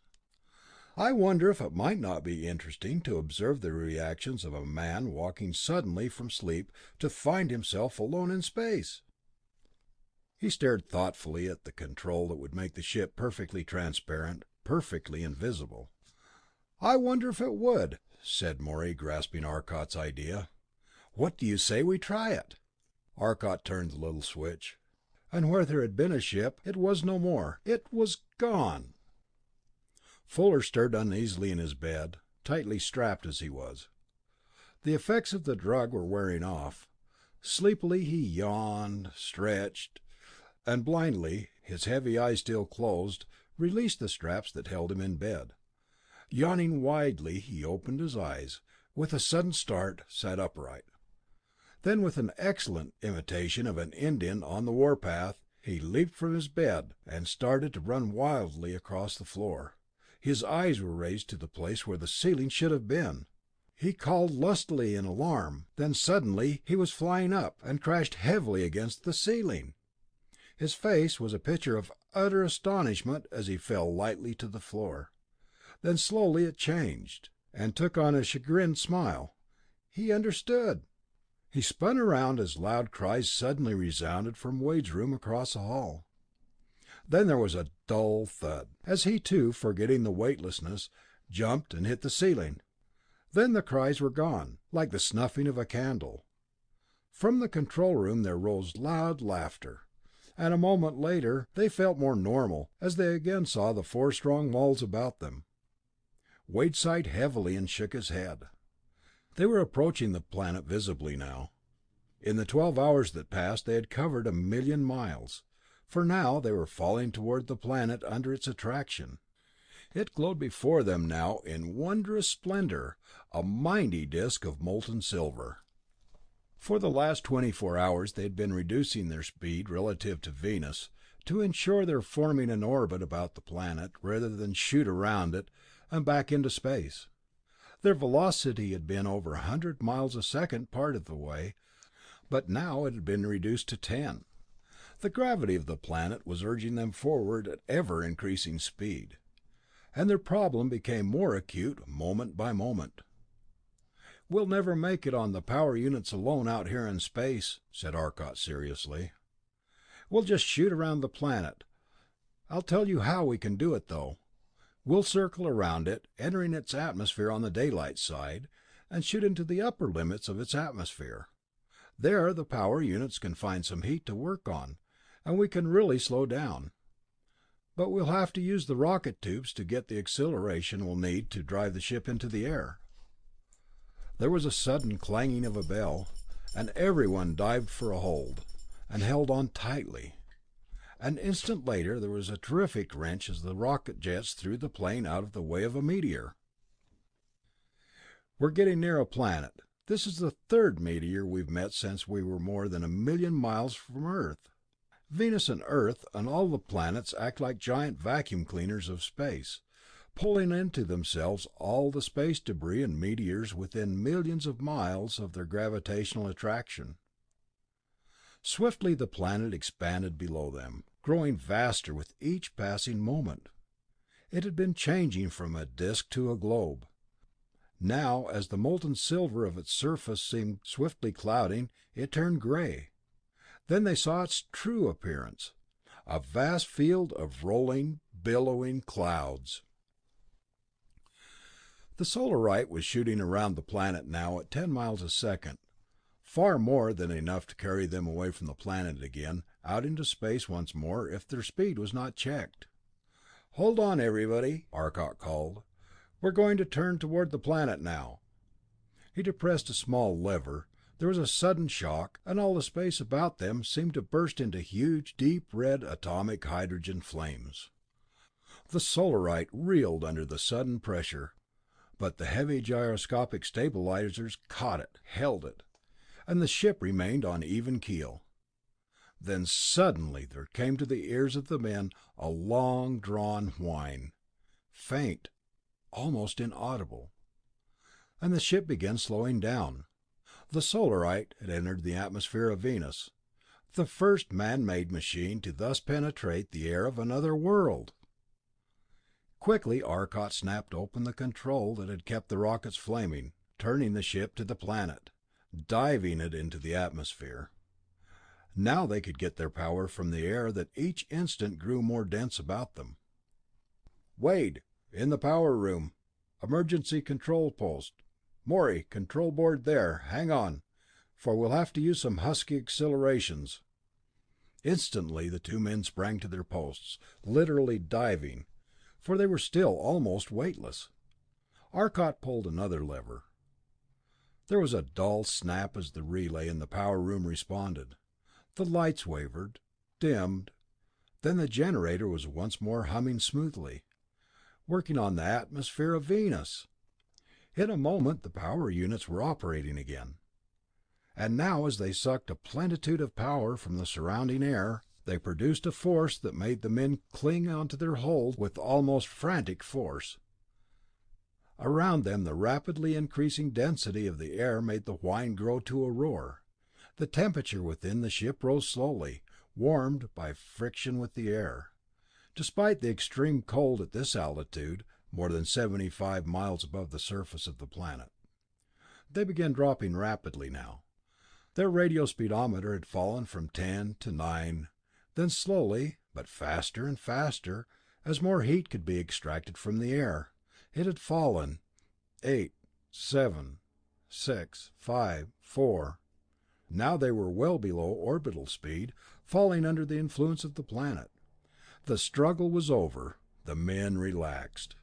[SPEAKER 1] "I wonder if it might not be interesting to observe the reactions of a man waking suddenly from sleep to find himself alone in space." He stared thoughtfully at the control that would make the ship perfectly transparent, perfectly invisible. "I wonder if it would," said Morey, grasping Arcot's idea. "What do you say we try it?" Arcot turned the little switch, and where there had been a ship, it was no more. It was gone. Fuller stirred uneasily in his bed, tightly strapped as he was. The effects of the drug were wearing off. Sleepily he yawned, stretched, and blindly, his heavy eyes still closed, released the straps that held him in bed. Yawning widely, he opened his eyes, with a sudden start, sat upright. Then, with an excellent imitation of an Indian on the warpath, he leaped from his bed and started to run wildly across the floor. His eyes were raised to the place where the ceiling should have been. He called lustily in alarm, then suddenly he was flying up, and crashed heavily against the ceiling. His face was a picture of utter astonishment as he fell lightly to the floor. Then slowly it changed, and took on a chagrined smile. He understood. He spun around as loud cries suddenly resounded from Wade's room across the hall. Then there was a dull thud, as he too, forgetting the weightlessness, jumped and hit the ceiling. Then the cries were gone, like the snuffing of a candle. From the control room there rose loud laughter, and a moment later they felt more normal, as they again saw the four strong walls about them. Wade sighed heavily and shook his head. They were approaching the planet visibly now. In the 12 hours that passed they had covered 1,000,000 miles, for now they were falling toward the planet under its attraction. It glowed before them now in wondrous splendor, a mighty disk of molten silver. For the last 24 hours they had been reducing their speed relative to Venus, to ensure their forming an orbit about the planet, rather than shoot around it and back into space. Their velocity had been over 100 miles a second part of the way, but now it had been reduced to 10. The gravity of the planet was urging them forward at ever increasing speed, and their problem became more acute moment by moment. "We'll never make it on the power units alone out here in space," said Arcot seriously. "We'll just shoot around the planet. I'll tell you how we can do it, though. We'll circle around it, entering its atmosphere on the daylight side, and shoot into the upper limits of its atmosphere. There the power units can find some heat to work on, and we can really slow down. But we'll have to use the rocket tubes to get the acceleration we'll need to drive the ship into the air." There was a sudden clanging of a bell, and everyone dived for a hold, and held on tightly. An instant later there was a terrific wrench as the rocket jets threw the plane out of the way of a meteor. "We're getting near a planet. This is the third meteor we've met since we were more than 1,000,000 miles from Earth. Venus and Earth and all the planets act like giant vacuum cleaners of space, pulling into themselves all the space debris and meteors within millions of miles of their gravitational attraction. Swiftly the planet expanded below them, growing vaster with each passing moment. It had been changing from a disk to a globe. Now, as the molten silver of its surface seemed swiftly clouding, it turned gray. Then they saw its true appearance, a vast field of rolling, billowing clouds. The Solarite was shooting around the planet now at 10 miles a second, far more than enough to carry them away from the planet again, out into space once more if their speed was not checked. "Hold on, everybody," Arcot called. "We're going to turn toward the planet now." He depressed a small lever. There was a sudden shock, and all the space about them seemed to burst into huge, deep red atomic hydrogen flames. The Solarite reeled under the sudden pressure, but the heavy gyroscopic stabilizers caught it, held it, and the ship remained on even keel. Then suddenly there came to the ears of the men a long drawn whine, faint, almost inaudible, and the ship began slowing down. The Solarite had entered the atmosphere of Venus, the first man-made machine to thus penetrate the air of another world. Quickly Arcot snapped open the control that had kept the rockets flaming, turning the ship to the planet, diving it into the atmosphere. Now they could get their power from the air that each instant grew more dense about them. "Wade, in the power room. Emergency control post. Morey, control board there. Hang on, for we'll have to use some husky accelerations." Instantly the two men sprang to their posts, literally diving, for they were still almost weightless. Arcot pulled another lever. There was a dull snap as the relay in the power room responded. The lights wavered, dimmed, then the generator was once more humming smoothly, working on the atmosphere of Venus. In a moment the power units were operating again. And now, as they sucked a plenitude of power from the surrounding air, they produced a force that made the men cling onto their hold with almost frantic force. Around them, the rapidly increasing density of the air made the whine grow to a roar. The temperature within the ship rose slowly, warmed by friction with the air. Despite the extreme cold at this altitude, more than 75 miles above the surface of the planet, they began dropping rapidly now. Their radio speedometer had fallen from 10 to 9, then slowly, but faster and faster, as more heat could be extracted from the air, it had fallen 8, 7, 6, 5, 4. Now they were well below orbital speed, falling under the influence of the planet. The struggle was over. The men relaxed.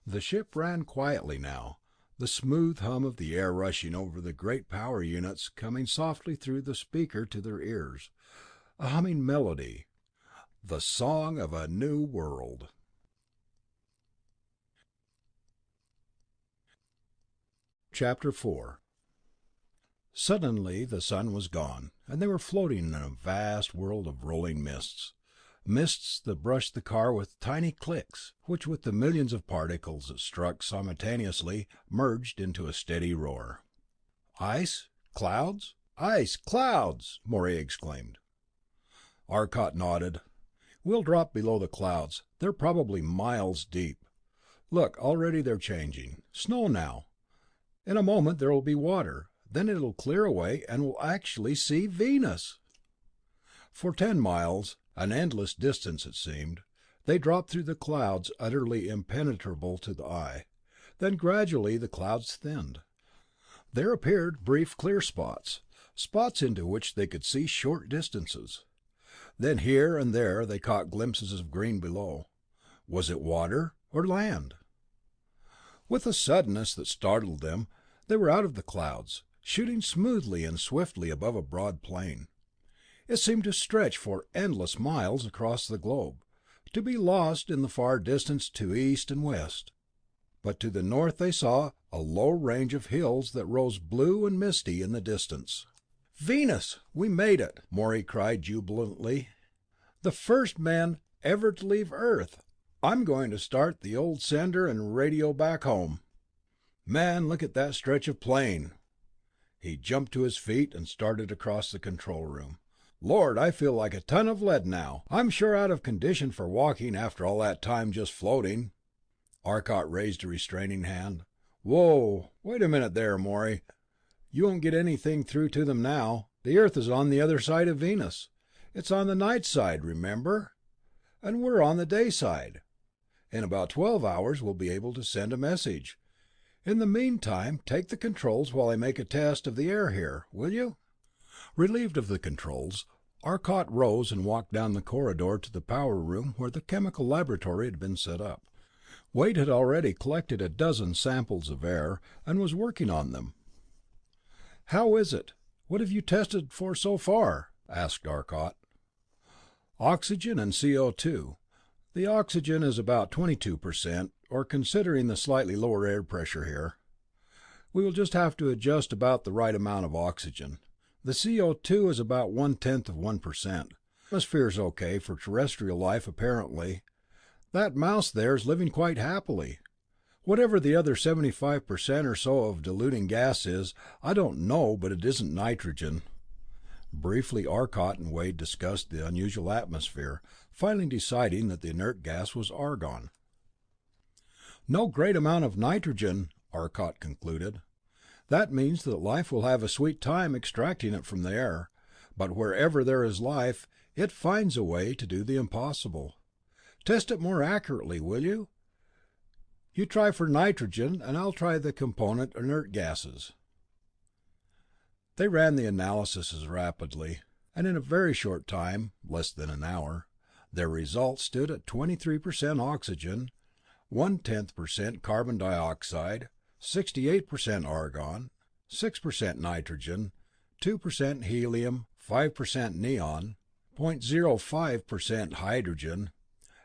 [SPEAKER 1] The ship ran quietly now, the smooth hum of the air rushing over the great power units coming softly through the speaker to their ears, a humming melody, the song of a new world. Chapter 4. Suddenly the sun was gone, and they were floating in a vast world of rolling mists. Mists that brushed the car with tiny clicks, which with the millions of particles that struck simultaneously merged into a steady roar. Ice? Clouds? Ice! Clouds! Morey exclaimed. Arcot nodded. We'll drop below the clouds. They're probably miles deep. Look, already they're changing. Snow now. In a moment there will be water. Then it'll clear away, and we'll actually see Venus. For 10 miles, an endless distance it seemed, they dropped through the clouds utterly impenetrable to the eye. Then gradually the clouds thinned. There appeared brief clear spots, spots into which they could see short distances. Then here and there they caught glimpses of green below. Was it water or land? With a suddenness that startled them, they were out of the clouds, shooting smoothly and swiftly above a broad plain. It seemed to stretch for endless miles across the globe, to be lost in the far distance to east and west. But to the north they saw a low range of hills that rose blue and misty in the distance. "Venus! We made it!" Morey cried jubilantly. "The first men ever to leave Earth! I'm going to start the old sender and radio back home. Man, look at that stretch of plain!" He jumped to his feet and started across the control room. "Lord, I feel like a ton of lead now. I'm sure out of condition for walking after all that time just floating." Arcot raised a restraining hand. "Whoa, wait a minute there, Morey. You won't get anything through to them now. The Earth is on the other side of Venus. It's on the night side, remember? And we're on the day side. In about 12 hours we'll be able to send a message. In the meantime, take the controls while I make a test of the air here, will you?" Relieved of the controls, Arcot rose and walked down the corridor to the power room where the chemical laboratory had been set up. Wade had already collected a dozen samples of air, and was working on them. "How is it? What have you tested for so far?" asked Arcot. "Oxygen and CO2. The oxygen is about 22%, or considering the slightly lower air pressure here. We will just have to adjust about the right amount of oxygen. The CO2 is about 0.1%. Atmosphere's okay for terrestrial life apparently. That mouse there is living quite happily. Whatever the other 75% or so of diluting gas is, I don't know, but it isn't nitrogen." Briefly Arcot and Wade discussed the unusual atmosphere, finally deciding that the inert gas was argon. "No great amount of nitrogen," Arcot concluded. "That means that life will have a sweet time extracting it from the air, but wherever there is life, it finds a way to do the impossible. Test it more accurately, will you? You try for nitrogen, and I'll try the component inert gases." They ran the analyses rapidly, and in a very short time, less than an hour, their results stood at 23% oxygen, 0.1% carbon dioxide, 68% argon, 6% nitrogen, 2% helium, 5% neon, 0.05% hydrogen,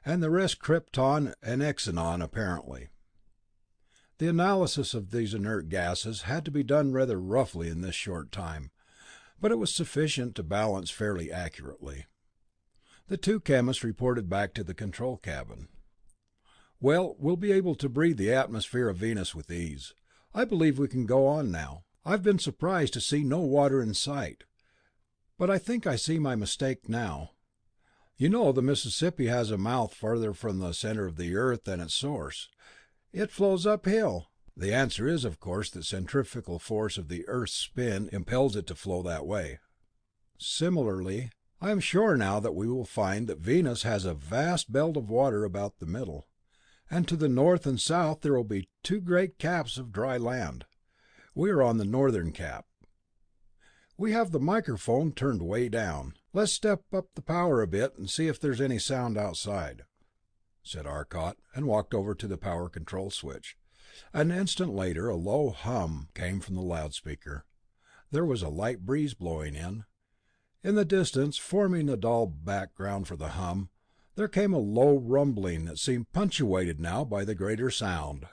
[SPEAKER 1] and the rest krypton and xenon apparently. The analysis of these inert gases had to be done rather roughly in this short time, but it was sufficient to balance fairly accurately. The two chemists reported back to the control cabin. "Well, we'll be able to breathe the atmosphere of Venus with ease. I believe we can go on now. I've been surprised to see no water in sight, but I think I see my mistake now. You know, the Mississippi has a mouth farther from the center of the Earth than its source. It flows uphill. The answer is, of course, the centrifugal force of the Earth's spin impels it to flow that way. Similarly, I am sure now that we will find that Venus has a vast belt of water about the middle, and to the north and south there will be two great caps of dry land. We are on the northern cap. We have the microphone turned way down. Let's step up the power a bit and see if there's any sound outside," said Arcot, and walked over to the power control switch. An instant later a low hum came from the loudspeaker. There was a light breeze blowing in. In the distance, forming a dull background for the hum, there came a low rumbling that seemed punctuated now by the greater sound.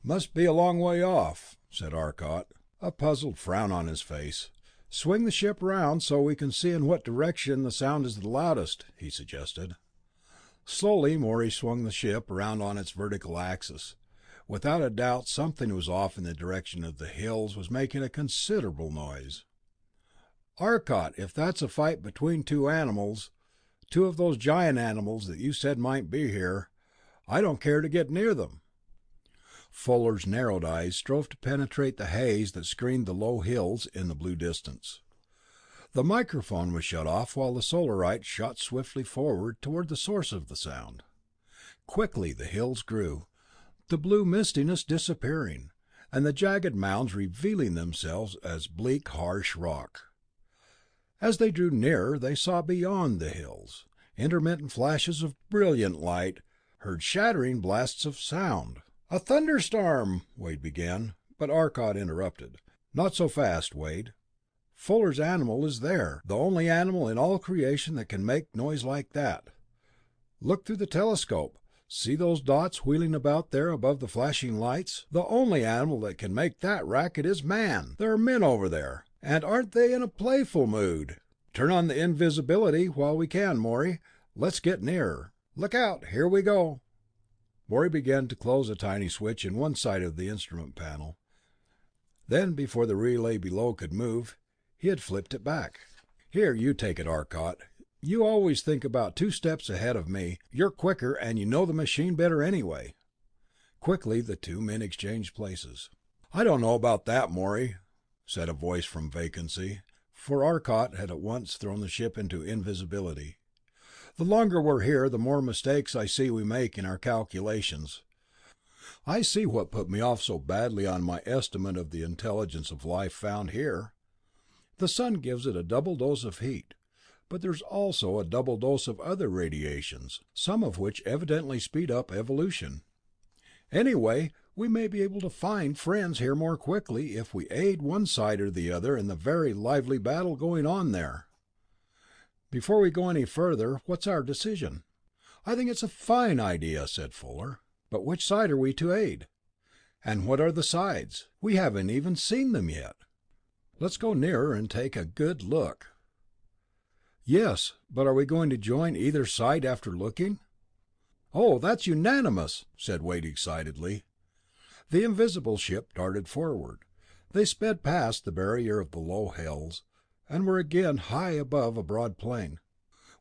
[SPEAKER 1] "Must be a long way off," said Arcot, a puzzled frown on his face. "Swing the ship around so we can see in what direction the sound is the loudest," he suggested. Slowly Morey swung the ship around on its vertical axis. Without a doubt something was off in the direction of the hills was making a considerable noise. "Arcot, if that's a fight between two animals, two of those giant animals that you said might be here, I don't care to get near them." Fuller's narrowed eyes strove to penetrate the haze that screened the low hills in the blue distance. The microphone was shut off while the Solarite shot swiftly forward toward the source of the sound. Quickly the hills grew, the blue mistiness disappearing, and the jagged mounds revealing themselves as bleak, harsh rock. As they drew nearer, they saw beyond the hills intermittent flashes of brilliant light, heard shattering blasts of sound. "A thunderstorm!" Wade began, but Arcot interrupted. "Not so fast, Wade. Fuller's animal is there, the only animal in all creation that can make noise like that. Look through the telescope. See those dots wheeling about there above the flashing lights? The only animal that can make that racket is man. There are men over there, and aren't they in a playful mood? Turn on the invisibility while we can, Morey. Let's get nearer. Look out, here we go." Morey began to close a tiny switch in one side of the instrument panel. Then, before the relay below could move, he had flipped it back. "Here, you take it, Arcot. You always think about 2 steps ahead of me. You're quicker, and you know the machine better anyway." Quickly the two men exchanged places. "I don't know about that, Morey," said a voice from vacancy, for Arcot had at once thrown the ship into invisibility. "The longer we're here, the more mistakes I see we make in our calculations. I see what put me off so badly on my estimate of the intelligence of life found here. The sun gives it a double dose of heat, but there's also a double dose of other radiations, some of which evidently speed up evolution. Anyway, we may be able to find friends here more quickly if we aid one side or the other in the very lively battle going on there. Before we go any further, what's our decision?" "I think it's a fine idea," said Fuller. "But which side are we to aid? And what are the sides? We haven't even seen them yet." "Let's go nearer and take a good look." "Yes, but are we going to join either side after looking?" "Oh, that's unanimous," said Wade excitedly. The invisible ship darted forward. They sped past the barrier of the low hills, and were again high above a broad plain.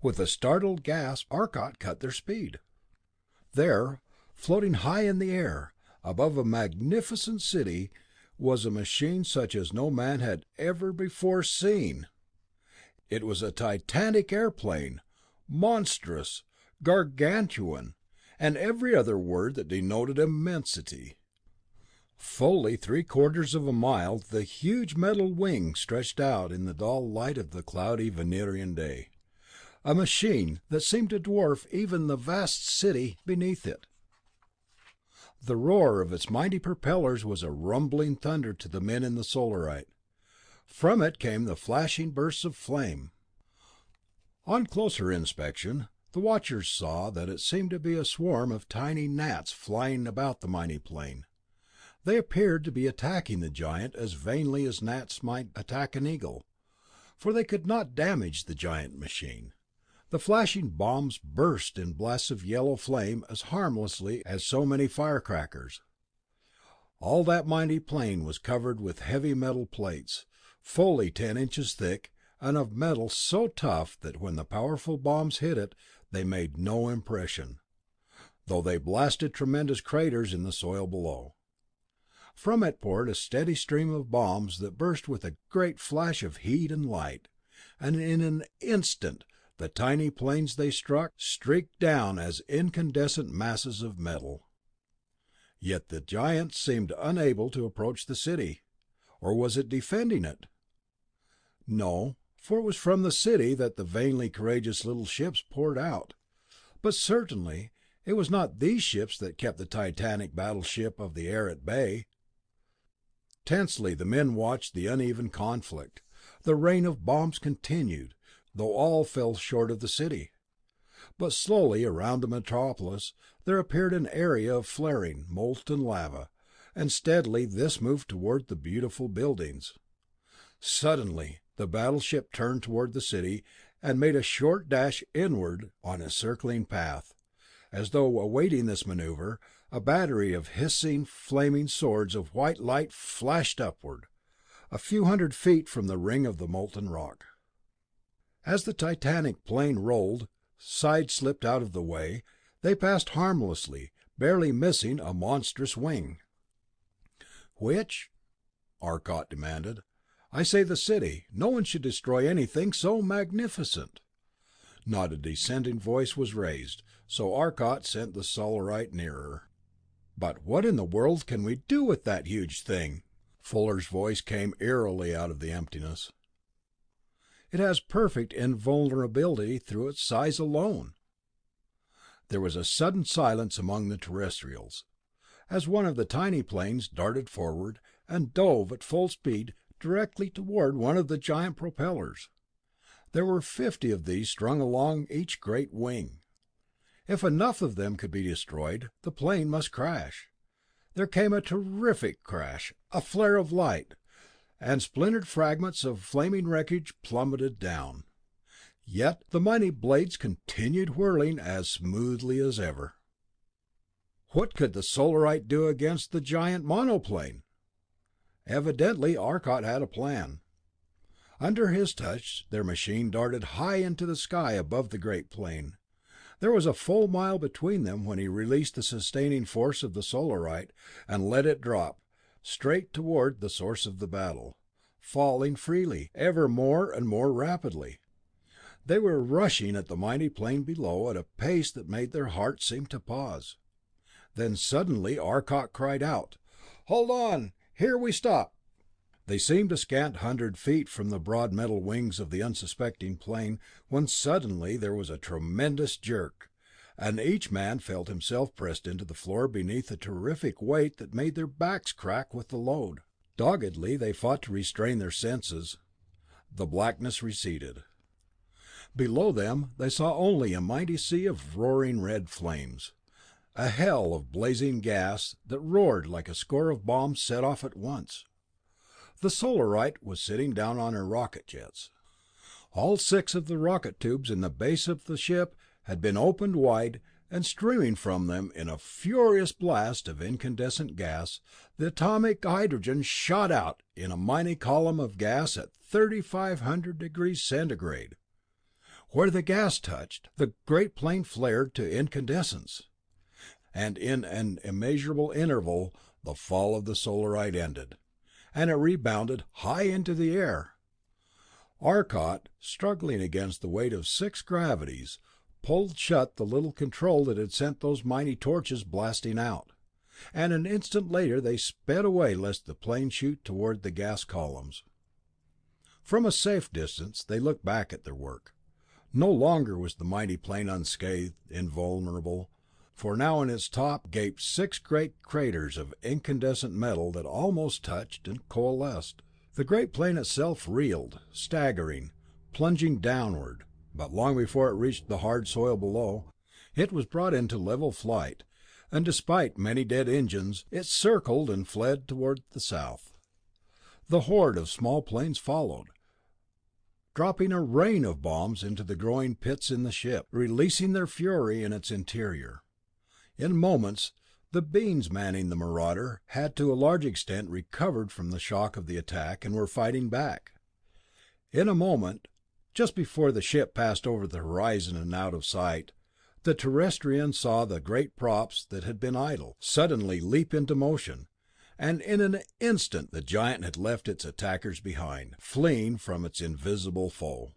[SPEAKER 1] With a startled gasp, Arcot cut their speed. There, floating high in the air, above a magnificent city, was a machine such as no man had ever before seen. It was a titanic airplane, monstrous, gargantuan, and every other word that denoted immensity. Fully 3/4 of a mile, the huge metal wing stretched out in the dull light of the cloudy Venerian day. A machine that seemed to dwarf even the vast city beneath it. The roar of its mighty propellers was a rumbling thunder to the men in the Solarite. From it came the flashing bursts of flame. On closer inspection, the watchers saw that it seemed to be a swarm of tiny gnats flying about the mighty plane. They appeared to be attacking the giant as vainly as gnats might attack an eagle, for they could not damage the giant machine. The flashing bombs burst in blasts of yellow flame as harmlessly as so many firecrackers. All that mighty plane was covered with heavy metal plates, fully 10 inches thick, and of metal so tough that when the powerful bombs hit it, they made no impression, though they blasted tremendous craters in the soil below. From it poured a steady stream of bombs that burst with a great flash of heat and light, and in an instant the tiny planes they struck streaked down as incandescent masses of metal. Yet the giant seemed unable to approach the city. Or was it defending it? No, for it was from the city that the vainly courageous little ships poured out. But certainly it was not these ships that kept the titanic battleship of the air at bay. Tensely the men watched the uneven conflict. The rain of bombs continued, though all fell short of the city. But slowly around the metropolis there appeared an area of flaring, molten lava, and steadily this moved toward the beautiful buildings. Suddenly the battleship turned toward the city and made a short dash inward on a circling path. As though awaiting this maneuver, a battery of hissing, flaming swords of white light flashed upward, a few hundred feet from the ring of the molten rock. As the titanic plane rolled, sides slipped out of the way, they passed harmlessly, barely missing a monstrous wing. "Which?" Arcot demanded. "I say the city. No one should destroy anything so magnificent." Not a dissenting voice was raised, so Arcot sent the Solarite nearer. "But what in the world can we do with that huge thing?" Fuller's voice came eerily out of the emptiness. "It has perfect invulnerability through its size alone." There was a sudden silence among the Terrestrials, as one of the tiny planes darted forward and dove at full speed directly toward one of the giant propellers. There were 50 of these strung along each great wing. If enough of them could be destroyed, the plane must crash. There came a terrific crash, a flare of light, and splintered fragments of flaming wreckage plummeted down. Yet the mighty blades continued whirling as smoothly as ever. What could the Solarite do against the giant monoplane? Evidently Arcot had a plan. Under his touch their machine darted high into the sky above the great plane. There was a full mile between them when he released the sustaining force of the Solarite and let it drop, straight toward the source of the battle, falling freely, ever more and more rapidly. They were rushing at the mighty plane below at a pace that made their hearts seem to pause. Then suddenly Arcot cried out, "Hold on! Here we stop!" They seemed a scant 100 feet from the broad metal wings of the unsuspecting plane when suddenly there was a tremendous jerk, and each man felt himself pressed into the floor beneath a terrific weight that made their backs crack with the load. Doggedly they fought to restrain their senses. The blackness receded. Below them they saw only a mighty sea of roaring red flames, a hell of blazing gas that roared like a score of bombs set off at once. The Solarite was sitting down on her rocket jets. All 6 of the rocket tubes in the base of the ship had been opened wide, and streaming from them in a furious blast of incandescent gas, the atomic hydrogen shot out in a mighty column of gas at 3,500 degrees centigrade. Where the gas touched, the great plane flared to incandescence, and in an immeasurable interval the fall of the Solarite ended, and it rebounded high into the air. Arcot, struggling against the weight of 6 gravities, pulled shut the little control that had sent those mighty torches blasting out, and an instant later they sped away lest the plane shoot toward the gas columns. From a safe distance they looked back at their work. No longer was the mighty plane unscathed, invulnerable. for now in its top gaped 6 great craters of incandescent metal that almost touched and coalesced. The great plane itself reeled, staggering, plunging downward, but long before it reached the hard soil below, it was brought into level flight, and despite many dead engines, it circled and fled toward the south. The horde of small planes followed, dropping a rain of bombs into the growing pits in the ship, releasing their fury in its interior. In moments, the beings manning the Marauder had to a large extent recovered from the shock of the attack and were fighting back. In a moment, just before the ship passed over the horizon and out of sight, the Terrestrians saw the great props that had been idle suddenly leap into motion, and in an instant the giant had left its attackers behind, fleeing from its invisible foe.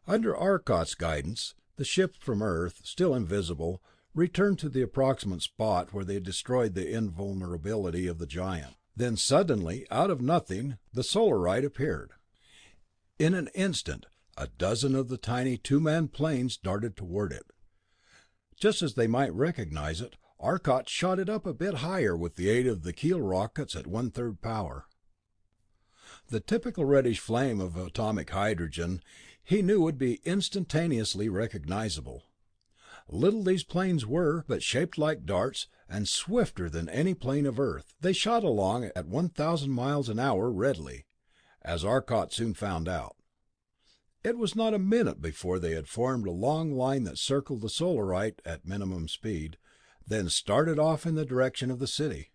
[SPEAKER 1] Under Arcot's guidance, the ship from Earth, still invisible, returned to the approximate spot where they had destroyed the invulnerability of the giant. Then suddenly, out of nothing, the Solarite appeared. In an instant, a dozen of the tiny two-man planes darted toward it. Just as they might recognize it, Arcot shot it up a bit higher with the aid of the keel rockets at 1/3 power. The typical reddish flame of atomic hydrogen he knew would be instantaneously recognizable. Little these planes were, but shaped like darts, and swifter than any plane of Earth. They shot along at 1,000 miles an hour readily, as Arcot soon found out. It was not a minute before they had formed a long line that circled the Solarite at minimum speed, then started off in the direction of the city.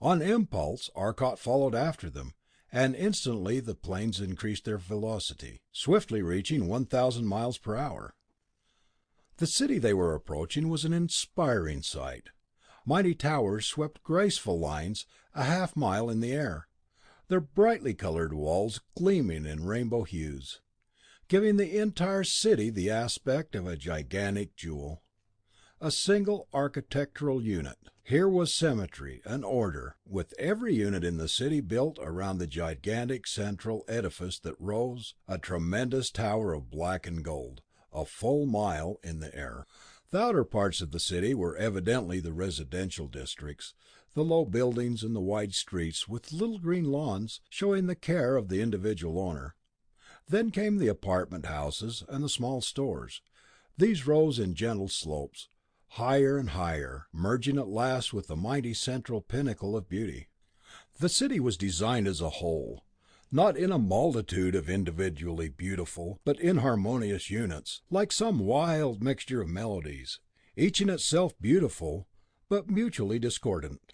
[SPEAKER 1] On impulse, Arcot followed after them, and instantly the planes increased their velocity, swiftly reaching 1,000 miles per hour. The city they were approaching was an inspiring sight. Mighty towers swept graceful lines a half-mile in the air, their brightly colored walls gleaming in rainbow hues, giving the entire city the aspect of a gigantic jewel. A single architectural unit. Here was symmetry and order, with every unit in the city built around the gigantic central edifice that rose, a tremendous tower of black and gold, a full mile in the air. The outer parts of the city were evidently the residential districts, the low buildings and the wide streets with little green lawns showing the care of the individual owner. Then came the apartment houses and the small stores. These rose in gentle slopes, higher and higher, merging at last with the mighty central pinnacle of beauty. The city was designed as a whole, not in a multitude of individually beautiful, but inharmonious units, like some wild mixture of melodies, each in itself beautiful, but mutually discordant.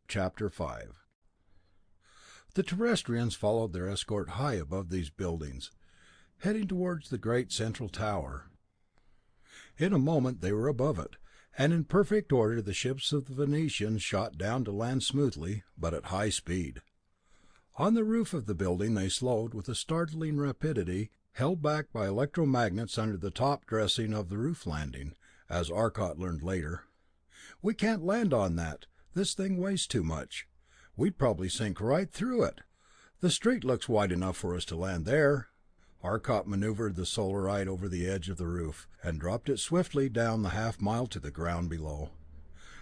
[SPEAKER 1] Chapter 5. The Terrestrians followed their escort high above these buildings, heading towards the great central tower. In a moment they were above it, and in perfect order the ships of the Venetians shot down to land smoothly, but at high speed. On the roof of the building they slowed with a startling rapidity, held back by electromagnets under the top dressing of the roof landing, as Arcot learned later. "We can't land on that. This thing weighs too much. We'd probably sink right through it. The street looks wide enough for us to land there." Arcot maneuvered the Solarite over the edge of the roof, and dropped it swiftly down the half-mile to the ground below.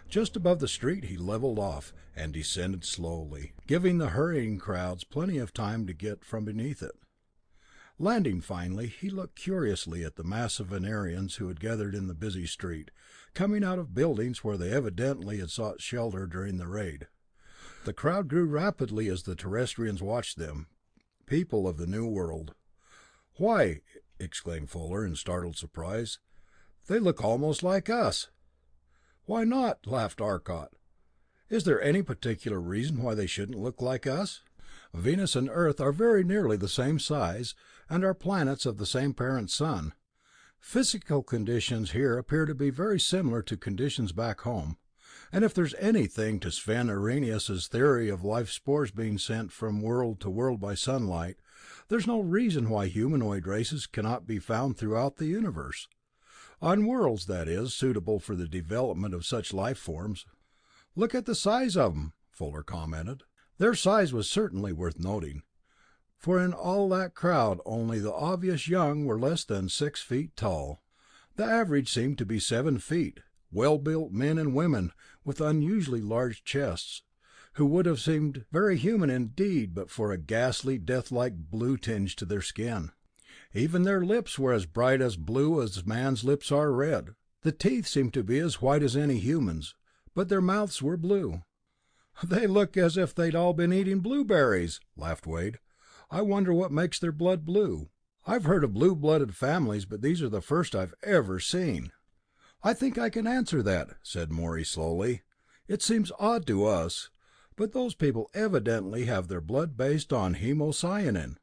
[SPEAKER 1] Just above the street he leveled off, and descended slowly, giving the hurrying crowds plenty of time to get from beneath it. Landing finally, he looked curiously at the mass of Venerians who had gathered in the busy street, coming out of buildings where they evidently had sought shelter during the raid. The crowd grew rapidly as the Terrestrians watched them, people of the New World. "Why," exclaimed Fuller in startled surprise, "they look almost like us." "Why not?" laughed Arcot. "Is there any particular reason why they shouldn't look like us? Venus and Earth are very nearly the same size, and are planets of the same parent sun. Physical conditions here appear to be very similar to conditions back home. And if there's anything to Sven Arrhenius's theory of life spores being sent from world to world by sunlight, there's no reason why humanoid races cannot be found throughout the universe. On worlds, that is, suitable for the development of such life forms." "Look at the size of them," Fuller commented. Their size was certainly worth noting, for in all that crowd only the obvious young were less than 6 feet tall. The average seemed to be 7 feet, well-built men and women with unusually large chests, who would have seemed very human indeed but for a ghastly, death-like blue tinge to their skin. Even their lips were as bright as blue as man's lips are red. The teeth seemed to be as white as any human's, but their mouths were blue. "They look as if they'd all been eating blueberries," laughed Wade. "I wonder what makes their blood blue. I've heard of blue-blooded families, but these are the first I've ever seen." "I think I can answer that," said Morey slowly. "It seems odd to us, but those people evidently have their blood based on hemocyanin.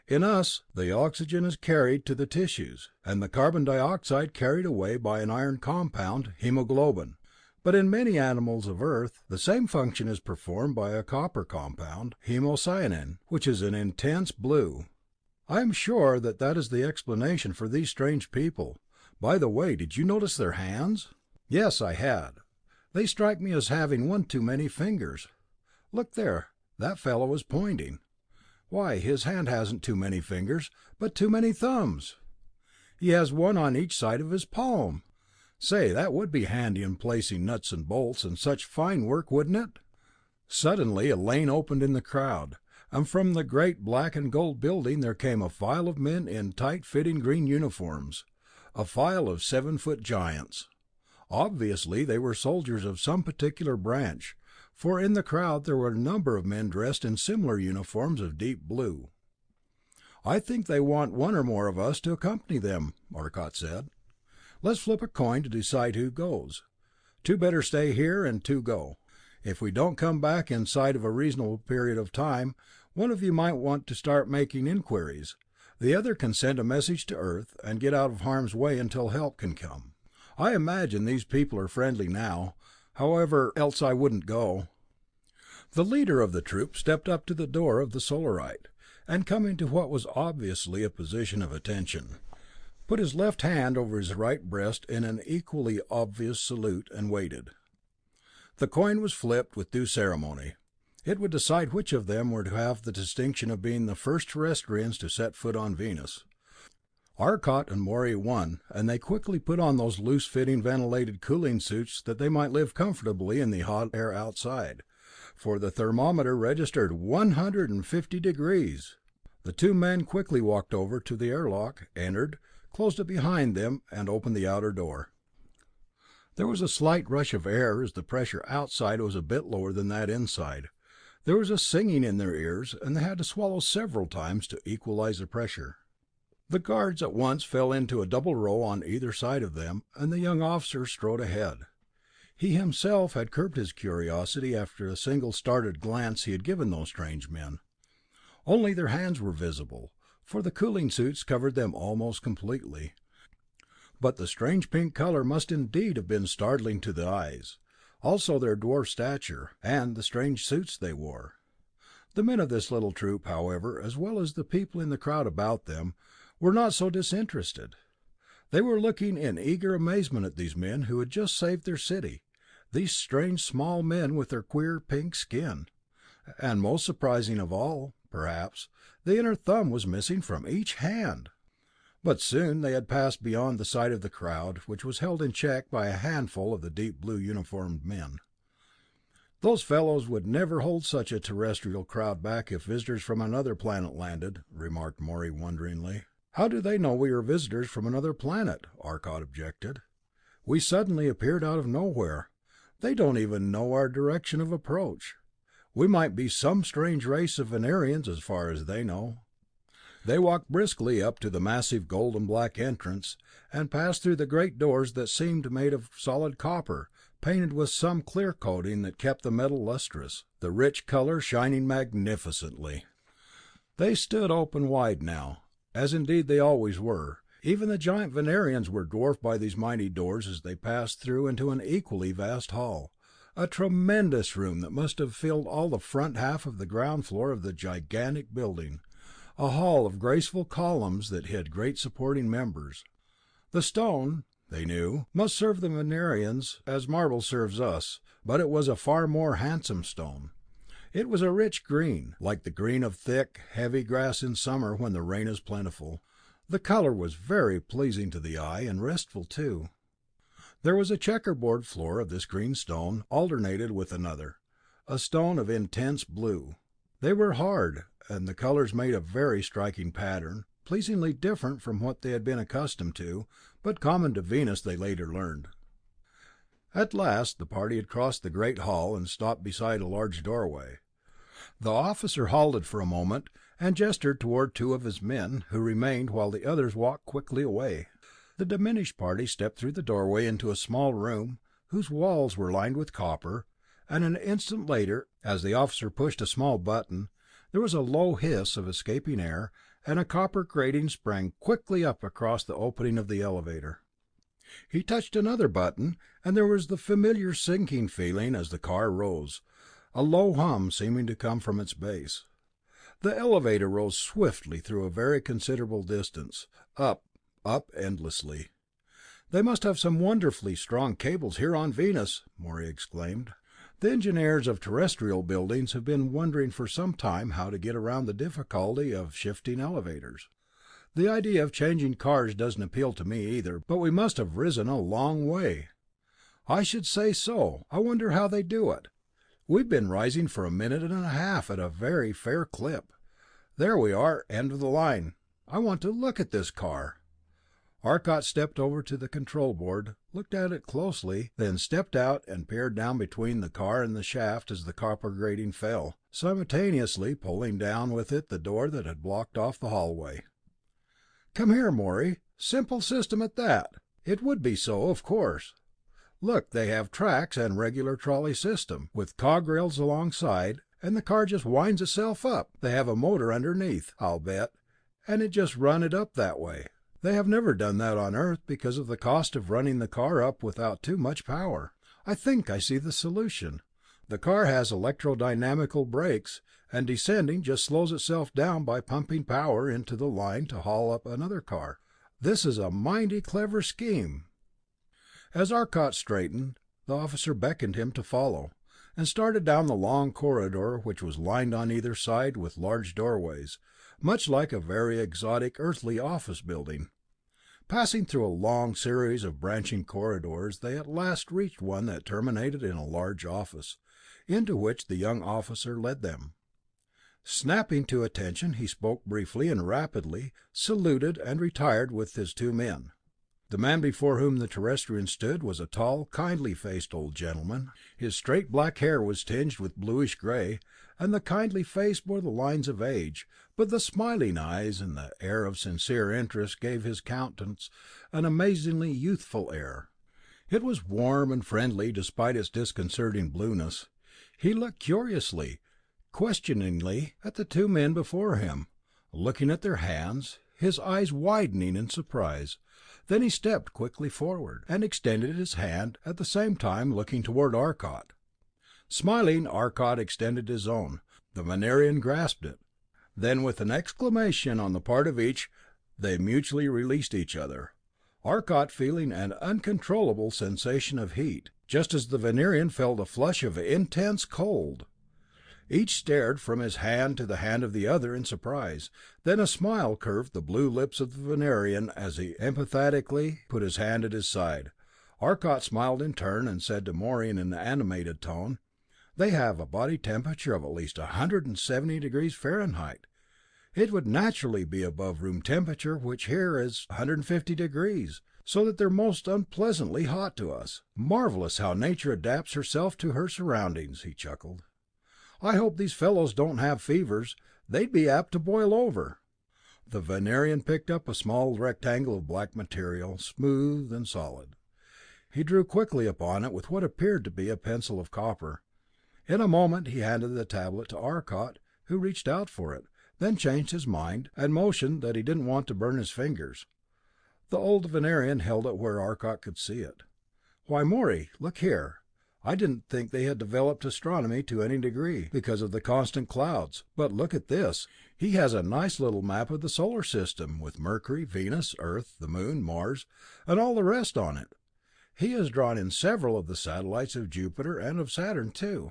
[SPEAKER 1] In us, the oxygen is carried to the tissues, and the carbon dioxide carried away by an iron compound, hemoglobin. But in many animals of Earth, the same function is performed by a copper compound, hemocyanin, which is an intense blue. I am sure that is the explanation for these strange people. By the way, did you notice their hands?" "Yes, I had. They strike me as having one too many fingers. Look there, that fellow is pointing. Why, his hand hasn't too many fingers, but too many thumbs. He has one on each side of his palm. Say, that would be handy in placing nuts and bolts and such fine work, wouldn't it?" Suddenly a lane opened in the crowd, and from the great black and gold building there came a file of men in tight-fitting green uniforms, a file of 7-foot giants. Obviously they were soldiers of some particular branch, for in the crowd there were a number of men dressed in similar uniforms of deep blue. "I think they want one or more of us to accompany them," Arcot said. "Let's flip a coin to decide who goes. 2 better stay here and 2 go. If we don't come back inside of a reasonable period of time, one of you might want to start making inquiries. The other can send a message to Earth and get out of harm's way until help can come. I imagine these people are friendly now, however, else I wouldn't go." The leader of the troop stepped up to the door of the Solarite, and coming to what was obviously a position of attention, put his left hand over his right breast in an equally obvious salute, and waited. The coin was flipped with due ceremony. It would decide which of them were to have the distinction of being the first Terrestrians to set foot on Venus. Arcot and Morey won, and they quickly put on those loose-fitting ventilated cooling suits that they might live comfortably in the hot air outside, for the thermometer registered 150 degrees. The 2 men quickly walked over to the airlock, entered, closed it behind them, and opened the outer door. There was a slight rush of air as the pressure outside was a bit lower than that inside. There was a singing in their ears, and they had to swallow several times to equalize the pressure. The guards at once fell into a double row on either side of them, and the young officer strode ahead. He himself had curbed his curiosity after a single startled glance he had given those strange men. Only their hands were visible, for the cooling suits covered them almost completely. But the strange pink color must indeed have been startling to the eyes, also their dwarf stature, and the strange suits they wore. The men of this little troop, however, as well as the people in the crowd about them, were not so disinterested. They were looking in eager amazement at these men who had just saved their city, these strange small men with their queer pink skin. And most surprising of all, perhaps, the inner thumb was missing from each hand. But soon they had passed beyond the sight of the crowd, which was held in check by a handful of the deep blue uniformed men. "Those fellows would never hold such a terrestrial crowd back if visitors from another planet landed," remarked Morey wonderingly. "How do they know we are visitors from another planet?" Arcot objected. "We suddenly appeared out of nowhere. They don't even know our direction of approach. We might be some strange race of Venerians as far as they know." They walked briskly up to the massive gold and black entrance, and passed through the great doors that seemed made of solid copper, painted with some clear coating that kept the metal lustrous, the rich color shining magnificently. They stood open wide now, as indeed they always were. Even the giant Venerians were dwarfed by these mighty doors as they passed through into an equally vast hall, a tremendous room that must have filled all the front half of the ground floor of the gigantic building, a hall of graceful columns that hid great supporting members. The stone, they knew, must serve the Venerians as marble serves us, but it was a far more handsome stone. It was a rich green, like the green of thick, heavy grass in summer when the rain is plentiful. The color was very pleasing to the eye, and restful too. There was a checkerboard floor of this green stone, alternated with another, a stone of intense blue. They were hard, and the colors made a very striking pattern, pleasingly different from what they had been accustomed to, but common to Venus, they later learned. At last the party had crossed the great hall and stopped beside a large doorway. The officer halted for a moment and gestured toward two of his men, who remained while the others walked quickly away. The diminished party stepped through the doorway into a small room, whose walls were lined with copper, and an instant later, as the officer pushed a small button, there was a low hiss of escaping air, and a copper grating sprang quickly up across the opening of the elevator. He touched another button, and there was the familiar sinking feeling as the car rose, a low hum seeming to come from its base. The elevator rose swiftly through a very considerable distance, up endlessly. "They must have some wonderfully strong cables here on Venus," Morey exclaimed. "The engineers of terrestrial buildings have been wondering for some time how to get around the difficulty of shifting elevators. The idea of changing cars doesn't appeal to me either, but we must have risen a long way." "I should say so. I wonder how they do it. We've been rising for a minute and a half at a very fair clip. There we are, end of the line. I want to look at this car." Arcot stepped over to the control board, looked at it closely, then stepped out and peered down between the car and the shaft as the copper grating fell, simultaneously pulling down with it the door that had blocked off the hallway. "Come here, Morey. Simple system at that. It would be so, of course. Look, they have tracks and regular trolley system, with cog rails alongside, and the car just winds itself up. They have a motor underneath, I'll bet, and it just run it up that way. They have never done that on Earth because of the cost of running the car up without too much power. I think I see the solution. The car has electrodynamical brakes, and descending just slows itself down by pumping power into the line to haul up another car. This is a mighty clever scheme." As Arcot straightened, the officer beckoned him to follow, and started down the long corridor, which was lined on either side with large doorways, much like a very exotic earthly office building. Passing through a long series of branching corridors, they at last reached one that terminated in a large office, into which the young officer led them. Snapping to attention, he spoke briefly and rapidly, saluted, and retired with his two men. The man before whom the Terrestrian stood was a tall, kindly-faced old gentleman. His straight black hair was tinged with bluish gray, and the kindly face bore the lines of age, but the smiling eyes and the air of sincere interest gave his countenance an amazingly youthful air. It was warm and friendly despite its disconcerting blueness. He looked curiously, questioningly at the two men before him, looking at their hands, his eyes widening in surprise. Then he stepped quickly forward, and extended his hand, at the same time looking toward Arcot. Smiling, Arcot extended his own. The Venerian grasped it. Then, with an exclamation on the part of each, they mutually released each other, Arcot feeling an uncontrollable sensation of heat, just as the Venerian felt a flush of intense cold. Each stared from his hand to the hand of the other in surprise. Then a smile curved the blue lips of the Venerian as he emphatically put his hand at his side. Arcot smiled in turn, and said to Morey in an animated tone, "They have a body temperature of at least 170 degrees Fahrenheit. It would naturally be above room temperature, which here is 150 degrees, so that they're most unpleasantly hot to us. Marvelous how nature adapts herself to her surroundings," he chuckled. "I hope these fellows don't have fevers. They'd be apt to boil over." The Venerian picked up a small rectangle of black material, smooth and solid. He drew quickly upon it with what appeared to be a pencil of copper. In a moment he handed the tablet to Arcot, who reached out for it, then changed his mind, and motioned that he didn't want to burn his fingers. The old Venerian held it where Arcot could see it. "Why, Morey, look here. I didn't think they had developed astronomy to any degree, because of the constant clouds, but look at this." He has a nice little map of the solar system, with Mercury, Venus, Earth, the Moon, Mars, and all the rest on it. He has drawn in several of the satellites of Jupiter and of Saturn too.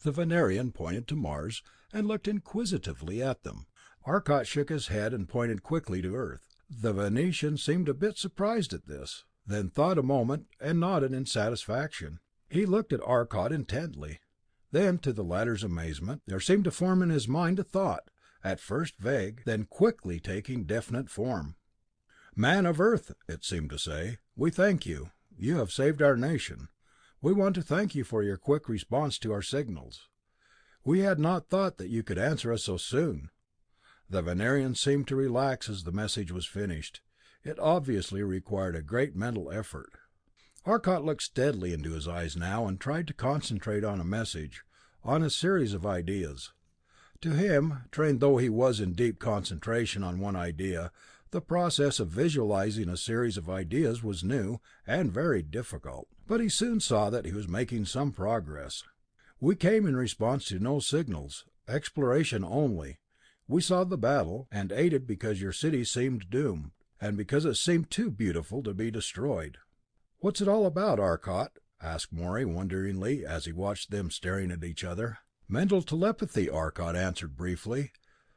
[SPEAKER 1] The Venerian pointed to Mars, and looked inquisitively at them. Arcot shook his head and pointed quickly to Earth. The Venetian seemed a bit surprised at this, then thought a moment and nodded in satisfaction. He looked at Arcot intently. Then, to the latter's amazement, there seemed to form in his mind a thought, at first vague, then quickly taking definite form. "Man of Earth," it seemed to say, "we thank you. You have saved our nation. We want to thank you for your quick response to our signals. We had not thought that you could answer us so soon." The Venerian seemed to relax as the message was finished. It obviously required a great mental effort. Arcot looked steadily into his eyes now, and tried to concentrate on a message, on a series of ideas. To him, trained though he was in deep concentration on one idea, the process of visualizing a series of ideas was new, and very difficult. But he soon saw that he was making some progress. "We came in response to no signals, exploration only. We saw the battle, and aided because your city seemed doomed, and because it seemed too beautiful to be destroyed." "What's it all about, Arcot?" asked Morey wonderingly, as he watched them staring at each other. "Mental telepathy," Arcot answered briefly.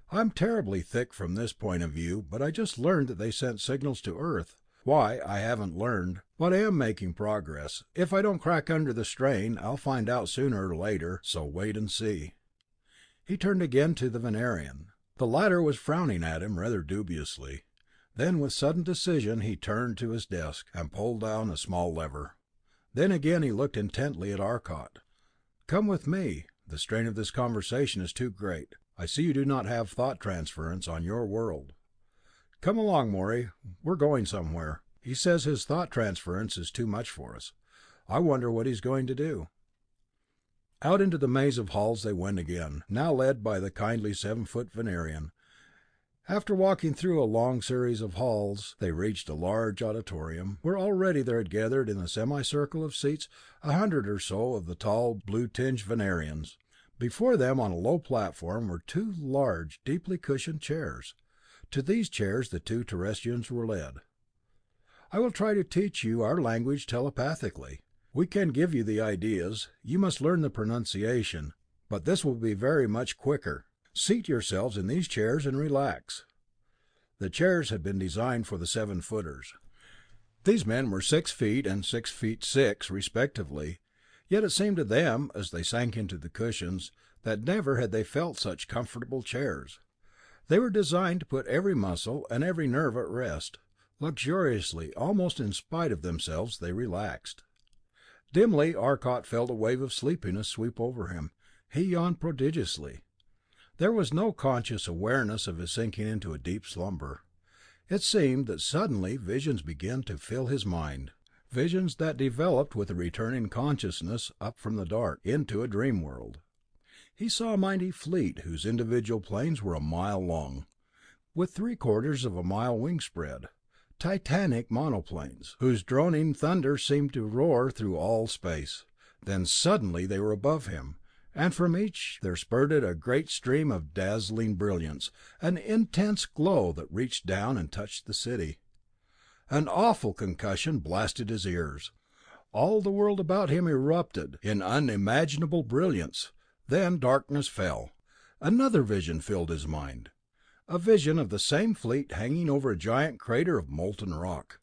[SPEAKER 1] "I'm terribly thick from this point of view, but I just learned that they sent signals to Earth. Why, I haven't learned, but I am making progress. If I don't crack under the strain, I'll find out sooner or later, so wait and see." He turned again to the Venerian. The latter was frowning at him rather dubiously. Then, with sudden decision, he turned to his desk, and pulled down a small lever. Then again he looked intently at Arcot. "Come with me. The strain of this conversation is too great. I see you do not have thought transference on your world. Come along, Morey. We're going somewhere. He says his thought transference is too much for us. I wonder what he's going to do." Out into the maze of halls they went again, now led by the kindly 7-foot Venerian. After walking through a long series of halls, they reached a large auditorium, where already there had gathered in the semicircle of seats 100 or so of the tall, blue-tinged Venerians. Before them, on a low platform, were 2 large, deeply cushioned chairs. To these chairs the 2 Terrestrians were led. "I will try to teach you our language telepathically. We can give you the ideas, you must learn the pronunciation, but this will be very much quicker. Seat yourselves in these chairs and relax." The chairs had been designed for the 7-footers. These men were 6 feet and 6 feet 6, respectively, yet it seemed to them, as they sank into the cushions, that never had they felt such comfortable chairs. They were designed to put every muscle and every nerve at rest. Luxuriously, almost in spite of themselves, they relaxed. Dimly, Arcot felt a wave of sleepiness sweep over him. He yawned prodigiously. There was no conscious awareness of his sinking into a deep slumber. It seemed that suddenly visions began to fill his mind, visions that developed with a returning consciousness up from the dark, into a dream world. He saw a mighty fleet whose individual planes were a mile long, with 3/4 of a mile wingspread, titanic monoplanes, whose droning thunder seemed to roar through all space. Then suddenly they were above him, and from each there spurted a great stream of dazzling brilliance, an intense glow that reached down and touched the city. An awful concussion blasted his ears. All the world about him erupted in unimaginable brilliance. Then darkness fell. Another vision filled his mind. A vision of the same fleet hanging over a giant crater of molten rock.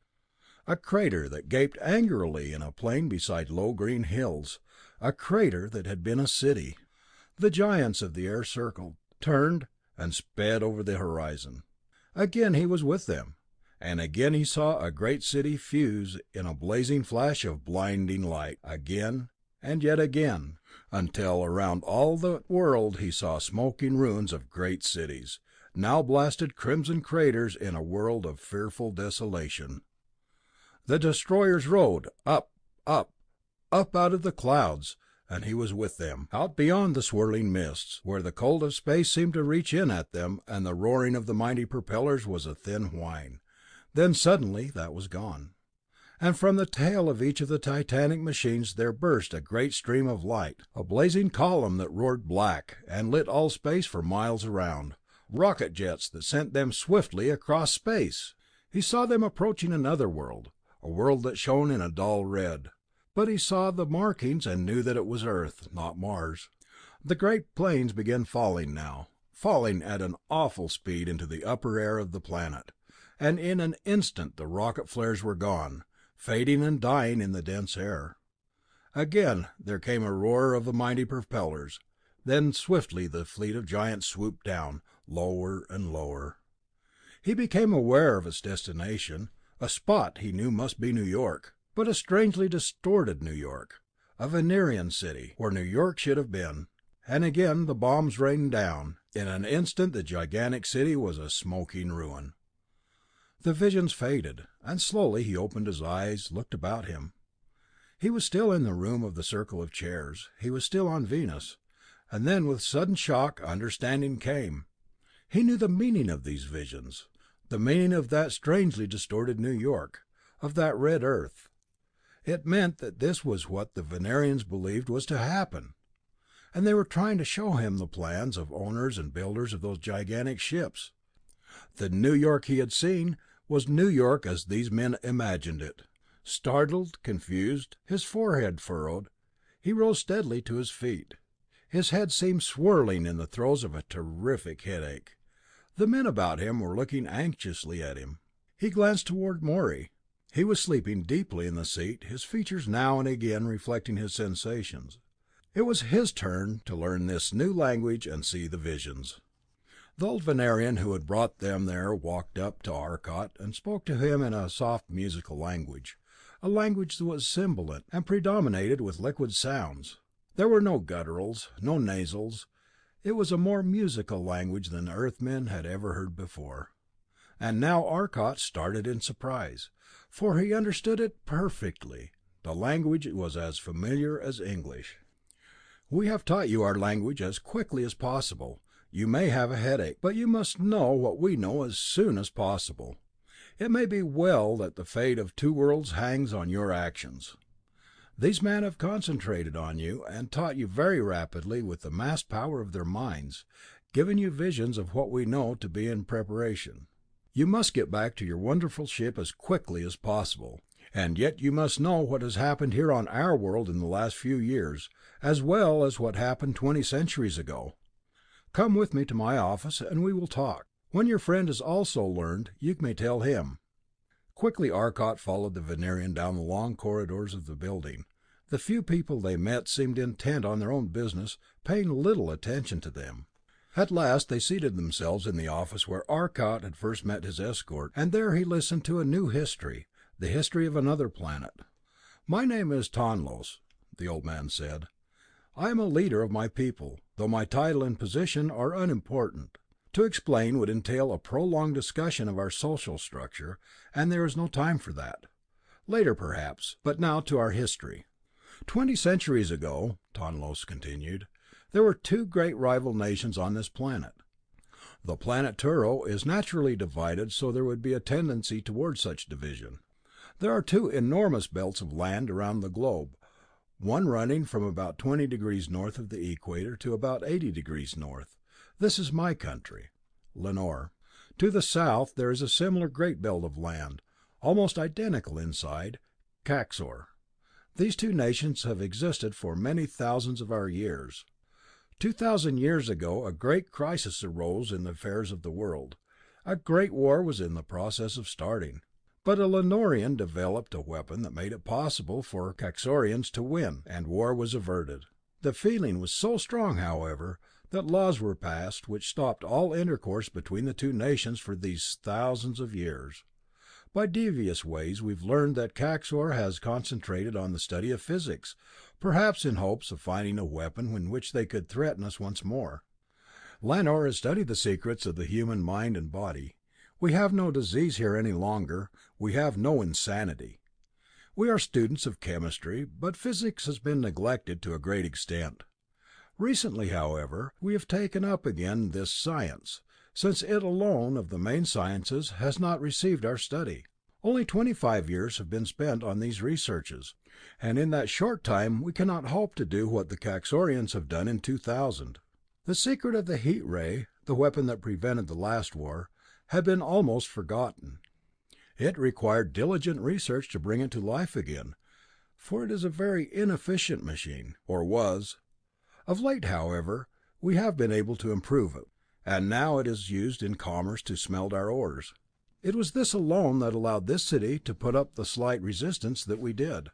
[SPEAKER 1] A crater that gaped angrily in a plain beside low green hills. A crater that had been a city. The giants of the air circled, turned, and sped over the horizon. Again he was with them, and again he saw a great city fuse in a blazing flash of blinding light. Again, and yet again, until around all the world he saw smoking ruins of great cities, now blasted crimson craters in a world of fearful desolation. The destroyers rode up, up, up out of the clouds, and he was with them, out beyond the swirling mists, where the cold of space seemed to reach in at them, and the roaring of the mighty propellers was a thin whine. Then suddenly that was gone, and from the tail of each of the titanic machines there burst a great stream of light, a blazing column that roared black, and lit all space for miles around. Rocket jets that sent them swiftly across space! He saw them approaching another world, a world that shone in a dull red, but he saw the markings and knew that it was Earth, not Mars. The great planes began falling now, falling at an awful speed into the upper air of the planet, and in an instant the rocket flares were gone, fading and dying in the dense air. Again there came a roar of the mighty propellers, then swiftly the fleet of giants swooped down, lower and lower. He became aware of its destination, a spot he knew must be New York, but a strangely distorted New York, a Venerian city, where New York should have been. And again the bombs rained down. In an instant the gigantic city was a smoking ruin. The visions faded, and slowly he opened his eyes, looked about him. He was still in the room of the circle of chairs, he was still on Venus, and then with sudden shock understanding came. He knew the meaning of these visions, the meaning of that strangely distorted New York, of that red earth. It meant that this was what the Venerians believed was to happen, and they were trying to show him the plans of owners and builders of those gigantic ships. The New York he had seen was New York as these men imagined it. Startled, confused, his forehead furrowed, he rose steadily to his feet. His head seemed swirling in the throes of a terrific headache. The men about him were looking anxiously at him. He glanced toward Morey. He was sleeping deeply in the seat, his features now and again reflecting his sensations. It was his turn to learn this new language and see the visions. The old Venerian who had brought them there walked up to Arcot and spoke to him in a soft musical language, a language that was sibilant and predominated with liquid sounds. There were no gutturals, no nasals. It was a more musical language than Earthmen had ever heard before. And now Arcot started in surprise, for he understood it perfectly. The language was as familiar as English. "We have taught you our language as quickly as possible. You may have a headache, but you must know what we know as soon as possible. It may be well that the fate of two worlds hangs on your actions. These men have concentrated on you and taught you very rapidly with the massed power of their minds, given you visions of what we know to be in preparation. You must get back to your wonderful ship as quickly as possible. And yet you must know what has happened here on our world in the last few years, as well as what happened 20 centuries ago. Come with me to my office and we will talk. When your friend has also learned, you may tell him." Quickly Arcot followed the Venerian down the long corridors of the building. The few people they met seemed intent on their own business, paying little attention to them. At last they seated themselves in the office where Arcot had first met his escort, and there he listened to a new history, the history of another planet. "My name is Tonlos," the old man said. "I am a leader of my people, though my title and position are unimportant. To explain would entail a prolonged discussion of our social structure, and there is no time for that. Later, perhaps, but now to our history. 20 centuries ago," Tonlos continued, "there were two great rival nations on this planet. The planet Turo is naturally divided, so there would be a tendency towards such division. There are two enormous belts of land around the globe, one running from about 20 degrees north of the equator to about 80 degrees north. This is my country, Lenore. To the south there is a similar great belt of land, almost identical inside, Kaxor. These two nations have existed for many thousands of our years. 2,000 years ago a great crisis arose in the affairs of the world. A great war was in the process of starting. But a Lenorian developed a weapon that made it possible for Kaxorians to win, and war was averted. The feeling was so strong, however, that laws were passed which stopped all intercourse between the two nations for these thousands of years. By devious ways we've learned that Kaxor has concentrated on the study of physics, perhaps in hopes of finding a weapon in which they could threaten us once more. Lanor has studied the secrets of the human mind and body. We have no disease here any longer, we have no insanity. We are students of chemistry, but physics has been neglected to a great extent. Recently, however, we have taken up again this science, since it alone of the main sciences has not received our study. Only 25 years have been spent on these researches, and in that short time we cannot hope to do what the Kaxorians have done in 2000. The secret of the heat ray, the weapon that prevented the last war, had been almost forgotten. It required diligent research to bring it to life again, for it is a very inefficient machine, or was. Of late, however, we have been able to improve it, and now it is used in commerce to smelt our ores. It was this alone that allowed this city to put up the slight resistance that we did.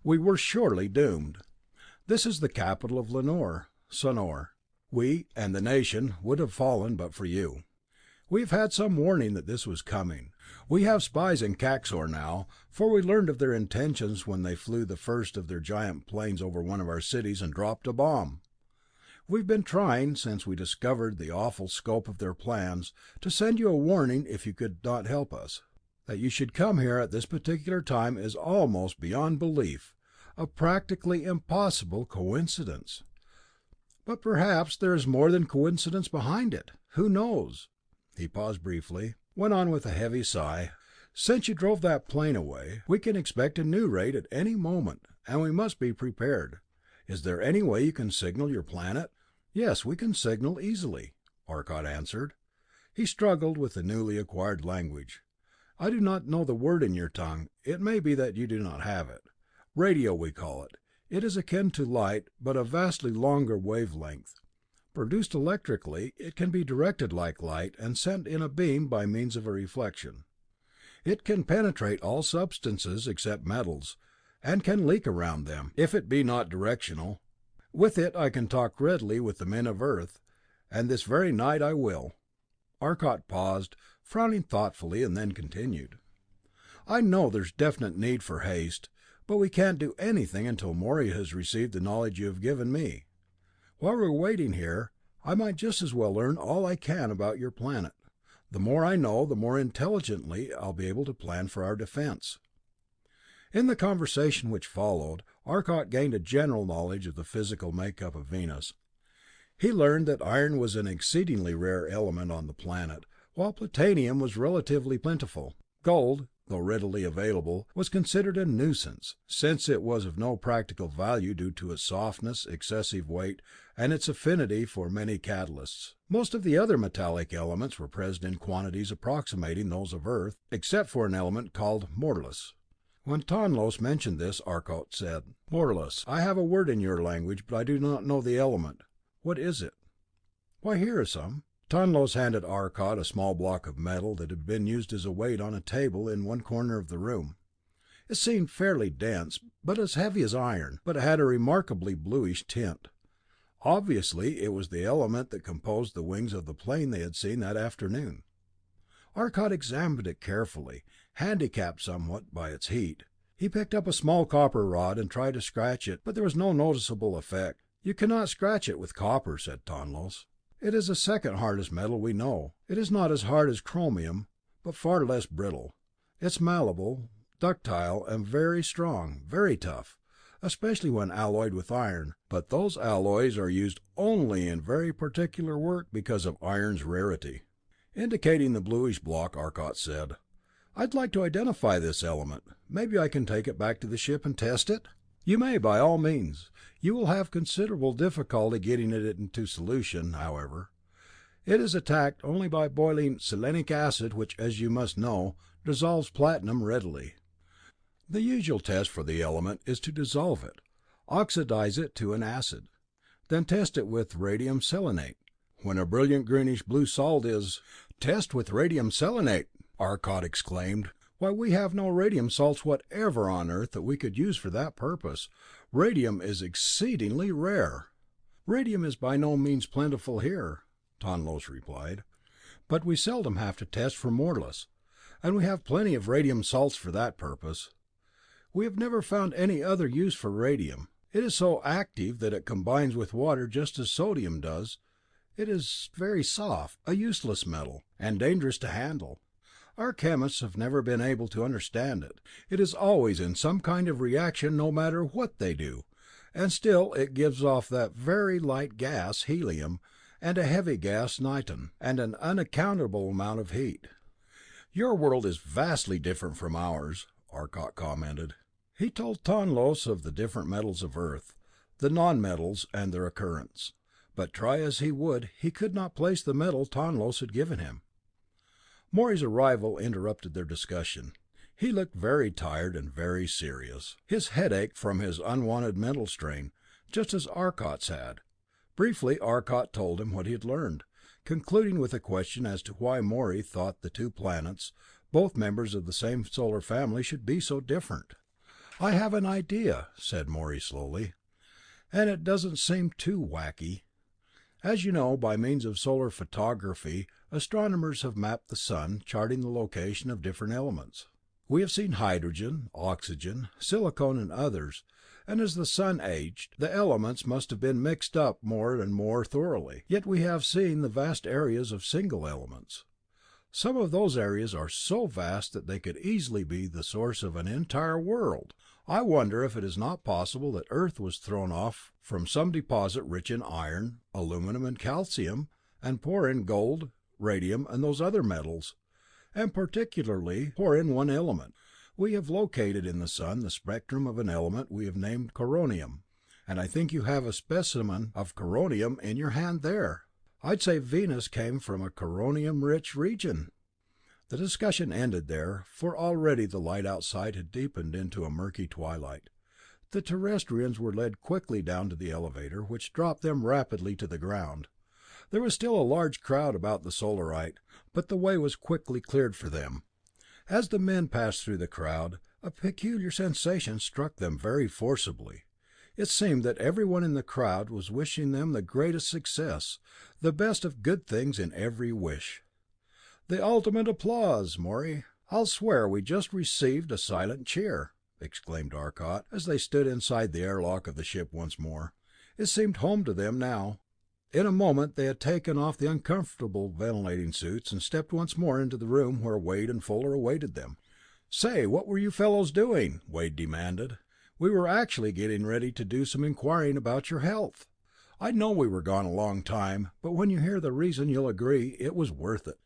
[SPEAKER 1] We were surely doomed. This is the capital of Lenore, Sonor. We and the nation would have fallen but for you. We have had some warning that this was coming. We have spies in Caxor now, for we learned of their intentions when they flew the first of their giant planes over one of our cities and dropped a bomb. We've been trying, since we discovered the awful scope of their plans, to send you a warning if you could not help us. That you should come here at this particular time is almost beyond belief, a practically impossible coincidence. But perhaps there is more than coincidence behind it. Who knows? He paused briefly, went on with a heavy sigh. Since you drove that plane away, we can expect a new raid at any moment, and we must be prepared. Is there any way you can signal your planet? Yes, we can signal easily, Arcot answered. He struggled with the newly acquired language. I do not know the word in your tongue. It may be that you do not have it. Radio, we call it. It is akin to light, but a vastly longer wavelength. Produced electrically, it can be directed like light and sent in a beam by means of a reflection. It can penetrate all substances except metals, and can leak around them, if it be not directional. With it I can talk readily with the men of Earth, and this very night I will. Arcot paused, frowning thoughtfully, and then continued. I know there's definite need for haste, but we can't do anything until Morey has received the knowledge you have given me. While we're waiting here, I might just as well learn all I can about your planet. The more I know, the more intelligently I'll be able to plan for our defense. In the conversation which followed, Arcot gained a general knowledge of the physical makeup of Venus. He learned that iron was an exceedingly rare element on the planet, while plutonium was relatively plentiful. Gold, though readily available, was considered a nuisance, since it was of no practical value due to its softness, excessive weight, and its affinity for many catalysts. Most of the other metallic elements were present in quantities approximating those of Earth, except for an element called morlus. When Tonlos mentioned this, Arcot said, "Morlus, I have a word in your language, but I do not know the element. What is it?" "Why, here are some." Tonlos handed Arcot a small block of metal that had been used as a weight on a table in one corner of the room. It seemed fairly dense, but as heavy as iron, but it had a remarkably bluish tint. Obviously, it was the element that composed the wings of the plane they had seen that afternoon. Arcot examined it carefully, handicapped somewhat by its heat. He picked up a small copper rod and tried to scratch it, but there was no noticeable effect. "You cannot scratch it with copper," said Tonlos. "It is the second hardest metal we know. It is not as hard as chromium, but far less brittle. It's malleable, ductile, and very strong, very tough, especially when alloyed with iron, but those alloys are used only in very particular work because of iron's rarity." Indicating the bluish block, Arcot said, "I'd like to identify this element. Maybe I can take it back to the ship and test it?" "You may, by all means. You will have considerable difficulty getting it into solution, however. It is attacked only by boiling selenic acid, which, as you must know, dissolves platinum readily. The usual test for the element is to dissolve it, oxidize it to an acid, then test it with radium selenate. When a brilliant greenish blue salt is—" "Test with radium selenate!" Arcot exclaimed. "Why, we have no radium salts whatever on Earth that we could use for that purpose. Radium is exceedingly rare." "Radium is by no means plentiful here," Tonlos replied, "but we seldom have to test for morlus, and we have plenty of radium salts for that purpose. We have never found any other use for radium. It is so active that it combines with water just as sodium does. It is very soft, a useless metal, and dangerous to handle. Our chemists have never been able to understand it. It is always in some kind of reaction no matter what they do, and still it gives off that very light gas, helium, and a heavy gas, niton, and an unaccountable amount of heat." "Your world is vastly different from ours," Arcot commented. He told Tonlos of the different metals of Earth, the non-metals and their occurrence, but try as he would, he could not place the metal Tonlos had given him. Morey's arrival interrupted their discussion. He looked very tired and very serious. His head ached from his unwonted mental strain, just as Arcot's had. Briefly, Arcot told him what he had learned, concluding with a question as to why Morey thought the two planets, both members of the same solar family, should be so different. "I have an idea," said Morey slowly, "and it doesn't seem too wacky. As you know, by means of solar photography, astronomers have mapped the sun, charting the location of different elements. We have seen hydrogen, oxygen, silicon, and others, and as the sun aged, the elements must have been mixed up more and more thoroughly. Yet we have seen the vast areas of single elements. Some of those areas are so vast that they could easily be the source of an entire world. I wonder if it is not possible that Earth was thrown off from some deposit rich in iron, aluminum, and calcium, and pour in gold, radium, and those other metals, and particularly pour in one element. We have located in the sun the spectrum of an element we have named coronium, and I think you have a specimen of coronium in your hand there. I'd say Venus came from a coronium-rich region." The discussion ended there, for already the light outside had deepened into a murky twilight. The Terrestrians were led quickly down to the elevator, which dropped them rapidly to the ground. There was still a large crowd about the Solarite, but the way was quickly cleared for them. As the men passed through the crowd, a peculiar sensation struck them very forcibly. It seemed that everyone in the crowd was wishing them the greatest success, the best of good things in every wish. "The ultimate applause, Morey! I'll swear we just received a silent cheer!" exclaimed Arcot, as they stood inside the airlock of the ship once more. It seemed home to them now. In a moment they had taken off the uncomfortable ventilating suits and stepped once more into the room where Wade and Fuller awaited them. "Say, what were you fellows doing?" Wade demanded. "We were actually getting ready to do some inquiring about your health. I know we were gone a long time, but when you hear the reason you'll agree it was worth it.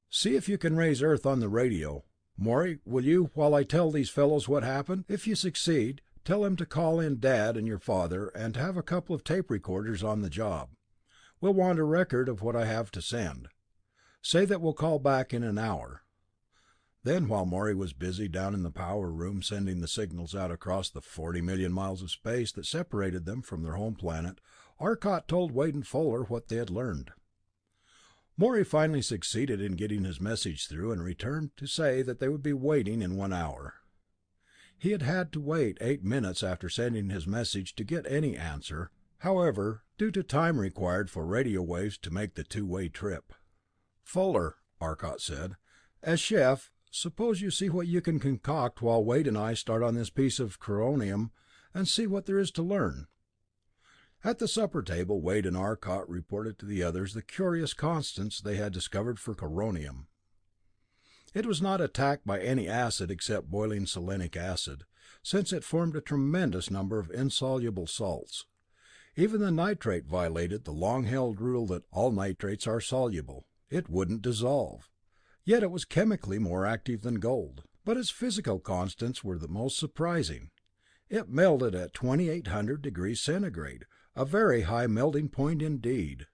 [SPEAKER 1] See if you can raise Earth on the radio. Morey, will you, while I tell these fellows what happened? If you succeed, tell them to call in Dad and your father, and to have a couple of tape recorders on the job. We'll want a record of what I have to send. Say that we'll call back in an hour." Then, while Morey was busy down in the power room sending the signals out across the 40 million miles of space that separated them from their home planet, Arcot told Wade and Fuller what they had learned. Morey finally succeeded in getting his message through, and returned to say that they would be waiting in 1 hour. He had had to wait 8 minutes after sending his message to get any answer, however, due to time required for radio waves to make the two-way trip. "Fuller," Arcot said, "as chef, suppose you see what you can concoct while Wade and I start on this piece of coronium and see what there is to learn." At the supper table, Wade and Arcot reported to the others the curious constants they had discovered for coronium. It was not attacked by any acid except boiling selenic acid, since it formed a tremendous number of insoluble salts. Even the nitrate violated the long-held rule that all nitrates are soluble. It wouldn't dissolve. Yet it was chemically more active than gold. But its physical constants were the most surprising. It melted at 2800 degrees centigrade, a very high melting point indeed.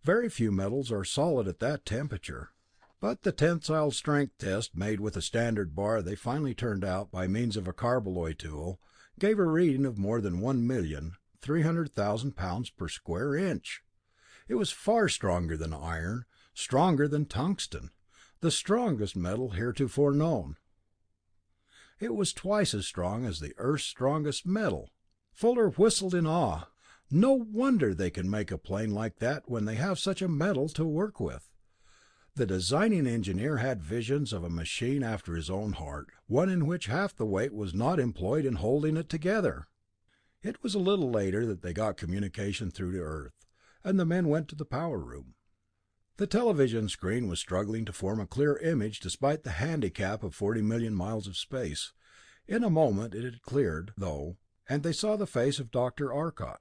[SPEAKER 1] Very few metals are solid at that temperature. But the tensile strength test made with a standard bar they finally turned out by means of a carbaloy tool gave a reading of more than 1,300,000 pounds per square inch. It was far stronger than iron, stronger than tungsten, the strongest metal heretofore known. It was twice as strong as the Earth's strongest metal. Fuller whistled in awe. No wonder they can make a plane like that when they have such a metal to work with. The designing engineer had visions of a machine after his own heart, one in which half the weight was not employed in holding it together. It was a little later that they got communication through to Earth, and the men went to the power room. The television screen was struggling to form a clear image despite the handicap of 40 million miles of space. In a moment it had cleared, though, and they saw the face of Dr. Arcot.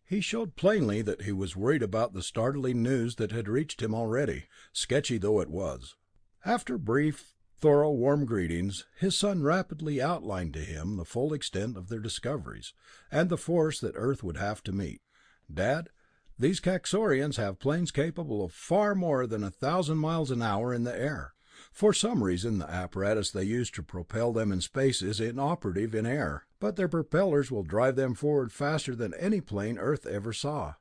[SPEAKER 1] He showed plainly that he was worried about the startling news that had reached him already, sketchy though it was. After brief, thorough, warm greetings, his son rapidly outlined to him the full extent of their discoveries, and the force that Earth would have to meet. "Dad, these Kaxorians have planes capable of far more than 1,000 miles an hour in the air. For some reason, the apparatus they use to propel them in space is inoperative in air, but their propellers will drive them forward faster than any plane Earth ever saw.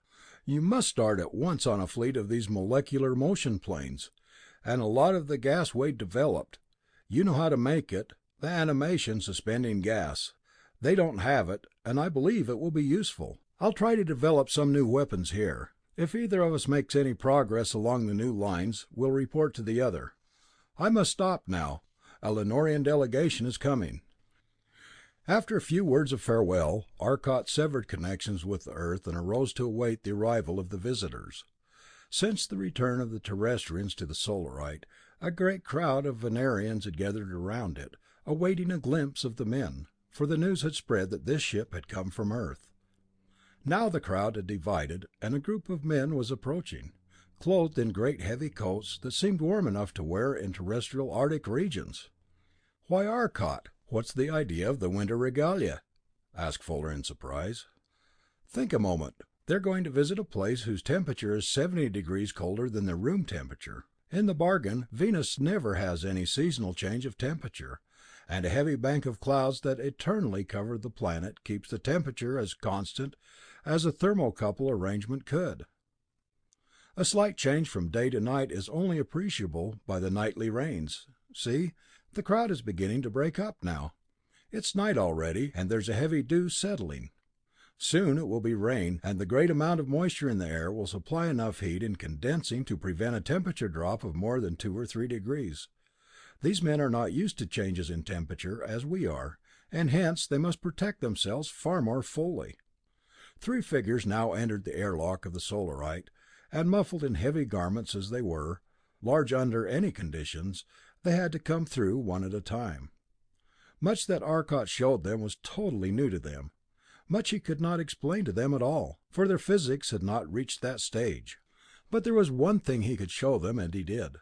[SPEAKER 1] You must start at once on a fleet of these molecular motion planes, and a lot of the gas Wade developed. You know how to make it, the animation suspending gas. They don't have it, and I believe it will be useful. I'll try to develop some new weapons here. If either of us makes any progress along the new lines, we'll report to the other. I must stop now. A Lenorian delegation is coming." After a few words of farewell, Arcot severed connections with the Earth and arose to await the arrival of the visitors. Since the return of the Terrestrians to the Solarite, a great crowd of Venerians had gathered around it, awaiting a glimpse of the men, for the news had spread that this ship had come from Earth. Now the crowd had divided, and a group of men was approaching, clothed in great heavy coats that seemed warm enough to wear in terrestrial Arctic regions. "Why, Arcot, what's the idea of the winter regalia?" asked Fuller in surprise. "Think a moment. They're going to visit a place whose temperature is 70 degrees colder than their room temperature. In the bargain, Venus never has any seasonal change of temperature, and a heavy bank of clouds that eternally cover the planet keeps the temperature as constant as a thermocouple arrangement could. A slight change from day to night is only appreciable by the nightly rains. See, the crowd is beginning to break up now. It's night already, and there's a heavy dew settling. Soon it will be rain, and the great amount of moisture in the air will supply enough heat in condensing to prevent a temperature drop of more than 2 or 3 degrees. These men are not used to changes in temperature as we are, and hence they must protect themselves far more fully." 3 figures now entered the airlock of the Solarite, and muffled in heavy garments as they were, large under any conditions, they had to come through one at a time. Much that Arcot showed them was totally new to them. Much he could not explain to them at all, for their physics had not reached that stage. But there was one thing he could show them, and he did.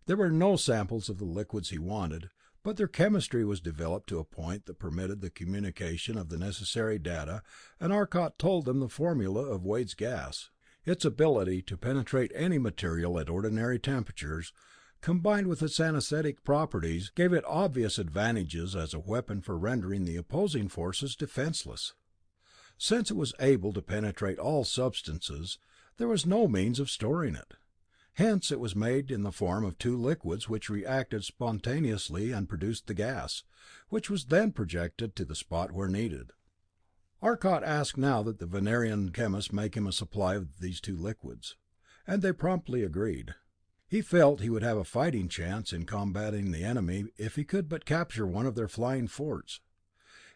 [SPEAKER 1] There were no samples of the liquids he wanted, but their chemistry was developed to a point that permitted the communication of the necessary data, and Arcot told them the formula of Wade's gas. Its ability to penetrate any material at ordinary temperatures, combined with its anesthetic properties, gave it obvious advantages as a weapon for rendering the opposing forces defenseless. Since it was able to penetrate all substances, there was no means of storing it. Hence it was made in the form of 2 liquids which reacted spontaneously and produced the gas, which was then projected to the spot where needed. Arcot asked now that the Venerian chemists make him a supply of these 2 liquids, and they promptly agreed. He felt he would have a fighting chance in combating the enemy if he could but capture one of their flying forts.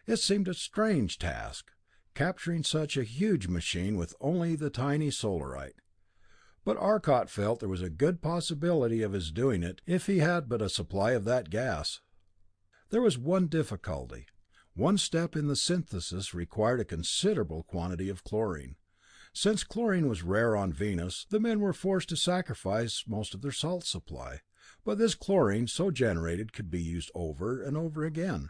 [SPEAKER 1] It seemed a strange task, capturing such a huge machine with only the tiny Solarite. But Arcot felt there was a good possibility of his doing it if he had but a supply of that gas. There was one difficulty. One step in the synthesis required a considerable quantity of chlorine. Since chlorine was rare on Venus, the men were forced to sacrifice most of their salt supply, but this chlorine so generated could be used over and over again.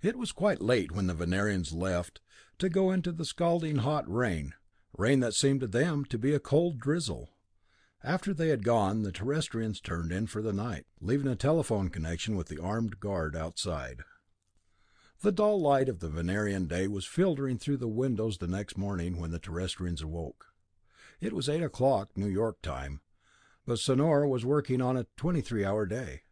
[SPEAKER 1] It was quite late when the Venerians left to go into the scalding hot rain that seemed to them to be a cold drizzle. After they had gone, the Terrestrians turned in for the night, leaving a telephone connection with the armed guard outside. The dull light of the Venerian day was filtering through the windows the next morning when the Terrestrians awoke. It was 8 o'clock, New York time, but Sonora was working on a 23-hour day.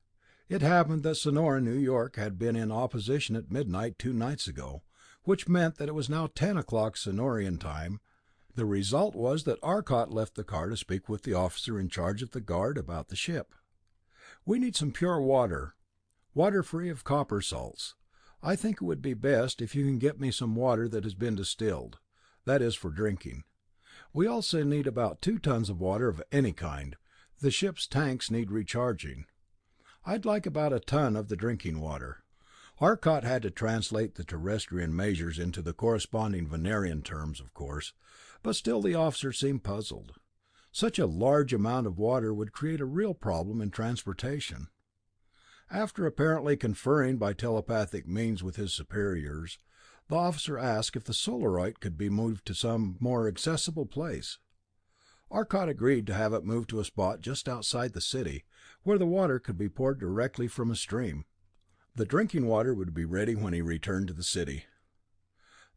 [SPEAKER 1] It happened that Sonora, New York, had been in opposition at midnight 2 nights ago, which meant that it was now 10 o'clock Sonorian time. The result was that Arcot left the car to speak with the officer in charge of the guard about the ship. "We need some pure water free of copper salts. I think it would be best if you can get me some water that has been distilled, that is, for drinking. We also need about 2 tons of water of any kind. The ship's tanks need recharging. I'd like about a ton of the drinking water." Arcot had to translate the Terrestrian measures into the corresponding Venerian terms, of course, but still the officer seemed puzzled. Such a large amount of water would create a real problem in transportation. After apparently conferring by telepathic means with his superiors, the officer asked if the Solarite could be moved to some more accessible place. Arcot agreed to have it moved to a spot just outside the city, where the water could be poured directly from a stream. The drinking water would be ready when he returned to the city.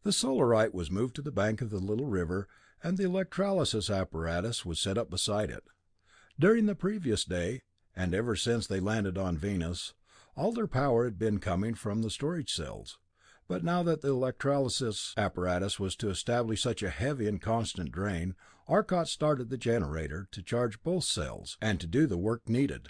[SPEAKER 1] The Solarite was moved to the bank of the little river, and the electrolysis apparatus was set up beside it. During the previous day, and ever since they landed on Venus, all their power had been coming from the storage cells. But now that the electrolysis apparatus was to establish such a heavy and constant drain, Arcot started the generator to charge both cells, and to do the work needed.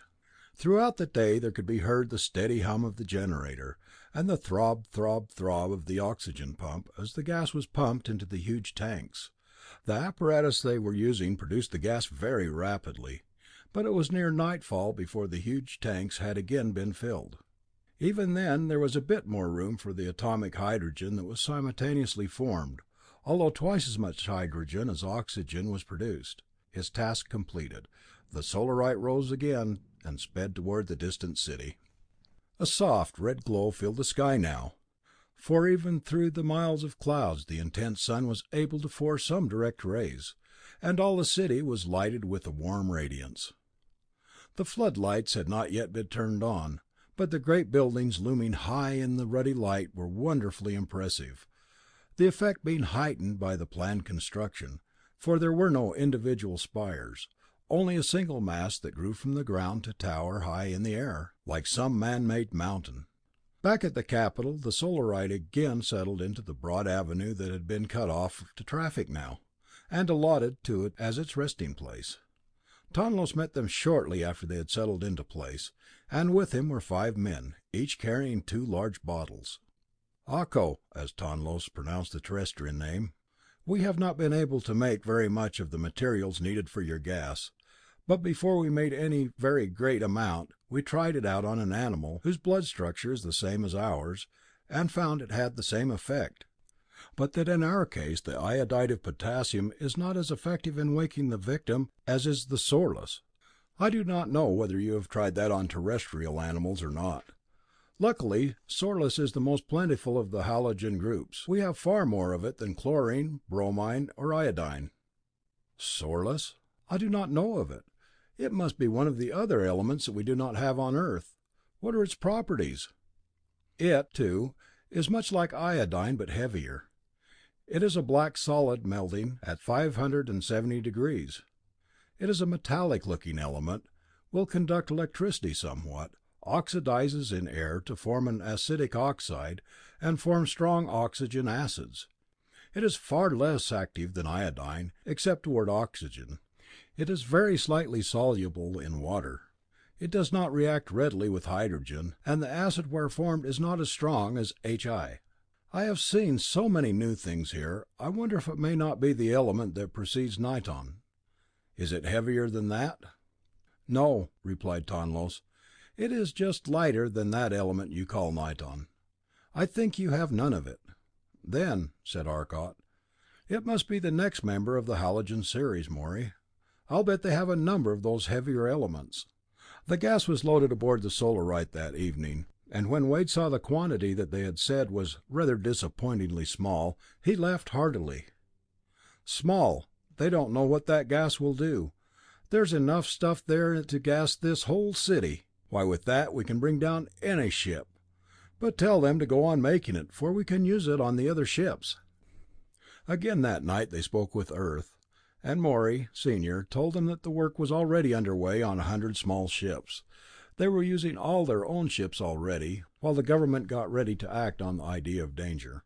[SPEAKER 1] Throughout the day there could be heard the steady hum of the generator, and the throb, throb, throb of the oxygen pump as the gas was pumped into the huge tanks. The apparatus they were using produced the gas very rapidly, but it was near nightfall before the huge tanks had again been filled. Even then there was a bit more room for the atomic hydrogen that was simultaneously formed, although twice as much hydrogen as oxygen was produced. Its task completed, the Solarite rose again and sped toward the distant city. A soft red glow filled the sky now, for even through the miles of clouds the intense sun was able to force some direct rays, and all the city was lighted with a warm radiance. The floodlights had not yet been turned on, but the great buildings looming high in the ruddy light were wonderfully impressive, the effect being heightened by the planned construction, for there were no individual spires, only a single mast that grew from the ground to tower high in the air, like some man-made mountain. Back at the capital, the Solarite again settled into the broad avenue that had been cut off to traffic now, and allotted to it as its resting place. Tonlos met them shortly after they had settled into place, and with him were 5 men, each carrying 2 large bottles. Arcot, as Tonlos pronounced the Terrestrian name, we have not been able to make very much of the materials needed for your gas, but before we made any very great amount, we tried it out on an animal whose blood structure is the same as ours, and found it had the same effect, but that in our case the iodide of potassium is not as effective in waking the victim as is the sorlus. I do not know whether you have tried that on terrestrial animals or not. Luckily, sorlus is the most plentiful of the halogen groups. We have far more of it than chlorine, bromine, or iodine. Sorlus? I do not know of it. It must be one of the other elements that we do not have on Earth. What are its properties? It, too, is much like iodine but heavier. It is a black solid melting at 570 degrees. It is a metallic-looking element, will conduct electricity somewhat, oxidizes in air to form an acidic oxide, and forms strong oxygen acids. It is far less active than iodine, except toward oxygen. It is very slightly soluble in water. It does not react readily with hydrogen, and the acid where formed is not as strong as HI. I have seen so many new things here, I wonder if it may not be the element that precedes niton. Is it heavier than that? No, replied Tonlos. It is just lighter than that element you call niton. I think you have none of it. Then, said Arcot, it must be the next member of the halogen series, Morey. I'll bet they have a number of those heavier elements. The gas was loaded aboard the Solarite that evening, and when Wade saw the quantity that they had said was rather disappointingly small, he laughed heartily. Small! They don't know what that gas will do. There's enough stuff there to gas this whole city. Why, with that we can bring down any ship. But tell them to go on making it, for we can use it on the other ships. Again that night they spoke with Earth, and Morey, Sr., told them that the work was already underway on 100 small ships. They were using all their own ships already, while the government got ready to act on the idea of danger.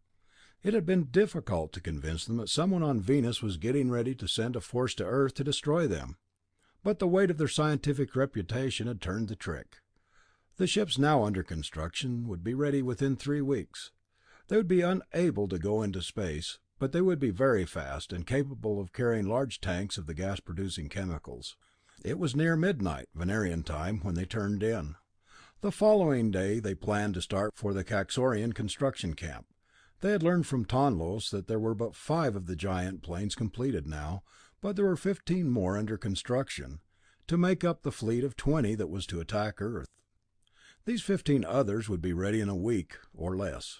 [SPEAKER 1] It had been difficult to convince them that someone on Venus was getting ready to send a force to Earth to destroy them, but the weight of their scientific reputation had turned the trick. The ships now under construction would be ready within 3 weeks. They would be unable to go into space, but they would be very fast and capable of carrying large tanks of the gas-producing chemicals. It was near midnight, Venerian time, when they turned in. The following day they planned to start for the Caxorian construction camp. They had learned from Tonlos that there were but 5 of the giant planes completed now, but there were 15 more under construction, to make up the fleet of 20 that was to attack Earth. These 15 others would be ready in a week, or less.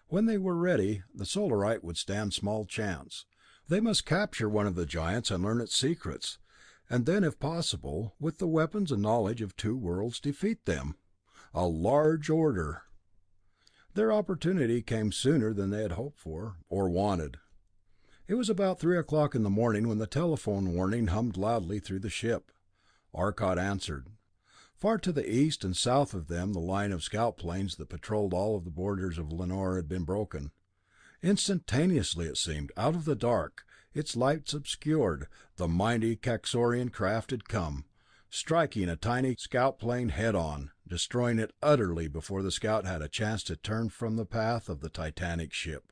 [SPEAKER 1] When they were ready, the Solarite would stand small chance. They must capture one of the giants and learn its secrets, and then, if possible, with the weapons and knowledge of 2 worlds, defeat them. A large order! Their opportunity came sooner than they had hoped for, or wanted. It was about 3 o'clock in the morning when the telephone warning hummed loudly through the ship. Arcot answered. Far to the east and south of them the line of scout planes that patrolled all of the borders of Lanor had been broken. Instantaneously, it seemed, out of the dark, its lights obscured, the mighty Kaxorian craft had come, striking a tiny scout plane head on, destroying it utterly before the scout had a chance to turn from the path of the titanic ship.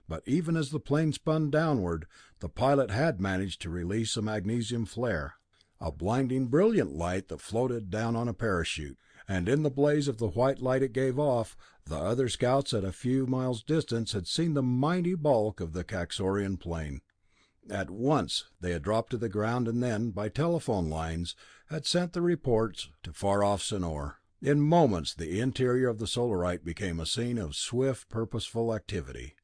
[SPEAKER 1] But even as the plane spun downward, the pilot had managed to release a magnesium flare, a blinding, brilliant light that floated down on a parachute, and in the blaze of the white light it gave off, the other scouts at a few miles distance had seen the mighty bulk of the Kaxorian plane. At once they had dropped to the ground and then, by telephone lines, had sent the reports to far-off Sonor. In moments the interior of the Solarite became a scene of swift, purposeful activity.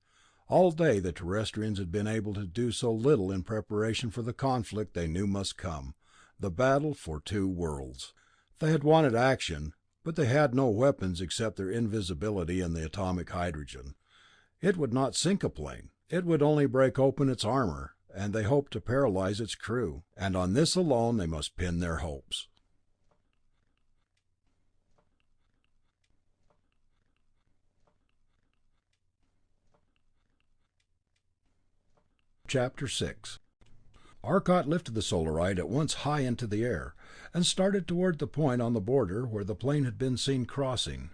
[SPEAKER 1] All day the Terrestrians had been able to do so little in preparation for the conflict they knew must come, the battle for two worlds. They had wanted action, but they had no weapons except their invisibility and the atomic hydrogen. It would not sink a plane, it would only break open its armor, and they hoped to paralyze its crew, and on this alone they must pin their hopes. Chapter 6. Arcot lifted the Solarite at once high into the air, and started toward the point on the border where the plane had been seen crossing.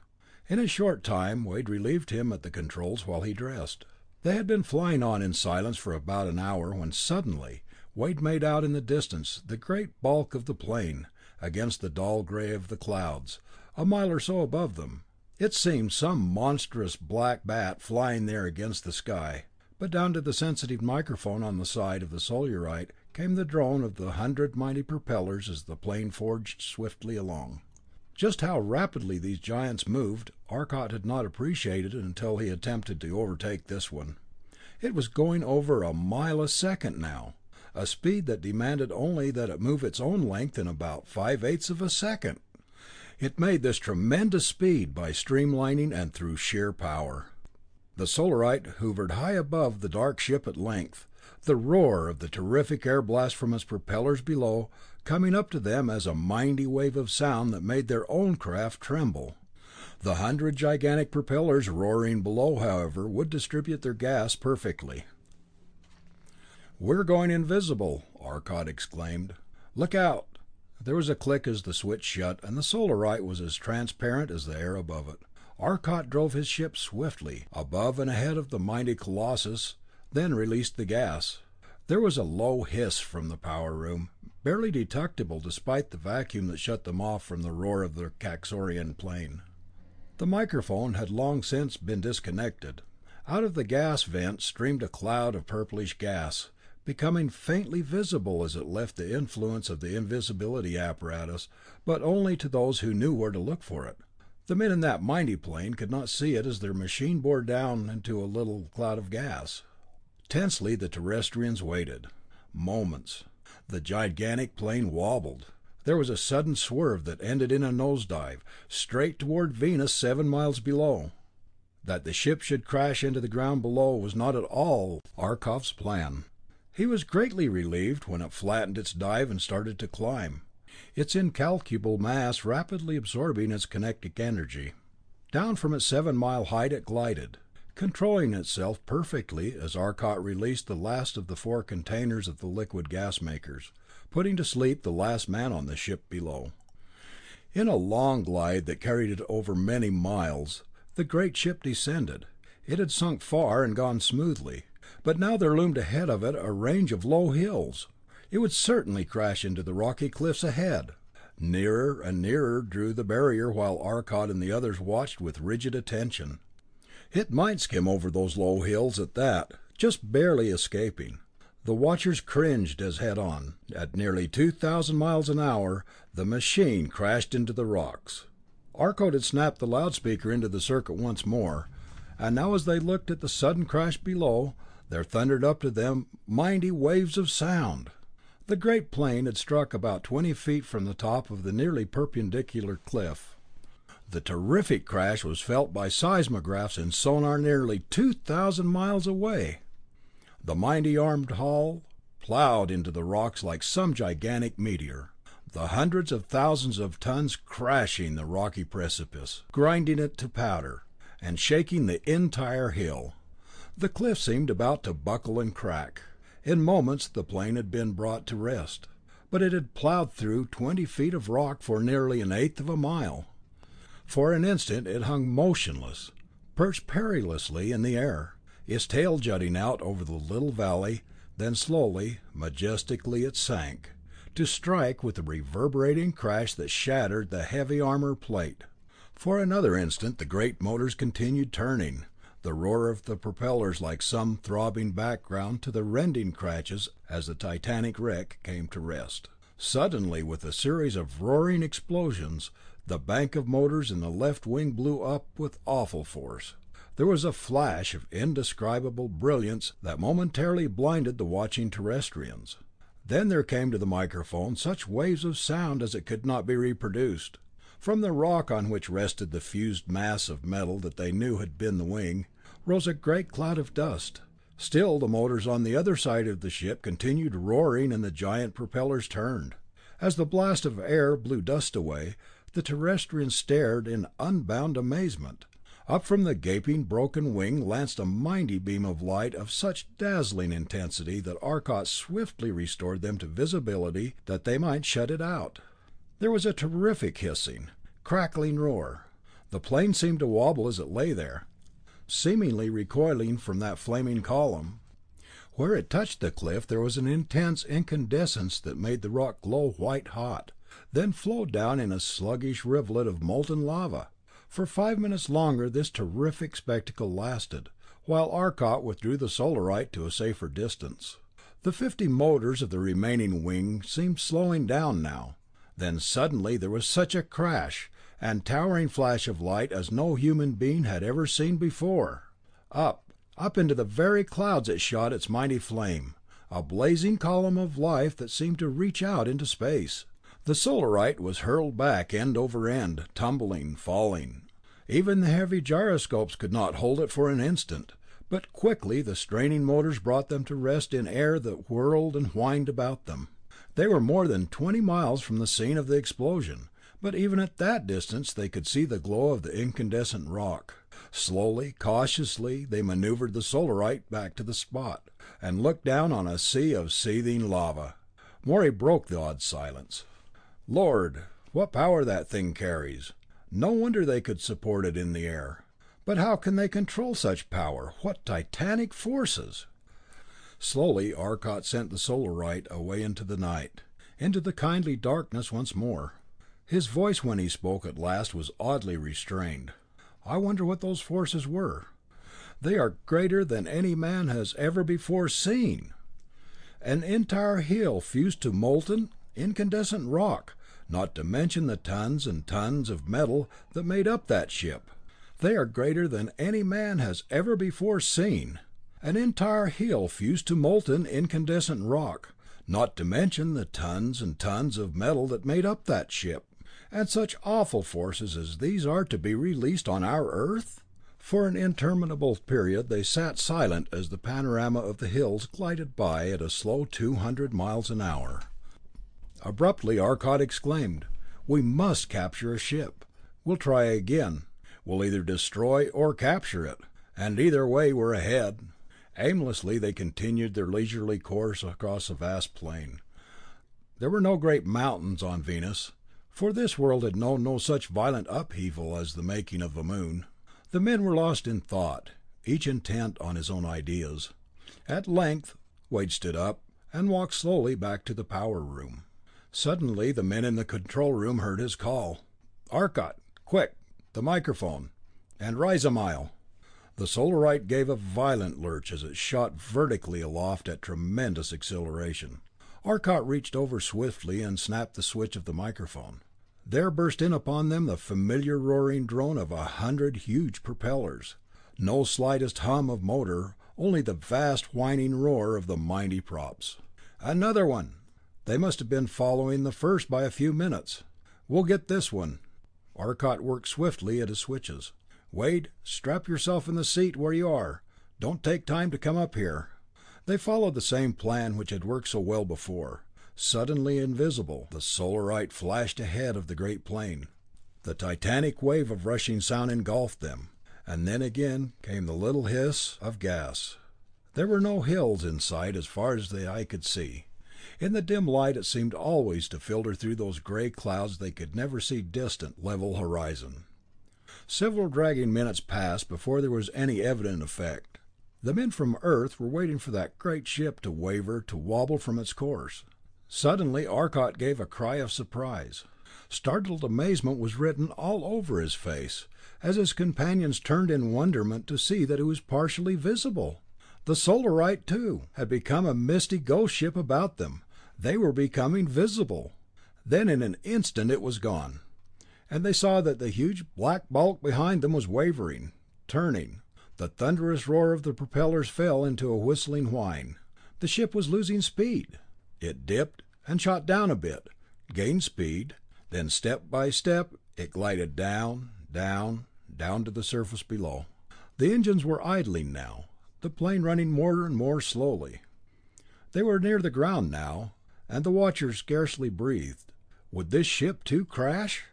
[SPEAKER 1] In a short time Wade relieved him at the controls while he dressed. They had been flying on in silence for about an hour when suddenly Wade made out in the distance the great bulk of the plane, against the dull gray of the clouds, a mile or so above them. It seemed some monstrous black bat flying there against the sky. But down to the sensitive microphone on the side of the Solarite came the drone of the 100 mighty propellers as the plane forged swiftly along. Just how rapidly these giants moved, Arcot had not appreciated until he attempted to overtake this one. It was going over a mile a second now, a speed that demanded only that it move its own length in about 5/8 of a second. It made this tremendous speed by streamlining and through sheer power. The Solarite hovered high above the dark ship at length, the roar of the terrific air blast from its propellers below coming up to them as a mighty wave of sound that made their own craft tremble. The 100 gigantic propellers roaring below, however, would distribute their gas perfectly. "We're going invisible," Arcot exclaimed. "Look out!" There was a click as the switch shut, and the Solarite was as transparent as the air above it. Arcot drove his ship swiftly, above and ahead of the mighty Colossus, then released the gas. There was a low hiss from the power room, barely detectable despite the vacuum that shut them off from the roar of the Kaxorian plane. The microphone had long since been disconnected. Out of the gas vent streamed a cloud of purplish gas, becoming faintly visible as it left the influence of the invisibility apparatus, but only to those who knew where to look for it. The men in that mighty plane could not see it as their machine bore down into a little cloud of gas. Tensely the Terrestrians waited. Moments. The gigantic plane wobbled. There was a sudden swerve that ended in a nosedive, straight toward Venus 7 miles below. That the ship should crash into the ground below was not at all Arcot's plan. He was greatly relieved when it flattened its dive and started to climb, its incalculable mass rapidly absorbing its kinetic energy. Down from its 7-mile height it glided, controlling itself perfectly as Arcot released the last of the 4 containers of the liquid gas makers, putting to sleep the last man on the ship below. In a long glide that carried it over many miles, the great ship descended. It had sunk far and gone smoothly, but now there loomed ahead of it a range of low hills. It would certainly crash into the rocky cliffs ahead. Nearer and nearer drew the barrier while Arcot and the others watched with rigid attention. It might skim over those low hills at that, just barely escaping. The watchers cringed as head-on, at nearly 2,000 miles an hour, the machine crashed into the rocks. Arcot had snapped the loudspeaker into the circuit once more, and now as they looked at the sudden crash below, there thundered up to them mighty waves of sound. The great plane had struck about 20 feet from the top of the nearly perpendicular cliff. The terrific crash was felt by seismographs and sonar nearly 2,000 miles away. The mighty armed hull plowed into the rocks like some gigantic meteor, the hundreds of thousands of tons crashing the rocky precipice, grinding it to powder, and shaking the entire hill. The cliff seemed about to buckle and crack. In moments the plane had been brought to rest, but it had plowed through 20 feet of rock for nearly an eighth of a mile. For an instant it hung motionless, perched perilously in the air, its tail jutting out over the little valley, then slowly, majestically it sank, to strike with a reverberating crash that shattered the heavy armor plate. For another instant the great motors continued turning, the roar of the propellers like some throbbing background to the rending crashes as the titanic wreck came to rest. Suddenly, with a series of roaring explosions, the bank of motors in the left wing blew up with awful force. There was a flash of indescribable brilliance that momentarily blinded the watching Terrestrians. Then there came to the microphone such waves of sound as it could not be reproduced. From the rock on which rested the fused mass of metal that they knew had been the wing, rose a great cloud of dust. Still the motors on the other side of the ship continued roaring and the giant propellers turned. As the blast of air blew dust away, the Terrestrians stared in unbound amazement. Up from the gaping, broken wing lanced a mighty beam of light of such dazzling intensity that Arcot swiftly restored them to visibility that they might shut it out. There was a terrific hissing, crackling roar. The plane seemed to wobble as it lay there, seemingly recoiling from that flaming column. Where it touched the cliff there was an intense incandescence that made the rock glow white hot, then flowed down in a sluggish rivulet of molten lava. For 5 minutes longer this terrific spectacle lasted, while Arcot withdrew the Solarite to a safer distance. The 50 motors of the remaining wing seemed slowing down now. Then suddenly there was such a crash and towering flash of light as no human being had ever seen before. Up into the very clouds it shot its mighty flame, a blazing column of life that seemed to reach out into space. The Solarite was hurled back end over end, tumbling, falling. Even the heavy gyroscopes could not hold it for an instant, but quickly the straining motors brought them to rest in air that whirled and whined about them. They were more than 20 miles from the scene of the explosion, but even at that distance they could see the glow of the incandescent rock. Slowly, cautiously, they maneuvered the Solarite back to the spot, and looked down on a sea of seething lava. Morey broke the odd silence. "Lord, what power that thing carries! No wonder they could support it in the air. But how can they control such power? What titanic forces!" Slowly Arcot sent the Solarite away into the night, into the kindly darkness once more. His voice when he spoke at last was oddly restrained. "I wonder what those forces were. They are greater than any man has ever before seen. An entire hill fused to molten, incandescent rock, not to mention the tons and tons of metal that made up that ship. They are greater than any man has ever before seen. An entire hill fused to molten, incandescent rock, not to mention the tons and tons of metal that made up that ship. And such awful forces as these are to be released on our Earth?" For an interminable period they sat silent as the panorama of the hills glided by at a slow 200 miles an hour. Abruptly Arcot exclaimed, "We must capture a ship. We'll try again. We'll either destroy or capture it, and either way we're ahead." Aimlessly they continued their leisurely course across a vast plain. There were no great mountains on Venus, for this world had known no such violent upheaval as the making of a moon. The men were lost in thought, each intent on his own ideas. At length Wade stood up and walked slowly back to the power room. Suddenly the men in the control room heard his call. "Arcot, quick, the microphone, and rise a mile." The Solarite gave a violent lurch as it shot vertically aloft at tremendous acceleration. Arcot reached over swiftly and snapped the switch of the microphone. There burst in upon them the familiar roaring drone of 100 huge propellers. No slightest hum of motor, only the vast whining roar of the mighty props. "Another one! They must have been following the first by a few minutes. We'll get this one." Arcot worked swiftly at his switches. "Wade, strap yourself in the seat where you are. Don't take time to come up here." They followed the same plan which had worked so well before. Suddenly invisible, the Solarite flashed ahead of the great plane. The titanic wave of rushing sound engulfed them, and then again came the little hiss of gas. There were no hills in sight as far as the eye could see. In the dim light it seemed always to filter through those gray clouds they could never see distant, level horizon. Several dragging minutes passed before there was any evident effect. The men from Earth were waiting for that great ship to waver, to wobble from its course. Suddenly Arcot gave a cry of surprise. Startled amazement was written all over his face, as his companions turned in wonderment to see that it was partially visible. The Solarite, too, had become a misty ghost ship about them. They were becoming visible. Then in an instant it was gone, and they saw that the huge black bulk behind them was wavering, turning. The thunderous roar of the propellers fell into a whistling whine. The ship was losing speed. It dipped and shot down a bit, gained speed, then step by step it glided down, down, down to the surface below. The engines were idling now, the plane running more and more slowly. They were near the ground now, and the watchers scarcely breathed. Would this ship too crash?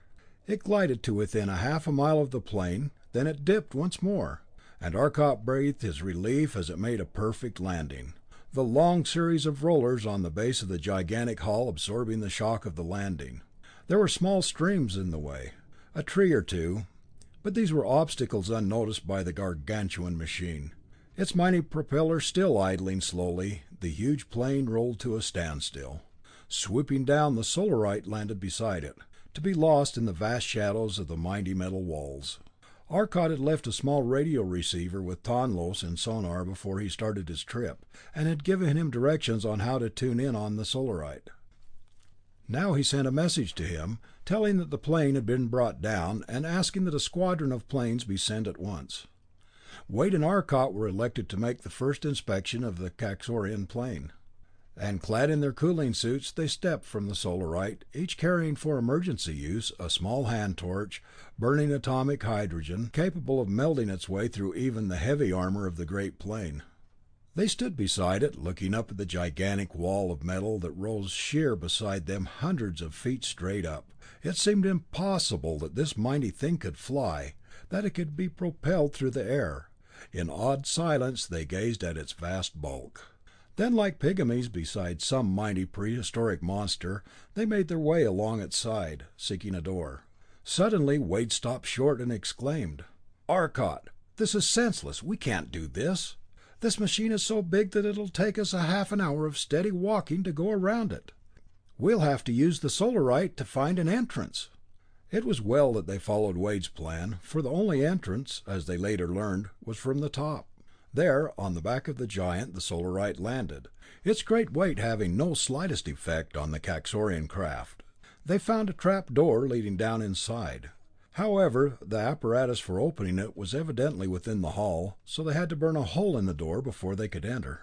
[SPEAKER 1] It glided to within a half a mile of the plane, then it dipped once more, and Arcot breathed his relief as it made a perfect landing, the long series of rollers on the base of the gigantic hull absorbing the shock of the landing. There were small streams in the way, a tree or two, but these were obstacles unnoticed by the gargantuan machine. Its mighty propellers still idling slowly, the huge plane rolled to a standstill. Swooping down, the Solarite landed beside it, to be lost in the vast shadows of the mighty metal walls. Arcot had left a small radio receiver with Tonlos and sonar before he started his trip, and had given him directions on how to tune in on the Solarite. Now he sent a message to him, telling that the plane had been brought down, and asking that a squadron of planes be sent at once. Wade and Arcot were elected to make the first inspection of the Kaxorian plane, and clad in their cooling suits they stepped from the Solarite, each carrying for emergency use a small hand torch, burning atomic hydrogen, capable of melting its way through even the heavy armor of the great plane. They stood beside it, looking up at the gigantic wall of metal that rose sheer beside them hundreds of feet straight up. It seemed impossible that this mighty thing could fly, that it could be propelled through the air. In awed silence they gazed at its vast bulk. Then, like pygmies beside some mighty prehistoric monster, they made their way along its side, seeking a door. Suddenly Wade stopped short and exclaimed, "Arcot, this is senseless. We can't do this. This machine is so big that it'll take us a half an hour of steady walking to go around it. We'll have to use the Solarite to find an entrance." It was well that they followed Wade's plan, for the only entrance, as they later learned, was from the top. There, on the back of the giant, the Solarite landed, its great weight having no slightest effect on the Kaxorian craft. They found a trap door leading down inside. However, the apparatus for opening it was evidently within the hull, so they had to burn a hole in the door before they could enter.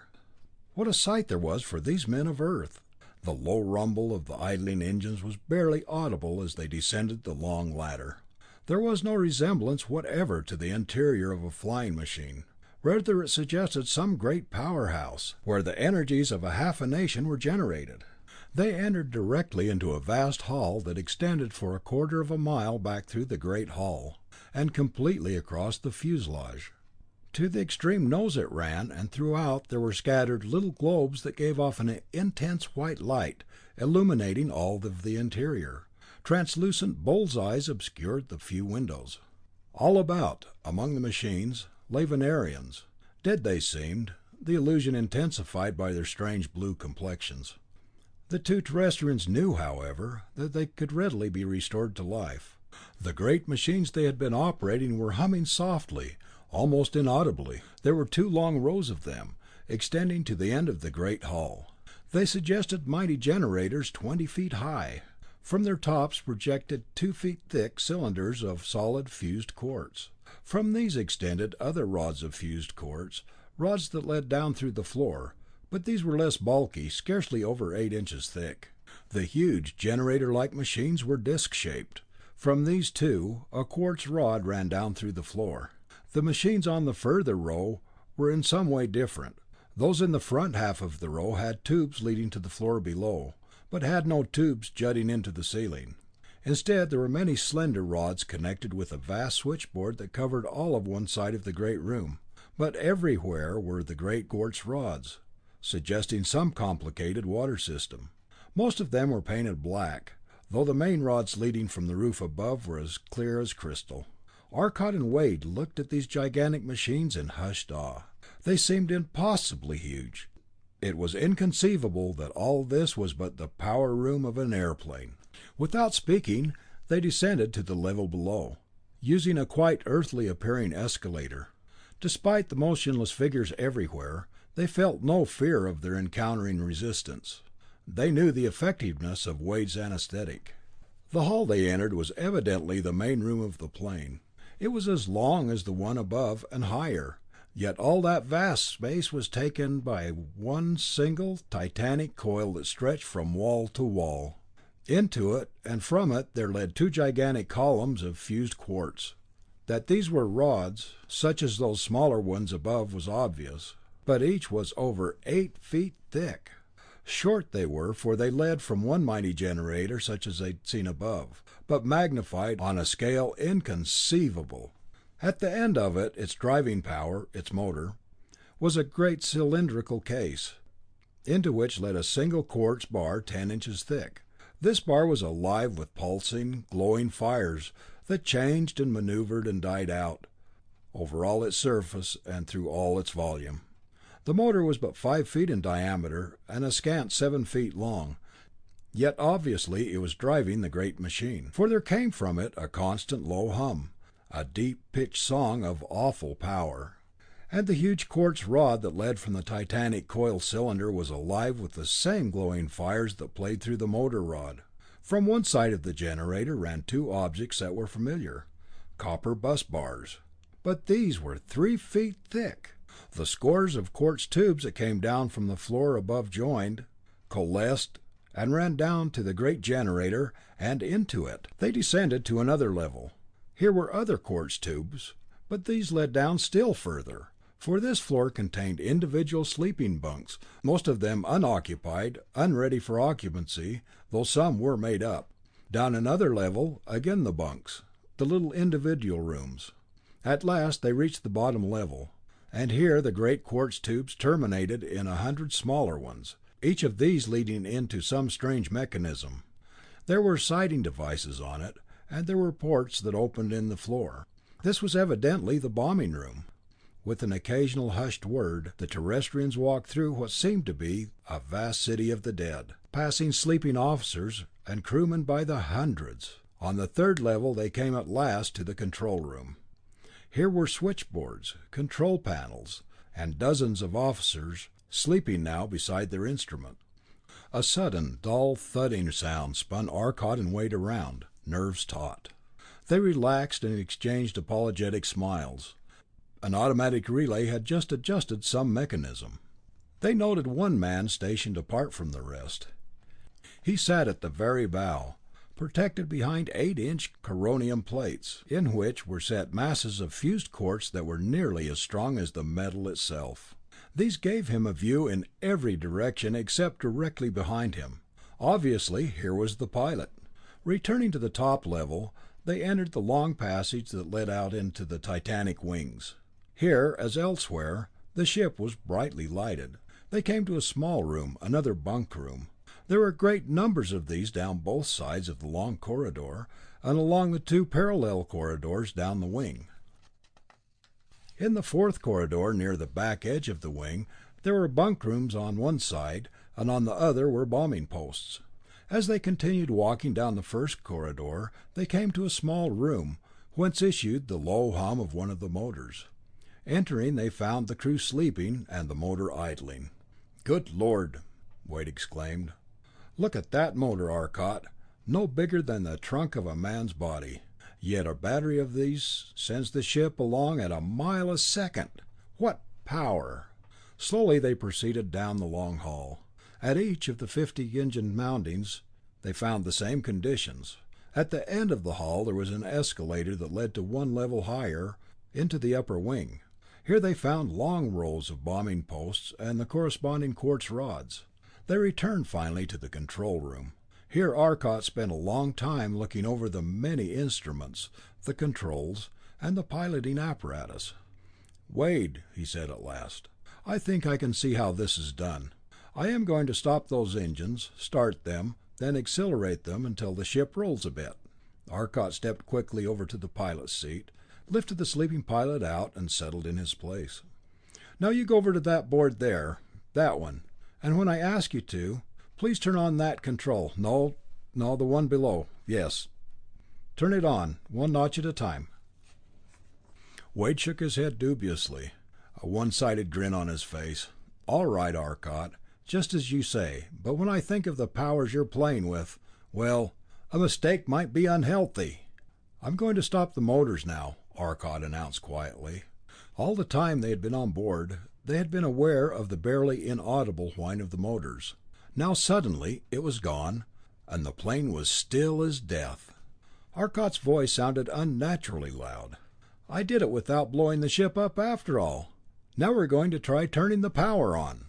[SPEAKER 1] What a sight there was for these men of Earth! The low rumble of the idling engines was barely audible as they descended the long ladder. There was no resemblance whatever to the interior of a flying machine. Rather, it suggested some great powerhouse, where the energies of half a nation were generated. They entered directly into a vast hall that extended for a quarter of a mile back through the great hull, and completely across the fuselage. To the extreme nose it ran, and throughout there were scattered little globes that gave off an intense white light, illuminating all of the interior. Translucent bull's-eyes obscured the few windows. All about, among the machines, lay Venerians. Dead they seemed, the illusion intensified by their strange blue complexions. The two Terrestrians knew, however, that they could readily be restored to life. The great machines they had been operating were humming softly, almost inaudibly. There were 2 long rows of them, extending to the end of the great hull. They suggested mighty generators 20 feet high. From their tops projected 2 feet thick cylinders of solid fused quartz. From these extended other rods of fused quartz, rods that led down through the floor, but these were less bulky, scarcely over 8 inches thick. The huge generator-like machines were disc-shaped. From these too, a quartz rod ran down through the floor. The machines on the further row were in some way different. Those in the front half of the row had tubes leading to the floor below, but had no tubes jutting into the ceiling. Instead, there were many slender rods connected with a vast switchboard that covered all of one side of the great room, but everywhere were the great quartz rods, suggesting some complicated water system. Most of them were painted black, though the main rods leading from the roof above were as clear as crystal. Arcot and Wade looked at these gigantic machines in hushed awe. They seemed impossibly huge. It was inconceivable that all this was but the power room of an airplane. Without speaking, they descended to the level below, using a quite earthly appearing escalator. Despite the motionless figures everywhere, they felt no fear of their encountering resistance. They knew the effectiveness of Wade's anesthetic. The hall they entered was evidently the main room of the plane. It was as long as the one above and higher, yet all that vast space was taken by one single titanic coil that stretched from wall to wall. Into it and from it there led two gigantic columns of fused quartz. That these were rods, such as those smaller ones above, was obvious, but each was over 8 feet thick. Short they were, for they led from one mighty generator such as they'd seen above, but magnified on a scale inconceivable. At the end of it, its driving power, its motor, was a great cylindrical case, into which led a single quartz bar 10 inches thick. This bar was alive with pulsing, glowing fires that changed and maneuvered and died out, over all its surface and through all its volume. The motor was but 5 feet in diameter and a scant 7 feet long, yet obviously it was driving the great machine, for there came from it a constant low hum, a deep-pitched song of awful power. And the huge quartz rod that led from the titanic coil cylinder was alive with the same glowing fires that played through the motor rod. From one side of the generator ran two objects that were familiar, copper bus bars, but these were 3 feet thick. The scores of quartz tubes that came down from the floor above joined, coalesced, and ran down to the great generator and into it. They descended to another level. Here were other quartz tubes, but these led down still further, for this floor contained individual sleeping bunks, most of them unoccupied, unready for occupancy, though some were made up. Down another level, again the bunks, the little individual rooms. At last they reached the bottom level, and here the great quartz tubes terminated in 100 smaller ones, each of these leading into some strange mechanism. There were sighting devices on it, and there were ports that opened in the floor. This was evidently the bombing room. With an occasional hushed word, the Terrestrians walked through what seemed to be a vast city of the dead, passing sleeping officers and crewmen by the hundreds. On the third level they came at last to the control room. Here were switchboards, control panels, and dozens of officers sleeping now beside their instrument. A sudden, dull thudding sound spun Arcot and Wade around, nerves taut. They relaxed and exchanged apologetic smiles. An automatic relay had just adjusted some mechanism. They noted one man stationed apart from the rest. He sat at the very bow, protected behind 8-inch coronium plates, in which were set masses of fused quartz that were nearly as strong as the metal itself. These gave him a view in every direction except directly behind him. Obviously, here was the pilot. Returning to the top level, they entered the long passage that led out into the Titanic wings. Here, as elsewhere, the ship was brightly lighted. They came to a small room, another bunk room. There were great numbers of these down both sides of the long corridor, and along the two parallel corridors down the wing. In the fourth corridor, near the back edge of the wing, there were bunk rooms on one side, and on the other were bombing posts. As they continued walking down the first corridor, they came to a small room, whence issued the low hum of one of the motors. Entering, they found the crew sleeping, and the motor idling. "Good Lord!" Wade exclaimed. "Look at that motor, Arcot. No bigger than the trunk of a man's body. Yet a battery of these sends the ship along at a mile a second. What power!" Slowly they proceeded down the long hall. At each of the 50 engine mountings they found the same conditions. At the end of the hall there was an escalator that led to one level higher, into the upper wing. Here they found long rows of bombing posts and the corresponding quartz rods. They returned finally to the control room. Here Arcot spent a long time looking over the many instruments, the controls, and the piloting apparatus. "Wade," he said at last, "I think I can see how this is done. I am going to stop those engines, start them, then accelerate them until the ship rolls a bit." Arcot stepped quickly over to the pilot's seat, lifted the sleeping pilot out, and settled in his place. "Now you go over to that board there, that one, and when I ask you to, please turn on that control. No, the one below. Yes. Turn it on, one notch at a time." Wade shook his head dubiously, a one-sided grin on his face. "All right, Arcot, just as you say, but when I think of the powers you're playing with, well, a mistake might be unhealthy." "I'm going to stop the motors now," Arcot announced quietly. All the time they had been on board, they had been aware of the barely inaudible whine of the motors. Now suddenly it was gone, and the plane was still as death. Arcot's voice sounded unnaturally loud. "I did it without blowing the ship up after all. Now we're going to try turning the power on."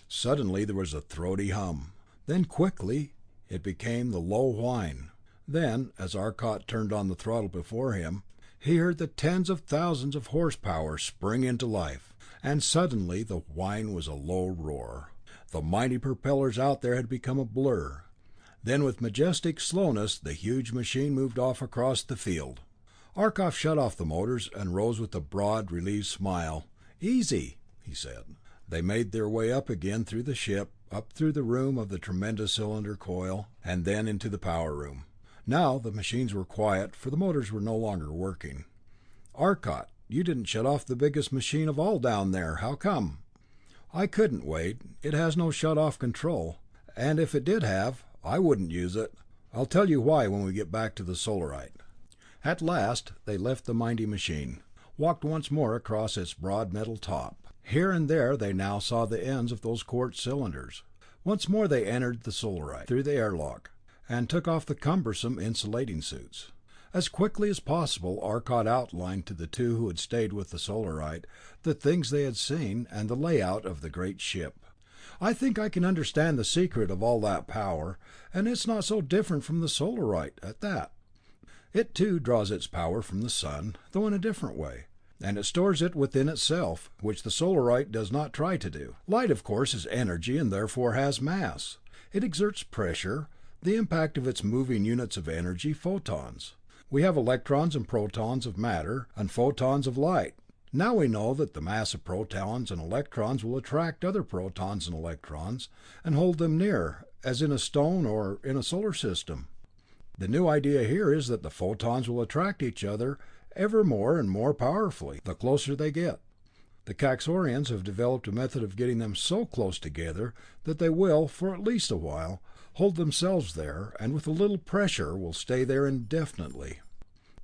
[SPEAKER 1] Suddenly there was a throaty hum. Then quickly it became the low whine. Then, as Arcot turned on the throttle before him, he heard the tens of thousands of horsepower spring into life, and suddenly the whine was a low roar. The mighty propellers out there had become a blur. Then with majestic slowness the huge machine moved off across the field. Arcot shut off the motors and rose with a broad, relieved smile. "Easy," he said. They made their way up again through the ship, up through the room of the tremendous cylinder coil, and then into the power room. Now the machines were quiet, for the motors were no longer working. "Arcot, you didn't shut off the biggest machine of all down there. How come?" "I couldn't, Wade. It has no shut-off control, and if it did have, I wouldn't use it. I'll tell you why when we get back to the Solarite." At last they left the mighty machine, walked once more across its broad metal top. Here and there they now saw the ends of those quartz cylinders. Once more they entered the Solarite through the airlock, and took off the cumbersome insulating suits. As quickly as possible Arcot outlined to the two who had stayed with the Solarite the things they had seen, and the layout of the great ship. "I think I can understand the secret of all that power, and it's not so different from the Solarite, at that. It too draws its power from the sun, though in a different way, and it stores it within itself, which the Solarite does not try to do. Light, of course, is energy, and therefore has mass. It exerts pressure, the impact of its moving units of energy, photons. We have electrons and protons of matter, and photons of light. Now we know that the mass of protons and electrons will attract other protons and electrons, and hold them near, as in a stone or in a solar system. The new idea here is that the photons will attract each other ever more and more powerfully, the closer they get. The Caxorians have developed a method of getting them so close together that they will, for at least a while, hold themselves there, and with a little pressure will stay there indefinitely.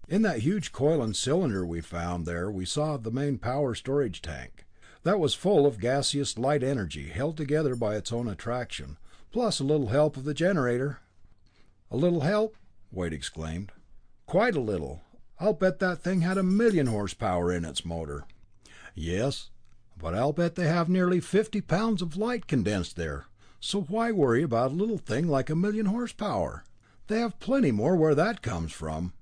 [SPEAKER 1] In that huge coil and cylinder we found there we saw the main power storage tank. That was full of gaseous light energy, held together by its own attraction, plus a little help of the generator." "A little help?" Wade exclaimed. "Quite a little. I'll bet that thing had 1,000,000 horsepower in its motor." "Yes, but I'll bet they have nearly 50 pounds of light condensed there, so why worry about a little thing like 1,000,000 horsepower? They have plenty more where that comes from.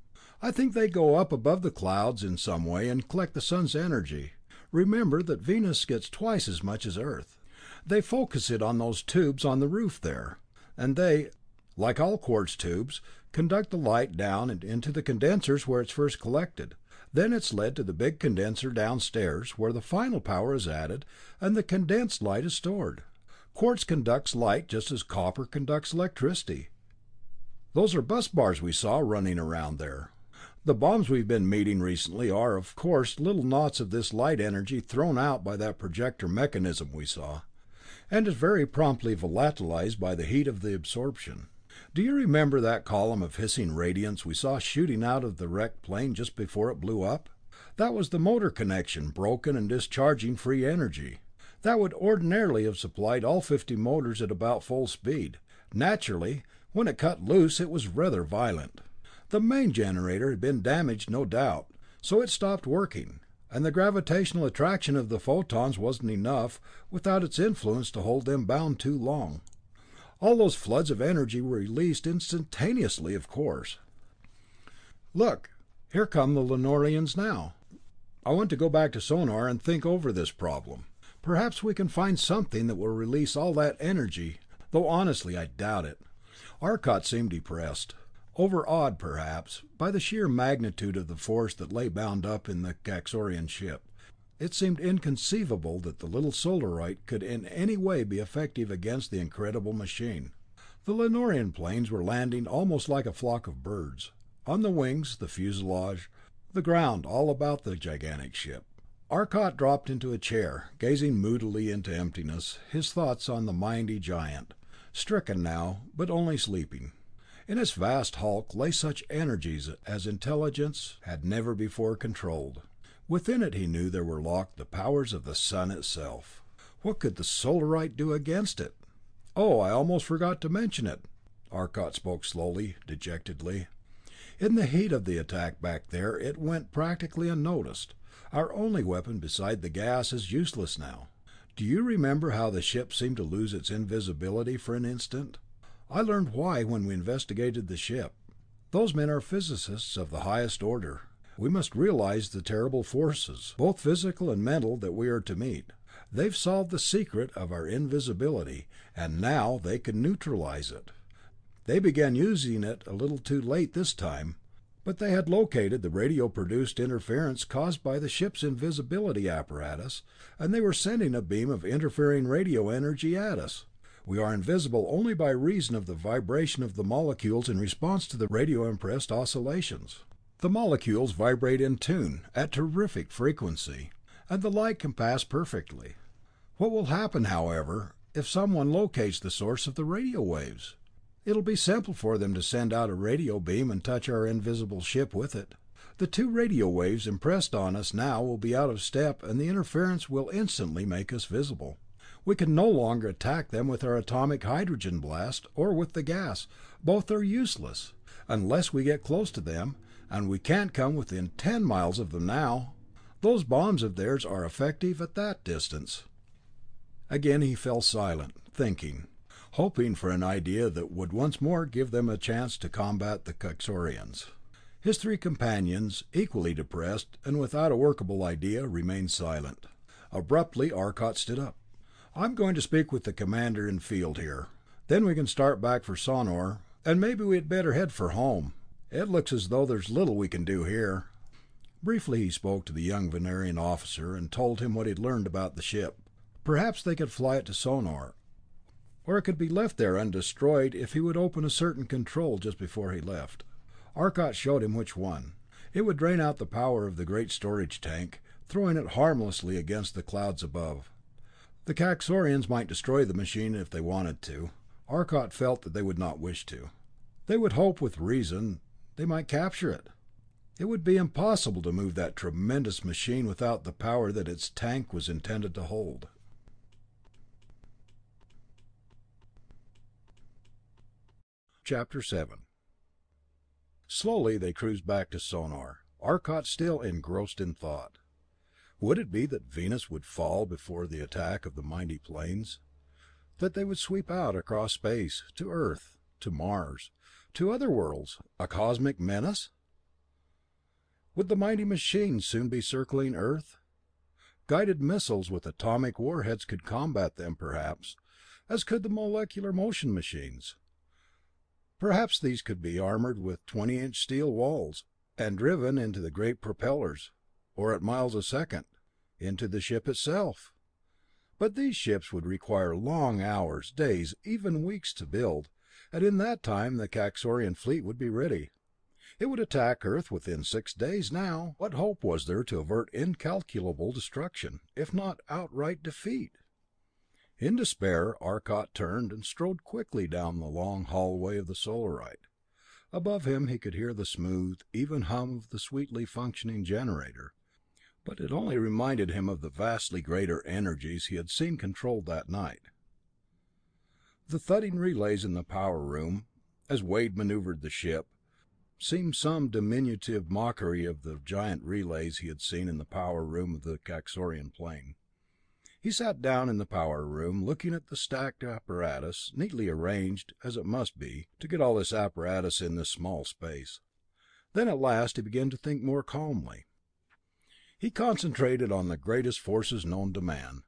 [SPEAKER 1] I think they go up above the clouds in some way and collect the sun's energy. Remember that Venus gets twice as much as Earth. They focus it on those tubes on the roof there, and they, like all quartz tubes, conduct the light down into the condensers where it's first collected. Then it's led to the big condenser downstairs, where the final power is added, and the condensed light is stored. Quartz conducts light just as copper conducts electricity. Those are bus bars we saw running around there. The bombs we've been meeting recently are, of course, little knots of this light energy thrown out by that projector mechanism we saw, and is very promptly volatilized by the heat of the absorption. Do you remember that column of hissing radiance we saw shooting out of the wrecked plane just before it blew up? That was the motor connection broken and discharging free energy. That would ordinarily have supplied all 50 motors at about full speed. Naturally, when it cut loose it was rather violent. The main generator had been damaged, no doubt, so it stopped working. and the gravitational attraction of the photons wasn't enough without its influence to hold them bound too long. All those floods of energy were released instantaneously, of course. Look, here come the Lanorians now. I want to go back to Sonar and think over this problem. Perhaps we can find something that will release all that energy, though honestly I doubt it. Arcot seemed depressed, overawed perhaps, by the sheer magnitude of the force that lay bound up in the Kaxorian ship. It seemed inconceivable that the little Solarite could in any way be effective against the incredible machine. The Lanorian planes were landing almost like a flock of birds, on the wings, the fuselage, the ground all about the gigantic ship. Arcot dropped into a chair, gazing moodily into emptiness, his thoughts on the mighty giant, stricken now, but only sleeping. In its vast hulk lay such energies as intelligence had never before controlled. Within it he knew there were locked the powers of the sun itself. What could the Solarite do against it? Oh, I almost forgot to mention it. Arcot spoke slowly, dejectedly. In the heat of the attack back there, it went practically unnoticed. Our only weapon beside the gas is useless now. Do you remember how the ship seemed to lose its invisibility for an instant? I learned why when we investigated the ship. Those men are physicists of the highest order. We must realize the terrible forces, both physical and mental, that we are to meet. They've solved the secret of our invisibility, and now they can neutralize it. They began using it a little too late this time, but they had located the radio-produced interference caused by the ship's invisibility apparatus, and they were sending a beam of interfering radio energy at us. We are invisible only by reason of the vibration of the molecules in response to the radio-impressed oscillations. The molecules vibrate in tune, at terrific frequency, and the light can pass perfectly. What will happen, however, if someone locates the source of the radio waves? It'll be simple for them to send out a radio beam and touch our invisible ship with it. The two radio waves impressed on us now will be out of step, and the interference will instantly make us visible. We can no longer attack them with our atomic hydrogen blast, or with the gas. Both are useless, unless we get close to them, and we can't come within 10 miles of them now. Those bombs of theirs are effective at that distance. Again he fell silent, thinking, hoping for an idea that would once more give them a chance to combat the Kaxorians. His three companions, equally depressed and without a workable idea, remained silent. Abruptly Arcot stood up. I'm going to speak with the commander in field here. Then we can start back for Sonor, and maybe we had better head for home. It looks as though there's little we can do here. Briefly he spoke to the young Venerian officer and told him what he'd learned about the ship. Perhaps they could fly it to Sonor, or it could be left there undestroyed if he would open a certain control just before he left. Arcot showed him which one. It would drain out the power of the great storage tank, throwing it harmlessly against the clouds above. The Kaxorians might destroy the machine if they wanted to. Arcot felt that they would not wish to. They would hope with reason they might capture it. It would be impossible to move that tremendous machine without the power that its tank was intended to hold. Chapter 7. Slowly they cruised back to Sonor, Arcot still engrossed in thought. Would it be that Venus would fall before the attack of the mighty planes? That they would sweep out across space, to Earth, to Mars, to other worlds, a cosmic menace? Would the mighty machines soon be circling Earth? Guided missiles with atomic warheads could combat them, perhaps, as could the molecular motion machines. Perhaps these could be armored with 20-inch steel walls, and driven into the great propellers, or at miles a second, into the ship itself. But these ships would require long hours, days, even weeks to build, and in that time the Kaxorian fleet would be ready. It would attack Earth within 6 days now. What hope was there to avert incalculable destruction, if not outright defeat? In despair, Arcot turned and strode quickly down the long hallway of the Solarite. Above him he could hear the smooth, even hum of the sweetly functioning generator, but it only reminded him of the vastly greater energies he had seen controlled that night. The thudding relays in the power room, as Wade maneuvered the ship, seemed some diminutive mockery of the giant relays he had seen in the power room of the Kaxorian plane. He sat down in the power room, looking at the stacked apparatus, neatly arranged, as it must be, to get all this apparatus in this small space. Then at last he began to think more calmly. He concentrated on the greatest forces known to man,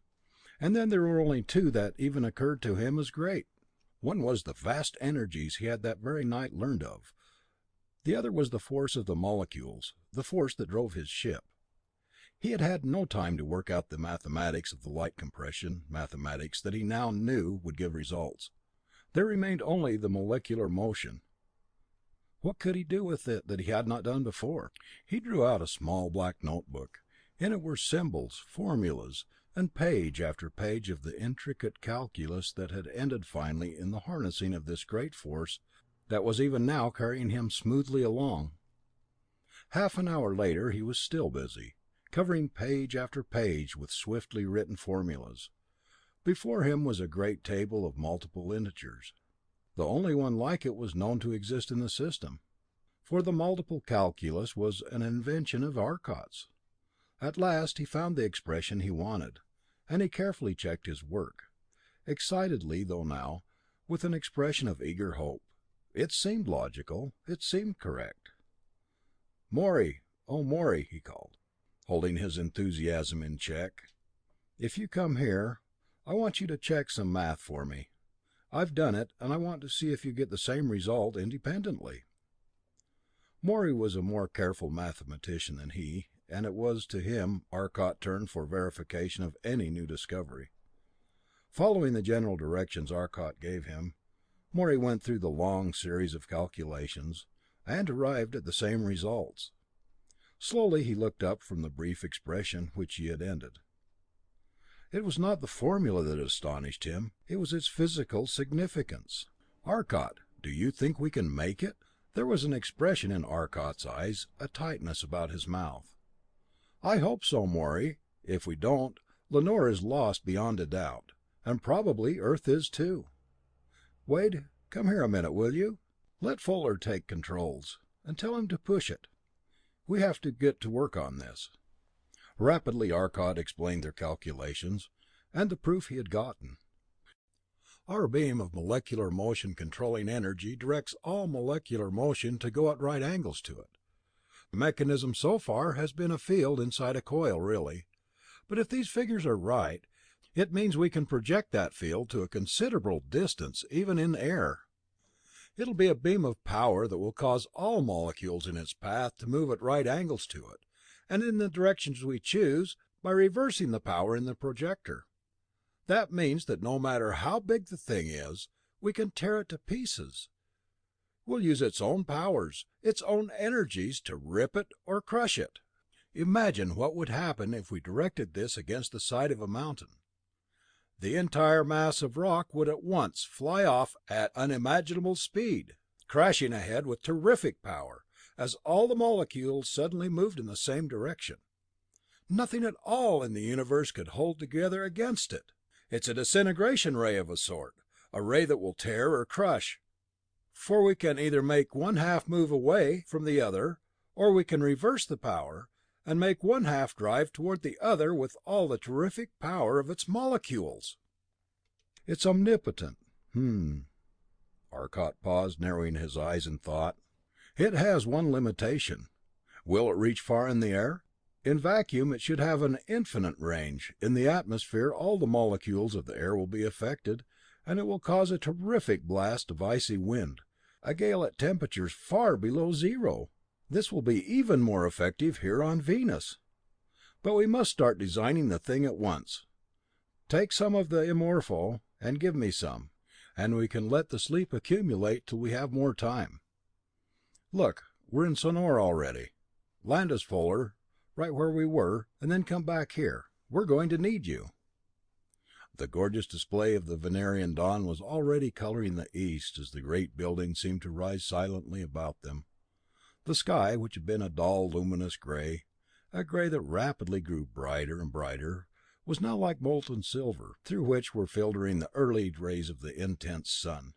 [SPEAKER 1] and then there were only two that even occurred to him as great. One was the vast energies he had that very night learned of. The other was the force of the molecules, the force that drove his ship. He had had no time to work out the mathematics of the light compression, mathematics that he now knew would give results. There remained only the molecular motion. What could he do with it that he had not done before? He drew out a small black notebook. In it were symbols, formulas, and page after page of the intricate calculus that had ended finally in the harnessing of this great force that was even now carrying him smoothly along. Half an hour later he was still busy, covering page after page with swiftly written formulas. Before him was a great table of multiple integers. The only one like it was known to exist in the system, for the multiple calculus was an invention of Arcot's. At last he found the expression he wanted, and he carefully checked his work, excitedly though now, with an expression of eager hope. It seemed logical, it seemed correct. "Morey, oh Morey," he called, holding his enthusiasm in check. "If you come here, I want you to check some math for me. I've done it, and I want to see if you get the same result independently." Morey was a more careful mathematician than he, and it was to him Arcot turned for verification of any new discovery. Following the general directions Arcot gave him, Morey went through the long series of calculations, and arrived at the same results. Slowly he looked up from the brief expression which he had ended. It was not the formula that astonished him, it was its physical significance. "Arcot, do you think we can make it?" There was an expression in Arcot's eyes, a tightness about his mouth. "I hope so, Morey. If we don't, Lanor is lost beyond a doubt, and probably Earth is too. Wade, come here a minute, will you? Let Fuller take controls, and tell him to push it. We have to get to work on this." Rapidly Arcot explained their calculations, and the proof he had gotten. "Our beam of molecular motion controlling energy directs all molecular motion to go at right angles to it. The mechanism so far has been a field inside a coil, really. But if these figures are right, it means we can project that field to a considerable distance, even in air. It'll be a beam of power that will cause all molecules in its path to move at right angles to it, and in the directions we choose, by reversing the power in the projector. That means that no matter how big the thing is, we can tear it to pieces. We'll use its own powers, its own energies, to rip it or crush it. Imagine what would happen if we directed this against the side of a mountain. The entire mass of rock would at once fly off at unimaginable speed, crashing ahead with terrific power, as all the molecules suddenly moved in the same direction. Nothing at all in the universe could hold together against it. It's a disintegration ray of a sort, a ray that will tear or crush, for we can either make one half move away from the other, or we can reverse the power, and make one half drive toward the other with all the terrific power of its molecules. It's omnipotent. Arcot paused, narrowing his eyes in thought. It has one limitation. Will it reach far in the air? In vacuum it should have an infinite range. In the atmosphere all the molecules of the air will be affected, and it will cause a terrific blast of icy wind, a gale at temperatures far below zero. This will be even more effective here on Venus. But we must start designing the thing at once. Take some of the Immorpho and give me some, and we can let the sleep accumulate till we have more time. Look, we're in Sonora already. Land us, Fuller, right where we were, and then come back here. We're going to need you." The gorgeous display of the Venerian dawn was already coloring the east as the great buildings seemed to rise silently about them. The sky, which had been a dull, luminous gray, a gray that rapidly grew brighter and brighter, was now like molten silver, through which were filtering the early rays of the intense sun.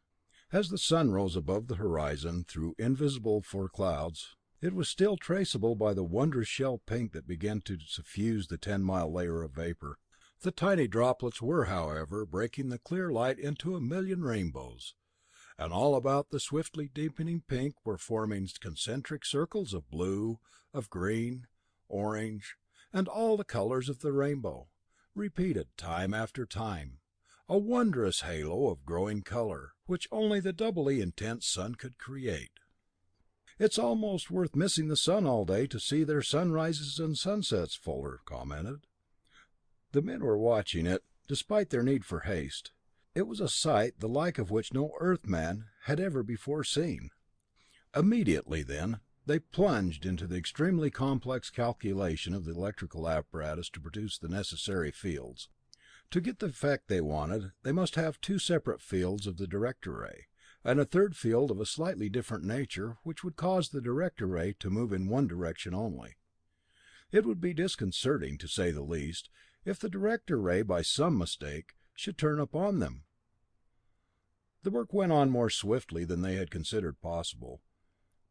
[SPEAKER 1] As the sun rose above the horizon through invisible clouds, it was still traceable by the wondrous shell pink that began to suffuse the 10-mile layer of vapor. The tiny droplets were, however, breaking the clear light into a million rainbows, and all about the swiftly deepening pink were forming concentric circles of blue, of green, orange, and all the colors of the rainbow, repeated time after time, a wondrous halo of growing color, which only the doubly intense sun could create. "It's almost worth missing the sun all day to see their sunrises and sunsets," Fuller commented. The men were watching it, despite their need for haste. It was a sight the like of which no Earthman had ever before seen. Immediately, then, they plunged into the extremely complex calculation of the electrical apparatus to produce the necessary fields. To get the effect they wanted, they must have two separate fields of the director ray, and a third field of a slightly different nature, which would cause the director ray to move in one direction only. It would be disconcerting, to say the least, if the director ray, by some mistake, should turn upon them. The work went on more swiftly than they had considered possible,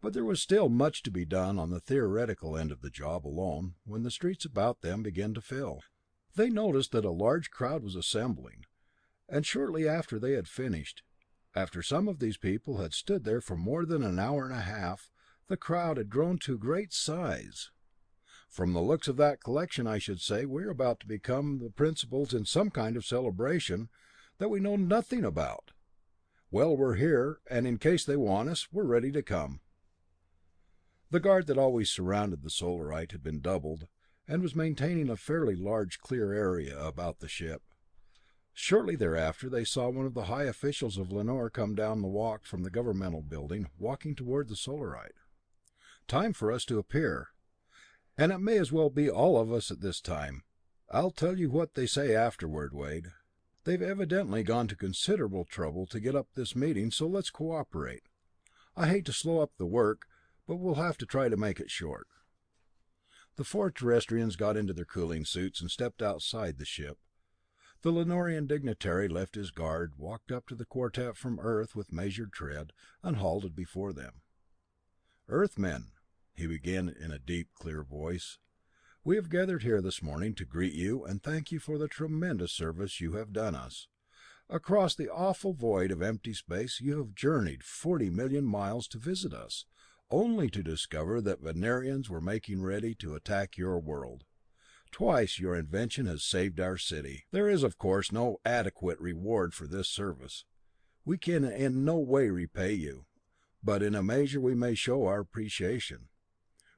[SPEAKER 1] but there was still much to be done on the theoretical end of the job alone when the streets about them began to fill. They noticed that a large crowd was assembling, and shortly after they had finished, after some of these people had stood there for more than an hour and a half, the crowd had grown to great size. "From the looks of that collection, I should say we're about to become the principals in some kind of celebration that we know nothing about. Well, we're here, and in case they want us, we're ready to come." The guard that always surrounded the Solarite had been doubled, and was maintaining a fairly large clear area about the ship. Shortly thereafter they saw one of the high officials of Lanor come down the walk from the governmental building, walking toward the Solarite. "Time for us to appear, and it may as well be all of us at this time. I'll tell you what they say afterward, Wade. They've evidently gone to considerable trouble to get up this meeting, so let's cooperate. I hate to slow up the work, but we'll have to try to make it short." The four Terrestrians got into their cooling suits and stepped outside the ship. The Lanorian dignitary left his guard, walked up to the quartet from Earth with measured tread, and halted before them. "Earthmen," he began in a deep, clear voice, "we have gathered here this morning to greet you and thank you for the tremendous service you have done us. Across the awful void of empty space you have journeyed 40 million miles to visit us, only to discover that Venerians were making ready to attack your world. Twice your invention has saved our city. There is, of course, no adequate reward for this service. We can in no way repay you, but in a measure we may show our appreciation.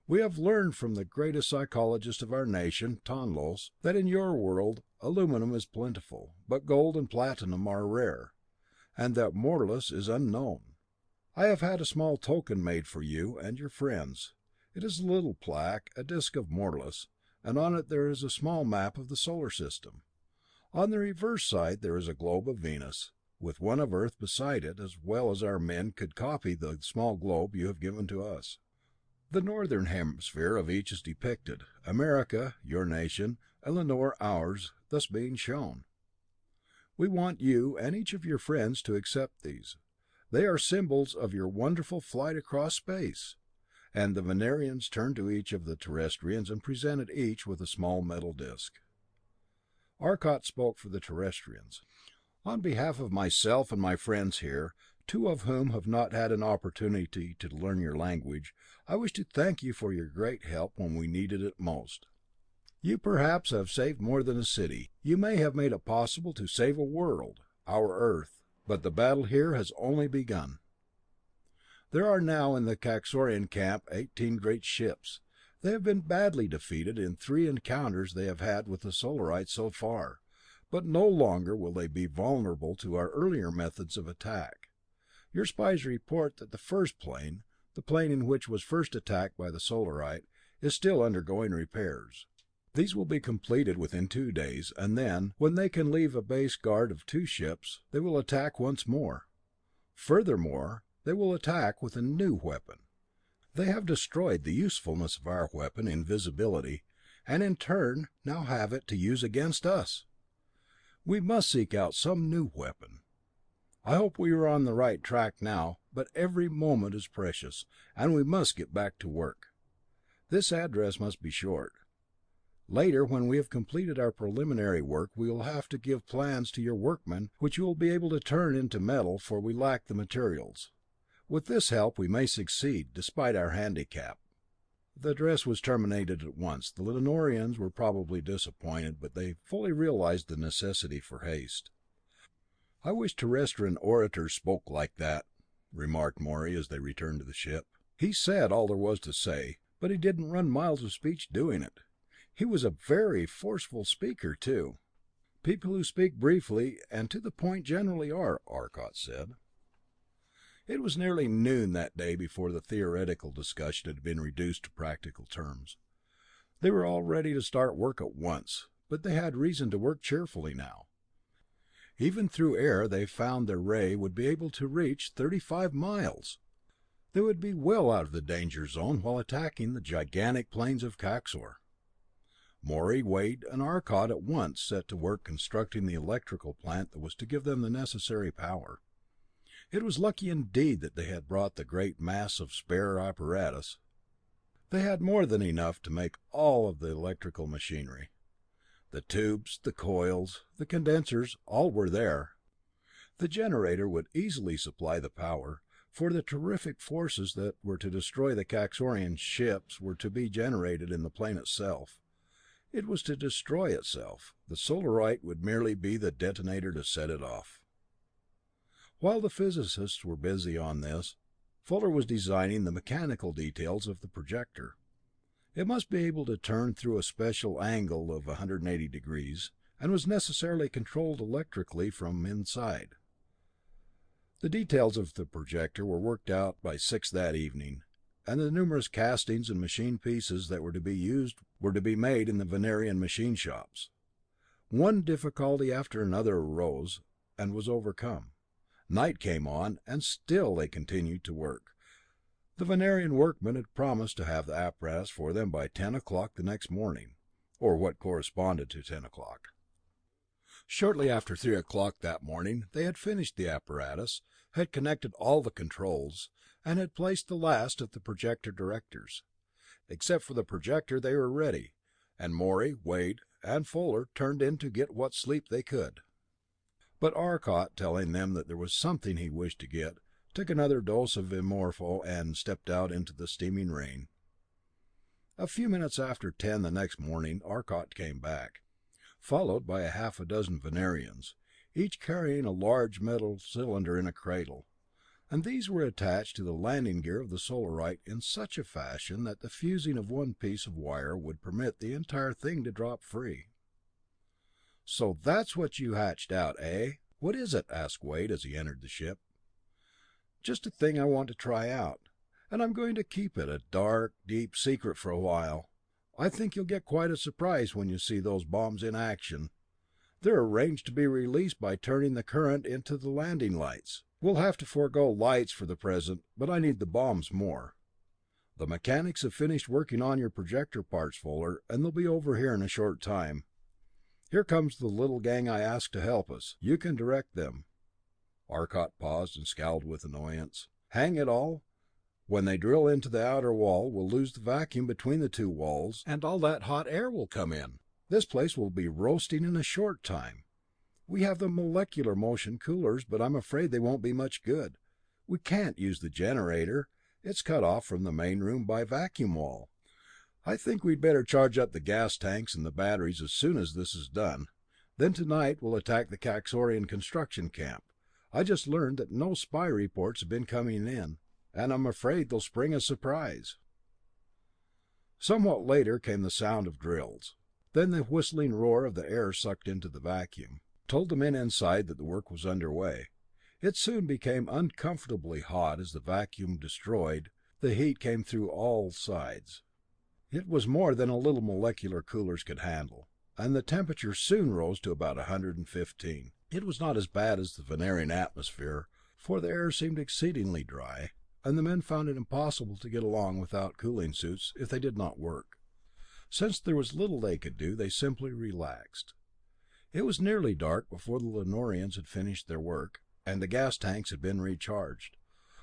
[SPEAKER 1] We have learned from the greatest psychologist of our nation, Tonlos, that in your world aluminum is plentiful, but gold and platinum are rare, and that Morlus is unknown. I have had a small token made for you and your friends. It is a little plaque, a disc of Morlus, and on it there is a small map of the solar system. On the reverse side there is a globe of Venus, with one of Earth beside it, as well as our men could copy the small globe you have given to us. The northern hemisphere of each is depicted, America, your nation, and Lanor, ours, thus being shown. We want you and each of your friends to accept these. They are symbols of your wonderful flight across space." And the Venerians turned to each of the Terrestrians and presented each with a small metal disc. Arcot spoke for the Terrestrians. "On behalf of myself and my friends here, two of whom have not had an opportunity to learn your language, I wish to thank you for your great help when we needed it most. You perhaps have saved more than a city. You may have made it possible to save a world, our Earth. But the battle here has only begun. There are now in the Kaxorian camp 18 great ships. They have been badly defeated in 3 encounters they have had with the Solarites so far, but no longer will they be vulnerable to our earlier methods of attack. Your spies report that the first plane, the plane in which was first attacked by the Solarite, is still undergoing repairs. These will be completed within 2 days, and then, when they can leave a base guard of 2 ships, they will attack once more. Furthermore, they will attack with a new weapon. They have destroyed the usefulness of our weapon, invisibility, and in turn now have it to use against us. We must seek out some new weapon. I hope we are on the right track now, but every moment is precious, and we must get back to work. This address must be short. Later, when we have completed our preliminary work, we will have to give plans to your workmen, which you will be able to turn into metal, for we lack the materials. With this help we may succeed, despite our handicap." The address was terminated at once. The Lenorians were probably disappointed, but they fully realized the necessity for haste. "I wish Terrestrian orators spoke like that," remarked Morey as they returned to the ship. "He said all there was to say, but he didn't run miles of speech doing it. He was a very forceful speaker, too." "People who speak briefly and to the point generally are," Arcot said. It was nearly noon that day before the theoretical discussion had been reduced to practical terms. They were all ready to start work at once, but they had reason to work cheerfully now. Even through air they found their ray would be able to reach 35 miles. They would be well out of the danger zone while attacking the gigantic plains of Kaxor. Morey, Wade, and Arcot at once set to work constructing the electrical plant that was to give them the necessary power. It was lucky indeed that they had brought the great mass of spare apparatus. They had more than enough to make all of the electrical machinery. The tubes, the coils, the condensers, all were there. The generator would easily supply the power, for the terrific forces that were to destroy the Kaxorian ships were to be generated in the plane itself. It was to destroy itself. The Solarite would merely be the detonator to set it off. While the physicists were busy on this, Fuller was designing the mechanical details of the projector. It must be able to turn through a special angle of 180 degrees, and was necessarily controlled electrically from inside. The details of the projector were worked out by 6 that evening, and the numerous castings and machine pieces that were to be used were to be made in the Venerian machine shops. One difficulty after another arose, and was overcome. Night came on, and still they continued to work. The Venerian workmen had promised to have the apparatus for them by 10 o'clock the next morning, or what corresponded to 10 o'clock. Shortly after 3 o'clock that morning they had finished the apparatus, had connected all the controls, and had placed the last of the projector directors. Except for the projector they were ready, and Morey, Wade, and Fuller turned in to get what sleep they could. But Arcot, telling them that there was something he wished to get, took another dose of Immorpho and stepped out into the steaming rain. A few minutes after 10 the next morning Arcot came back, followed by half a dozen Venerians, each carrying a large metal cylinder in a cradle, and these were attached to the landing gear of the Solarite in such a fashion that the fusing of one piece of wire would permit the entire thing to drop free. "So that's what you hatched out, eh? What is it?" asked Wade as he entered the ship. "Just a thing I want to try out, and I'm going to keep it a dark, deep secret for a while. I think you'll get quite a surprise when you see those bombs in action. They're arranged to be released by turning the current into the landing lights. We'll have to forego lights for the present, but I need the bombs more. The mechanics have finished working on your projector parts, Fuller, and they'll be over here in a short time. Here comes the little gang I asked to help us. You can direct them." Arcot paused and scowled with annoyance. "Hang it all, when they drill into the outer wall, we'll lose the vacuum between the two walls, and all that hot air will come in. This place will be roasting in a short time. We have the molecular motion coolers, but I'm afraid they won't be much good. We can't use the generator. It's cut off from the main room by vacuum wall. I think we'd better charge up the gas tanks and the batteries as soon as this is done. Then tonight we'll attack the Kaxorian construction camp. I just learned that no spy reports have been coming in, and I'm afraid they'll spring a surprise." Somewhat later came the sound of drills. Then the whistling roar of the air sucked into the vacuum told the men inside that the work was underway. It soon became uncomfortably hot as the vacuum destroyed. The heat came through all sides. It was more than the little molecular coolers could handle, and the temperature soon rose to about 115. It was not as bad as the Venerian atmosphere, for the air seemed exceedingly dry, and the men found it impossible to get along without cooling suits if they did not work. Since there was little they could do, they simply relaxed. It was nearly dark before the Lenorians had finished their work, and the gas tanks had been recharged.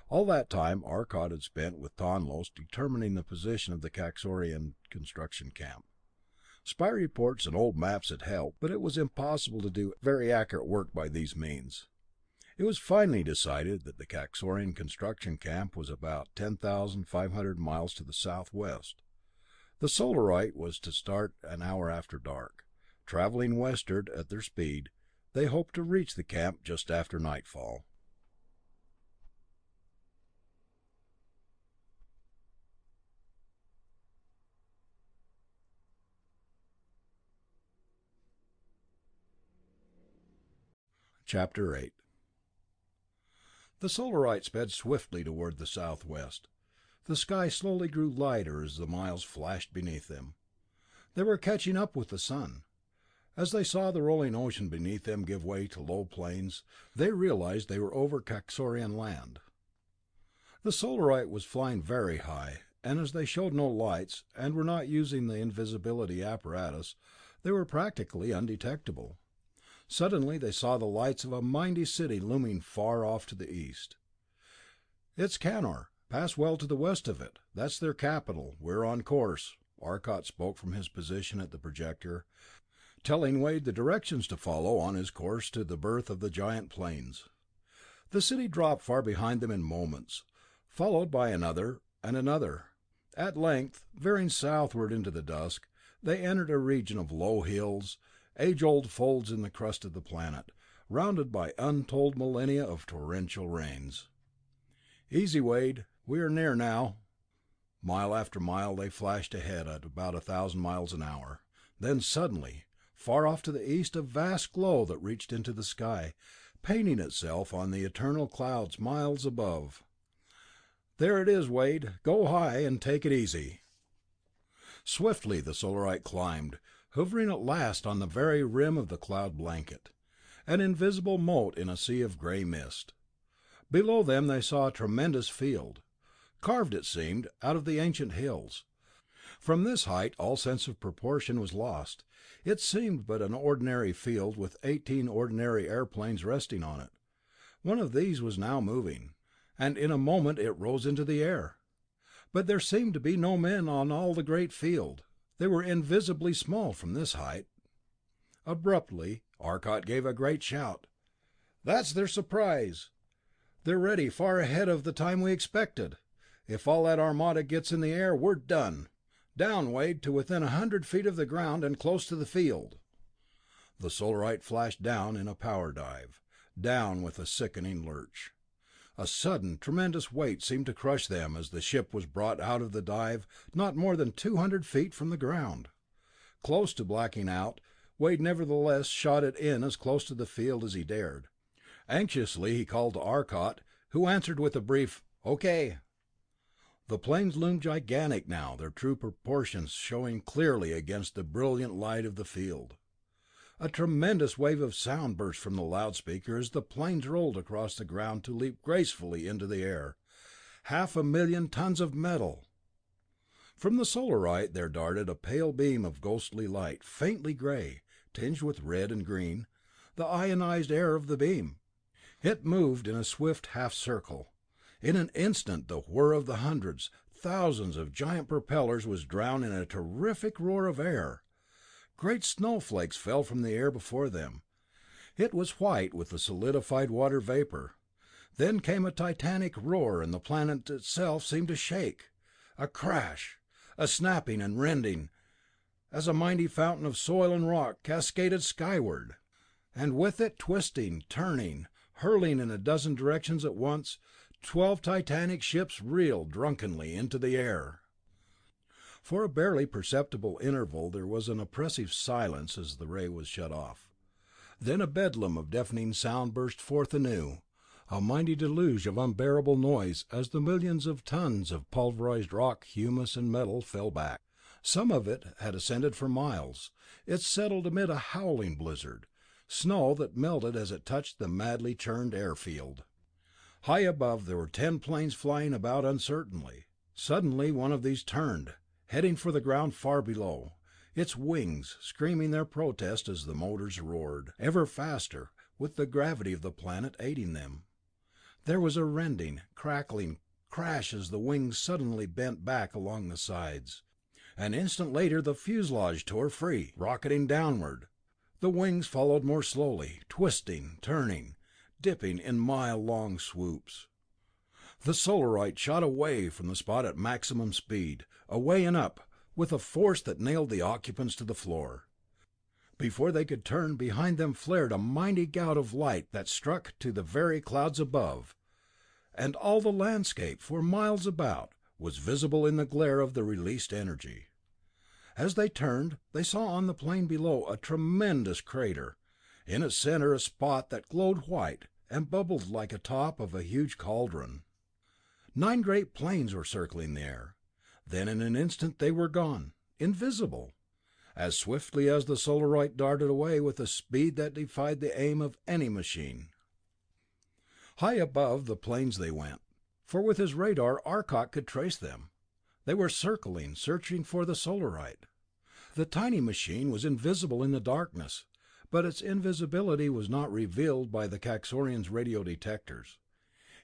[SPEAKER 1] All that time Arcot had spent with Tonlos determining the position of the Kaxorian construction camp. Spy reports and old maps had helped, but it was impossible to do very accurate work by these means. It was finally decided that the Kaxorian construction camp was about 10,500 miles to the southwest. The Solarite was to start an hour after dark. Traveling westward at their speed, they hoped to reach the camp just after nightfall. Chapter 8. The Solarite sped swiftly toward the southwest. The sky slowly grew lighter as the miles flashed beneath them. They were catching up with the sun. As they saw the rolling ocean beneath them give way to low plains, they realized they were over Kaxorian land. The Solarite was flying very high, and as they showed no lights, and were not using the invisibility apparatus, they were practically undetectable. Suddenly they saw the lights of a mighty city looming far off to the east. "It's Canor. Pass well to the west of it. That's their capital. We're on course." Arcot spoke from his position at the projector, telling Wade the directions to follow on his course to the birth of the giant planes. The city dropped far behind them in moments, followed by another and another. At length, veering southward into the dusk, they entered a region of low hills, age-old folds in the crust of the planet, rounded by untold millennia of torrential rains. "Easy, Wade. We are near now." Mile after mile they flashed ahead at about 1,000 miles an hour. Then suddenly, far off to the east, a vast glow that reached into the sky, painting itself on the eternal clouds miles above. "There it is, Wade. Go high and take it easy." Swiftly the Solarite climbed, hovering at last on the very rim of the cloud blanket, an invisible mote in a sea of grey mist. Below them they saw a tremendous field, carved, it seemed, out of the ancient hills. From this height all sense of proportion was lost. It seemed but an ordinary field with 18 ordinary airplanes resting on it. One of these was now moving, and in a moment it rose into the air. But there seemed to be no men on all the great field. They were invisibly small from this height. Abruptly, Arcot gave a great shout. "That's their surprise! They're ready far ahead of the time we expected. If all that armada gets in the air, we're done. Down, Wade, to within 100 feet of the ground and close to the field." The Solarite flashed down in a power dive, down with a sickening lurch. A sudden, tremendous weight seemed to crush them as the ship was brought out of the dive not more than 200 feet from the ground. Close to blacking out, Wade nevertheless shot it in as close to the field as he dared. Anxiously he called to Arcot, who answered with a brief "Okay." The planes loomed gigantic now, their true proportions showing clearly against the brilliant light of the field. A tremendous wave of sound burst from the loudspeaker as the planes rolled across the ground to leap gracefully into the air. 500,000 tons of metal! From the Solarite there darted a pale beam of ghostly light, faintly gray, tinged with red and green, the ionized air of the beam. It moved in a swift half circle. In an instant the whir of the hundreds, thousands of giant propellers was drowned in a terrific roar of air. Great snowflakes fell from the air before them. It was white with the solidified water vapor. Then came a titanic roar, and the planet itself seemed to shake. A crash, a snapping and rending, as a mighty fountain of soil and rock cascaded skyward. And with it, twisting, turning, hurling in a dozen directions at once, 12 titanic ships reeled drunkenly into the air. For a barely perceptible interval there was an oppressive silence as the ray was shut off. Then a bedlam of deafening sound burst forth anew, a mighty deluge of unbearable noise as the millions of tons of pulverized rock, humus, and metal fell back. Some of it had ascended for miles. It settled amid a howling blizzard, snow that melted as it touched the madly churned airfield. High above there were 10 planes flying about uncertainly. Suddenly one of these turned, heading for the ground far below, its wings screaming their protest as the motors roared ever faster, with the gravity of the planet aiding them. There was a rending, crackling crash as the wings suddenly bent back along the sides. An instant later the fuselage tore free, rocketing downward. The wings followed more slowly, twisting, turning, dipping in mile-long swoops. The Solarite shot away from the spot at maximum speed, away and up, with a force that nailed the occupants to the floor. Before they could turn, behind them flared a mighty gout of light that struck to the very clouds above, and all the landscape, for miles about, was visible in the glare of the released energy. As they turned, they saw on the plain below a tremendous crater, in its center a spot that glowed white and bubbled like the top of a huge cauldron. 9 great planes were circling the air. Then in an instant they were gone, invisible, as swiftly as the Solarite darted away with a speed that defied the aim of any machine. High above the planes they went, for with his radar Arcot could trace them. They were circling, searching for the Solarite. The tiny machine was invisible in the darkness, but its invisibility was not revealed by the Kaxorian's radio detectors.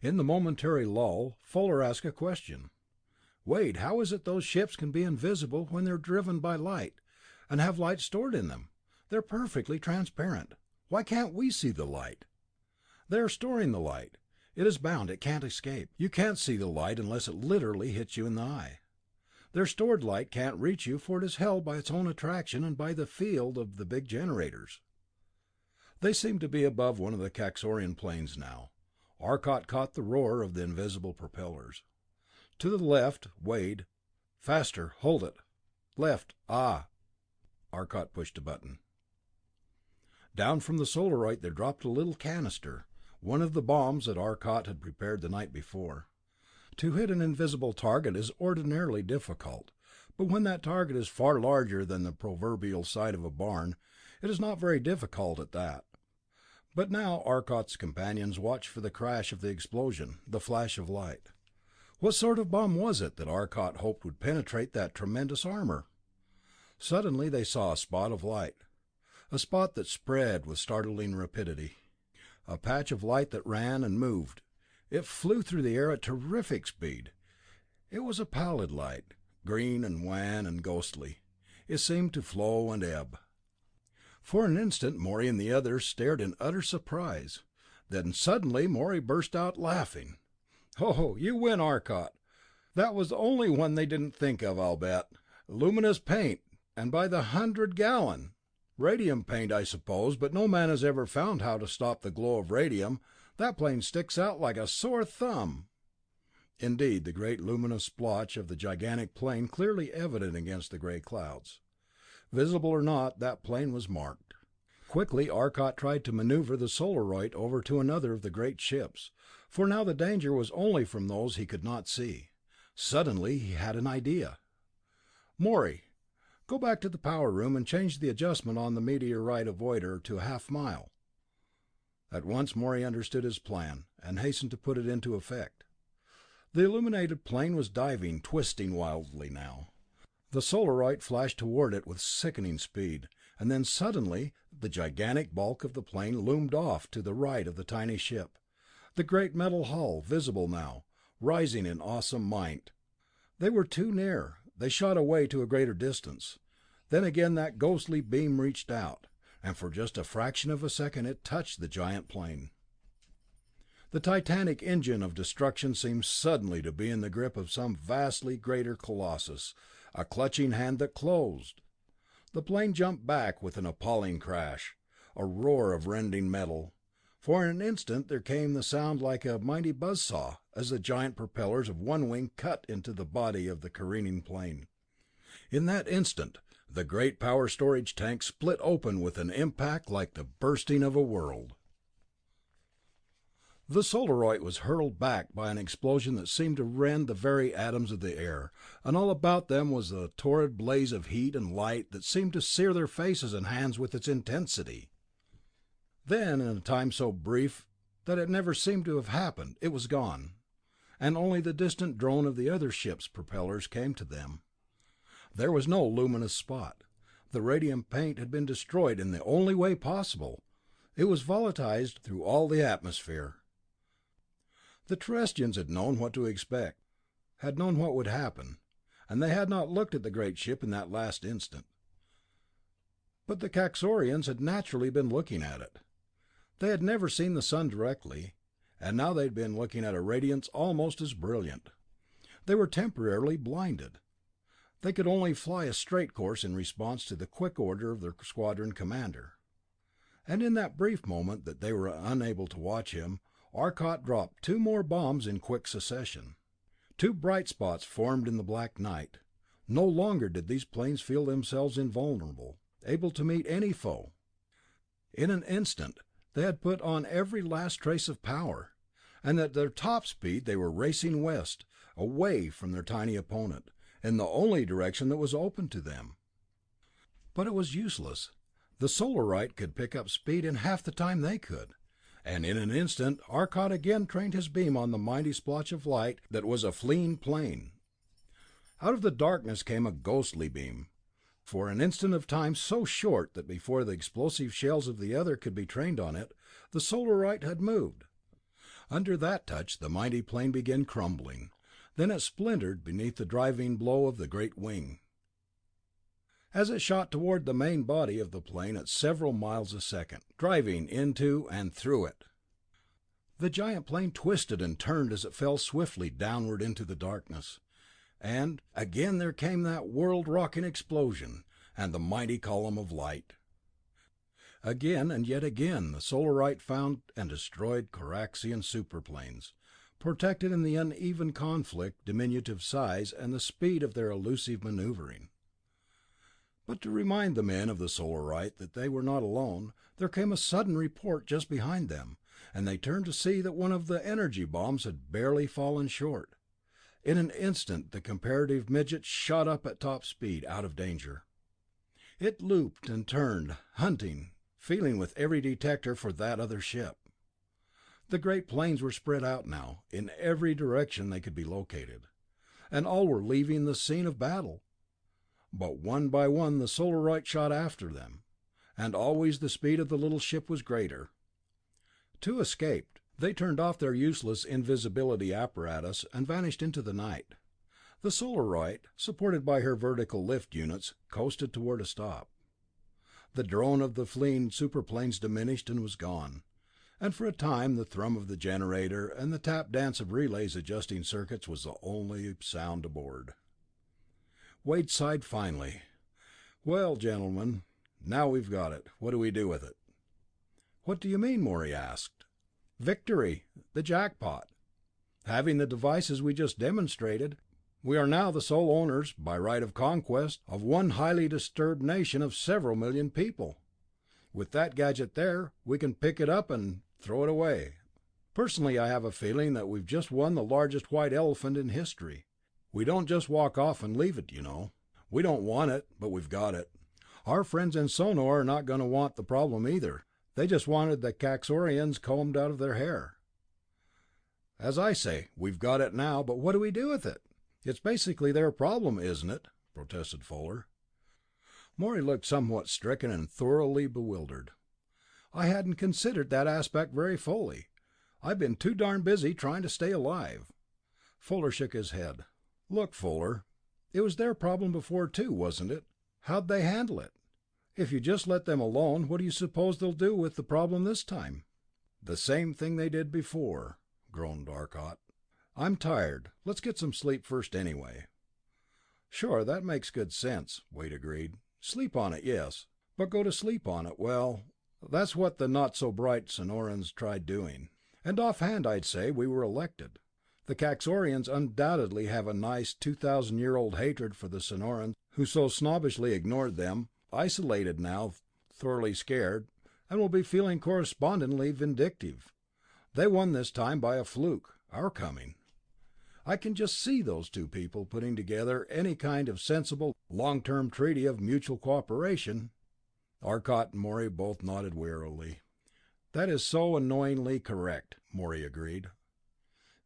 [SPEAKER 1] In the momentary lull, Fuller asked a question. "Wade, how is it those ships can be invisible when they're driven by light, and have light stored in them? They're perfectly transparent. Why can't we see the light?" "They are storing the light. It is bound, it can't escape. You can't see the light unless it literally hits you in the eye. Their stored light can't reach you, for it is held by its own attraction and by the field of the big generators." They seemed to be above one of the Kaxorian planes now. Arcot caught the roar of the invisible propellers. To the left, Wade. "Faster, hold it. Left, ah." Arcot pushed a button. Down from the Solarite there dropped a little canister, one of the bombs that Arcot had prepared the night before. To hit an invisible target is ordinarily difficult, but when that target is far larger than the proverbial side of a barn, it is not very difficult at that. But now Arcot's companions watched for the crash of the explosion, the flash of light. What sort of bomb was it that Arcot hoped would penetrate that tremendous armor? Suddenly they saw a spot of light, a spot that spread with startling rapidity, a patch of light that ran and moved. It flew through the air at terrific speed. It was a pallid light, green and wan and ghostly. It seemed to flow and ebb. For an instant Morey and the others stared in utter surprise. Then suddenly Morey burst out laughing. "Oh, you win, Arcot. That was the only one they didn't think of, I'll bet. Luminous paint, and by the 100-gallon. Radium paint, I suppose, but no man has ever found how to stop the glow of radium. That plane sticks out like a sore thumb." Indeed, the great luminous splotch of the gigantic plane clearly evident against the gray clouds. Visible or not, that plane was marked. Quickly Arcot tried to maneuver the Solarite over to another of the great ships, for now the danger was only from those he could not see. Suddenly he had an idea. "Morey, go back to the power room and change the adjustment on the meteorite avoider to a half-mile." At once Morey understood his plan, and hastened to put it into effect. The illuminated plane was diving, twisting wildly now. The Solarite flashed toward it with sickening speed, and then suddenly the gigantic bulk of the plane loomed off to the right of the tiny ship, the great metal hull visible now, rising in awesome might. They were too near. They shot away to a greater distance. Then again that ghostly beam reached out, and for just a fraction of a second it touched the giant plane. The titanic engine of destruction seemed suddenly to be in the grip of some vastly greater colossus, a clutching hand that closed. The plane jumped back with an appalling crash, a roar of rending metal. For an instant there came the sound like a mighty buzzsaw, as the giant propellers of one wing cut into the body of the careening plane. In that instant, the great power storage tank split open with an impact like the bursting of a world. The Solarite was hurled back by an explosion that seemed to rend the very atoms of the air, and all about them was a torrid blaze of heat and light that seemed to sear their faces and hands with its intensity. Then, in a time so brief that it never seemed to have happened, it was gone, and only the distant drone of the other ship's propellers came to them. There was no luminous spot. The radium paint had been destroyed in the only way possible. It was volatilized through all the atmosphere. The Terrestrians had known what to expect, had known what would happen, and they had not looked at the great ship in that last instant. But the Kaxorians had naturally been looking at it. They had never seen the sun directly, and now they had been looking at a radiance almost as brilliant. They were temporarily blinded. They could only fly a straight course in response to the quick order of their squadron commander. And in that brief moment that they were unable to watch him, Arcot dropped 2 more bombs in quick succession. 2 bright spots formed in the black night. No longer did these planes feel themselves invulnerable, able to meet any foe. In an instant, they had put on every last trace of power, and at their top speed they were racing west, away from their tiny opponent, in the only direction that was open to them. But it was useless. The Solarite could pick up speed in half the time they could, and in an instant Arcot again trained his beam on the mighty splotch of light that was a fleeing plane. Out of the darkness came a ghostly beam, for an instant of time so short that before the explosive shells of the other could be trained on it, the Solarite had moved. Under that touch the mighty plane began crumbling. Then it splintered beneath the driving blow of the great wing. As it shot toward the main body of the plane at several miles a second, driving into and through it, the giant plane twisted and turned as it fell swiftly downward into the darkness. And again there came that world-rocking explosion, and the mighty column of light. Again and yet again the Solarite found and destroyed Coraxian superplanes, protected in the uneven conflict diminutive size and the speed of their elusive maneuvering. But to remind the men of the Solarite that they were not alone, there came a sudden report just behind them, and they turned to see that one of the energy bombs had barely fallen short. In an instant the comparative midget shot up at top speed, out of danger. It looped and turned, hunting, feeling with every detector for that other ship. The great planes were spread out now, in every direction they could be located, and all were leaving the scene of battle. But one by one the Solarite shot after them, and always the speed of the little ship was greater. 2 escaped. They turned off their useless invisibility apparatus and vanished into the night. The Solarite, supported by her vertical lift units, coasted toward a stop. The drone of the fleeing superplanes diminished and was gone, and for a time the thrum of the generator and the tap dance of relays adjusting circuits was the only sound aboard. Wade sighed finally. "Well, gentlemen, now we've got it. What do we do with it?" "What do you mean?" Morey asked. "Victory, the jackpot. Having the devices we just demonstrated, we are now the sole owners, by right of conquest, of one highly disturbed nation of several million people. With that gadget there, we can pick it up and throw it away. Personally, I have a feeling that we've just won the largest white elephant in history. We don't just walk off and leave it, you know. We don't want it, but we've got it. Our friends in Sonor are not going to want the problem either. They just wanted the Kaxorians combed out of their hair. As I say, we've got it now, but what do we do with it? It's basically their problem, isn't it?" protested Fuller. Morey looked somewhat stricken and thoroughly bewildered. "I hadn't considered that aspect very fully. I've been too darn busy trying to stay alive." Fuller shook his head. "Look, Fuller, it was their problem before too, wasn't it? How'd they handle it? If you just let them alone, what do you suppose they'll do with the problem this time?" "The same thing they did before," groaned Arcot. "I'm tired. Let's get some sleep first anyway." "Sure, that makes good sense," Wade agreed. "Sleep on it, yes. But go to sleep on it, well, that's what the not-so-bright Sonorans tried doing. And offhand I'd say we were elected. The Kaxorians undoubtedly have a nice 2,000-year-old hatred for the Sonorans who so snobbishly ignored them, isolated now, thoroughly scared, and will be feeling correspondingly vindictive. They won this time by a fluke, our coming. I can just see those two people putting together any kind of sensible, long-term treaty of mutual cooperation." Arcot and Morey both nodded wearily. "That is so annoyingly correct," Morey agreed.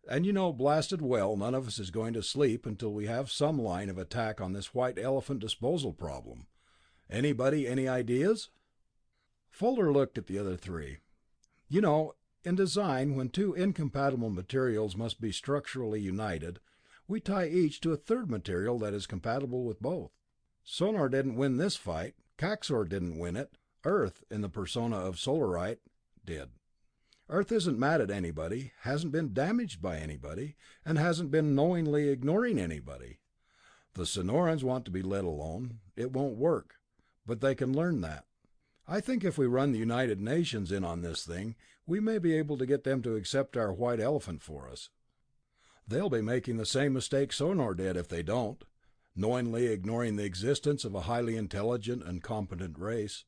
[SPEAKER 1] "And you know blasted well none of us is going to sleep until we have some line of attack on this white elephant disposal problem. Anybody any ideas?" Fuller looked at the other three. You know, in design, when two incompatible materials must be structurally united, we tie each to a third material that is compatible with both. Sonor didn't win this fight. Kaxor didn't win it. Earth, in the persona of Solarite, did. Earth isn't mad at anybody, hasn't been damaged by anybody, and hasn't been knowingly ignoring anybody. The Sonorans want to be let alone. It won't work, but they can learn that. I think if we run the United Nations in on this thing, we may be able to get them to accept our white elephant for us. They'll be making the same mistake Sonor did if they don't, knowingly ignoring the existence of a highly intelligent and competent race.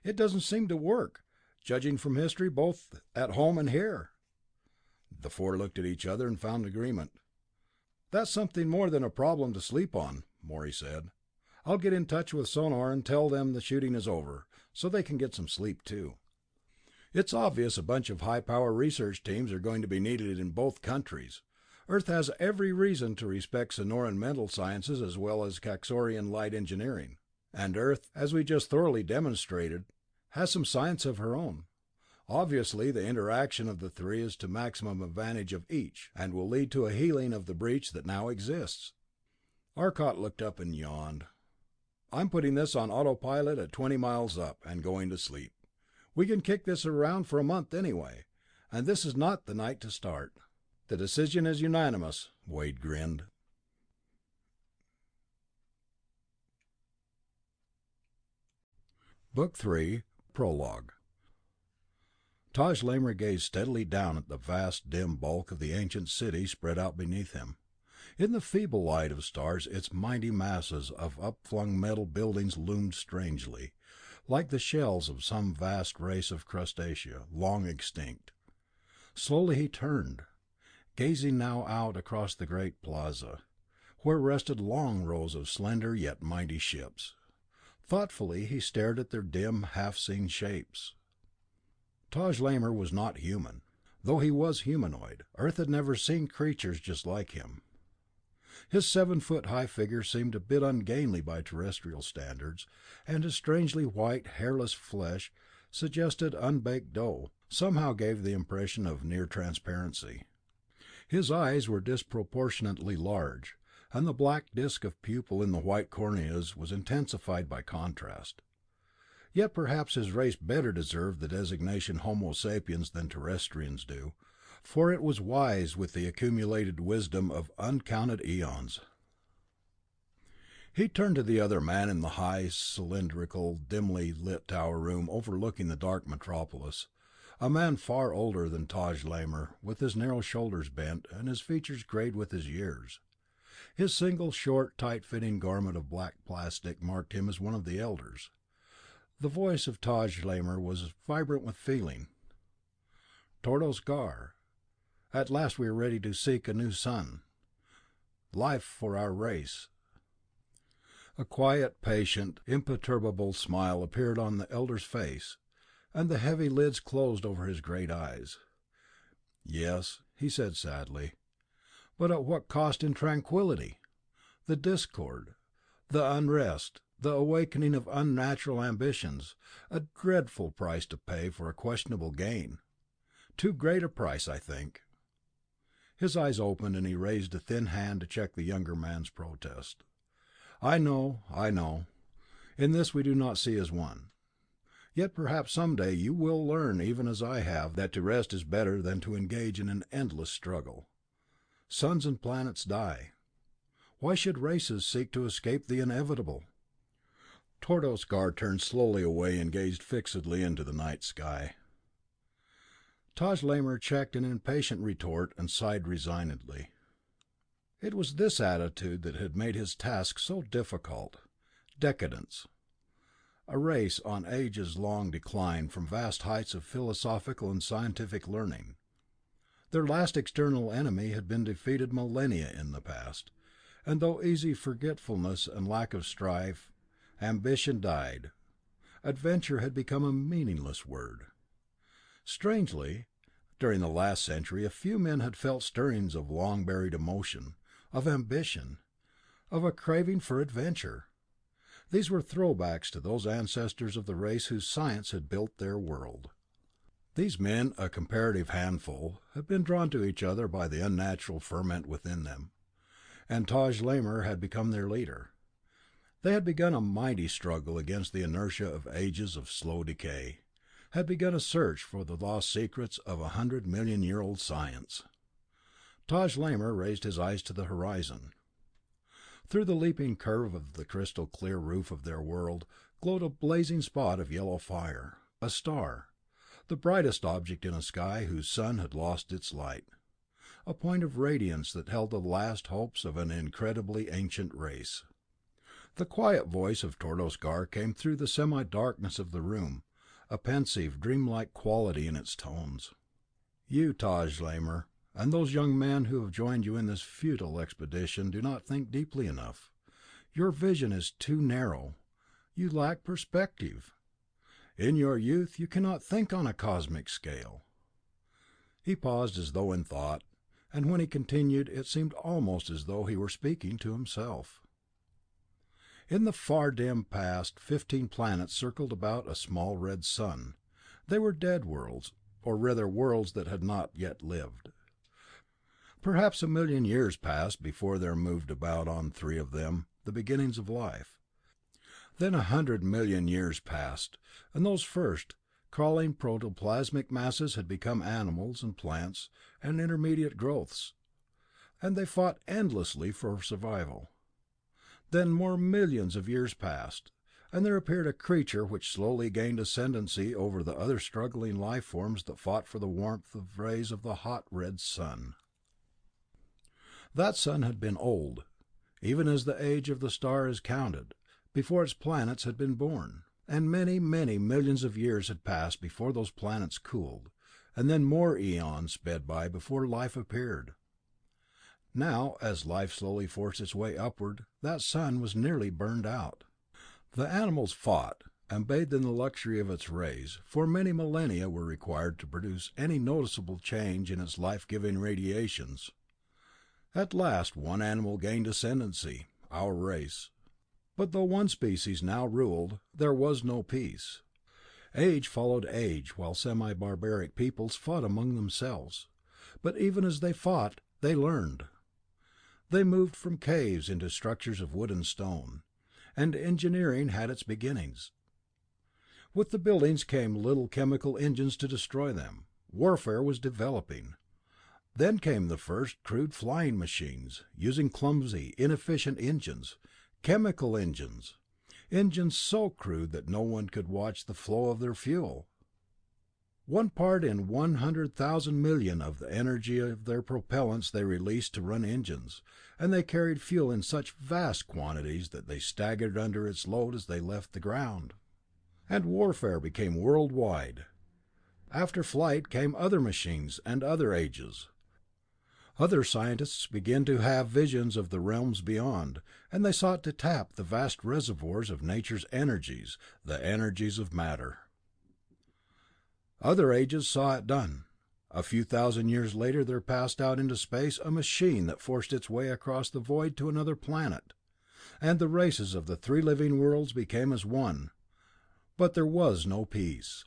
[SPEAKER 1] It doesn't seem to work, judging from history both at home and here. The four looked at each other and found agreement. That's something more than a problem to sleep on, Morey said. I'll get in touch with Sonor and tell them the shooting is over, so they can get some sleep too. It's obvious a bunch of high-power research teams are going to be needed in both countries. Earth has every reason to respect Sonoran mental sciences as well as Kaxorian light engineering. And Earth, as we just thoroughly demonstrated, has some science of her own. Obviously, the interaction of the three is to maximum advantage of each, and will lead to a healing of the breach that now exists. Arcot looked up and yawned. I'm putting this on autopilot at 20 miles up, and going to sleep. We can kick this around for a month anyway, and this is not the night to start. The decision is unanimous, Wade grinned. Book 3, Prologue. Taj Lamor gazed steadily down at the vast, dim bulk of the ancient city spread out beneath him. In the feeble light of stars, its mighty masses of upflung metal buildings loomed strangely, like the shells of some vast race of crustacea, long extinct. Slowly he turned, gazing now out across the great plaza, where rested long rows of slender yet mighty ships. Thoughtfully he stared at their dim, half-seen shapes. Taj Lamor was not human, though he was humanoid. Earth had never seen creatures just like him. His 7-foot-high figure seemed a bit ungainly by terrestrial standards, and his strangely white, hairless flesh suggested unbaked dough, somehow gave the impression of near transparency. His eyes were disproportionately large, and the black disc of pupil in the white corneas was intensified by contrast. Yet perhaps his race better deserved the designation Homo sapiens than terrestrians do, for it was wise with the accumulated wisdom of uncounted eons. He turned to the other man in the high, cylindrical, dimly lit tower room overlooking the dark metropolis, a man far older than Taj Lamor, with his narrow shoulders bent and his features grayed with his years. His single, short, tight-fitting garment of black plastic marked him as one of the elders. The voice of Taj Lamor was vibrant with feeling. Tordos Gar, at last we are ready to seek a new sun. Life for our race. A quiet, patient, imperturbable smile appeared on the elder's face, and the heavy lids closed over his great eyes. Yes, he said sadly, but at what cost in tranquility? The discord, the unrest, the awakening of unnatural ambitions, a dreadful price to pay for a questionable gain. Too great a price, I think. His eyes opened, and he raised a thin hand to check the younger man's protest. I know. In this we do not see as one. Yet perhaps some day you will learn, even as I have, that to rest is better than to engage in an endless struggle. Suns and planets die. Why should races seek to escape the inevitable? Tordos Gar turned slowly away and gazed fixedly into the night sky. Taj Lamor checked an impatient retort and sighed resignedly. It was this attitude that had made his task so difficult. Decadence. A race on ages-long decline from vast heights of philosophical and scientific learning. Their last external enemy had been defeated millennia in the past, and though easy forgetfulness and lack of strife, ambition died. Adventure had become a meaningless word. Strangely, during the last century a few men had felt stirrings of long-buried emotion, of ambition, of a craving for adventure. These were throwbacks to those ancestors of the race whose science had built their world. These men, a comparative handful, had been drawn to each other by the unnatural ferment within them, and Taj Lamor had become their leader. They had begun a mighty struggle against the inertia of ages of slow decay, had begun a search for the lost secrets of 100-million-year-old science. Taj Lamor raised his eyes to the horizon. Through the leaping curve of the crystal clear roof of their world glowed a blazing spot of yellow fire, a star, the brightest object in a sky whose sun had lost its light, a point of radiance that held the last hopes of an incredibly ancient race. The quiet voice of Tordos Gar came through the semi-darkness of the room, a pensive, dreamlike quality in its tones. "You, Taj Lamor, and those young men who have joined you in this futile expedition do not think deeply enough. Your vision is too narrow. You lack perspective. In your youth you cannot think on a cosmic scale." He paused as though in thought, and when he continued it seemed almost as though he were speaking to himself. In the far dim past 15 planets circled about a small red sun. They were dead worlds, or rather worlds that had not yet lived. Perhaps 1,000,000 years passed before there moved about on 3 of them the beginnings of life. Then 100,000,000 years passed, and those first, crawling protoplasmic masses had become animals and plants and intermediate growths, and they fought endlessly for survival. Then more millions of years passed, and there appeared a creature which slowly gained ascendancy over the other struggling life forms that fought for the warmth of rays of the hot red sun. That sun had been old, even as the age of the star is counted, before its planets had been born, and many, many millions of years had passed before those planets cooled, and then more eons sped by before life appeared. Now, as life slowly forced its way upward, that sun was nearly burned out. The animals fought, and bathed in the luxury of its rays, for many millennia were required to produce any noticeable change in its life-giving radiations. At last one animal gained ascendancy, our race. But though one species now ruled, there was no peace. Age followed age, while semi-barbaric peoples fought among themselves. But even as they fought, they learned. They moved from caves into structures of wood and stone, and engineering had its beginnings. With the buildings came little chemical engines to destroy them. Warfare was developing. Then came the first crude flying machines, using clumsy, inefficient engines, chemical engines, engines so crude that no one could watch the flow of their fuel. 1 part in 100,000 million of the energy of their propellants they released to run engines, and they carried fuel in such vast quantities that they staggered under its load as they left the ground. And warfare became worldwide. After flight came other machines and other ages. Other scientists began to have visions of the realms beyond, and they sought to tap the vast reservoirs of nature's energies, the energies of matter. Other ages saw it done. A few thousand years later there passed out into space a machine that forced its way across the void to another planet, and the races of the 3 living worlds became as one. But there was no peace.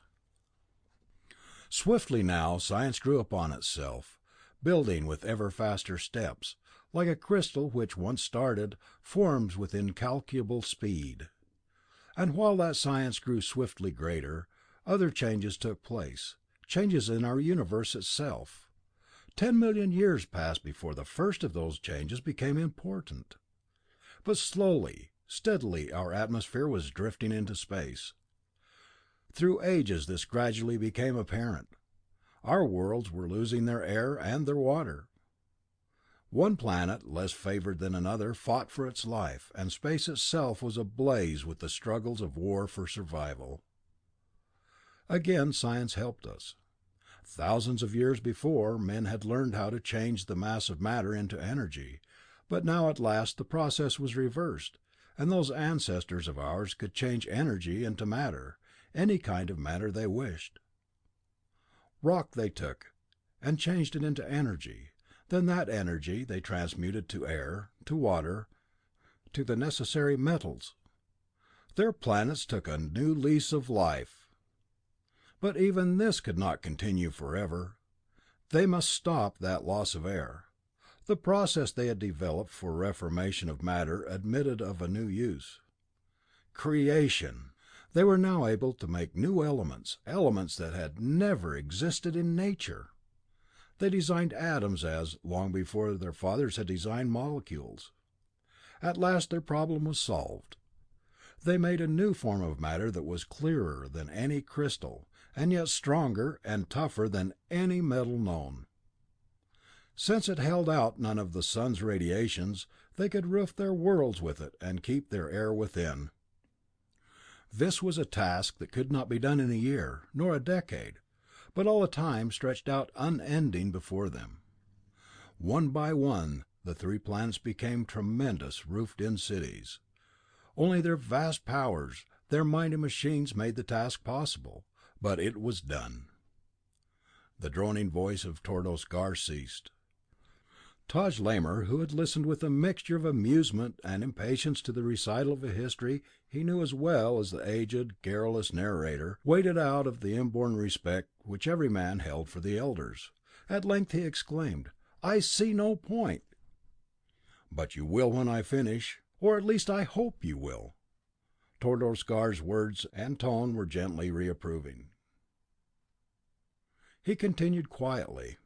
[SPEAKER 1] Swiftly now science grew upon itself, building with ever faster steps, like a crystal which, once started, forms with incalculable speed. And while that science grew swiftly greater, other changes took place, changes in our universe itself. 10,000,000 years passed before the first of those changes became important. But slowly, steadily our atmosphere was drifting into space. Through ages this gradually became apparent. Our worlds were losing their air and their water. One planet, less favored than another, fought for its life, and space itself was ablaze with the struggles of war for survival. Again science helped us. Thousands of years before, men had learned how to change the mass of matter into energy, but now at last the process was reversed, and those ancestors of ours could change energy into matter, any kind of matter they wished. Rock they took, and changed it into energy. Then that energy they transmuted to air, to water, to the necessary metals. Their planets took a new lease of life. But even this could not continue forever. They must stop that loss of air. The process they had developed for reformation of matter admitted of a new use. Creation! They were now able to make new elements, elements that had never existed in nature. They designed atoms as, long before, their fathers had designed molecules. At last their problem was solved. They made a new form of matter that was clearer than any crystal, and yet stronger and tougher than any metal known. Since it held out none of the sun's radiations, they could roof their worlds with it and keep their air within. This was a task that could not be done in a year, nor a decade, but all the time stretched out unending before them. One by one, the three planets became tremendous, roofed-in cities. Only their vast powers, their mighty machines made the task possible, but it was done. The droning voice of Tordos Gar ceased. Taj Lamor, who had listened with a mixture of amusement and impatience to the recital of a history he knew as well as the aged, garrulous narrator, waited out of the inborn respect which every man held for the elders. At length he exclaimed, "I see no point." "But you will when I finish, or at least I hope you will." Tordos Gar's words and tone were gently reapproving. He continued quietly.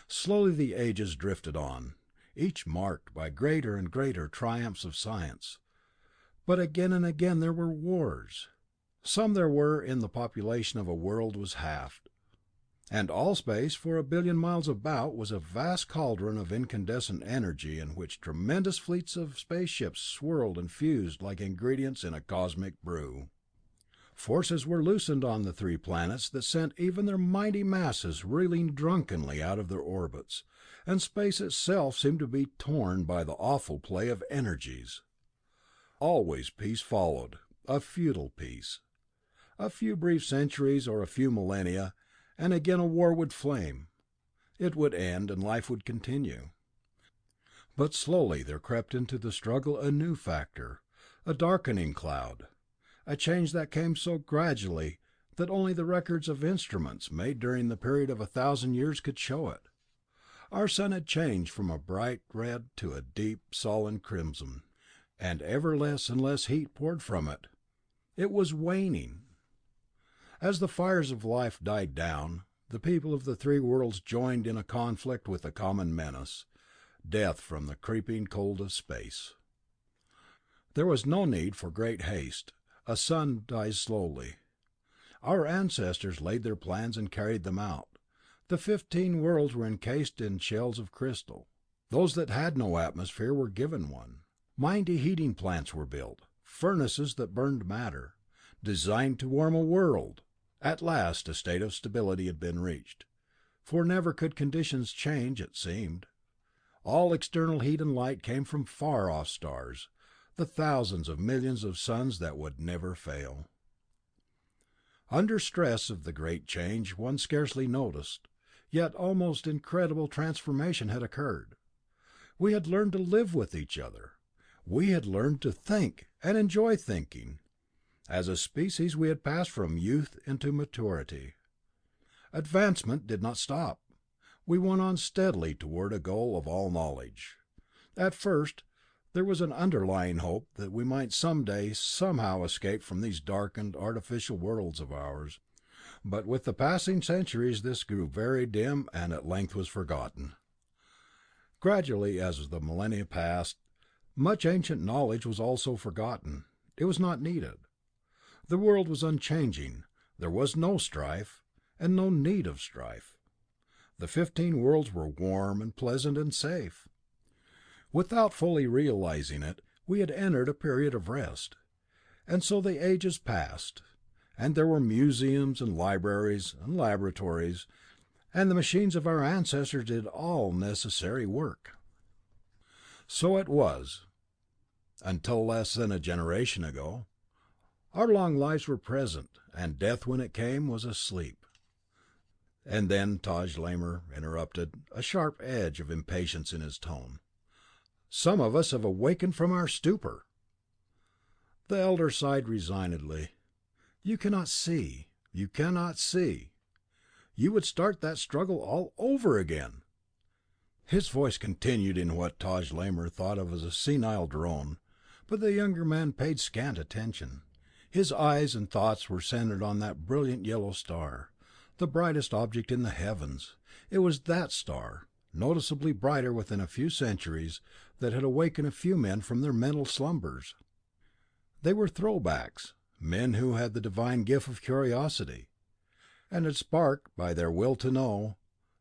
[SPEAKER 1] Slowly the ages drifted on, each marked by greater and greater triumphs of science. But again and again there were wars. Some there were in the population of a world was halved. And all space for 1,000,000,000 miles about was a vast cauldron of incandescent energy in which tremendous fleets of spaceships swirled and fused like ingredients in a cosmic brew. Forces were loosened on the three planets that sent even their mighty masses reeling drunkenly out of their orbits, and space itself seemed to be torn by the awful play of energies. Always peace followed, a futile peace. A few brief centuries or a few millennia, and again a war would flame. It would end, and life would continue. But slowly there crept into the struggle a new factor, a darkening cloud. A change that came so gradually that only the records of instruments made during the period of 1,000 years could show it. Our sun had changed from a bright red to a deep, sullen crimson, and ever less and less heat poured from it. It was waning. As the fires of life died down, the people of the three worlds joined in a conflict with a common menace, death from the creeping cold of space. There was no need for great haste. A sun dies slowly. Our ancestors laid their plans and carried them out. The 15 worlds were encased in shells of crystal. Those that had no atmosphere were given one. Mighty heating plants were built, furnaces that burned matter, designed to warm a world. At last a state of stability had been reached, for never could conditions change, it seemed. All external heat and light came from far-off stars, the thousands of millions of suns that would never fail. Under stress of the great change one scarcely noticed, yet almost incredible transformation had occurred. We had learned to live with each other. We had learned to think and enjoy thinking. As a species we had passed from youth into maturity. Advancement did not stop. We went on steadily toward a goal of all knowledge. At first there was an underlying hope that we might some day somehow escape from these darkened, artificial worlds of ours, but with the passing centuries this grew very dim and at length was forgotten. Gradually, as the millennia passed, much ancient knowledge was also forgotten. It was not needed. The world was unchanging. There was no strife, and no need of strife. The 15 worlds were warm and pleasant and safe. Without fully realizing it, we had entered a period of rest. And so the ages passed, and there were museums and libraries and laboratories, and the machines of our ancestors did all necessary work. So it was, until less than a generation ago. Our long lives were present, and death, when it came, was asleep. And then Taj Lamor interrupted, a sharp edge of impatience in his tone. Some of us have awakened from our stupor. The elder sighed resignedly. "You cannot see. You cannot see. You would start that struggle all over again." His voice continued in what Taj Lamor thought of as a senile drone, but the younger man paid scant attention. His eyes and thoughts were centered on that brilliant yellow star, the brightest object in the heavens. It was that star, noticeably brighter within a few centuries, that had awakened a few men from their mental slumbers. They were throwbacks, men who had the divine gift of curiosity, and had sparked by their will to know.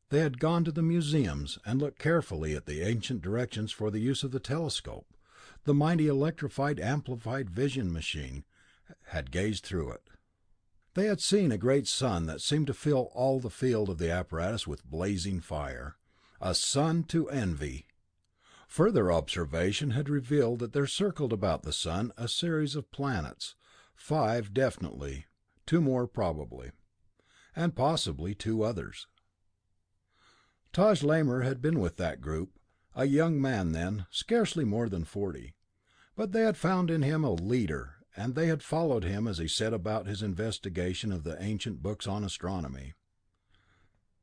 [SPEAKER 1] They had gone to the museums and looked carefully at the ancient directions for the use of the telescope. The mighty electrified amplified vision machine had gazed through it. They had seen a great sun that seemed to fill all the field of the apparatus with blazing fire. A sun to envy. Further observation had revealed that there circled about the sun a series of planets, 5 definitely, 2 more probably, and possibly 2 others. Taj Lamor had been with that group, a young man then, scarcely more than 40. But they had found in him a leader, and they had followed him as he set about his investigation of the ancient books on astronomy.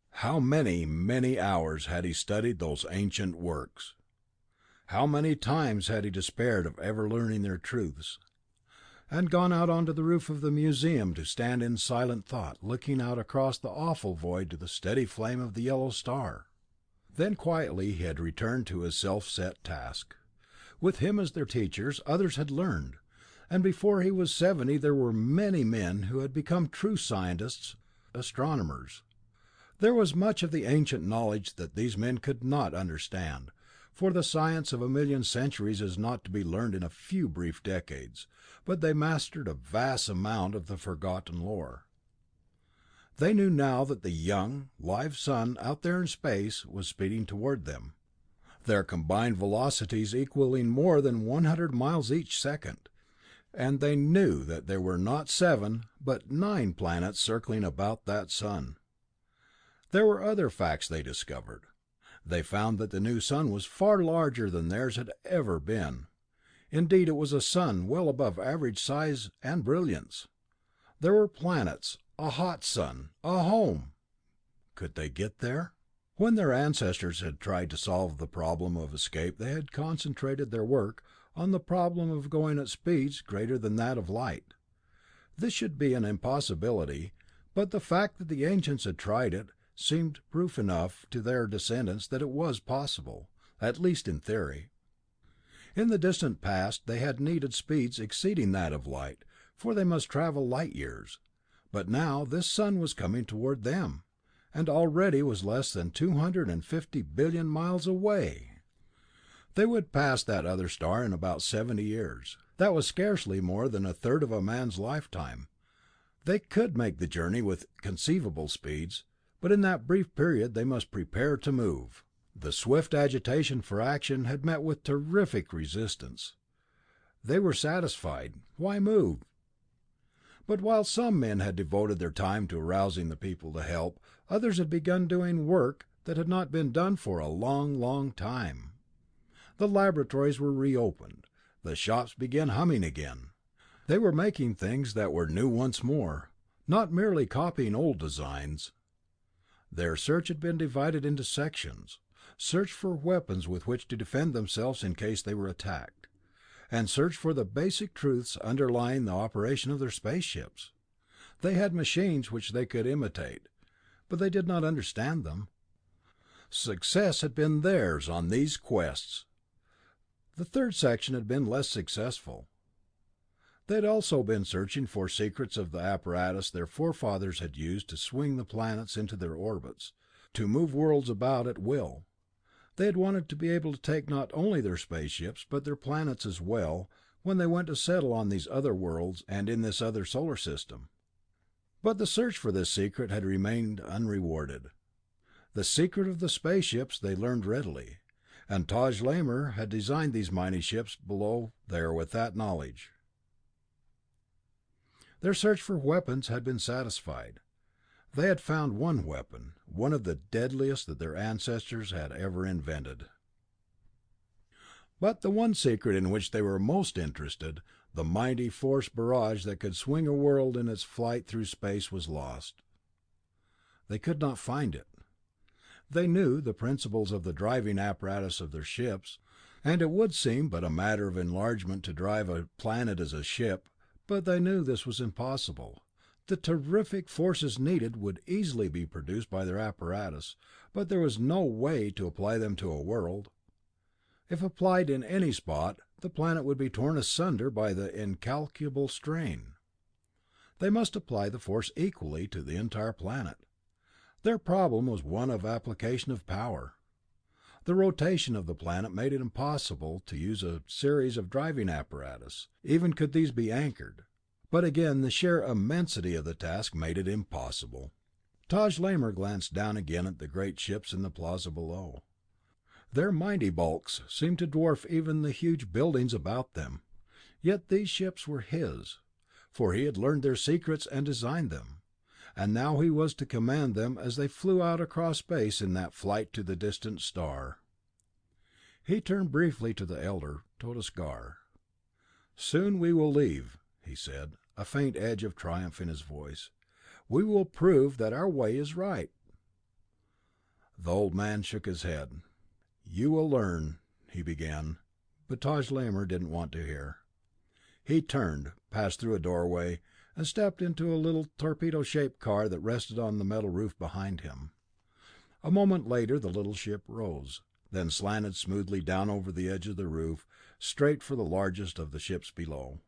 [SPEAKER 1] How many hours had he studied those ancient works! How many times had he despaired of ever learning their truths, and gone out onto the roof of the museum to stand in silent thought, looking out across the awful void to the steady flame of the yellow star. Then quietly he had returned to his self-set task. With him as their teachers, others had learned, and before he was 70 there were many men who had become true scientists, astronomers. There was much of the ancient knowledge that these men could not understand, for the science of 1,000,000 centuries is not to be learned in a few brief decades, but they mastered a vast amount of the forgotten lore. They knew now that the young, live sun out there in space was speeding toward them, their combined velocities equaling more than 100 miles each second, and they knew that there were not 7 but 9 planets circling about that sun. There were other facts they discovered. They found that the new sun was far larger than theirs had ever been. Indeed, it was a sun well above average size and brilliance. There were planets, a hot sun, a home. Could they get there? When their ancestors had tried to solve the problem of escape, they had concentrated their work on the problem of going at speeds greater than that of light. This should be an impossibility, but the fact that the ancients had tried it seemed proof enough to their descendants that it was possible, at least in theory. In the distant past they had needed speeds exceeding that of light, for they must travel light years, but now this sun was coming toward them, and already was less than 250 billion miles away. They would pass that other star in about 70 years. That was scarcely more than a third of a man's lifetime. They could make the journey with conceivable speeds, but in that brief period they must prepare to move. The swift agitation for action had met with terrific resistance. They were satisfied. Why move? But while some men had devoted their time to arousing the people to help, others had begun doing work that had not been done for a long time. The laboratories were reopened. The shops began humming again. They were making things that were new once more, not merely copying old designs. Their search had been divided into sections: search for weapons with which to defend themselves in case they were attacked, and search for the basic truths underlying the operation of their spaceships. They had machines which they could imitate, but they did not understand them. Success had been theirs on these quests. The third section had been less successful. They had also been searching for secrets of the apparatus their forefathers had used to swing the planets into their orbits, to move worlds about at will. They had wanted to be able to take not only their spaceships, but their planets as well, when they went to settle on these other worlds and in this other solar system. But the search for this secret had remained unrewarded. The secret of the spaceships they learned readily, and Taj Lamor had designed these mighty ships below there with that knowledge. Their search for weapons had been satisfied. They had found one weapon, one of the deadliest that their ancestors had ever invented. But the one secret in which they were most interested, The mighty force barrage that could swing a world in its flight through space was lost. They could not find it. They knew the principles of the driving apparatus of their ships, and it would seem but a matter of enlargement to drive a planet as a ship, but they knew this was impossible. The terrific forces needed would easily be produced by their apparatus, but there was no way to apply them to a world. If applied in any spot, the planet would be torn asunder by the incalculable strain. They must apply the force equally to the entire planet. Their problem was one of application of power. The rotation of the planet made it impossible to use a series of driving apparatus, even could these be anchored. But again, the sheer immensity of the task made it impossible. Taj Lamor glanced down again at the great ships in the plaza below. Their mighty bulks seemed to dwarf even the huge buildings about them. Yet these ships were his, for he had learned their secrets and designed them, and now he was to command them as they flew out across space in that flight to the distant star. He turned briefly to the elder, Totus Gar. "Soon we will leave," he said, a faint edge of triumph in his voice. "We will prove that our way is right." The old man shook his head. "You will learn," he began, but Taj Lamor didn't want to hear. He turned, passed through a doorway, and stepped into a little torpedo-shaped car that rested on the metal roof behind him. A moment later the little ship rose, then slanted smoothly down over the edge of the roof, straight for the largest of the ships below.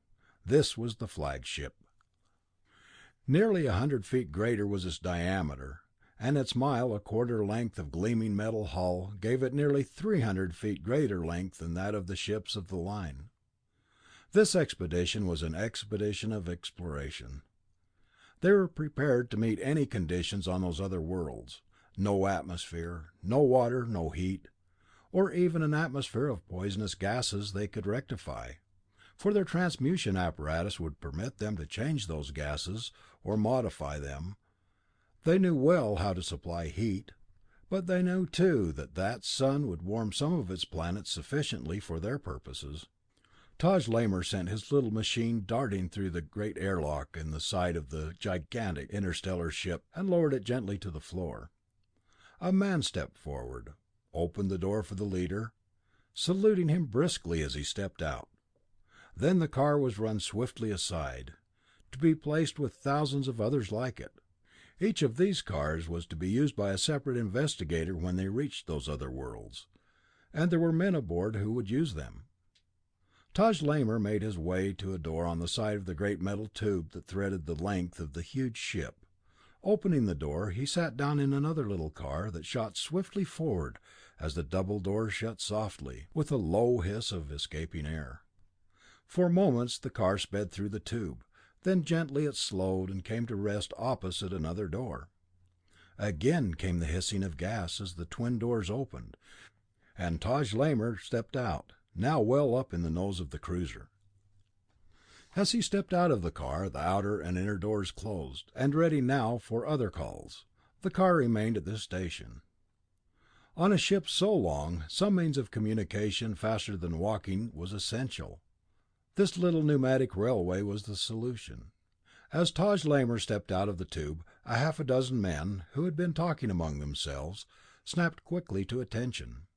[SPEAKER 1] This was the flagship. Nearly 100 feet greater was its diameter, and its mile-a-quarter length of gleaming metal hull gave it nearly 300 feet greater length than that of the ships of the line. This expedition was an expedition of exploration. They were prepared to meet any conditions on those other worlds. No atmosphere, no water, no heat, or even an atmosphere of poisonous gases they could rectify, for their transmutation apparatus would permit them to change those gases or modify them. They knew well how to supply heat, but they knew too that that sun would warm some of its planets sufficiently for their purposes. Taj Lamor sent his little machine darting through the great airlock in the side of the gigantic interstellar ship and lowered it gently to the floor. A man stepped forward, opened the door for the leader, saluting him briskly as he stepped out. Then the car was run swiftly aside, to be placed with thousands of others like it. Each of these cars was to be used by a separate investigator when they reached those other worlds, and there were men aboard who would use them. Taj Lamor made his way to a door on the side of the great metal tube that threaded the length of the huge ship. Opening the door, he sat down in another little car that shot swiftly forward as the double doors shut softly, with a low hiss of escaping air. For moments the car sped through the tube, then gently it slowed and came to rest opposite another door. Again came the hissing of gas as the twin doors opened, and Taj Lamor stepped out, now well up in the nose of the cruiser. As he stepped out of the car, the outer and inner doors closed, and ready now for other calls. The car remained at this station. On a ship so long, some means of communication faster than walking was essential. This little pneumatic railway was the solution. As Taj Lamor stepped out of the tube, a half a dozen men, who had been talking among themselves, snapped quickly to attention.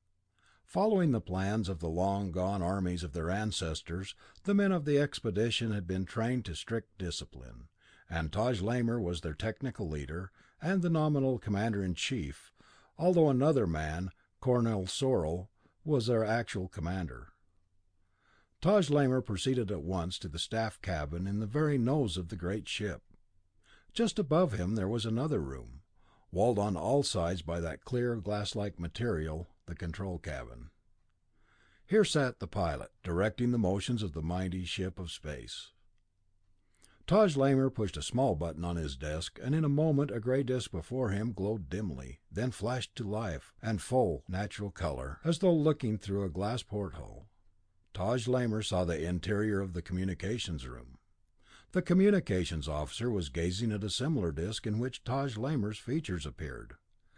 [SPEAKER 1] Following the plans of the long-gone armies of their ancestors, the men of the expedition had been trained to strict discipline, and Taj Lamor was their technical leader and the nominal commander-in-chief, although another man, Colonel Sorrell, was their actual commander. Taj Lamor proceeded at once to the staff cabin in the very nose of the great ship. Just above him there was another room, walled on all sides by that clear glass-like material, the control cabin. Here sat the pilot, directing the motions of the mighty ship of space. Taj Lamor pushed a small button on his desk, and in a moment a gray disc before him glowed dimly, then flashed to life and full, natural color, as though looking through a glass porthole. Taj Lamor saw the interior of the communications room. The communications officer was gazing at a similar disc in which Taj Lamor's features appeared.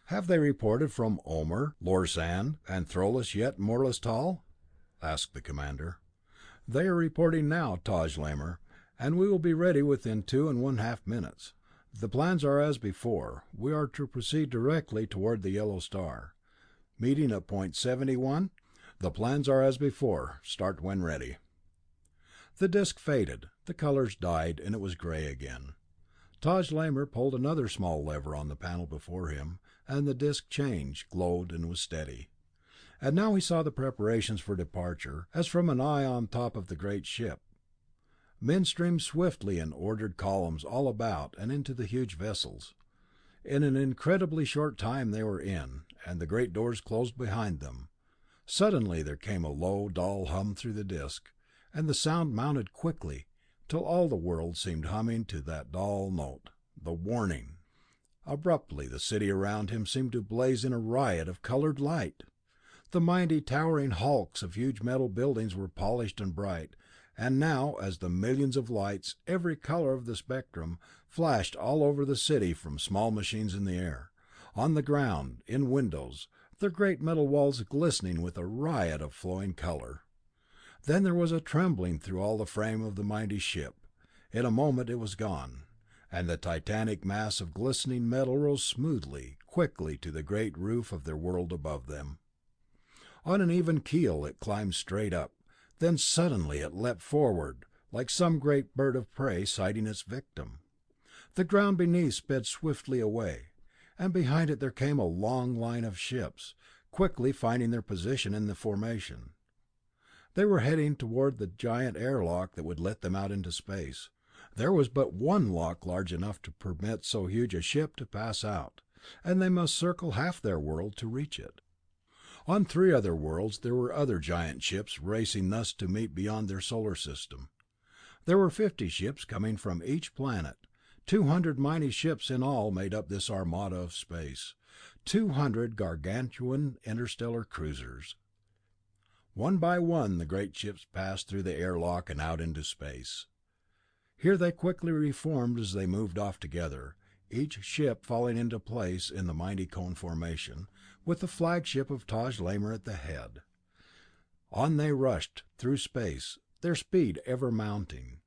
[SPEAKER 1] "Have they reported from Omer, Lorsand, and Throlus yet, Morlistal?" asked the commander. "They are reporting now, Taj Lamor, and we will be ready within 2½ minutes. The plans are as before. We are to proceed directly toward the yellow star. Meeting at point 71? The plans are as before. Start when ready." The disc faded, the colors died, and it was gray again. Taj Lamor pulled another small lever on the panel before him, and the disc changed, glowed, and was steady. And now he saw the preparations for departure, as from an eye on top of the great ship. Men streamed swiftly in ordered columns all about and into the huge vessels. In an incredibly short time they were in, and the great doors closed behind them. Suddenly there came a low, dull hum through the disc, and the sound mounted quickly, till all the world seemed humming to that dull note, the warning. Abruptly the city around him seemed to blaze in a riot of colored light. The mighty towering hulks of huge metal buildings were polished and bright, and now, as the millions of lights, every color of the spectrum, flashed all over the city from small machines in the air, on the ground, in windows, their great metal walls glistening with a riot of flowing color. Then there was a trembling through all the frame of the mighty ship. In a moment it was gone, and the titanic mass of glistening metal rose smoothly, quickly to the great roof of their world above them. On an even keel it climbed straight up. Then suddenly it leapt forward, like some great bird of prey sighting its victim. The ground beneath sped swiftly away, and behind it there came a long line of ships, quickly finding their position in the formation. They were heading toward the giant airlock that would let them out into space. There was but one lock large enough to permit so huge a ship to pass out, and they must circle half their world to reach it. On 3 other worlds there were other giant ships racing thus to meet beyond their solar system. There were 50 ships coming from each planet. 200 mighty ships in all made up this armada of space. 200 gargantuan interstellar cruisers. One by one the great ships passed through the airlock and out into space. Here they quickly reformed as they moved off together, each ship falling into place in the mighty cone formation, with the flagship of Taj Lamor at the head. On they rushed through space, their speed ever mounting.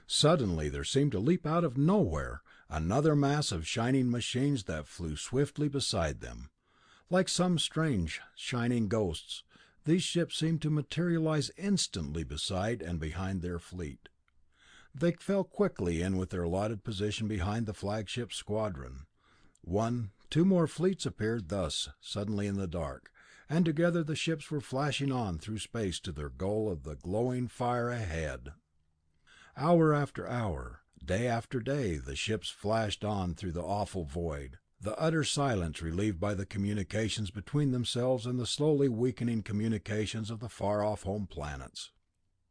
[SPEAKER 1] Suddenly there seemed to leap out of nowhere another mass of shining machines that flew swiftly beside them. Like some strange, shining ghosts, these ships seemed to materialize instantly beside and behind their fleet. They fell quickly in with their allotted position behind the flagship squadron. 1, 2 more fleets appeared thus suddenly in the dark, and together the ships were flashing on through space to their goal of the glowing fire ahead. Hour after hour, day after day, the ships flashed on through the awful void, the utter silence relieved by the communications between themselves and the slowly weakening communications of the far-off home planets.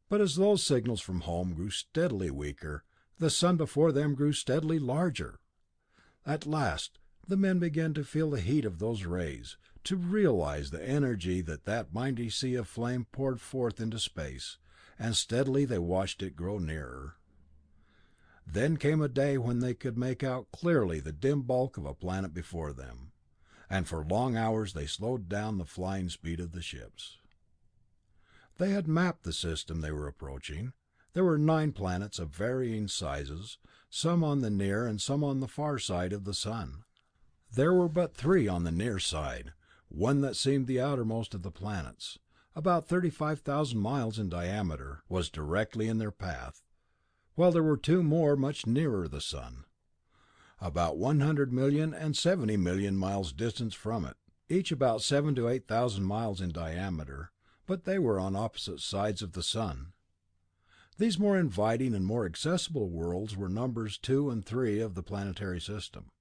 [SPEAKER 1] But as those signals from home grew steadily weaker, the sun before them grew steadily larger. At last, the men began to feel the heat of those rays, to realize the energy that mighty sea of flame poured forth into space, and steadily they watched it grow nearer. Then came a day when they could make out clearly the dim bulk of a planet before them, and for long hours they slowed down the flying speed of the ships. They had mapped the system they were approaching. There were 9 planets of varying sizes, some on the near and some on the far side of the sun. There were but 3 on the near side, one that seemed the outermost of the planets, about 35,000 miles in diameter, was directly in their path, while there were 2 more much nearer the sun, about 100 million and 70 million miles distant from it, each about 7,000 to 8,000 miles in diameter, but they were on opposite sides of the sun. These more inviting and more accessible worlds were numbers 2 and 3 of the planetary system.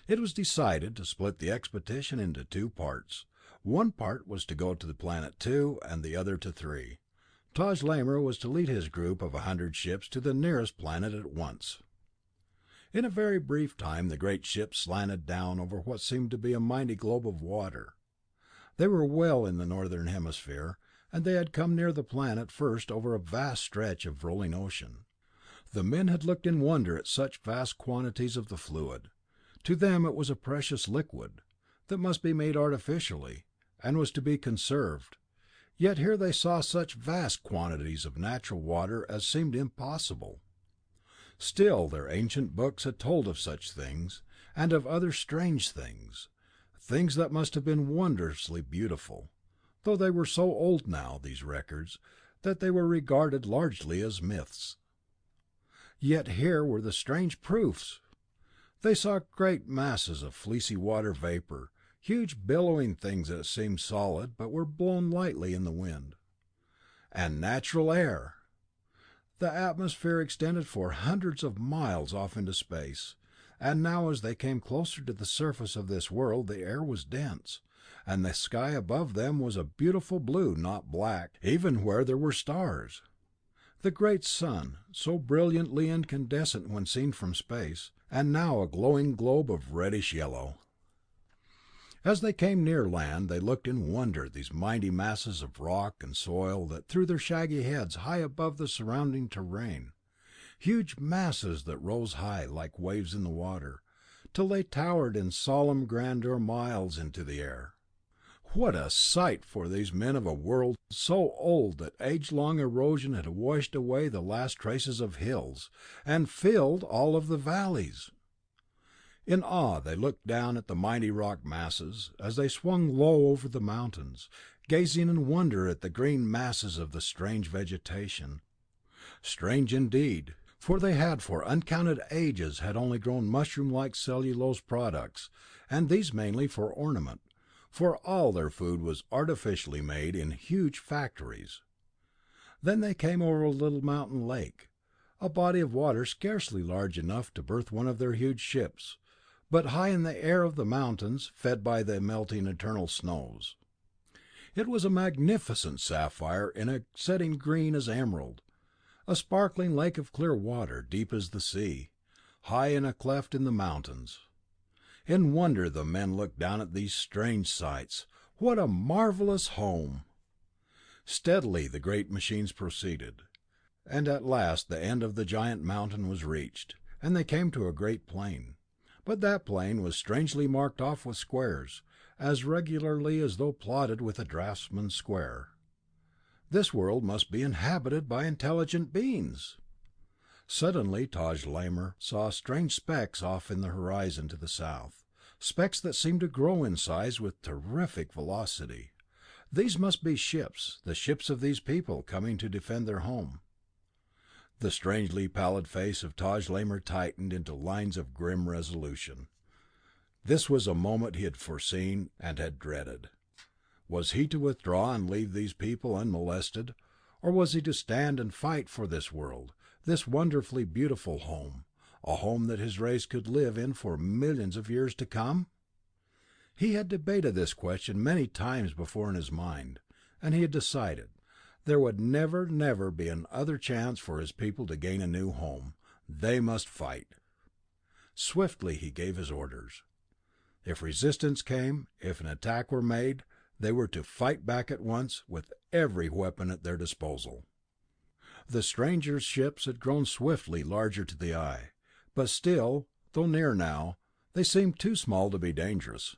[SPEAKER 1] It was decided to split the expedition into 2 parts. One part was to go to the planet 2 and the other to 3. Taj Lamor was to lead his group of 100 ships to the nearest planet at once. In a very brief time the great ships slanted down over what seemed to be a mighty globe of water. They were well in the northern hemisphere, and they had come near the planet first over a vast stretch of rolling ocean. The men had looked in wonder at such vast quantities of the fluid. To them it was a precious liquid, that must be made artificially, and was to be conserved. Yet here they saw such vast quantities of natural water as seemed impossible. Still their ancient books had told of such things, and of other strange things, things that must have been wondrously beautiful, though they were so old now, these records, that they were regarded largely as myths. Yet here were the strange proofs! They saw great masses of fleecy water vapor, huge billowing things that seemed solid but were blown lightly in the wind. And natural air! The atmosphere extended for hundreds of miles off into space, and now as they came closer to the surface of this world the air was dense, and the sky above them was a beautiful blue, not black, even where there were stars. The great sun, so brilliantly incandescent when seen from space, and now a glowing globe of reddish yellow. As they came near land they looked in wonder at these mighty masses of rock and soil that threw their shaggy heads high above the surrounding terrain, huge masses that rose high like waves in the water, till they towered in solemn grandeur miles into the air. What a sight for these men of a world so old that age-long erosion had washed away the last traces of hills, and filled all of the valleys! In awe they looked down at the mighty rock masses, as they swung low over the mountains, gazing in wonder at the green masses of the strange vegetation. Strange indeed, for they had for uncounted ages had only grown mushroom-like cellulose products, and these mainly for ornament, for all their food was artificially made in huge factories. Then they came over a little mountain lake, a body of water scarcely large enough to berth one of their huge ships, but high in the air of the mountains, fed by the melting eternal snows. It was a magnificent sapphire in a setting green as emerald, a sparkling lake of clear water, deep as the sea, high in a cleft in the mountains. In wonder the men looked down at these strange sights. What a marvelous home! Steadily the great machines proceeded, and at last the end of the giant mountain was reached, and they came to a great plain. But that plain was strangely marked off with squares, as regularly as though plotted with a draftsman's square. This world must be inhabited by intelligent beings! Suddenly Taj Lamor saw strange specks off in the horizon to the south, specks that seemed to grow in size with terrific velocity. These must be ships, the ships of these people coming to defend their home. The strangely pallid face of Taj Lamor tightened into lines of grim resolution. This was a moment he had foreseen and had dreaded. Was he to withdraw and leave these people unmolested, or was he to stand and fight for this world, this wonderfully beautiful home, a home that his race could live in for millions of years to come? He had debated this question many times before in his mind, and he had decided. There would never be another chance for his people to gain a new home. They must fight. Swiftly he gave his orders. If resistance came, if an attack were made, they were to fight back at once, with every weapon at their disposal. The strangers' ships had grown swiftly larger to the eye, but still, though near now, they seemed too small to be dangerous.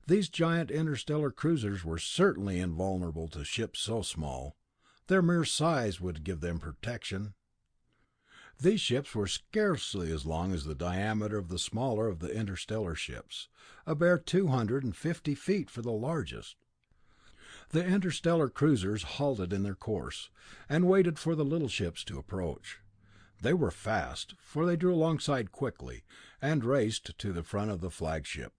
[SPEAKER 1] These giant interstellar cruisers were certainly invulnerable to ships so small. Their mere size would give them protection. These ships were scarcely as long as the diameter of the smaller of the interstellar ships, a bare 250 feet for the largest. The interstellar cruisers halted in their course, and waited for the little ships to approach. They were fast, for they drew alongside quickly, and raced to the front of the flagship.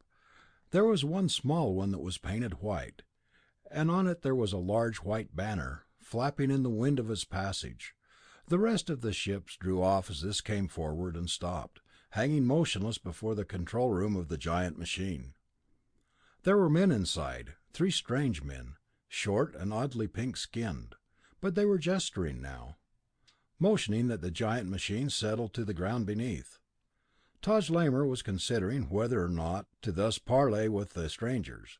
[SPEAKER 1] There was one small one that was painted white, and on it there was a large white banner, flapping in the wind of its passage. The rest of the ships drew off as this came forward and stopped, hanging motionless before the control room of the giant machine. There were men inside, 3 strange men, short and oddly pink-skinned, but they were gesturing now, motioning that the giant machine settle to the ground beneath. Taj Lamor was considering whether or not to thus parley with the strangers,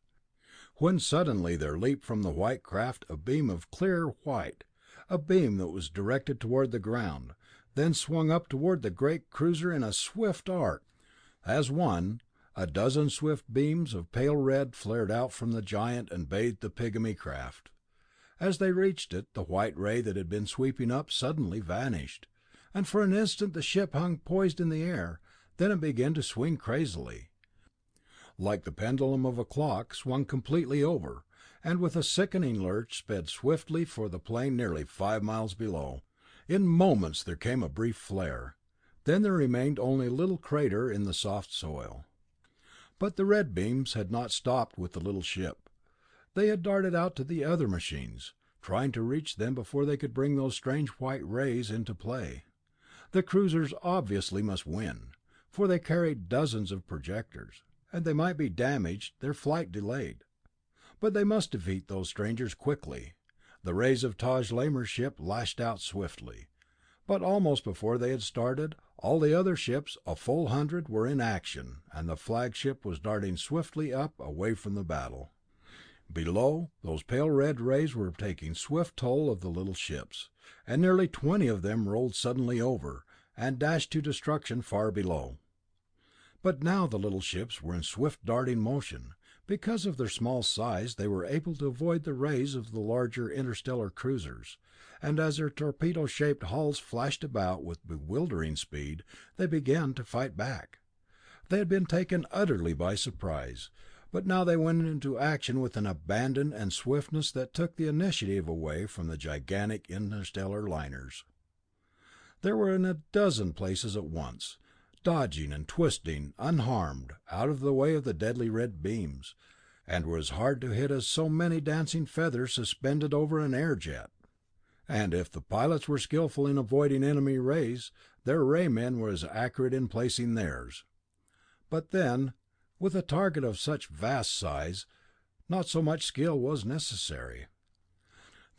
[SPEAKER 1] when suddenly there leaped from the white craft a beam of clear white, a beam that was directed toward the ground, then swung up toward the great cruiser in a swift arc. As one, a dozen swift beams of pale red flared out from the giant and bathed the pigmy craft. As they reached it, the white ray that had been sweeping up suddenly vanished, and for an instant the ship hung poised in the air. Then it began to swing crazily, like the pendulum of a clock, swung completely over, and with a sickening lurch sped swiftly for the plain nearly 5 miles below. In moments there came a brief flare, then there remained only a little crater in the soft soil. But the red beams had not stopped with the little ship. They had darted out to the other machines, trying to reach them before they could bring those strange white rays into play. The cruisers obviously must win, for they carried dozens of projectors, and they might be damaged, their flight delayed. But they must defeat those strangers quickly. The rays of Taj Lamor's ship lashed out swiftly, but almost before they had started, all the other ships, a full 100, were in action, and the flagship was darting swiftly up away from the battle. Below, those pale red rays were taking swift toll of the little ships, and nearly 20 of them rolled suddenly over, and dashed to destruction far below. But now the little ships were in swift darting motion. Because of their small size, they were able to avoid the rays of the larger interstellar cruisers, and as their torpedo-shaped hulls flashed about with bewildering speed, they began to fight back. They had been taken utterly by surprise, but now they went into action with an abandon and swiftness that took the initiative away from the gigantic interstellar liners. They were in a dozen places at once, dodging and twisting, unharmed, out of the way of the deadly red beams, and were as hard to hit as so many dancing feathers suspended over an air jet. And if the pilots were skillful in avoiding enemy rays, their raymen were as accurate in placing theirs. But then, with a target of such vast size, not so much skill was necessary.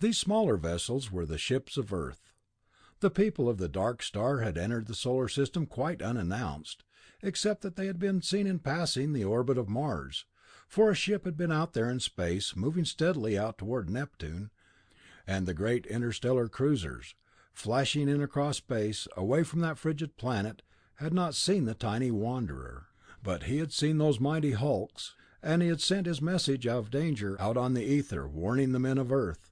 [SPEAKER 1] These smaller vessels were the ships of Earth. The people of the Dark Star had entered the solar system quite unannounced, except that they had been seen in passing the orbit of Mars, for a ship had been out there in space, moving steadily out toward Neptune, and the great interstellar cruisers, flashing in across space, away from that frigid planet, had not seen the tiny wanderer. But he had seen those mighty hulks, and he had sent his message of danger out on the ether, warning the men of Earth.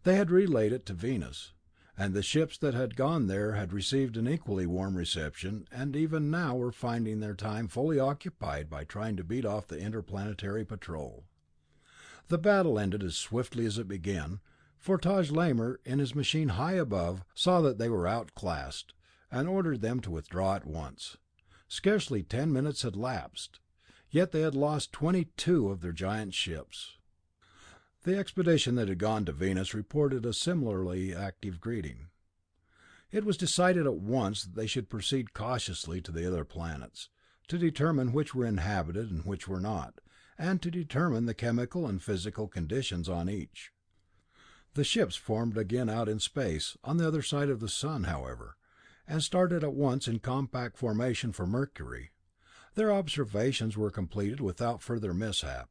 [SPEAKER 1] They had relayed it to Venus, and the ships that had gone there had received an equally warm reception, and even now were finding their time fully occupied by trying to beat off the interplanetary patrol. The battle ended as swiftly as it began, for Taj Lamor, in his machine high above, saw that they were outclassed, and ordered them to withdraw at once. Scarcely 10 minutes had lapsed, yet they had lost 22 of their giant ships. The expedition that had gone to Venus reported a similarly active greeting. It was decided at once that they should proceed cautiously to the other planets, to determine which were inhabited and which were not, and to determine the chemical and physical conditions on each. The ships formed again out in space, on the other side of the sun, however, and started at once in compact formation for Mercury. Their observations were completed without further mishap,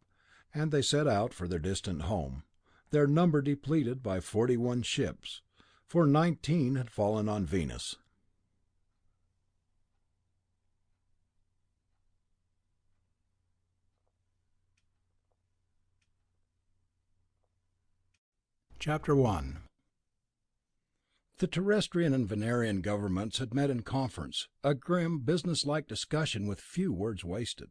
[SPEAKER 1] and they set out for their distant home, their number depleted by 41 ships, for 19 had fallen on Venus. Chapter 1. The Terrestrian and Venerian governments had met in conference, a grim, business-like discussion with few words wasted.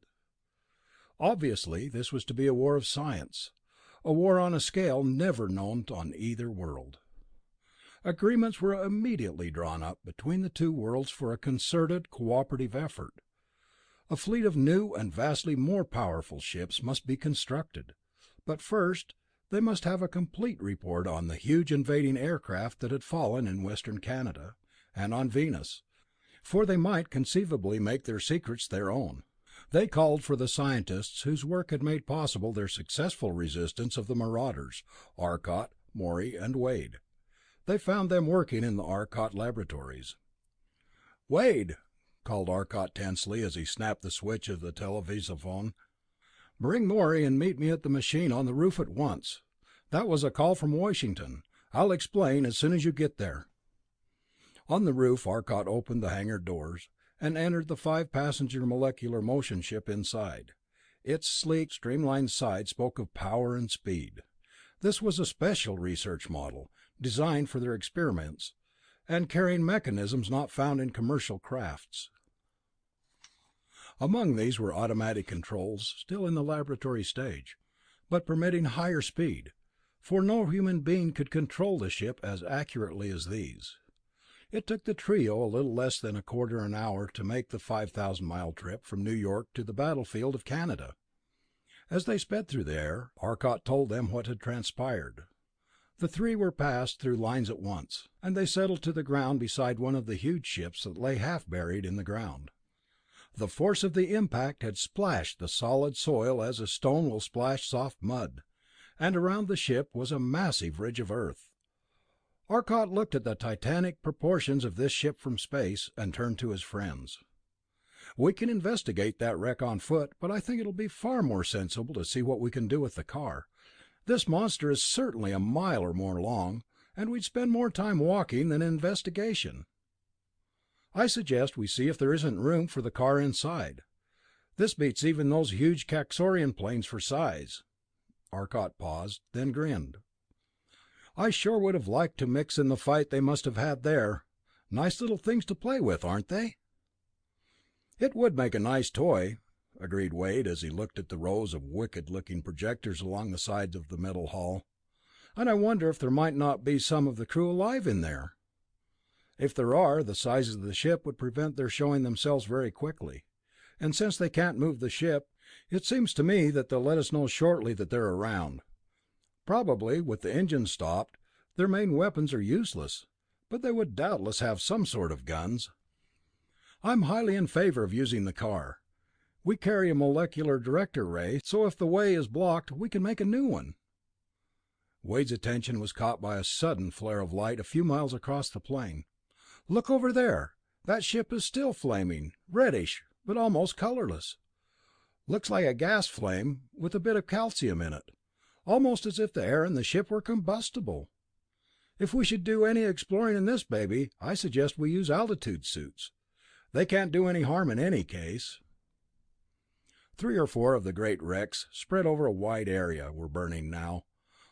[SPEAKER 1] Obviously, this was to be a war of science, a war on a scale never known on either world. Agreements were immediately drawn up between the two worlds for a concerted, cooperative effort. A fleet of new and vastly more powerful ships must be constructed, but first they must have a complete report on the huge invading aircraft that had fallen in Western Canada, and on Venus, for they might conceivably make their secrets their own. They called for the scientists whose work had made possible their successful resistance of the marauders, Arcot, Morey, and Wade. They found them working in the Arcot laboratories. "Wade," called Arcot tensely as he snapped the switch of the televisophone, "bring Morey and meet me at the machine on the roof at once. That was a call from Washington. I'll explain as soon as you get there." On the roof, Arcot opened the hangar doors, and entered the 5-passenger molecular motion ship inside. Its sleek, streamlined side spoke of power and speed. This was a special research model, designed for their experiments, and carrying mechanisms not found in commercial crafts. Among these were automatic controls, still in the laboratory stage, but permitting higher speed, for no human being could control the ship as accurately as these. It took the trio a little less than a quarter an hour to make the 5,000-mile trip from New York to the battlefield of Canada. As they sped through the air, Arcot told them what had transpired. The three were passed through lines at once, and they settled to the ground beside one of the huge ships that lay half buried in the ground. The force of the impact had splashed the solid soil as a stone will splash soft mud, and around the ship was a massive ridge of earth. Arcot looked at the titanic proportions of this ship from space, and turned to his friends. "We can investigate that wreck on foot, but I think it will be far more sensible to see what we can do with the car. This monster is certainly a mile or more long, and we'd spend more time walking than in investigation. I suggest we see if there isn't room for the car inside. This beats even those huge Kaxorian planes for size." Arcot paused, then grinned. "I sure would have liked to mix in the fight they must have had there. Nice little things to play with, aren't they?" "It would make a nice toy," agreed Wade as he looked at the rows of wicked-looking projectors along the sides of the metal hull. "And I wonder if there might not be some of the crew alive in there. If there are, the size of the ship would prevent their showing themselves very quickly, and since they can't move the ship, it seems to me that they'll let us know shortly that they're around. Probably, with the engines stopped, their main weapons are useless, but they would doubtless have some sort of guns. I'm highly in favor of using the car. We carry a molecular director ray, so if the way is blocked, we can make a new one." Wade's attention was caught by a sudden flare of light a few miles across the plain. "Look over there! That ship is still flaming, reddish, but almost colorless. Looks like a gas flame, with a bit of calcium in it, almost as if the air in the ship were combustible. If we should do any exploring in this baby, I suggest we use altitude suits. They can't do any harm in any case." 3 or 4 of the great wrecks, spread over a wide area, were burning now,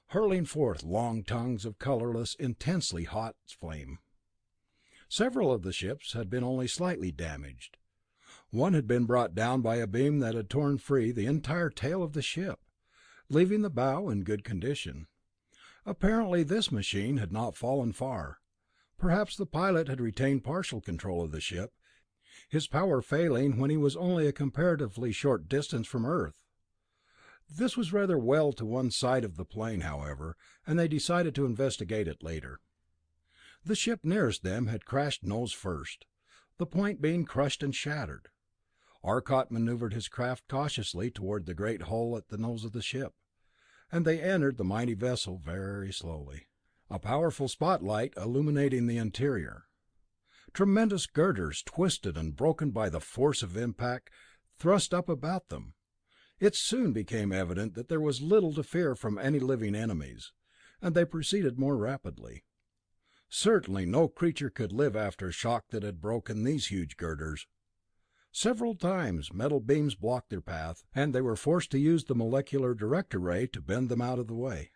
[SPEAKER 1] hurling forth long tongues of colorless, intensely hot flame. Several of the ships had been only slightly damaged. One had been brought down by a beam that had torn free the entire tail of the ship, leaving the bow in good condition. Apparently this machine had not fallen far. Perhaps the pilot had retained partial control of the ship, his power failing when he was only a comparatively short distance from Earth. This was rather well to one side of the plane, however, and they decided to investigate it later. The ship nearest them had crashed nose first, the point being crushed and shattered. Arcot maneuvered his craft cautiously toward the great hole at the nose of the ship, and they entered the mighty vessel very slowly, a powerful spotlight illuminating the interior. Tremendous girders, twisted and broken by the force of impact, thrust up about them. It soon became evident that there was little to fear from any living enemies, and they proceeded more rapidly. Certainly no creature could live after a shock that had broken these huge girders. Several times metal beams blocked their path, and they were forced to use the molecular director ray to bend them out of the way.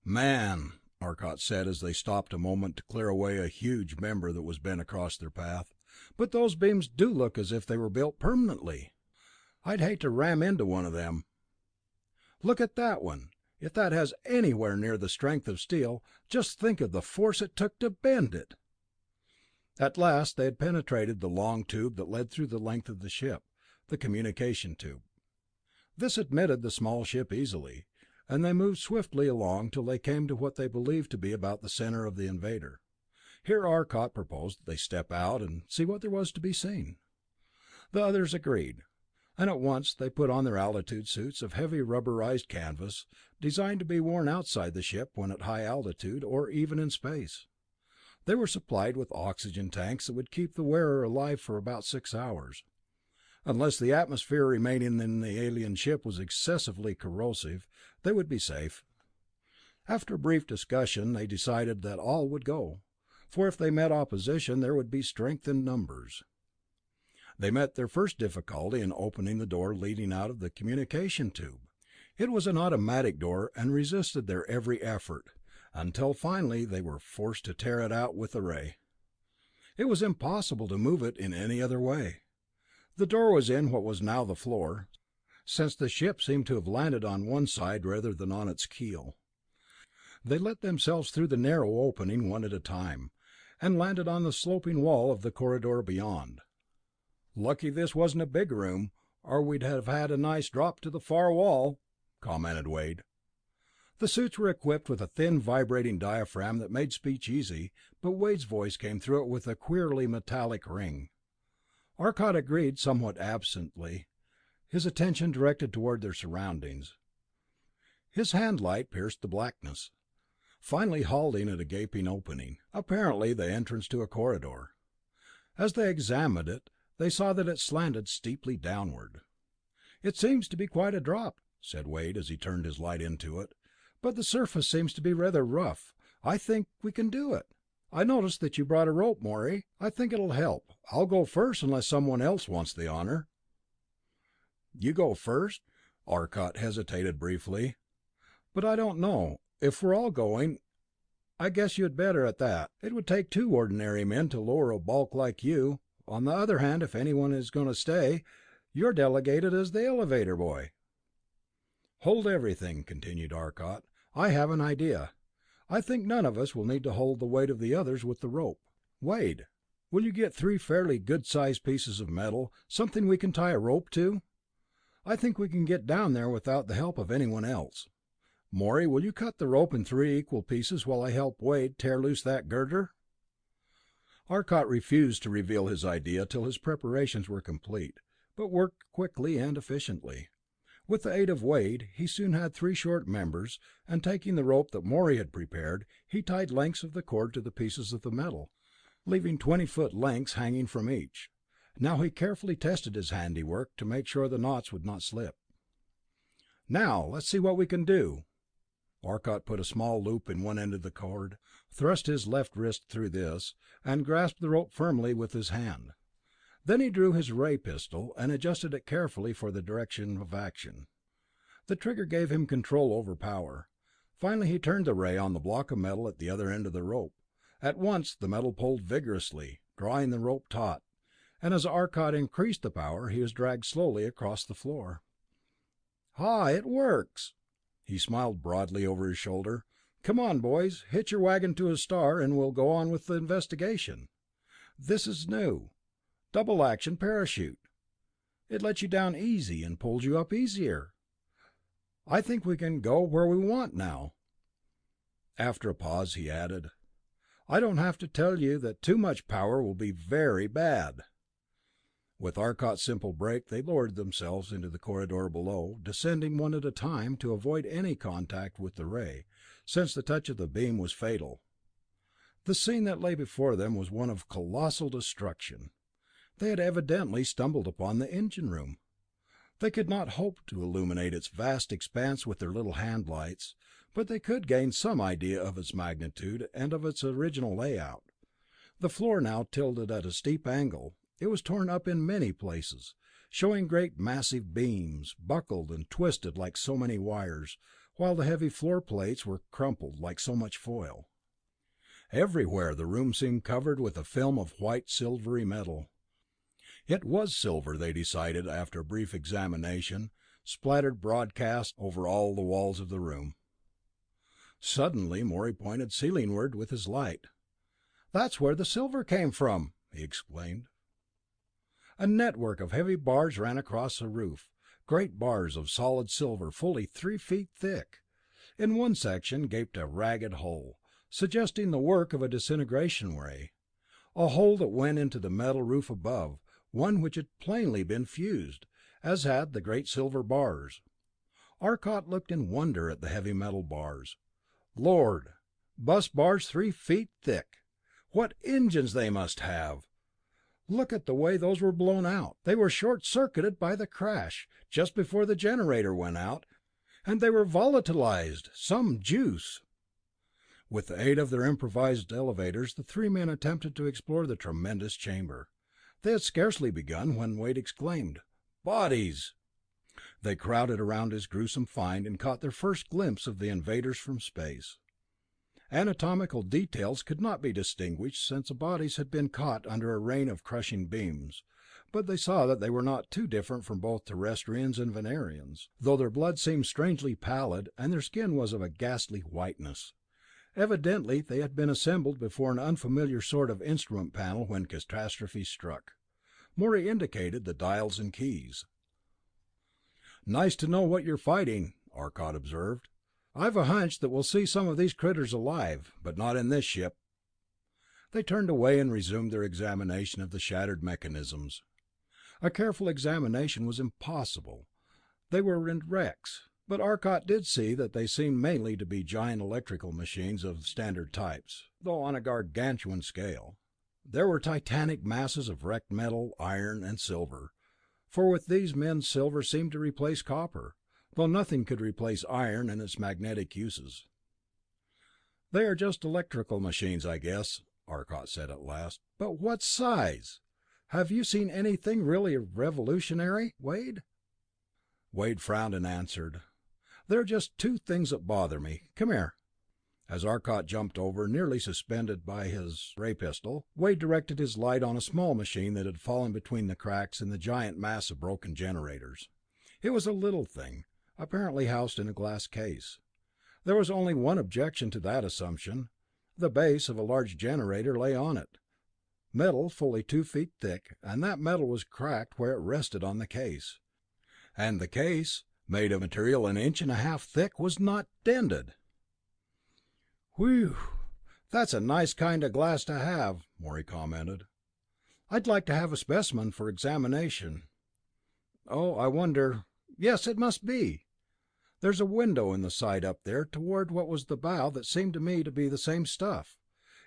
[SPEAKER 1] "Man," Arcot said as they stopped a moment to clear away a huge member that was bent across their path, "but those beams do look as if they were built permanently. I'd hate to ram into one of them. Look at that one. If that has anywhere near the strength of steel, just think of the force it took to bend it." At last they had penetrated the long tube that led through the length of the ship, the communication tube. This admitted the small ship easily, and they moved swiftly along till they came to what they believed to be about the center of the invader. Here Arcot proposed that they step out and see what there was to be seen. The others agreed, and at once they put on their altitude suits of heavy rubberized canvas, designed to be worn outside the ship when at high altitude, or even in space. They were supplied with oxygen tanks that would keep the wearer alive for about 6 hours. Unless the atmosphere remaining in the alien ship was excessively corrosive, they would be safe. After a brief discussion, they decided that all would go, for if they met opposition, there would be strength in numbers. They met their first difficulty in opening the door leading out of the communication tube. It was an automatic door and resisted their every effort, until finally they were forced to tear it out with the ray. It was impossible to move it in any other way. The door was in what was now the floor, since the ship seemed to have landed on one side rather than on its keel. They let themselves through the narrow opening one at a time, and landed on the sloping wall of the corridor beyond. "Lucky this wasn't a big room, or we'd have had a nice drop to the far wall," commented Wade. The suits were equipped with a thin vibrating diaphragm that made speech easy, but Wade's voice came through it with a queerly metallic ring. Arcot agreed somewhat absently, his attention directed toward their surroundings. His hand light pierced the blackness, finally halting at a gaping opening, apparently the entrance to a corridor. As they examined it, they saw that it slanted steeply downward. "It seems to be quite a drop," said Wade as he turned his light into it, "but the surface seems to be rather rough. I think we can do it. I noticed that you brought a rope, Morey. I think it'll help. I'll go first unless someone else wants the honor." "You go first?" Arcot hesitated briefly. "But I don't know. If we're all going, I guess you had better at that. It would take two ordinary men to lower a bulk like you. On the other hand, if anyone is going to stay, you're delegated as the elevator boy." "Hold everything," continued Arcot. "I have an idea. I think none of us will need to hold the weight of the others with the rope. Wade, will you get 3 fairly good-sized pieces of metal, something we can tie a rope to? I think we can get down there without the help of anyone else. Morey, will you cut the rope in 3 equal pieces while I help Wade tear loose that girder?" Arcot refused to reveal his idea till his preparations were complete, but worked quickly and efficiently. With the aid of Wade, he soon had 3 short members, and taking the rope that Morey had prepared, he tied lengths of the cord to the pieces of the metal, leaving 20-foot lengths hanging from each. Now he carefully tested his handiwork to make sure the knots would not slip. "Now, let's see what we can do." Arcot put a small loop in one end of the cord, thrust his left wrist through this, and grasped the rope firmly with his hand. Then he drew his ray pistol, and adjusted it carefully for the direction of action. The trigger gave him control over power. Finally he turned the ray on the block of metal at the other end of the rope. At once the metal pulled vigorously, drawing the rope taut, and as Arcot increased the power, he was dragged slowly across the floor. "Ha, it works!" He smiled broadly over his shoulder. "Come on, boys, hitch your wagon to a star, and we'll go on with the investigation. This is new. Double action parachute. It lets you down easy and pulls you up easier. I think we can go where we want now." After a pause, he added, "I don't have to tell you that too much power will be very bad." With Arcot's simple brake, they lowered themselves into the corridor below, descending one at a time to avoid any contact with the ray, since the touch of the beam was fatal. The scene that lay before them was one of colossal destruction. They had evidently stumbled upon the engine room. They could not hope to illuminate its vast expanse with their little hand lights, but they could gain some idea of its magnitude and of its original layout. The floor now tilted at a steep angle. It was torn up in many places, showing great massive beams, buckled and twisted like so many wires, while the heavy floor plates were crumpled like so much foil. Everywhere the room seemed covered with a film of white silvery metal. It was silver, they decided after a brief examination, splattered broadcast over all the walls of the room. Suddenly Morey pointed ceilingward with his light. "That's where the silver came from," he exclaimed. A network of heavy bars ran across the roof, great bars of solid silver fully 3 feet thick. In one section gaped a ragged hole, suggesting the work of a disintegration ray, a hole that went into the metal roof above, one which had plainly been fused, as had the great silver bars. Arcot looked in wonder at the heavy metal bars. Lord, bus bars 3 feet thick! What engines they must have! Look at the way those were blown out. They were short-circuited by the crash, just before the generator went out, and they were volatilized. Some juice! With the aid of their improvised elevators, the 3 men attempted to explore the tremendous chamber. They had scarcely begun when Wade exclaimed, "Bodies!" They crowded around his gruesome find and caught their first glimpse of the invaders from space. Anatomical details could not be distinguished since the bodies had been caught under a rain of crushing beams, but they saw that they were not too different from both Terrestrians and Venerians, though their blood seemed strangely pallid and their skin was of a ghastly whiteness. Evidently they had been assembled before an unfamiliar sort of instrument panel when catastrophe struck. Morey indicated the dials and keys. "Nice to know what you're fighting," Arcot observed. "I've a hunch that we'll see some of these critters alive, but not in this ship." They turned away and resumed their examination of the shattered mechanisms. A careful examination was impossible. They were in wrecks, but Arcot did see that they seemed mainly to be giant electrical machines of standard types, though on a gargantuan scale. There were titanic masses of wrecked metal, iron, and silver, for with these men silver seemed to replace copper, though nothing could replace iron and its magnetic uses. "They are just electrical machines, I guess," Arcot said at last. "But what size! Have you seen anything really revolutionary, Wade?" Wade frowned and answered, "There are just two things that bother me. Come here." As Arcot jumped over, nearly suspended by his ray pistol, Wade directed his light on a small machine that had fallen between the cracks in the giant mass of broken generators. It was a little thing, apparently housed in a glass case. There was only one objection to that assumption. The base of a large generator lay on it, metal fully 2 feet thick, and that metal was cracked where it rested on the case. And the case, made of material an inch and a half thick, was not dented. "Whew, that's a nice kind of glass to have," Morey commented. "I'd like to have a specimen for examination. Oh, I wonder, yes, it must be. There's a window in the side up there toward what was the bow that seemed to me to be the same stuff.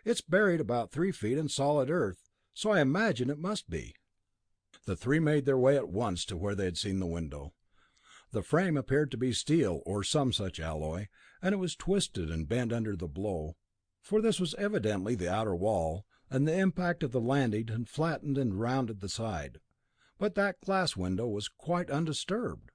[SPEAKER 1] It's buried about 3 feet in solid earth, so I imagine it must be." The three made their way at once to where they had seen the window. The frame appeared to be steel or some such alloy, and it was twisted and bent under the blow, for this was evidently the outer wall, and the impact of the landing had flattened and rounded the side. But that glass window was quite undisturbed.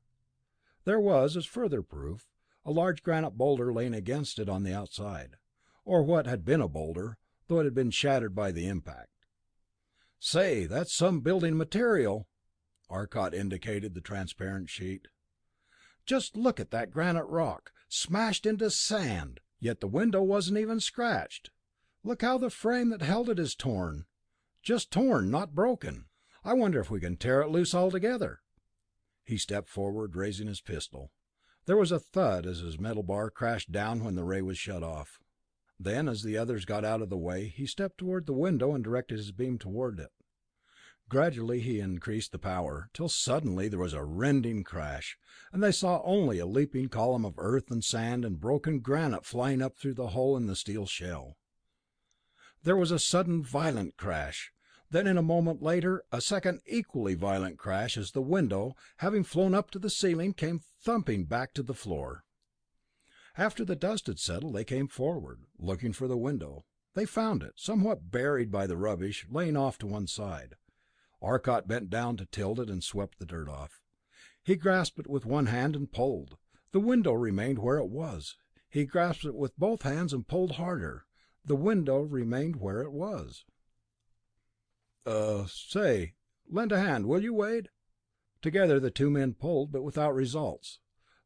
[SPEAKER 1] There was, as further proof, a large granite boulder laying against it on the outside, or what had been a boulder, though it had been shattered by the impact. "Say, that's some building material." Arcot indicated the transparent sheet. "Just look at that granite rock, smashed into sand, yet the window wasn't even scratched. Look how the frame that held it is torn. Just torn, not broken. I wonder if we can tear it loose altogether." He stepped forward, raising his pistol. There was a thud as his metal bar crashed down when the ray was shut off. Then, as the others got out of the way, he stepped toward the window and directed his beam toward it. Gradually he increased the power, till suddenly there was a rending crash, and they saw only a leaping column of earth and sand and broken granite flying up through the hole in the steel shell. There was a sudden violent crash, then in a moment later a second equally violent crash as the window, having flown up to the ceiling, came thumping back to the floor. After the dust had settled, they came forward, looking for the window. They found it, somewhat buried by the rubbish, laying off to one side. Arcot bent down to tilt it and swept the dirt off. He grasped it with one hand and pulled. The window remained where it was. He grasped it with both hands and pulled harder. The window remained where it was. Say, lend a hand, will you, Wade?" Together the two men pulled, but without results.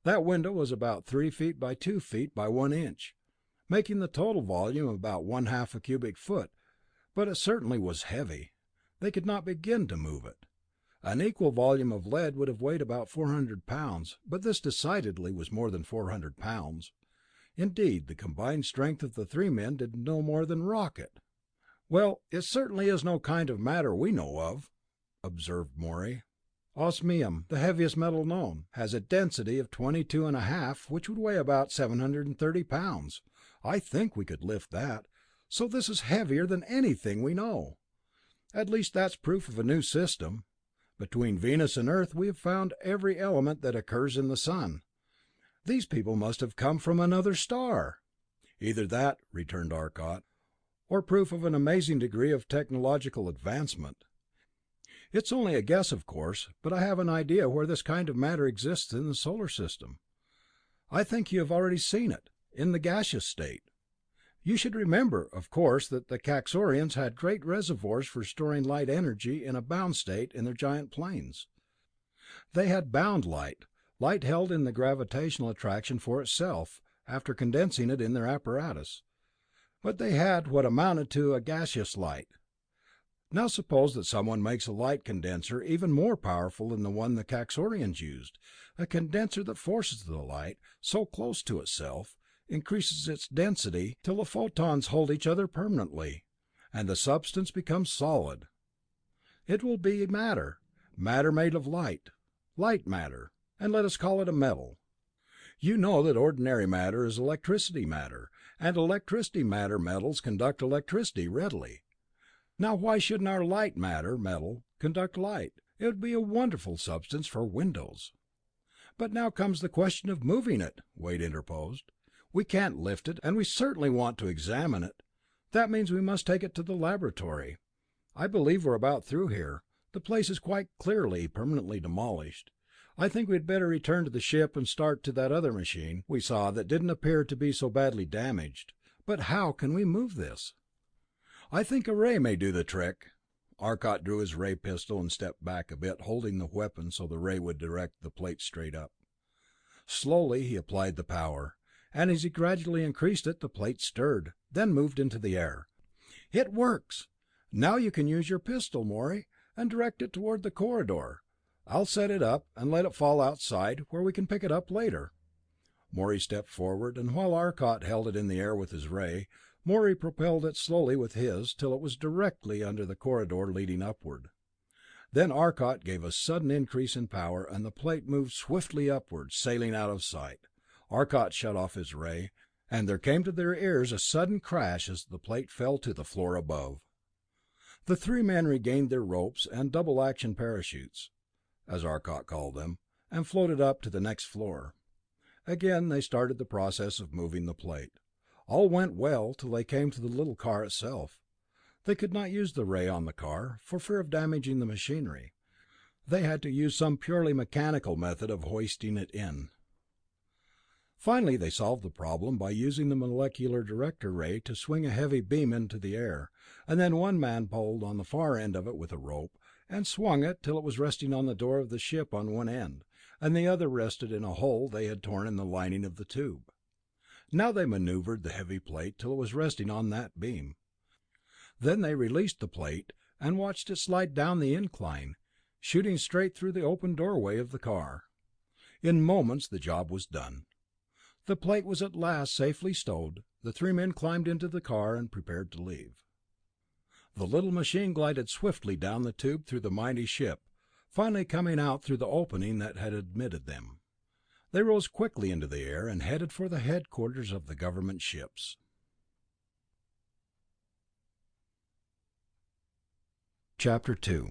[SPEAKER 1] That window was about 3 feet by 2 feet by 1 inch, making the total volume about 1/2 a cubic foot, but it certainly was heavy. They could not begin to move it. An equal volume of lead would have weighed about 400 pounds, but this decidedly was more than 400 pounds. Indeed, the combined strength of the three men did no more than rock it. "Well, it certainly is no kind of matter we know of," observed Morey. "Osmium, the heaviest metal known, has a density of 22.5, which would weigh about 730 pounds. I think we could lift that, so this is heavier than anything we know. At least that's proof of a new system. Between Venus and Earth we have found every element that occurs in the sun. These people must have come from another star." "Either that," returned Arcot, "or proof of an amazing degree of technological advancement. It's only a guess, of course, but I have an idea where this kind of matter exists in the solar system. I think you have already seen it, in the gaseous state. You should remember, of course, that the Caxorians had great reservoirs for storing light energy in a bound state in their giant planes. They had bound light, light held in the gravitational attraction for itself, after condensing it in their apparatus. But they had what amounted to a gaseous light. Now suppose that someone makes a light condenser even more powerful than the one the Caxorians used, a condenser that forces the light so close to itself, increases its density till the photons hold each other permanently, and the substance becomes solid. It will be matter, matter made of light, light matter, and let us call it a metal. You know that ordinary matter is electricity matter, and electricity matter metals conduct electricity readily. Now why shouldn't our light matter metal conduct light? It would be a wonderful substance for windows. But now comes the question of moving it, Wade interposed. We can't lift it, and we certainly want to examine it. That means we must take it to the laboratory. I believe we're about through here. The place is quite clearly permanently demolished. I think we'd better return to the ship and start to that other machine we saw that didn't appear to be so badly damaged. But how can we move this? I think a ray may do the trick. Arcot drew his ray pistol and stepped back a bit, holding the weapon so the ray would direct the plate straight up. Slowly he applied the power, and as he gradually increased it, the plate stirred, then moved into the air. It works! Now you can use your pistol, Morey, and direct it toward the corridor. I'll set it up and let it fall outside, where we can pick it up later. Morey stepped forward, and while Arcot held it in the air with his ray, Morey propelled it slowly with his till it was directly under the corridor leading upward. Then Arcot gave a sudden increase in power, and the plate moved swiftly upward, sailing out of sight. Arcot shut off his ray, and there came to their ears a sudden crash as the plate fell to the floor above. The three men regained their ropes and double-action parachutes, as Arcot called them, and floated up to the next floor. Again they started the process of moving the plate. All went well till they came to the little car itself. They could not use the ray on the car, for fear of damaging the machinery. They had to use some purely mechanical method of hoisting it in. Finally they solved the problem by using the molecular director ray to swing a heavy beam into the air, and then one man pulled on the far end of it with a rope, and swung it till it was resting on the door of the ship on one end, and the other rested in a hole they had torn in the lining of the tube. Now they maneuvered the heavy plate till it was resting on that beam. Then they released the plate and watched it slide down the incline, shooting straight through the open doorway of the car. In moments the job was done. The plate was at last safely stowed. The three men climbed into the car and prepared to leave. The little machine glided swiftly down the tube through the mighty ship, finally coming out through the opening that had admitted them. They rose quickly into the air and headed for the headquarters of the government ships. Chapter 2.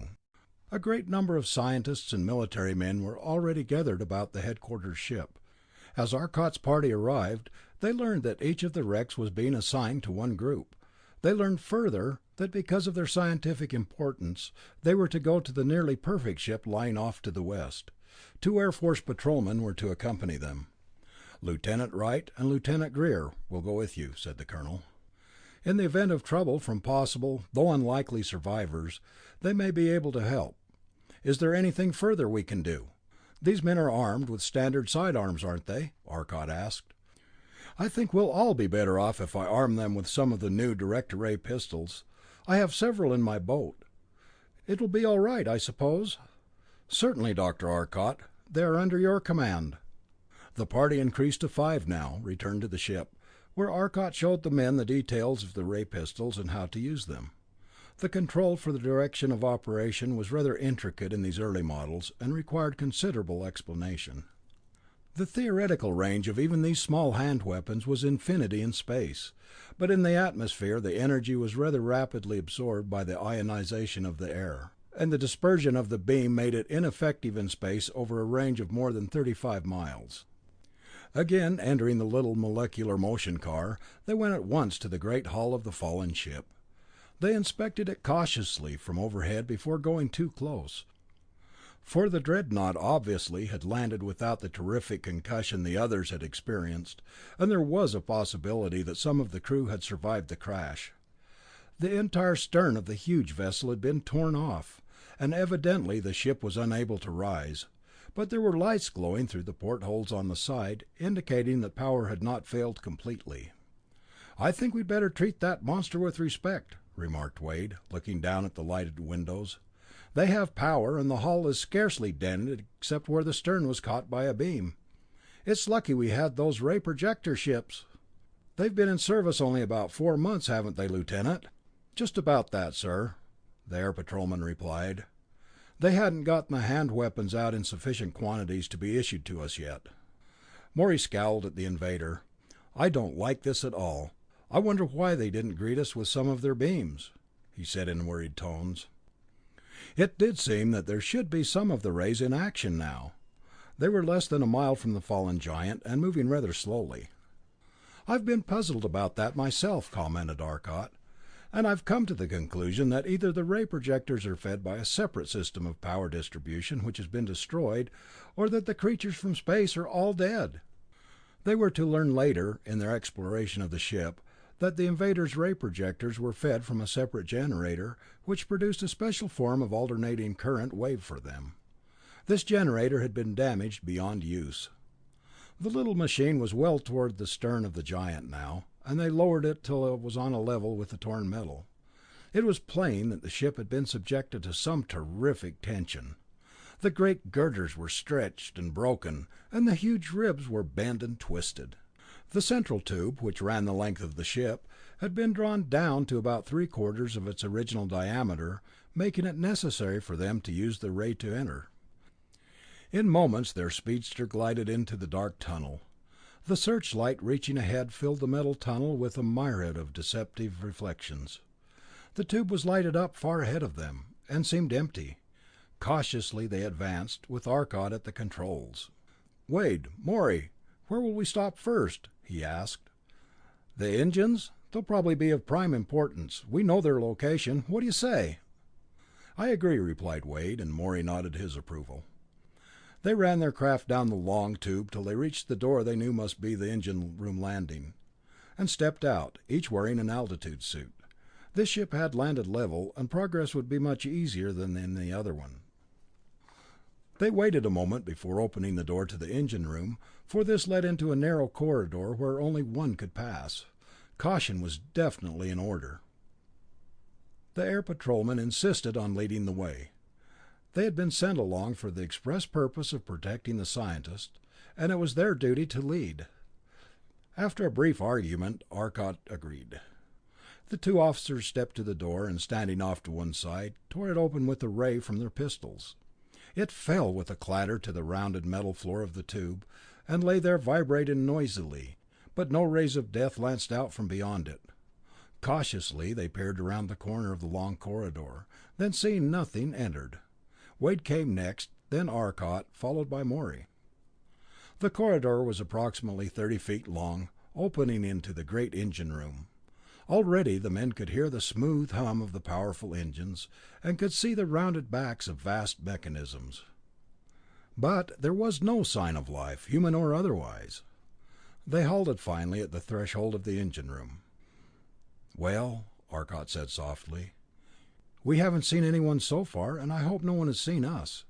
[SPEAKER 1] A great number of scientists and military men were already gathered about the headquarters ship. As Arcot's party arrived, they learned that each of the wrecks was being assigned to one group. They learned further that because of their scientific importance, they were to go to the nearly perfect ship lying off to the west. 2 Air Force patrolmen were to accompany them. Lieutenant Wright and Lieutenant Greer will go with you, said the colonel. In the event of trouble from possible, though unlikely, survivors, they may be able to help. Is there anything further we can do? These men are armed with standard sidearms, aren't they? Arcot asked. I think we'll all be better off if I arm them with some of the new director ray pistols. I have several in my boat. It will be all right, I suppose? Certainly, Dr. Arcot. They are under your command. The party, increased to 5 now, returned to the ship, where Arcot showed the men the details of the ray pistols and how to use them. The control for the direction of operation was rather intricate in these early models, and required considerable explanation. The theoretical range of even these small hand weapons was infinity in space, but in the atmosphere the energy was rather rapidly absorbed by the ionization of the air, and the dispersion of the beam made it ineffective in space over a range of more than 35 miles. Again entering the little molecular motion car, they went at once to the great hull of the fallen ship. They inspected it cautiously from overhead before going too close, for the dreadnought obviously had landed without the terrific concussion the others had experienced, and there was a possibility that some of the crew had survived the crash. The entire stern of the huge vessel had been torn off, and evidently the ship was unable to rise, but there were lights glowing through the portholes on the side, indicating that power had not failed completely. "I think we'd better treat that monster with respect," remarked Wade, looking down at the lighted windows. "They have power, and the hull is scarcely dented except where the stern was caught by a beam. It's lucky we had those ray projector ships." "They've been in service only about 4 months, haven't they, Lieutenant?" "Just about that, sir," the air patrolman replied. "They hadn't gotten the hand weapons out in sufficient quantities to be issued to us yet." Morey scowled at the invader. "I don't like this at all. I wonder why they didn't greet us with some of their beams," he said in worried tones. It did seem that there should be some of the rays in action now. They were less than a mile from the fallen giant, and moving rather slowly. "I've been puzzled about that myself," commented Arcot, "and I've come to the conclusion that either the ray projectors are fed by a separate system of power distribution which has been destroyed, or that the creatures from space are all dead." They were to learn later, in their exploration of the ship, that the invaders' ray projectors were fed from a separate generator, which produced a special form of alternating current wave for them. This generator had been damaged beyond use. The little machine was well toward the stern of the giant now, and they lowered it till it was on a level with the torn metal. It was plain that the ship had been subjected to some terrific tension. The great girders were stretched and broken, and the huge ribs were bent and twisted. The central tube, which ran the length of the ship, had been drawn down to about 3/4 of its original diameter, making it necessary for them to use the ray to enter. In moments their speedster glided into the dark tunnel. The searchlight reaching ahead filled the metal tunnel with a myriad of deceptive reflections. The tube was lighted up far ahead of them, and seemed empty. Cautiously they advanced, with Arcot at the controls. "Wade, Morey, where will we stop first?" he asked. "The engines? They'll probably be of prime importance. We know their location. What do you say?" "I agree," replied Wade, and Morey nodded his approval. They ran their craft down the long tube till they reached the door they knew must be the engine room landing, and stepped out, each wearing an altitude suit. This ship had landed level, and progress would be much easier than in the other one. They waited a moment before opening the door to the engine room, for this led into a narrow corridor where only one could pass. Caution was definitely in order. The air patrolman insisted on leading the way. They had been sent along for the express purpose of protecting the scientist, and it was their duty to lead. After a brief argument, Arcot agreed. The two officers stepped to the door, and standing off to one side, tore it open with a ray from their pistols. It fell with a clatter to the rounded metal floor of the tube, and lay there vibrating noisily, but no rays of death lanced out from beyond it. Cautiously they peered around the corner of the long corridor, then seeing nothing, entered. Wade came next, then Arcot, followed by Morey. The corridor was approximately 30 feet long, opening into the great engine room. Already the men could hear the smooth hum of the powerful engines, and could see the rounded backs of vast mechanisms. But there was no sign of life, human or otherwise. They halted finally at the threshold of the engine room. "Well," Arcot said softly, "we haven't seen anyone so far, and I hope no one has seen us.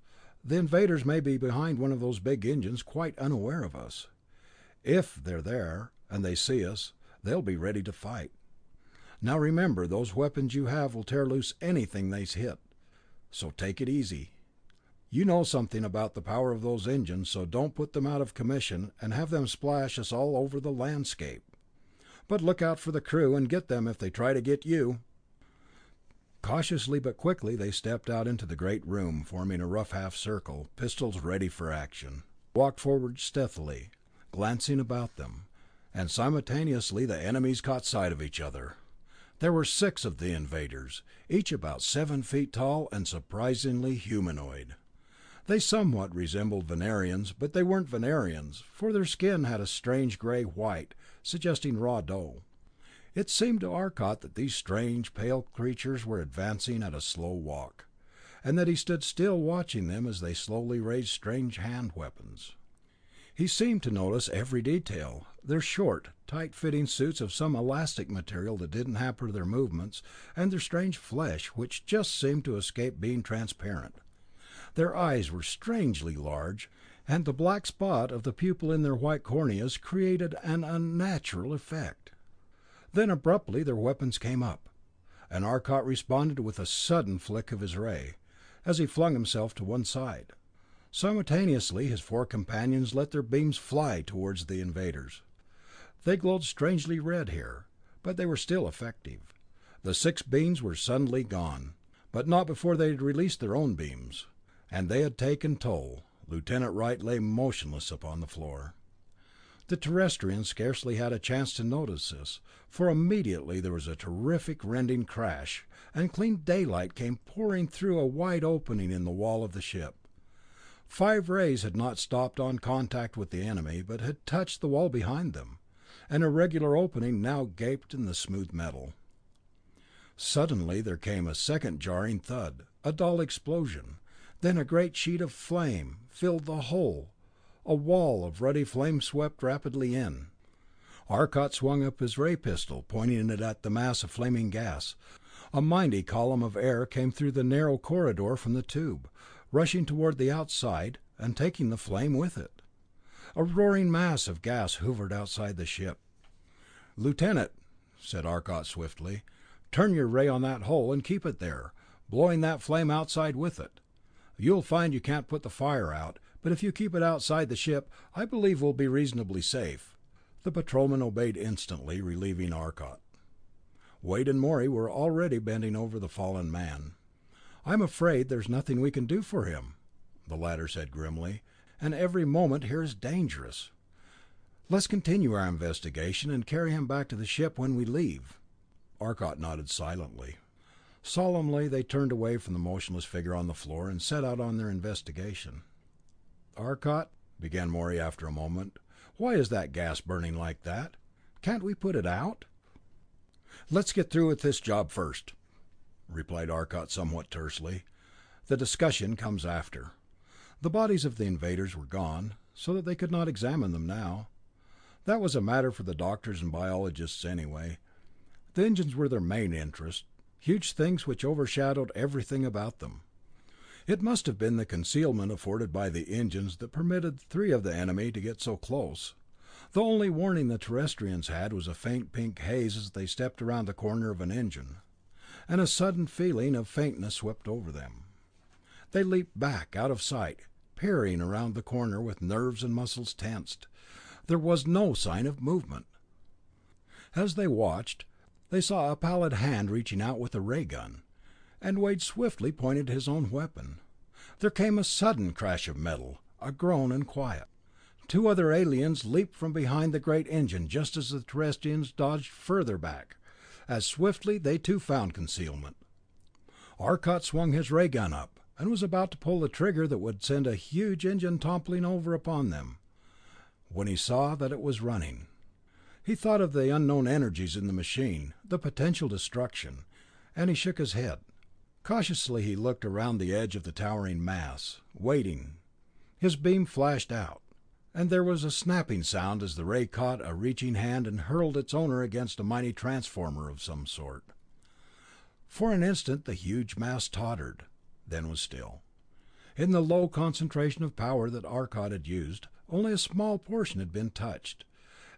[SPEAKER 1] The invaders may be behind one of those big engines, quite unaware of us. If they're there, and they see us, they'll be ready to fight. Now remember, those weapons you have will tear loose anything they hit, so take it easy. You know something about the power of those engines, so don't put them out of commission and have them splash us all over the landscape. But look out for the crew, and get them if they try to get you." Cautiously but quickly they stepped out into the great room, forming a rough half circle, pistols ready for action. Walked forward stealthily, glancing about them, and simultaneously the enemies caught sight of each other. There were 6 of the invaders, each about 7 feet tall and surprisingly humanoid. They somewhat resembled Venerians, but they weren't Venerians, for their skin had a strange gray-white, suggesting raw dough. It seemed to Arcot that these strange, pale creatures were advancing at a slow walk, and that he stood still watching them as they slowly raised strange hand weapons. He seemed to notice every detail: their short, tight-fitting suits of some elastic material that didn't hamper their movements, and their strange flesh, which just seemed to escape being transparent. Their eyes were strangely large, and the black spot of the pupil in their white corneas created an unnatural effect. Then abruptly their weapons came up, and Arcot responded with a sudden flick of his ray, as he flung himself to one side. Simultaneously his four companions let their beams fly towards the invaders. They glowed strangely red here, but they were still effective. The 6 beams were suddenly gone, but not before they had released their own beams, and they had taken toll. Lieutenant Wright lay motionless upon the floor. The Terrestrians scarcely had a chance to notice this, for immediately there was a terrific rending crash, and clean daylight came pouring through a wide opening in the wall of the ship. 5 rays had not stopped on contact with the enemy, but had touched the wall behind them. An irregular opening now gaped in the smooth metal. Suddenly there came a second jarring thud, a dull explosion. Then a great sheet of flame filled the whole. A wall of ruddy flame swept rapidly in. Arcot swung up his ray pistol, pointing it at the mass of flaming gas. A mighty column of air came through the narrow corridor from the tube, rushing toward the outside, and taking the flame with it. A roaring mass of gas hovered outside the ship. "Lieutenant," said Arcot swiftly, "turn your ray on that hole, and keep it there, blowing that flame outside with it. You'll find you can't put the fire out, but if you keep it outside the ship, I believe we'll be reasonably safe." The patrolman obeyed instantly, relieving Arcot. Wade and Morey were already bending over the fallen man. "I'm afraid there's nothing we can do for him," the latter said grimly, "and every moment here is dangerous. Let's continue our investigation and carry him back to the ship when we leave." Arcot nodded silently. Solemnly they turned away from the motionless figure on the floor and set out on their investigation. "Arcot," began Morey after a moment, "why is that gas burning like that? Can't we put it out?" "Let's get through with this job first," replied Arcot somewhat tersely. "The discussion comes after." The bodies of the invaders were gone, so that they could not examine them now. That was a matter for the doctors and biologists anyway. The engines were their main interest, huge things which overshadowed everything about them. It must have been the concealment afforded by the engines that permitted 3 of the enemy to get so close. The only warning the Terrestrians had was a faint pink haze as they stepped around the corner of an engine, and a sudden feeling of faintness swept over them. They leaped back, out of sight, peering around the corner with nerves and muscles tensed. There was no sign of movement. As they watched, they saw a pallid hand reaching out with a ray gun, and Wade swiftly pointed his own weapon. There came a sudden crash of metal, a groan and quiet. 2 other aliens leaped from behind the great engine just as the Terrestrians dodged further back. As swiftly they too found concealment. Arcot swung his ray gun up, and was about to pull the trigger that would send a huge engine toppling over upon them, when he saw that it was running. He thought of the unknown energies in the machine, the potential destruction, and he shook his head. Cautiously he looked around the edge of the towering mass, waiting. His beam flashed out, and there was a snapping sound as the ray caught a reaching hand and hurled its owner against a mighty transformer of some sort. For an instant the huge mass tottered, then was still. In the low concentration of power that Arcot had used, only a small portion had been touched,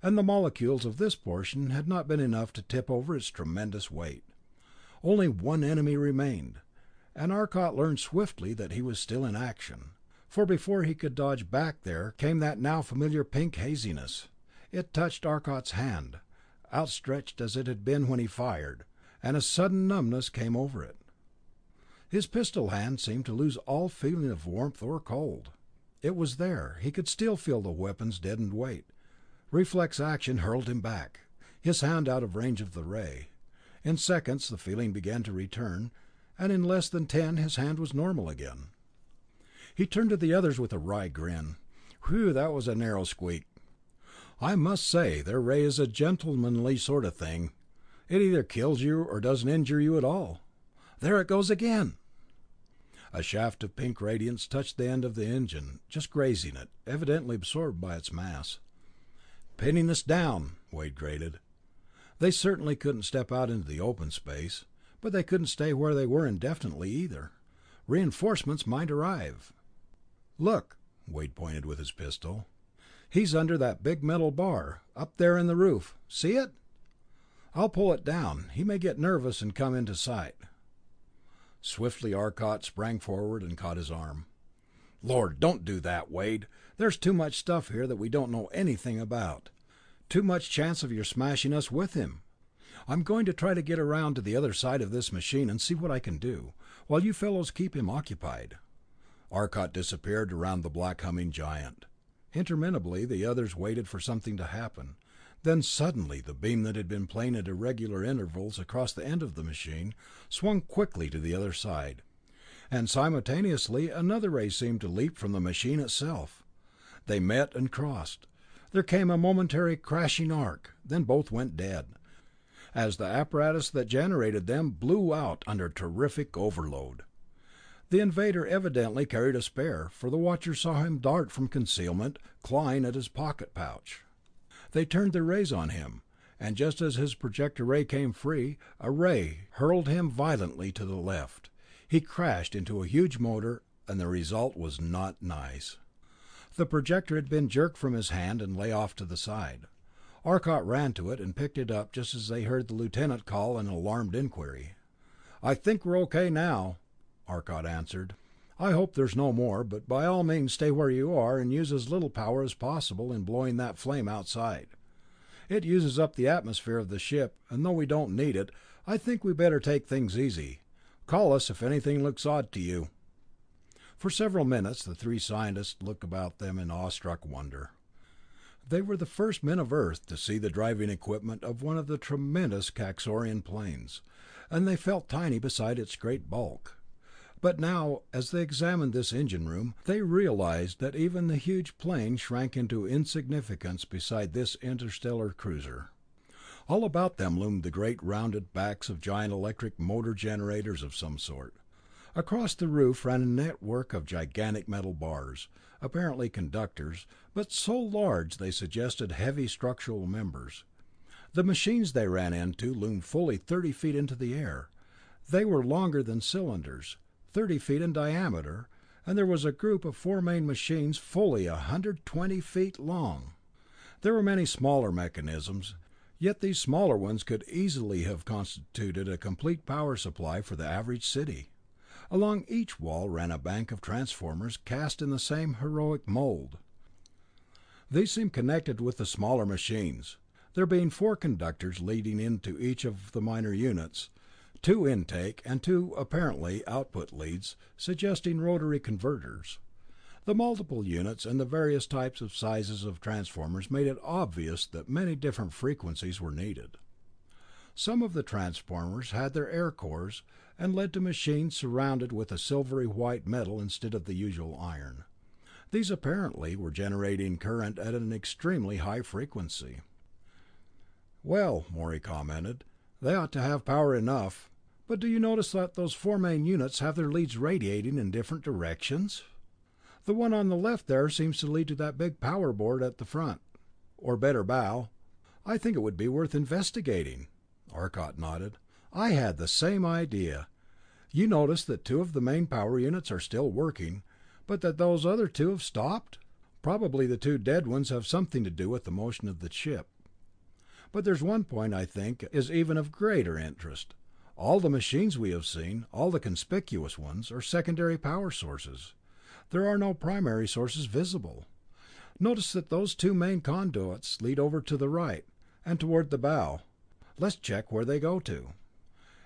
[SPEAKER 1] and the molecules of this portion had not been enough to tip over its tremendous weight. Only one enemy remained, and Arcot learned swiftly that he was still in action, for before he could dodge back there came that now familiar pink haziness. It touched Arcot's hand, outstretched as it had been when he fired, and a sudden numbness came over it. His pistol hand seemed to lose all feeling of warmth or cold. It was there, he could still feel the weapon's deadened weight. Reflex action hurled him back, his hand out of range of the ray. In seconds the feeling began to return, and in less than 10 his hand was normal again. He turned to the others with a wry grin. "Whew, that was a narrow squeak. I must say, their ray is a gentlemanly sort of thing. It either kills you or doesn't injure you at all. There it goes again! A shaft of pink radiance touched the end of the engine, just grazing it, evidently absorbed by its mass. "Pinning us down," Wade grated. They certainly couldn't step out into the open space, but they couldn't stay where they were indefinitely either. Reinforcements might arrive. "Look," Wade pointed with his pistol. "He's under that big metal bar, up there in the roof. See it? I'll pull it down. He may get nervous and come into sight." Swiftly Arcot sprang forward and caught his arm. "Lord, don't do that, Wade. There's too much stuff here that we don't know anything about. Too much chance of your smashing us with him. I'm going to try to get around to the other side of this machine and see what I can do, while you fellows keep him occupied." Arcot disappeared around the black humming giant. Interminably the others waited for something to happen. Then suddenly the beam that had been playing at irregular intervals across the end of the machine swung quickly to the other side, and simultaneously another ray seemed to leap from the machine itself. They met and crossed. There came a momentary crashing arc, then both went dead, as the apparatus that generated them blew out under terrific overload. The invader evidently carried a spare, for the watchers saw him dart from concealment, clawing at his pocket pouch. They turned their rays on him, and just as his projector ray came free, a ray hurled him violently to the left. He crashed into a huge motor, and the result was not nice. The projector had been jerked from his hand and lay off to the side. Arcot ran to it and picked it up just as they heard the lieutenant call an alarmed inquiry. "I think we're okay now," Arcot answered. "I hope there's no more, but by all means stay where you are and use as little power as possible in blowing that flame outside. It uses up the atmosphere of the ship, and though we don't need it, I think we better take things easy. Call us if anything looks odd to you." For several minutes the three scientists looked about them in awestruck wonder. They were the first men of Earth to see the driving equipment of one of the tremendous Kaxorian planes, and they felt tiny beside its great bulk. But now, as they examined this engine room, they realized that even the huge plane shrank into insignificance beside this interstellar cruiser. All about them loomed the great rounded backs of giant electric motor generators of some sort. Across the roof ran a network of gigantic metal bars, apparently conductors, but so large they suggested heavy structural members. The machines they ran into loomed fully 30 feet into the air. They were longer than cylinders, 30 feet in diameter, and there was a group of four main machines fully 120 feet long. There were many smaller mechanisms, yet these smaller ones could easily have constituted a complete power supply for the average city. Along each wall ran a bank of transformers cast in the same heroic mold. These seemed connected with the smaller machines, there being four conductors leading into each of the minor units, two intake and two apparently output leads, suggesting rotary converters. The multiple units and the various types of sizes of transformers made it obvious that many different frequencies were needed. Some of the transformers had their air cores and led to machines surrounded with a silvery white metal instead of the usual iron. These apparently were generating current at an extremely high frequency. "Well," Morey commented, "they ought to have power enough. But do you notice that those four main units have their leads radiating in different directions? The one on the left there seems to lead to that big power board at the front, or better bow. I think it would be worth investigating." Arcot nodded. "I had the same idea. You notice that two of the main power units are still working, but that those other two have stopped? Probably the two dead ones have something to do with the motion of the ship. But there's one point I think is even of greater interest. All the machines we have seen, all the conspicuous ones, are secondary power sources. There are no primary sources visible. Notice that those two main conduits lead over to the right, and toward the bow. Let's check where they go to."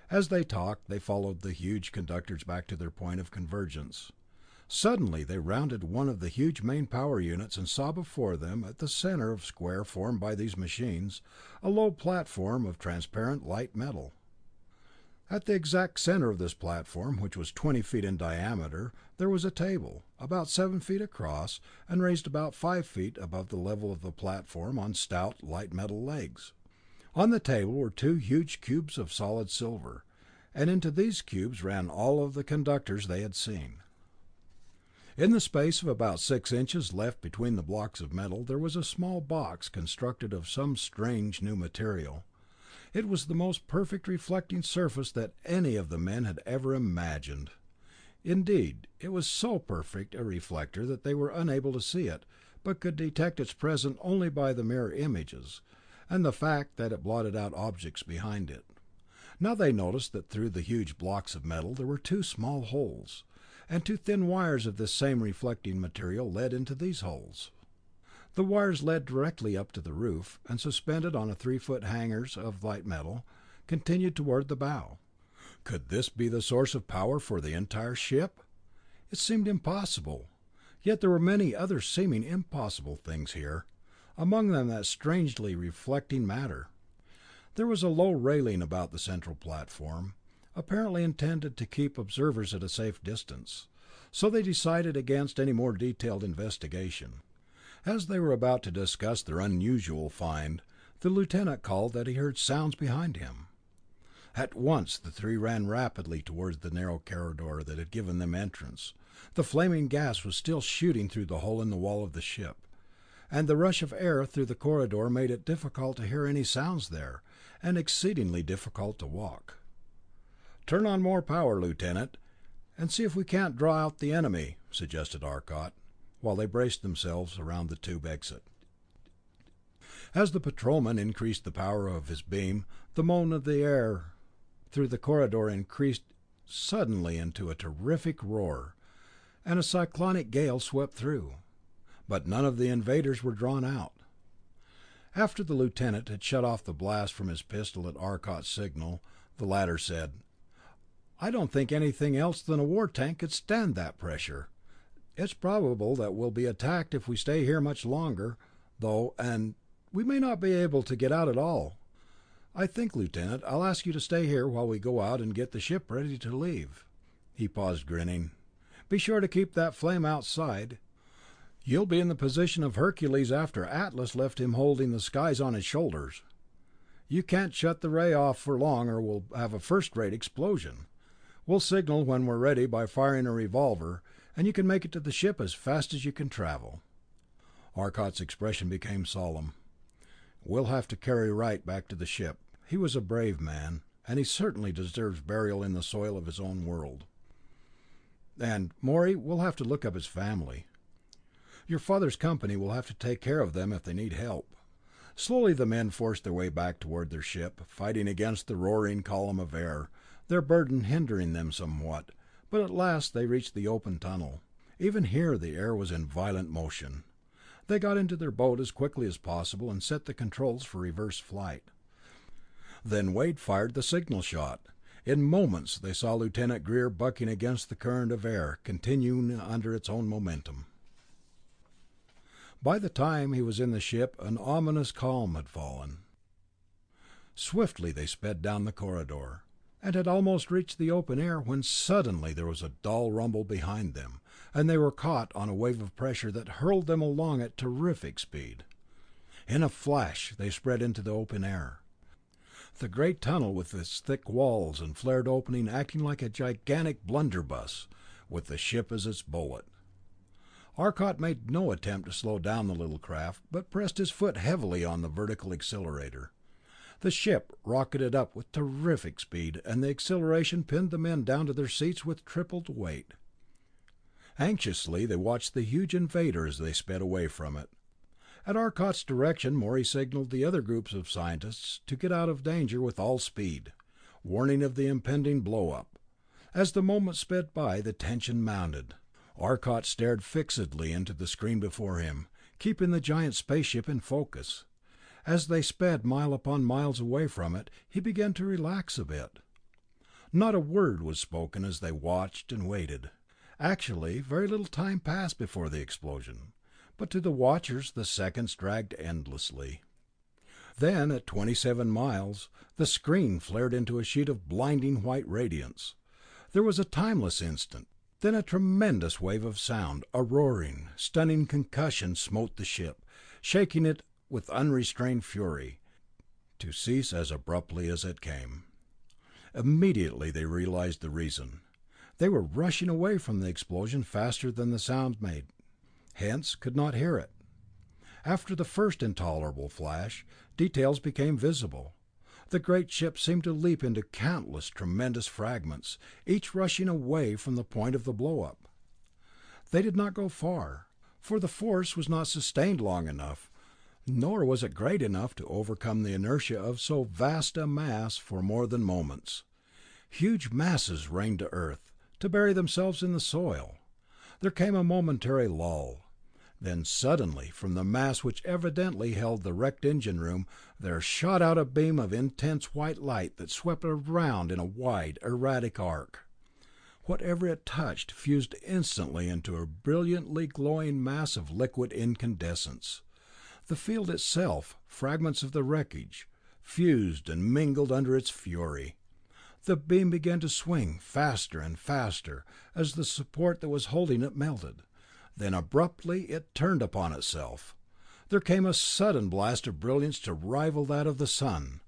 [SPEAKER 1] As they talked, they followed the huge conductors back to their point of convergence. Suddenly they rounded one of the huge main power units and saw before them, at the center of square formed by these machines, a low platform of transparent light metal. At the exact center of this platform, which was 20 feet in diameter, there was a table, about 7 feet across, and raised about 5 feet above the level of the platform on stout light metal legs. On the table were two huge cubes of solid silver, and into these cubes ran all of the conductors they had seen. In the space of about 6 inches left between the blocks of metal, there was a small box constructed of some strange new material. It was the most perfect reflecting surface that any of the men had ever imagined. Indeed, it was so perfect a reflector that they were unable to see it, but could detect its presence only by the mirror images, and the fact that it blotted out objects behind it. Now they noticed that through the huge blocks of metal there were two small holes, and two thin wires of this same reflecting material led into these holes. The wires led directly up to the roof, and suspended on 3-foot hangers of light metal, continued toward the bow. Could this be the source of power for the entire ship? It seemed impossible, yet there were many other seeming impossible things here, among them that strangely reflecting matter. There was a low railing about the central platform, apparently intended to keep observers at a safe distance, so they decided against any more detailed investigation. As they were about to discuss their unusual find, the lieutenant called that he heard sounds behind him. At once the three ran rapidly towards the narrow corridor that had given them entrance. The flaming gas was still shooting through the hole in the wall of the ship, and the rush of air through the corridor made it difficult to hear any sounds there, and exceedingly difficult to walk. "Turn on more power, Lieutenant, and see if we can't draw out the enemy," suggested Arcot, while they braced themselves around the tube exit. As the patrolman increased the power of his beam, the moan of the air through the corridor increased suddenly into a terrific roar, and a cyclonic gale swept through. But none of the invaders were drawn out. After the lieutenant had shut off the blast from his pistol at Arcot's signal, the latter said, "I don't think anything else than a war tank could stand that pressure. It's probable that we'll be attacked if we stay here much longer, though, and we may not be able to get out at all. I think, Lieutenant, I'll ask you to stay here while we go out and get the ship ready to leave." He paused, grinning. "Be sure to keep that flame outside. You'll be in the position of Hercules after Atlas left him holding the skies on his shoulders. You can't shut the ray off for long or we'll have a first-rate explosion. We'll signal when we're ready by firing a revolver, and you can make it to the ship as fast as you can travel." Arcot's expression became solemn. "We'll have to carry Wright back to the ship. He was a brave man, and he certainly deserves burial in the soil of his own world. And, Morey, we'll have to look up his family. Your father's company will have to take care of them if they need help." Slowly the men forced their way back toward their ship, fighting against the roaring column of air, their burden hindering them somewhat, but at last they reached the open tunnel. Even here the air was in violent motion. They got into their boat as quickly as possible and set the controls for reverse flight. Then Wade fired the signal shot. In moments they saw Lieutenant Greer bucking against the current of air, continuing under its own momentum. By the time he was in the ship, an ominous calm had fallen. Swiftly they sped down the corridor, and had almost reached the open air when suddenly there was a dull rumble behind them, and they were caught on a wave of pressure that hurled them along at terrific speed. In a flash they spread into the open air, the great tunnel with its thick walls and flared opening acting like a gigantic blunderbuss, with the ship as its bullet. Arcot made no attempt to slow down the little craft, but pressed his foot heavily on the vertical accelerator. The ship rocketed up with terrific speed, and the acceleration pinned the men down to their seats with tripled weight. Anxiously they watched the huge invader as they sped away from it. At Arcot's direction, Morey signaled the other groups of scientists to get out of danger with all speed, warning of the impending blow-up. As the moments sped by, the tension mounted. Arcot stared fixedly into the screen before him, keeping the giant spaceship in focus. As they sped mile upon miles away from it, he began to relax a bit. Not a word was spoken as they watched and waited. Actually, very little time passed before the explosion, but to the watchers the seconds dragged endlessly. Then, at 27 miles, the screen flared into a sheet of blinding white radiance. There was a timeless instant. Then a tremendous wave of sound, a roaring, stunning concussion smote the ship, shaking it with unrestrained fury. to cease as abruptly as it came. Immediately they realized the reason. They were rushing away from the explosion faster than the sound made, hence could not hear it. After the first intolerable flash, details became visible. The great ship seemed to leap into countless tremendous fragments, each rushing away from the point of the blow-up. They did not go far, for the force was not sustained long enough, nor was it great enough to overcome the inertia of so vast a mass for more than moments. Huge masses rained to earth, to bury themselves in the soil. There came a momentary lull. Then suddenly, from the mass which evidently held the wrecked engine room, there shot out a beam of intense white light that swept around in a wide, erratic arc. Whatever it touched fused instantly into a brilliantly glowing mass of liquid incandescence. The field itself, fragments of the wreckage, fused and mingled under its fury. The beam began to swing faster and faster as the support that was holding it melted. Then abruptly it turned upon itself. There came a sudden blast of brilliance to rival that of the sun,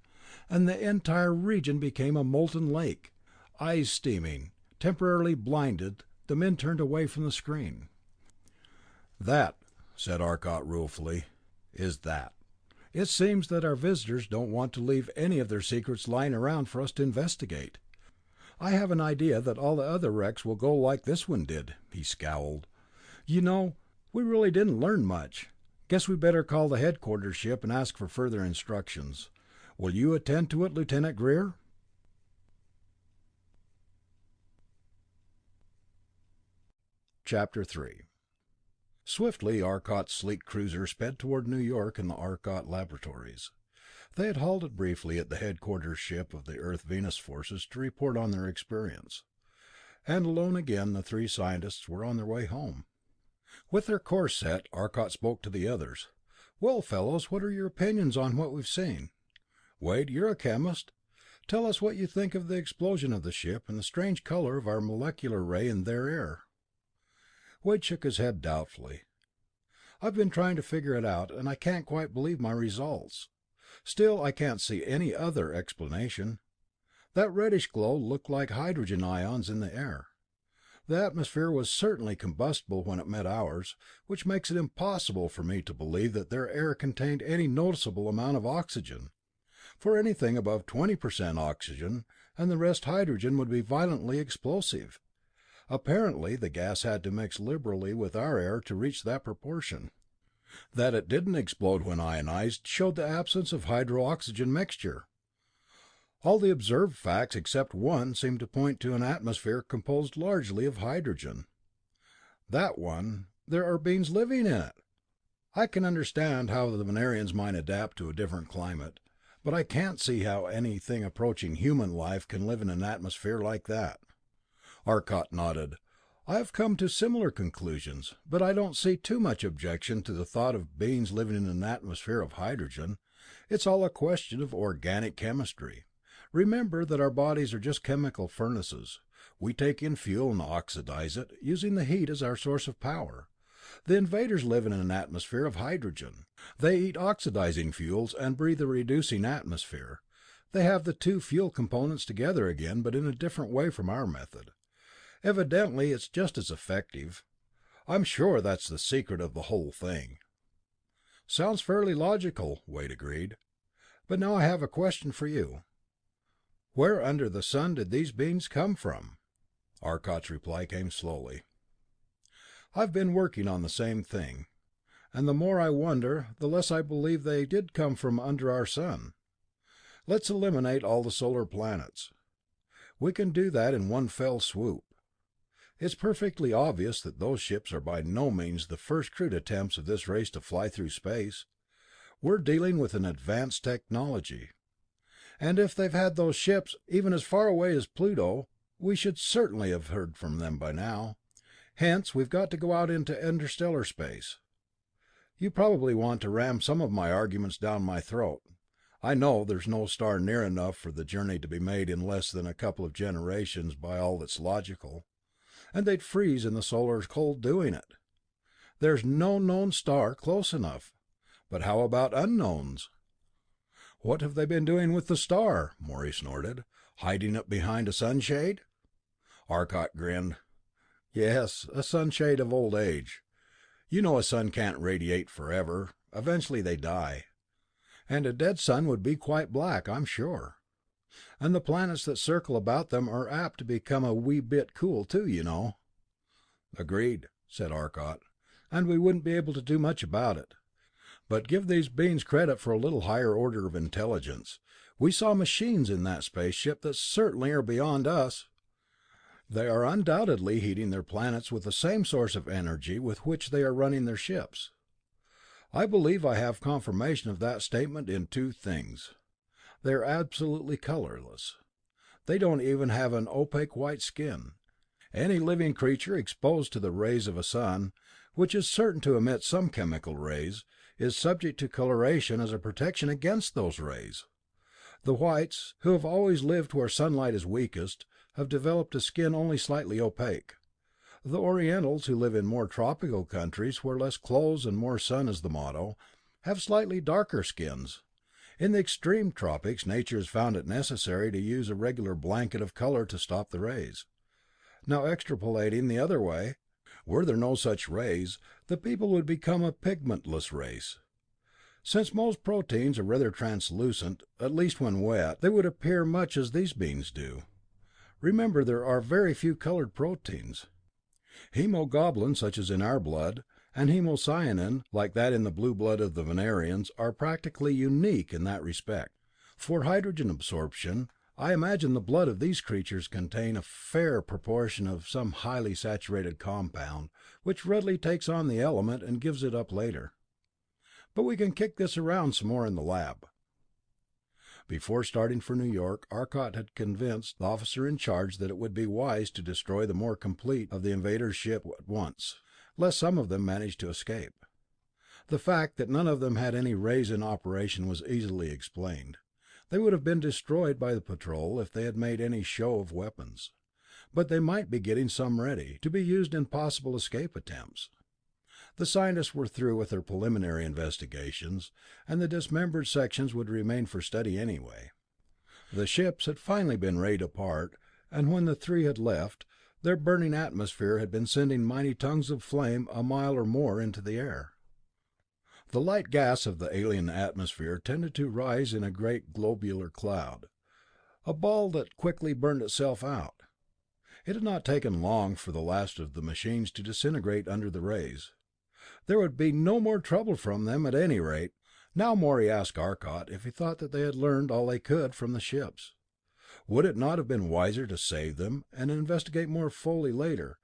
[SPEAKER 1] and the entire region became a molten lake. Eyes steaming, temporarily blinded, the men turned away from the screen. "That," said Arcot ruefully, "is that. It seems that our visitors don't want to leave any of their secrets lying around for us to investigate. I have an idea that all the other wrecks will go like this one did." He scowled. "You know, we really didn't learn much. Guess we better call the headquarters ship and ask for further instructions. Will you attend to it, Lieutenant Greer?" Chapter 3. Swiftly Arcot's sleek cruiser sped toward New York and the Arcot laboratories. They had halted briefly at the headquarters ship of the Earth-Venus forces to report on their experience. And alone again, the three scientists were on their way home. With their course set, Arcot spoke to the others. "Well, fellows, what are your opinions on what we've seen? Wade, you're a chemist. Tell us what you think of the explosion of the ship and the strange color of our molecular ray in their air." Wade shook his head doubtfully. "I've been trying to figure it out, and I can't quite believe my results. Still, I can't see any other explanation. That reddish glow looked like hydrogen ions in the air. The atmosphere was certainly combustible when it met ours, which makes it impossible for me to believe that their air contained any noticeable amount of oxygen. For anything above 20% oxygen, and the rest hydrogen, would be violently explosive. Apparently, the gas had to mix liberally with our air to reach that proportion. That it didn't explode when ionized showed the absence of hydro-oxygen mixture. All the observed facts except one seem to point to an atmosphere composed largely of hydrogen. That one, there are beings living in it. I can understand how the Venerians might adapt to a different climate, but I can't see how anything approaching human life can live in an atmosphere like that." Arcot nodded. "I have come to similar conclusions, but I don't see too much objection to the thought of beings living in an atmosphere of hydrogen. It's all a question of organic chemistry. Remember that our bodies are just chemical furnaces. We take in fuel and oxidize it, using the heat as our source of power. The invaders live in an atmosphere of hydrogen. They eat oxidizing fuels and breathe a reducing atmosphere. They have the two fuel components together again, but in a different way from our method. Evidently, it's just as effective. I'm sure that's the secret of the whole thing." "Sounds fairly logical," Wade agreed. "But now I have a question for you. Where under the sun did these beings come from?" Arcot's reply came slowly. "I've been working on the same thing, and the more I wonder, the less I believe they did come from under our sun. Let's eliminate all the solar planets. We can do that in one fell swoop. It's perfectly obvious that those ships are by no means the first crude attempts of this race to fly through space. We're dealing with an advanced technology. And if they've had those ships even as far away as Pluto, we should certainly have heard from them by now. Hence, we've got to go out into interstellar space. You probably want to ram some of my arguments down my throat. I know there's no star near enough for the journey to be made in less than a couple of generations by all that's logical, and they'd freeze in the solar cold doing it. There's no known star close enough. But how about unknowns? "What have they been doing with the star?" Morey snorted. "Hiding it behind a sunshade?" Arcot grinned. "Yes, a sunshade of old age. You know a sun can't radiate forever. Eventually they die. And a dead sun would be quite black, I'm sure. And the planets that circle about them are apt to become a wee bit cool too, you know." "Agreed," said Arcot. "And we wouldn't be able to do much about it. But give these beings credit for a little higher order of intelligence. We saw machines in that spaceship that certainly are beyond us. They are undoubtedly heating their planets with the same source of energy with which they are running their ships. I believe I have confirmation of that statement in two things. They are absolutely colorless. They don't even have an opaque white skin. Any living creature exposed to the rays of a sun, which is certain to emit some chemical rays, is subject to coloration as a protection against those rays. The whites, who have always lived where sunlight is weakest, have developed a skin only slightly opaque. The Orientals, who live in more tropical countries where less clothes and more sun is the motto, have slightly darker skins. In the extreme tropics, nature has found it necessary to use a regular blanket of color to stop the rays. Now, extrapolating the other way, were there no such rays, the people would become a pigmentless race. Since most proteins are rather translucent, at least when wet, they would appear much as these beings do. Remember, there are very few colored proteins. Hemoglobin, such as in our blood, and hemocyanin, like that in the blue blood of the Venerians, are practically unique in that respect. For hydrogen absorption, I imagine the blood of these creatures contain a fair proportion of some highly saturated compound, which readily takes on the element and gives it up later. But we can kick this around some more in the lab." Before starting for New York, Arcot had convinced the officer in charge that it would be wise to destroy the more complete of the invaders' ships at once, lest some of them manage to escape. The fact that none of them had any rays in operation was easily explained. They would have been destroyed by the patrol if they had made any show of weapons. But they might be getting some ready, to be used in possible escape attempts. The scientists were through with their preliminary investigations, and the dismembered sections would remain for study anyway. The ships had finally been rayed apart, and when the three had left, their burning atmosphere had been sending mighty tongues of flame a mile or more into the air. The light gas of the alien atmosphere tended to rise in a great globular cloud, a ball that quickly burned itself out. It had not taken long for the last of the machines to disintegrate under the rays. There would be no more trouble from them at any rate. Now Morey asked Arcot if he thought that they had learned all they could from the ships. Would it not have been wiser to save them and investigate more fully later,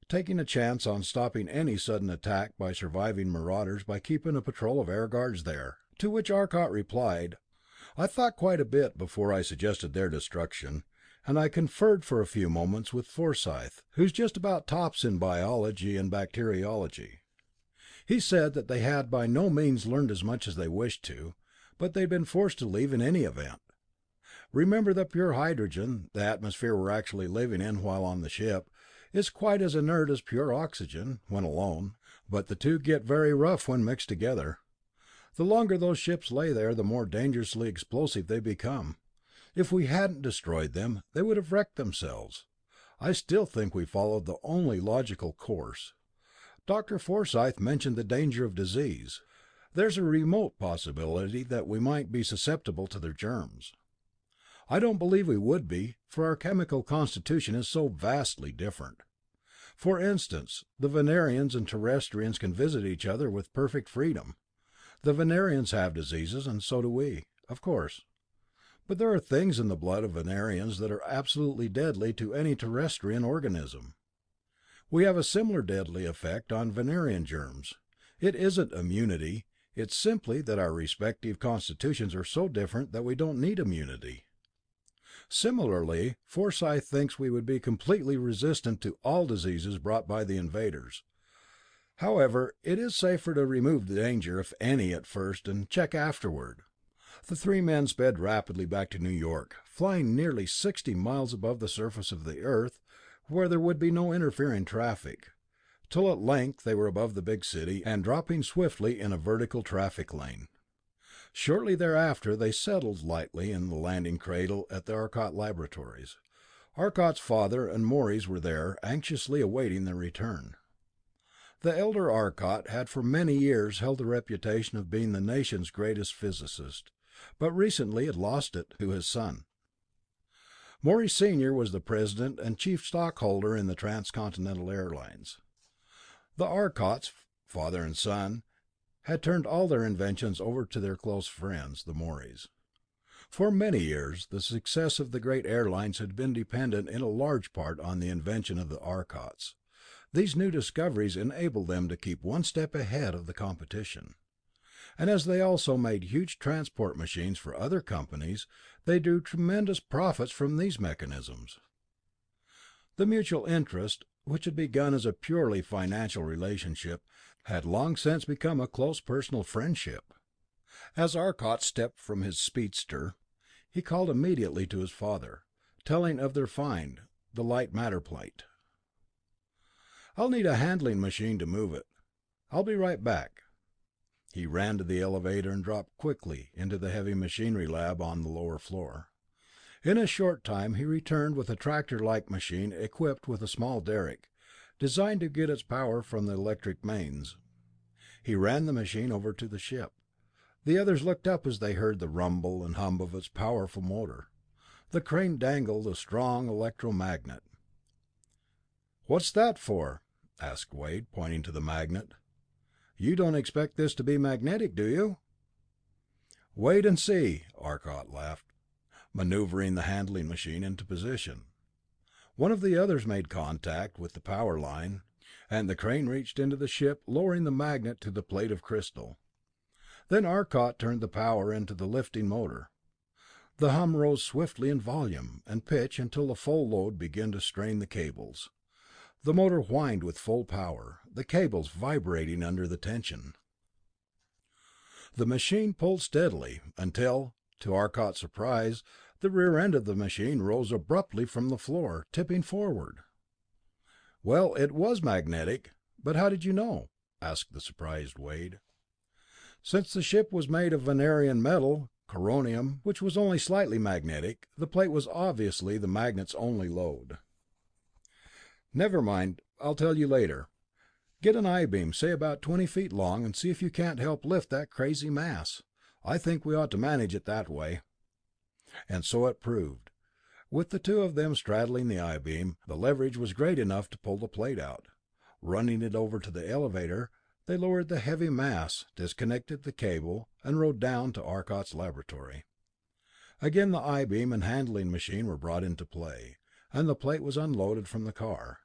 [SPEAKER 1] taking a chance on stopping any sudden attack by surviving marauders by keeping a patrol of air guards there? To which Arcot replied, "I thought quite a bit before I suggested their destruction, and I conferred for a few moments with Forsyth, who's just about tops in biology and bacteriology. He said that they had by no means learned as much as they wished to, but they'd been forced to leave in any event. Remember that pure hydrogen, the atmosphere we're actually living in while on the ship, is quite as inert as pure oxygen, when alone, but the two get very rough when mixed together. The longer those ships lay there, the more dangerously explosive they become. If we hadn't destroyed them, they would have wrecked themselves. I still think we followed the only logical course. Dr. Forsyth mentioned the danger of disease. There's a remote possibility that we might be susceptible to their germs. I don't believe we would be, for our chemical constitution is so vastly different. For instance, the Venerians and Terrestrians can visit each other with perfect freedom. The Venerians have diseases, and so do we, of course. But there are things in the blood of Venerians that are absolutely deadly to any Terrestrian organism. We have a similar deadly effect on Venerian germs. It isn't immunity, it's simply that our respective constitutions are so different that we don't need immunity. Similarly, Forsyth thinks we would be completely resistant to all diseases brought by the invaders. However, it is safer to remove the danger, if any, at first, and check afterward." The three men sped rapidly back to New York, flying nearly 60 miles above the surface of the Earth, where there would be no interfering traffic, till at length they were above the big city, and dropping swiftly in a vertical traffic lane. Shortly thereafter they settled lightly in the landing cradle at the Arcot laboratories. Arcot's father and Morey's were there, anxiously awaiting their return. The elder Arcot had for many years held the reputation of being the nation's greatest physicist, but recently had lost it to his son. Morey Sr. was the president and chief stockholder in the Transcontinental Airlines. The Arcots, father and son, had turned all their inventions over to their close friends, the Moreys. For many years, the success of the great airlines had been dependent in a large part on the invention of the Arcots. These new discoveries enabled them to keep one step ahead of the competition. And as they also made huge transport machines for other companies, they drew tremendous profits from these mechanisms. The mutual interest, which had begun as a purely financial relationship, had long since become a close personal friendship. As Arcot stepped from his speedster, he called immediately to his father, telling of their find, the light matter plate. "I'll need a handling machine to move it. I'll be right back." He ran to the elevator and dropped quickly into the heavy machinery lab on the lower floor. In a short time he returned with a tractor-like machine equipped with a small derrick, designed to get its power from the electric mains. He ran the machine over to the ship. The others looked up as they heard the rumble and hum of its powerful motor. The crane dangled a strong electromagnet. "What's that for?" asked Wade, pointing to the magnet. "You don't expect this to be magnetic, do you?" "Wait and see," Arcot laughed, maneuvering the handling machine into position. One of the others made contact with the power line, and the crane reached into the ship, lowering the magnet to the plate of crystal. Then Arcot turned the power into the lifting motor. The hum rose swiftly in volume and pitch until the full load began to strain the cables. The motor whined with full power, the cables vibrating under the tension. The machine pulled steadily, until, to Arcot's surprise, the rear end of the machine rose abruptly from the floor, tipping forward. "Well, it was magnetic, but how did you know?" asked the surprised Wade. "Since the ship was made of Venerian metal, coronium, which was only slightly magnetic, the plate was obviously the magnet's only load." "Never mind, I'll tell you later. Get an I-beam, say about 20 feet long, and see if you can't help lift that crazy mass. I think we ought to manage it that way." And so it proved. With the two of them straddling the I-beam, the leverage was great enough to pull the plate out. Running it over to the elevator, they lowered the heavy mass, disconnected the cable, and rode down to Arcot's laboratory. Again the I-beam and handling machine were brought into play, and the plate was unloaded from the car.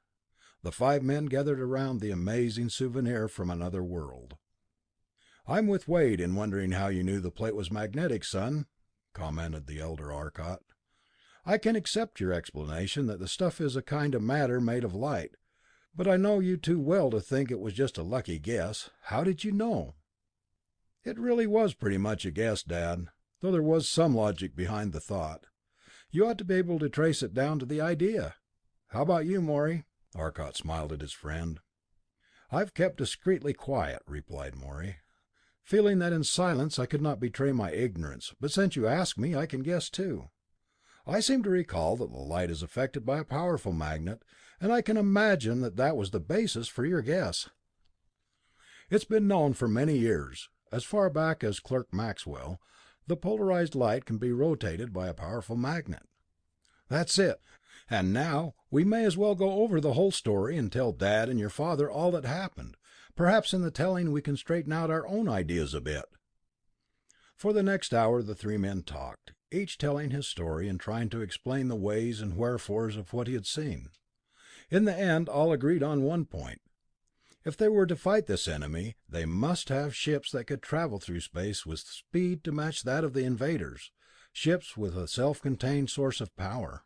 [SPEAKER 1] The five men gathered around the amazing souvenir from another world. "I'm with Wade in wondering how you knew the plate was magnetic, son," commented the elder Arcot. "I can accept your explanation that the stuff is a kind of matter made of light, but I know you too well to think it was just a lucky guess. How did you know?" "It really was pretty much a guess, Dad, though there was some logic behind the thought. You ought to be able to trace it down to the idea. How about you, Morey?" Arcot smiled at his friend. "I've kept discreetly quiet," replied Morey, feeling that in silence I could not betray my ignorance, "but since you ask me, I can guess too. I seem to recall that the light is affected by a powerful magnet, and I can imagine that that was the basis for your guess. It's been known for many years, as far back as Clerk Maxwell, the polarized light can be rotated by a powerful magnet." "That's it. And now we may as well go over the whole story and tell Dad and your father all that happened. Perhaps in the telling we can straighten out our own ideas a bit." For the next hour the three men talked, each telling his story and trying to explain the ways and wherefores of what he had seen. In the end all agreed on one point. If they were to fight this enemy, they must have ships that could travel through space with speed to match that of the invaders, ships with a self-contained source of power.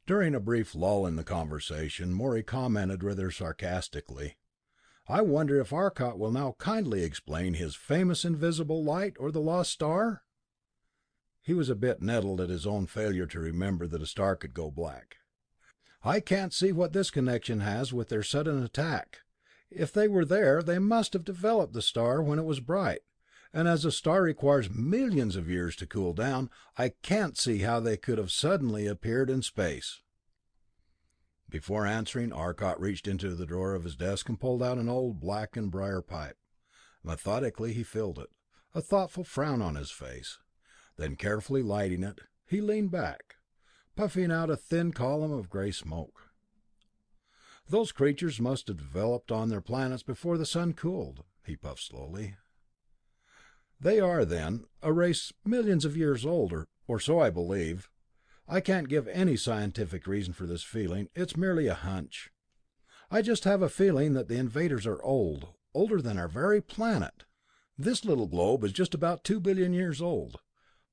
[SPEAKER 1] During a brief lull in the conversation, Morey commented rather sarcastically, "I wonder if Arcot will now kindly explain his famous invisible light or the lost star?" He was a bit nettled at his own failure to remember that a star could go black. "I can't see what this connection has with their sudden attack. If they were there, they must have developed the star when it was bright, and as a star requires millions of years to cool down, I can't see how they could have suddenly appeared in space." Before answering, Arcot reached into the drawer of his desk and pulled out an old blackened briar pipe. Methodically he filled it, a thoughtful frown on his face. Then, carefully lighting it, he leaned back, puffing out a thin column of gray smoke. "Those creatures must have developed on their planets before the sun cooled," he puffed slowly. "They are, then, a race millions of years older, or so I believe. I can't give any scientific reason for this feeling, it's merely a hunch. I just have a feeling that the invaders are old, older than our very planet. This little globe is just about 2 billion years old.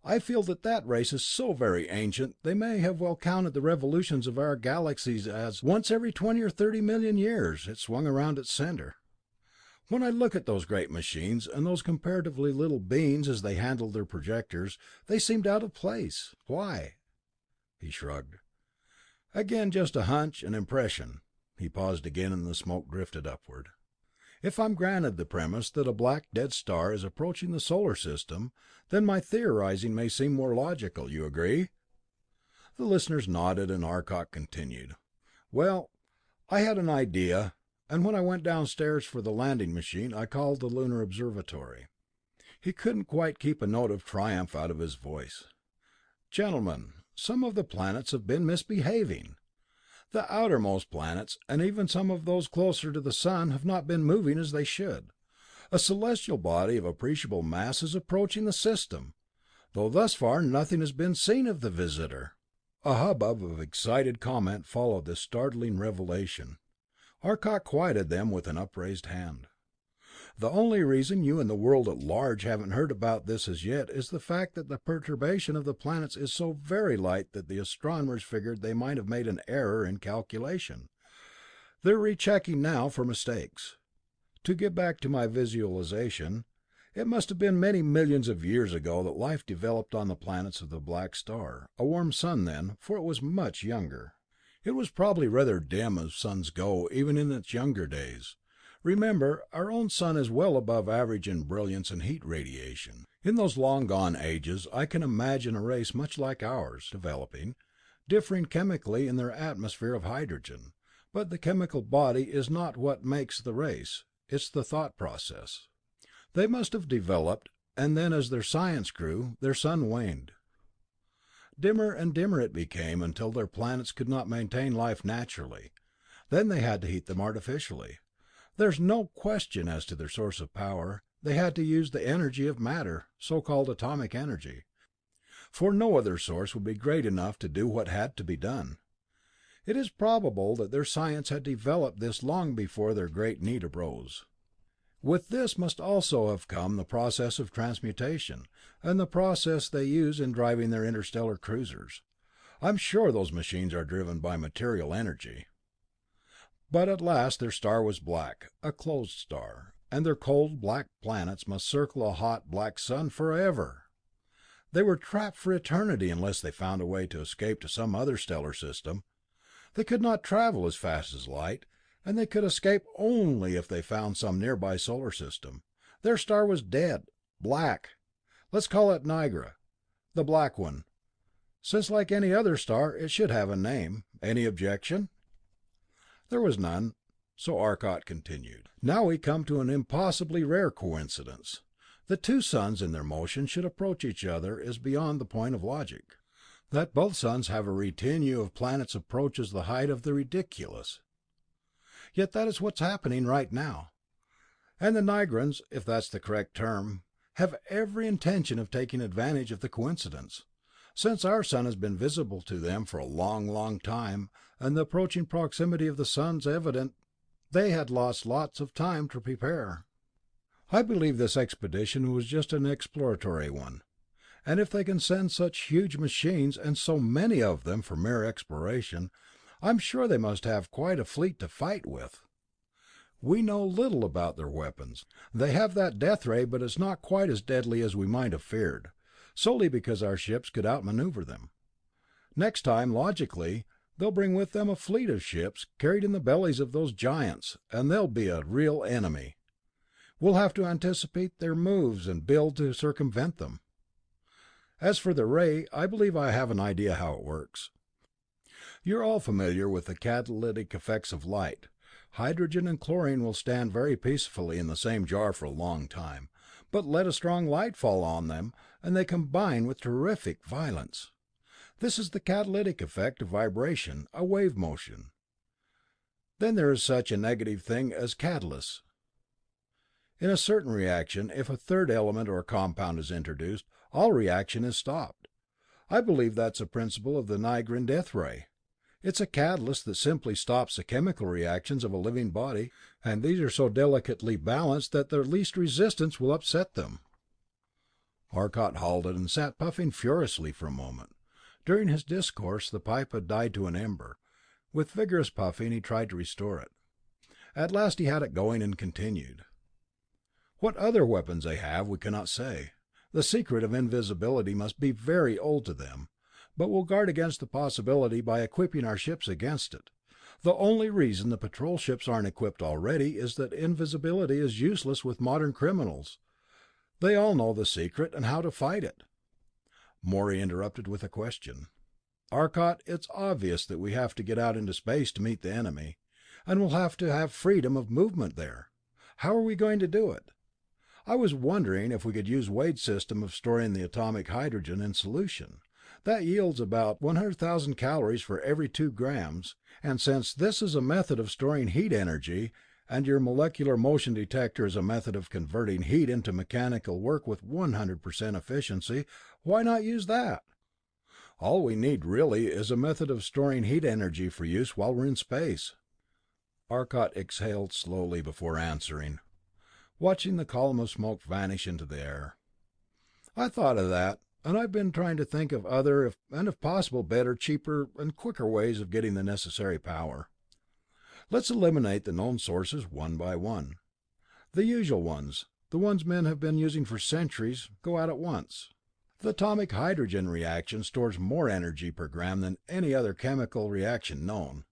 [SPEAKER 1] I feel that that race is so very ancient they may have well counted the revolutions of our galaxies as once every 20 or 30 million years it swung around its center. When I look at those great machines and those comparatively little beings as they handled their projectors, they seemed out of place. Why?" He shrugged. "Again, just a hunch, an impression." He paused again and the smoke drifted upward. "If I'm granted the premise that a black dead star is approaching the solar system, then my theorizing may seem more logical. You agree?" The listeners nodded, and Arcot continued. "Well, I had an idea, and when I went downstairs for the landing machine, I called the Lunar Observatory." He couldn't quite keep a note of triumph out of his voice. "Gentlemen, some of the planets have been misbehaving. The outermost planets, and even some of those closer to the sun, have not been moving as they should. A celestial body of appreciable mass is approaching the system, though thus far nothing has been seen of the visitor." A hubbub of excited comment followed this startling revelation. Arcot quieted them with an upraised hand. "The only reason you and the world at large haven't heard about this as yet is the fact that the perturbation of the planets is so very light that the astronomers figured they might have made an error in calculation. They're rechecking now for mistakes. To get back to my visualization, it must have been many millions of years ago that life developed on the planets of the Black Star, a warm sun then, for it was much younger. It was probably rather dim as suns go, even in its younger days. Remember, our own sun is well above average in brilliance and heat radiation. In those long gone ages, I can imagine a race much like ours developing, differing chemically in their atmosphere of hydrogen. But the chemical body is not what makes the race, it's the thought process. They must have developed, and then as their science grew, their sun waned. Dimmer and dimmer it became until their planets could not maintain life naturally. Then they had to heat them artificially. There's no question as to their source of power. They had to use the energy of matter, so-called atomic energy, for no other source would be great enough to do what had to be done. It is probable that their science had developed this long before their great need arose. With this must also have come the process of transmutation, and the process they use in driving their interstellar cruisers. I'm sure those machines are driven by material energy. But at last their star was black, a closed star, and their cold black planets must circle a hot black sun forever. They were trapped for eternity unless they found a way to escape to some other stellar system. They could not travel as fast as light, and they could escape only if they found some nearby solar system. Their star was dead, black. Let's call it Niagara, the black one, since like any other star it should have a name. Any objection? There was none, so Arcot continued. "Now we come to an impossibly rare coincidence. The two suns in their motion should approach each other is beyond the point of logic. That both suns have a retinue of planets approaches the height of the ridiculous. Yet that is what's happening right now. And the Niagarans, if that's the correct term, have every intention of taking advantage of the coincidence. Since our sun has been visible to them for a long, long time, and the approaching proximity of the sun's evident, they had lost lots of time to prepare. I believe this expedition was just an exploratory one, and if they can send such huge machines and so many of them for mere exploration, I'm sure they must have quite a fleet to fight with. We know little about their weapons. They have that death ray, but it's not quite as deadly as we might have feared, solely because our ships could outmaneuver them. Next time, logically, they'll bring with them a fleet of ships carried in the bellies of those giants, and they'll be a real enemy. We'll have to anticipate their moves and build to circumvent them. As for the ray, I believe I have an idea how it works. You're all familiar with the catalytic effects of light. Hydrogen and chlorine will stand very peacefully in the same jar for a long time, but let a strong light fall on them, and they combine with terrific violence. This is the catalytic effect of vibration, a wave motion. Then there is such a negative thing as catalysts. In a certain reaction, if a third element or compound is introduced, all reaction is stopped. I believe that's a principle of the Nigran death ray. It's a catalyst that simply stops the chemical reactions of a living body, and these are so delicately balanced that the least resistance will upset them." Arcot halted and sat puffing furiously for a moment. During his discourse the pipe had died to an ember. With vigorous puffing he tried to restore it. At last he had it going and continued. "What other weapons they have we cannot say. The secret of invisibility must be very old to them, but we'll guard against the possibility by equipping our ships against it. The only reason the patrol ships aren't equipped already is that invisibility is useless with modern criminals. They all know the secret and how to fight it." Morey interrupted with a question. "Arcot, it's obvious that we have to get out into space to meet the enemy, and we'll have to have freedom of movement there. How are we going to do it? I was wondering if we could use Wade's system of storing the atomic hydrogen in solution. That yields about 100,000 calories for every 2 grams, and since this is a method of storing heat energy, and your molecular motion detector is a method of converting heat into mechanical work with 100% efficiency, why not use that? All we need really is a method of storing heat energy for use while we're in space." Arcot exhaled slowly before answering, watching the column of smoke vanish into the air. "I thought of that, and I've been trying to think of other, and if possible better, cheaper, and quicker ways of getting the necessary power. Let's eliminate the known sources one by one. The usual ones, the ones men have been using for centuries, go out at once. The atomic hydrogen reaction stores more energy per gram than any other chemical reaction known.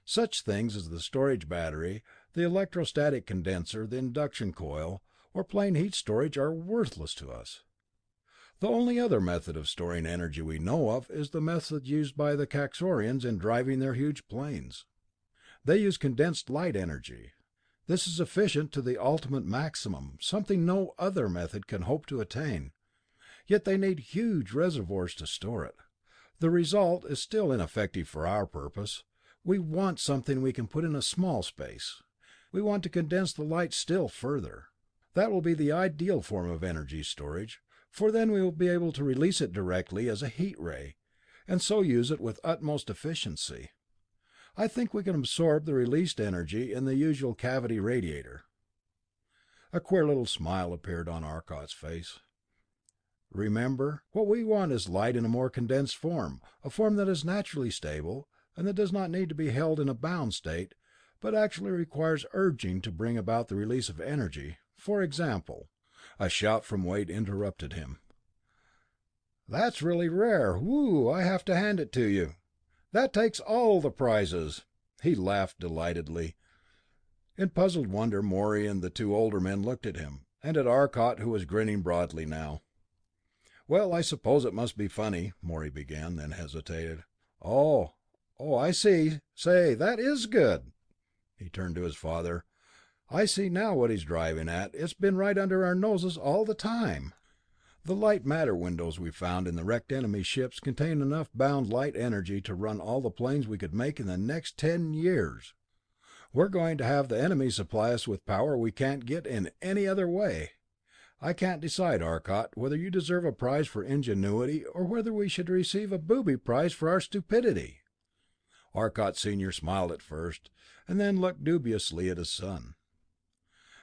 [SPEAKER 1] Such things as the storage battery, the electrostatic condenser, the induction coil, or plain heat storage are worthless to us. The only other method of storing energy we know of is the method used by the Kaxorians in driving their huge planes. They use condensed light energy. This is efficient to the ultimate maximum, something no other method can hope to attain. Yet they need huge reservoirs to store it. The result is still ineffective for our purpose. We want something we can put in a small space. We want to condense the light still further. That will be the ideal form of energy storage, for then we will be able to release it directly as a heat ray, and so use it with utmost efficiency. I think we can absorb the released energy in the usual cavity radiator." A queer little smile appeared on Arcot's face. "Remember, what we want is light in a more condensed form, a form that is naturally stable, and that does not need to be held in a bound state, but actually requires urging to bring about the release of energy. For example—" A shout from Wade interrupted him. "That's really rare. Whoo, I have to hand it to you. That takes all the prizes." He laughed delightedly. In puzzled wonder, Morey and the 2 older men looked at him, and at Arcot, who was grinning broadly now. "Well, I suppose it must be funny," Morey began, then hesitated. Oh, I see. Say, that is good." He turned to his father. "I see now what he's driving at. It's been right under our noses all the time. The light matter windows we found in the wrecked enemy ships contain enough bound light energy to run all the planes we could make in the next 10 years. We're going to have the enemy supply us with power we can't get in any other way. I can't decide, Arcot, whether you deserve a prize for ingenuity, or whether we should receive a booby prize for our stupidity." Arcot Sr. smiled at first, and then looked dubiously at his son.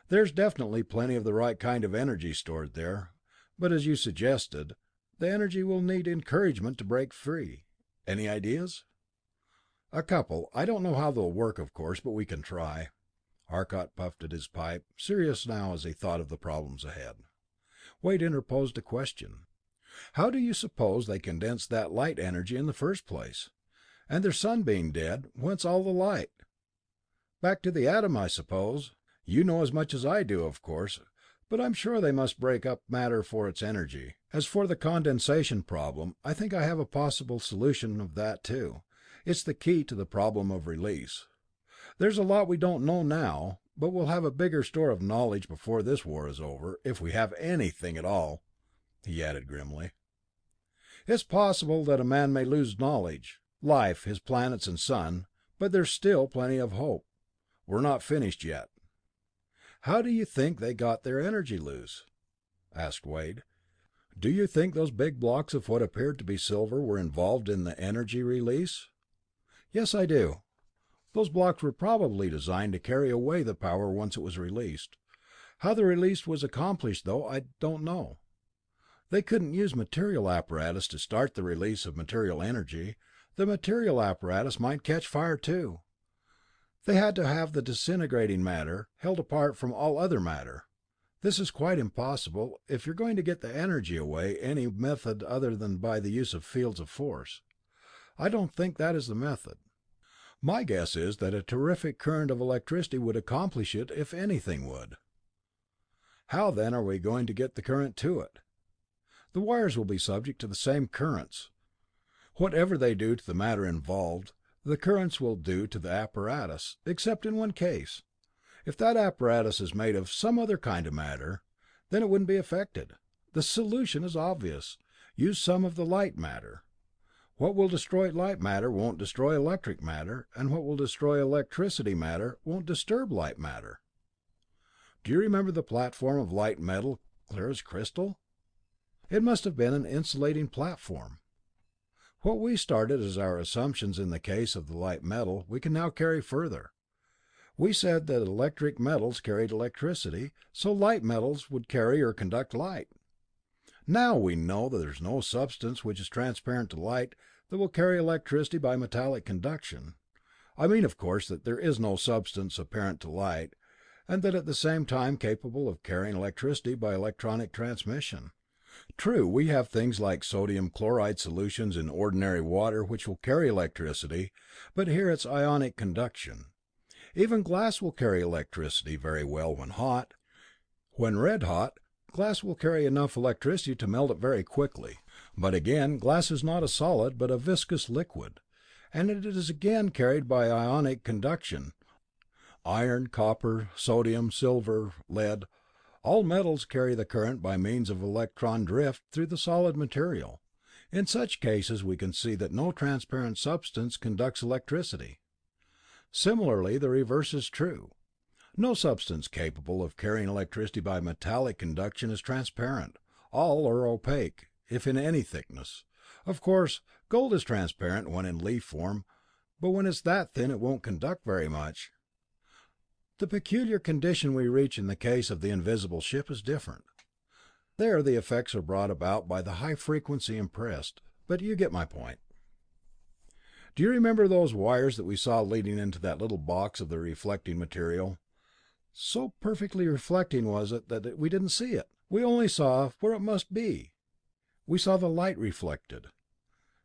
[SPEAKER 1] "There's definitely plenty of the right kind of energy stored there, but as you suggested, the energy will need encouragement to break free. Any ideas?" "A couple. I don't know how they'll work, of course, but we can try." Arcot puffed at his pipe, serious now as he thought of the problems ahead. Wade interposed a question. "How do you suppose they condensed that light energy in the first place? And their sun being dead, whence all the light? Back to the atom, I suppose. You know as much as I do, of course, but I'm sure they must break up matter for its energy. As for the condensation problem, I think I have a possible solution of that too. It's the key to the problem of release. There's a lot we don't know now, but we'll have a bigger store of knowledge before this war is over, if we have anything at all," he added grimly. "It's possible that a man may lose knowledge, life, his planets and sun, but there's still plenty of hope. We're not finished yet." "How do you think they got their energy loose?" asked Wade. "Do you think those big blocks of what appeared to be silver were involved in the energy release?" "Yes, I do. Those blocks were probably designed to carry away the power once it was released. How the release was accomplished, though, I don't know. They couldn't use material apparatus to start the release of material energy. The material apparatus might catch fire too. They had to have the disintegrating matter held apart from all other matter. This is quite impossible, if you're going to get the energy away any method other than by the use of fields of force. I don't think that is the method. My guess is that a terrific current of electricity would accomplish it if anything would." "How then are we going to get the current to it?" "The wires will be subject to the same currents. Whatever they do to the matter involved, the currents will do to the apparatus, except in one case. If that apparatus is made of some other kind of matter, then it wouldn't be affected. The solution is obvious. Use some of the light matter. What will destroy light matter won't destroy electric matter, and what will destroy electricity matter won't disturb light matter. Do you remember the platform of light metal, clear as crystal? It must have been an insulating platform. What we started as our assumptions in the case of the light metal, we can now carry further. We said that electric metals carried electricity, so light metals would carry or conduct light. Now we know that there is no substance which is transparent to light that will carry electricity by metallic conduction. I mean, of course, that there is no substance apparent to light, and that at the same time capable of carrying electricity by electronic transmission. True, we have things like sodium chloride solutions in ordinary water which will carry electricity, but here it's ionic conduction. Even glass will carry electricity very well when hot. When red hot, glass will carry enough electricity to melt it very quickly. But again, glass is not a solid but a viscous liquid, and it is again carried by ionic conduction. Iron, copper, sodium, silver, lead, all metals carry the current by means of electron drift through the solid material. In such cases we can see that no transparent substance conducts electricity. Similarly, the reverse is true. No substance capable of carrying electricity by metallic conduction is transparent. All are opaque, if in any thickness. Of course, gold is transparent when in leaf form, but when it's that thin it won't conduct very much. The peculiar condition we reach in the case of the invisible ship is different. There the effects are brought about by the high frequency impressed, but you get my point. Do you remember those wires that we saw leading into that little box of the reflecting material? So perfectly reflecting was it that we didn't see it. We only saw where it must be. We saw the light reflected.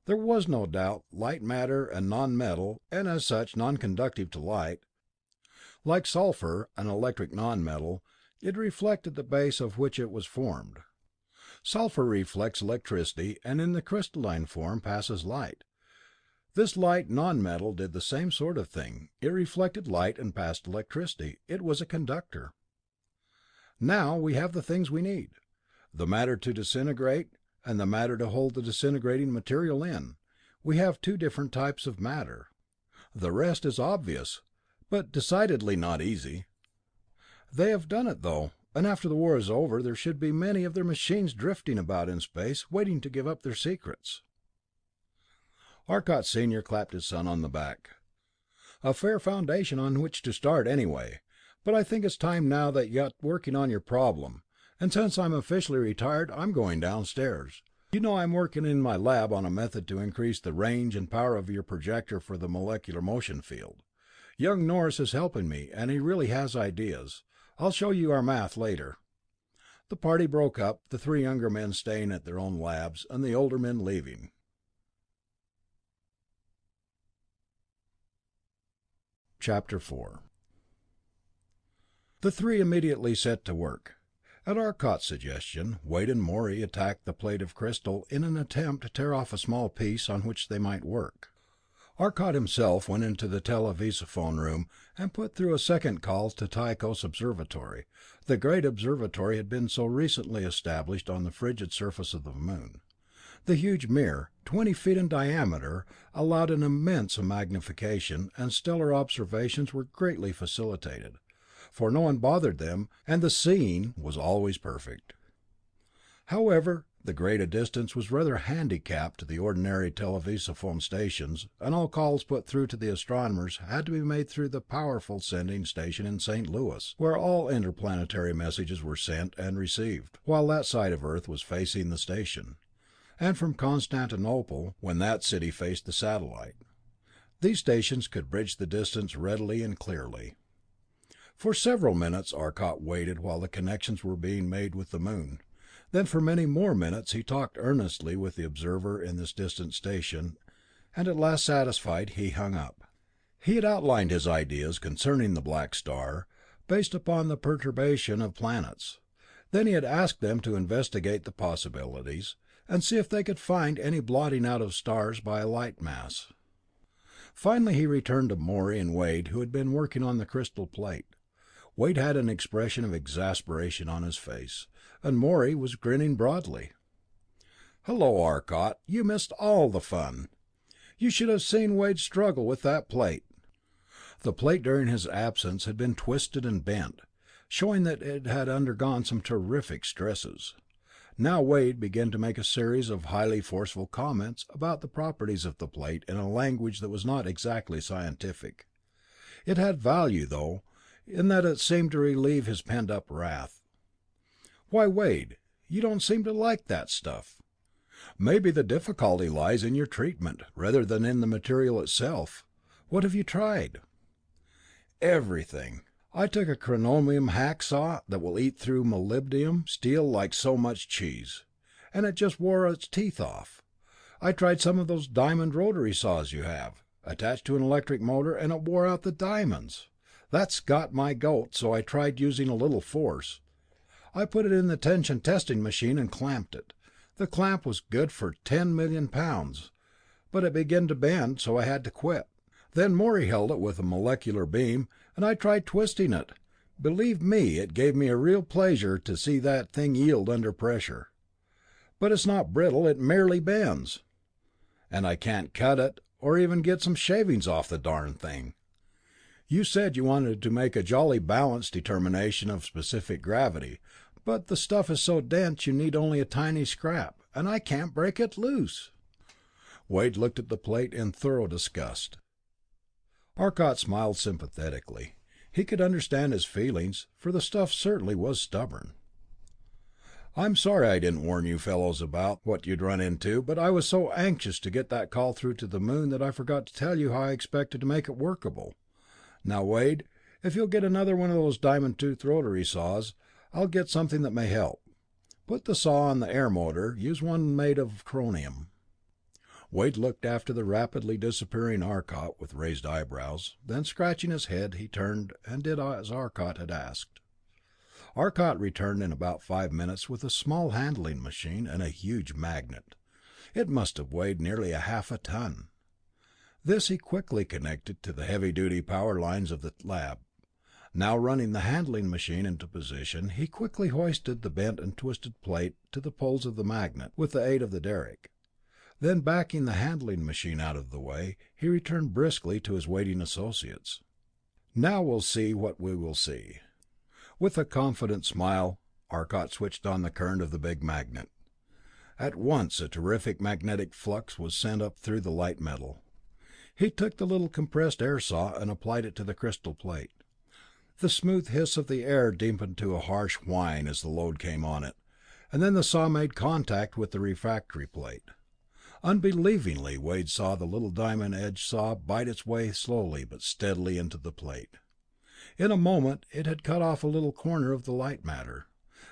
[SPEAKER 1] There was no doubt light matter and non-metal, and as such non-conductive to light. Like sulfur, an electric non-metal, it reflected the base of which it was formed. Sulfur reflects electricity and in the crystalline form passes light. This light non-metal did the same sort of thing. It reflected light and passed electricity. It was a conductor. Now we have the things we need. The matter to disintegrate, and the matter to hold the disintegrating material in. We have two different types of matter. The rest is obvious, but decidedly not easy. They have done it though, and after the war is over there should be many of their machines drifting about in space, waiting to give up their secrets. Arcot Sr. clapped his son on the back. "A fair foundation on which to start, anyway. But I think it's time now that you got working on your problem, and since I'm officially retired, I'm going downstairs. You know I'm working in my lab on a method to increase the range and power of your projector for the molecular motion field. Young Norris is helping me, and he really has ideas. I'll show you our math later." The party broke up, the three younger men staying at their own labs, and the older men leaving. Chapter 4. The three immediately set to work. At Arcot's suggestion, Wade and Morey attacked the plate of crystal in an attempt to tear off a small piece on which they might work. Arcot himself went into the televisophone room and put through a second call to Tycho's observatory. The great observatory had been so recently established on the frigid surface of the moon. The huge mirror, 20 feet in diameter, allowed an immense magnification, and stellar observations were greatly facilitated, for no one bothered them, and the seeing was always perfect. However, the greater distance was rather handicapped to the ordinary televisophone stations, and all calls put through to the astronomers had to be made through the powerful sending station in St. Louis, where all interplanetary messages were sent and received, while that side of Earth was facing the station, and from Constantinople, when that city faced the satellite. These stations could bridge the distance readily and clearly. For several minutes Arcot waited while the connections were being made with the moon. Then for many more minutes he talked earnestly with the observer in this distant station, and at last satisfied, he hung up. He had outlined his ideas concerning the black star, based upon the perturbation of planets. Then he had asked them to investigate the possibilities, and see if they could find any blotting out of stars by a light mass. Finally he returned to Morey and Wade, who had been working on the crystal plate. Wade had an expression of exasperation on his face, and Morey was grinning broadly. "Hello, Arcot, you missed all the fun. You should have seen Wade struggle with that plate." The plate during his absence had been twisted and bent, showing that it had undergone some terrific stresses. Now Wade began to make a series of highly forceful comments about the properties of the plate in a language that was not exactly scientific. It had value, though, in that it seemed to relieve his pent-up wrath. "Why, Wade, you don't seem to like that stuff." "Maybe the difficulty lies in your treatment, rather than in the material itself. What have you tried?" "Everything. I took a chromium hacksaw that will eat through molybdenum steel like so much cheese, and it just wore its teeth off. I tried some of those diamond rotary saws you have, attached to an electric motor, and it wore out the diamonds. That's got my goat, so I tried using a little force. I put it in the tension testing machine and clamped it. The clamp was good for 10 million pounds, but it began to bend, so I had to quit. Then Morey held it with a molecular beam, and I tried twisting it. Believe me, it gave me a real pleasure to see that thing yield under pressure. But it's not brittle, it merely bends. And I can't cut it, or even get some shavings off the darn thing. You said you wanted to make a jolly balanced determination of specific gravity, but the stuff is so dense you need only a tiny scrap, and I can't break it loose." Wade looked at the plate in thorough disgust. Arcot smiled sympathetically. He could understand his feelings, for the stuff certainly was stubborn. "I'm sorry I didn't warn you fellows about what you'd run into, but I was so anxious to get that call through to the moon that I forgot to tell you how I expected to make it workable. Now, Wade, if you'll get another one of those diamond tooth rotary saws, I'll get something that may help. Put the saw on the air motor, use one made of chromium." Wade looked after the rapidly disappearing Arcot with raised eyebrows, then scratching his head, he turned and did as Arcot had asked. Arcot returned in about 5 minutes with a small handling machine and a huge magnet. It must have weighed nearly half a ton. This he quickly connected to the heavy-duty power lines of the lab. Now running the handling machine into position, he quickly hoisted the bent and twisted plate to the poles of the magnet, with the aid of the derrick. Then backing the handling machine out of the way, he returned briskly to his waiting associates. "Now we'll see what we will see." With a confident smile, Arcot switched on the current of the big magnet. At once a terrific magnetic flux was sent up through the light metal. He took the little compressed air saw and applied it to the crystal plate. The smooth hiss of the air deepened to a harsh whine as the load came on it, and then the saw made contact with the refractory plate. Unbelievingly, Wade saw the little diamond-edged saw bite its way slowly but steadily into the plate. In a moment it had cut off a little corner of the light matter,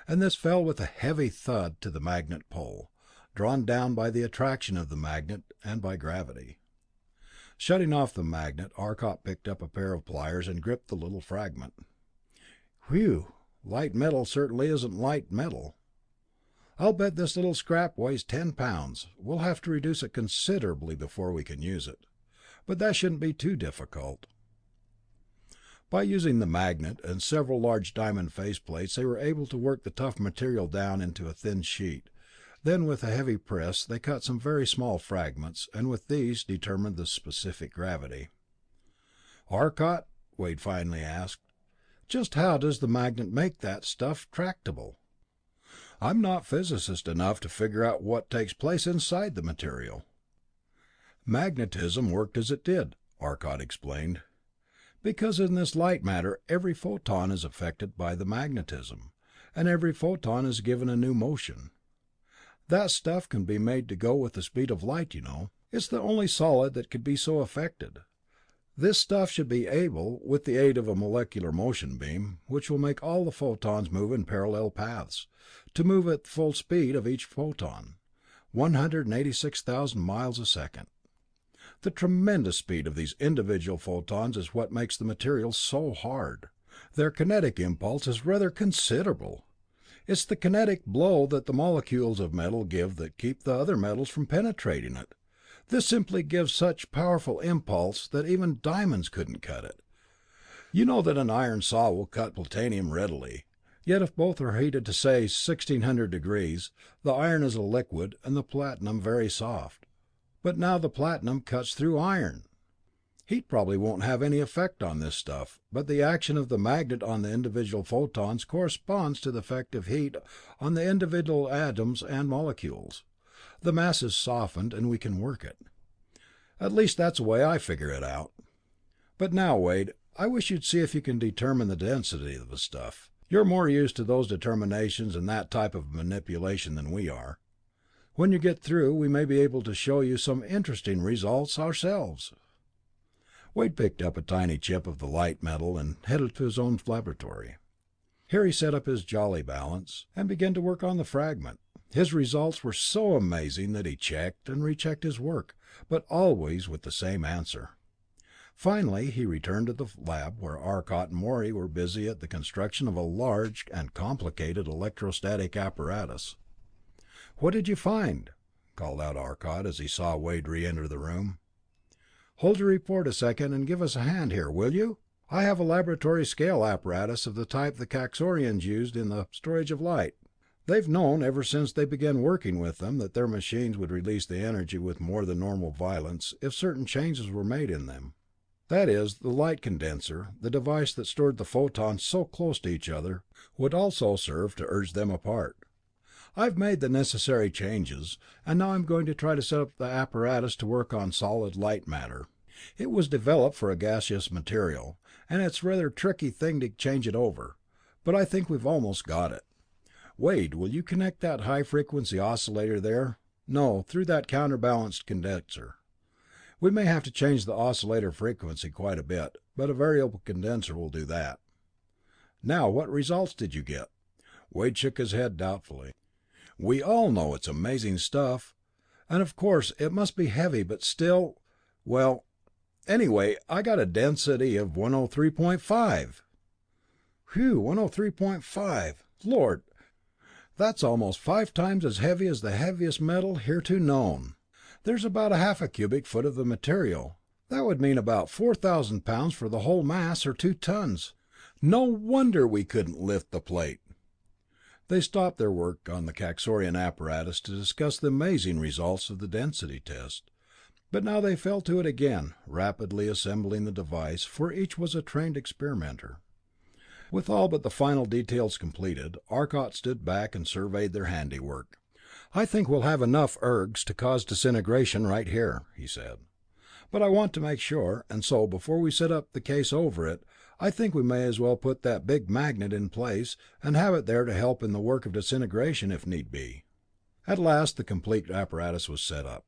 [SPEAKER 1] and this fell with a heavy thud to the magnet pole, drawn down by the attraction of the magnet and by gravity. Shutting off the magnet, Arcot picked up a pair of pliers and gripped the little fragment. Whew, light metal certainly isn't light metal. I'll bet this little scrap weighs 10 pounds. We'll have to reduce it considerably before we can use it. But that shouldn't be too difficult. By using the magnet and several large diamond faceplates, they were able to work the tough material down into a thin sheet. Then with a heavy press, they cut some very small fragments, and with these determined the specific gravity. "Arcot," Wade finally asked, "just how does the magnet make that stuff tractable? I'm not physicist enough to figure out what takes place inside the material." "Magnetism worked as it did," Arcot explained. "Because in this light matter, every photon is affected by the magnetism, and every photon is given a new motion. That stuff can be made to go with the speed of light, you know. It's the only solid that could be so affected. This stuff should be able, with the aid of a molecular motion beam, which will make all the photons move in parallel paths, to move at the full speed of each photon, 186,000 miles a second. The tremendous speed of these individual photons is what makes the material so hard. Their kinetic impulse is rather considerable. It's the kinetic blow that the molecules of metal give that keep the other metals from penetrating it. This simply gives such powerful impulse that even diamonds couldn't cut it. You know that an iron saw will cut platinum readily, yet if both are heated to say 1600 degrees, the iron is a liquid and the platinum very soft. But now the platinum cuts through iron. Heat probably won't have any effect on this stuff, but the action of the magnet on the individual photons corresponds to the effect of heat on the individual atoms and molecules. The mass is softened and we can work it. At least that's the way I figure it out. But now, Wade, I wish you'd see if you can determine the density of the stuff. You're more used to those determinations and that type of manipulation than we are. When you get through, we may be able to show you some interesting results ourselves." Wade picked up a tiny chip of the light metal and headed to his own laboratory. Here he set up his jolly balance, and began to work on the fragment. His results were so amazing that he checked and rechecked his work, but always with the same answer. Finally, he returned to the lab where Arcot and Morey were busy at the construction of a large and complicated electrostatic apparatus. "What did you find?" called out Arcot as he saw Wade re-enter the room. "Hold your report a second and give us a hand here, will you? I have a laboratory scale apparatus of the type the Kaxorians used in the storage of light. They've known ever since they began working with them that their machines would release the energy with more than normal violence if certain changes were made in them. That is, the light condenser, the device that stored the photons so close to each other, would also serve to urge them apart. I've made the necessary changes, and now I'm going to try to set up the apparatus to work on solid light matter. It was developed for a gaseous material, and it's a rather tricky thing to change it over, but I think we've almost got it. Wade, will you connect that high-frequency oscillator there? No, through that counterbalanced condenser. We may have to change the oscillator frequency quite a bit, but a variable condenser will do that. Now, what results did you get?" Wade shook his head doubtfully. "We all know it's amazing stuff, and of course it must be heavy, but still, well, anyway, I got a density of 103.5. Whew, 103.5. Lord, that's almost 5 times as heavy as the heaviest metal hitherto known. There's about a half a cubic foot of the material. That would mean about 4,000 pounds for the whole mass, or 2 tons. No wonder we couldn't lift the plate." They stopped their work on the Kaxorian apparatus to discuss the amazing results of the density test, but now they fell to it again, rapidly assembling the device, for each was a trained experimenter. With all but the final details completed, Arcot stood back and surveyed their handiwork. "I think we'll have enough ergs to cause disintegration right here," he said. "But I want to make sure, and so before we set up the case over it, I think we may as well put that big magnet in place, and have it there to help in the work of disintegration if need be." At last the complete apparatus was set up,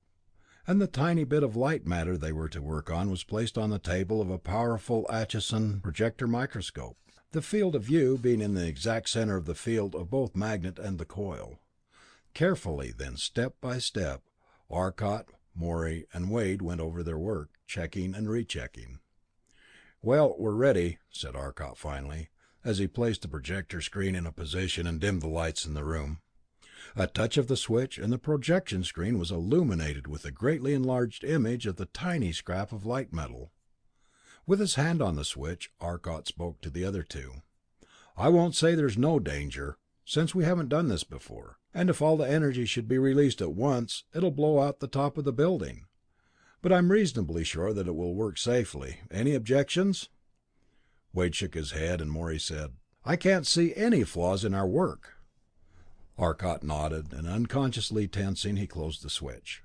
[SPEAKER 1] and the tiny bit of light matter they were to work on was placed on the table of a powerful Atchison projector microscope, the field of view being in the exact center of the field of both magnet and the coil. Carefully, then, step by step, Arcot, Morey, and Wade went over their work, checking and rechecking. "Well, we're ready," said Arcot finally. as he placed the projector screen in a position and dimmed the lights in the room. A touch of the switch, and the projection screen was illuminated with a greatly enlarged image of the tiny scrap of light metal. With his hand on the switch, Arcot spoke to the other two. "I won't say there's no danger, since we haven't done this before, and if all the energy should be released at once, it'll blow out the top of the building. But I'm reasonably sure that it will work safely. Any objections?" Wade shook his head, and Morey said, "I can't see any flaws in our work." Arcot nodded, and unconsciously tensing, he closed the switch.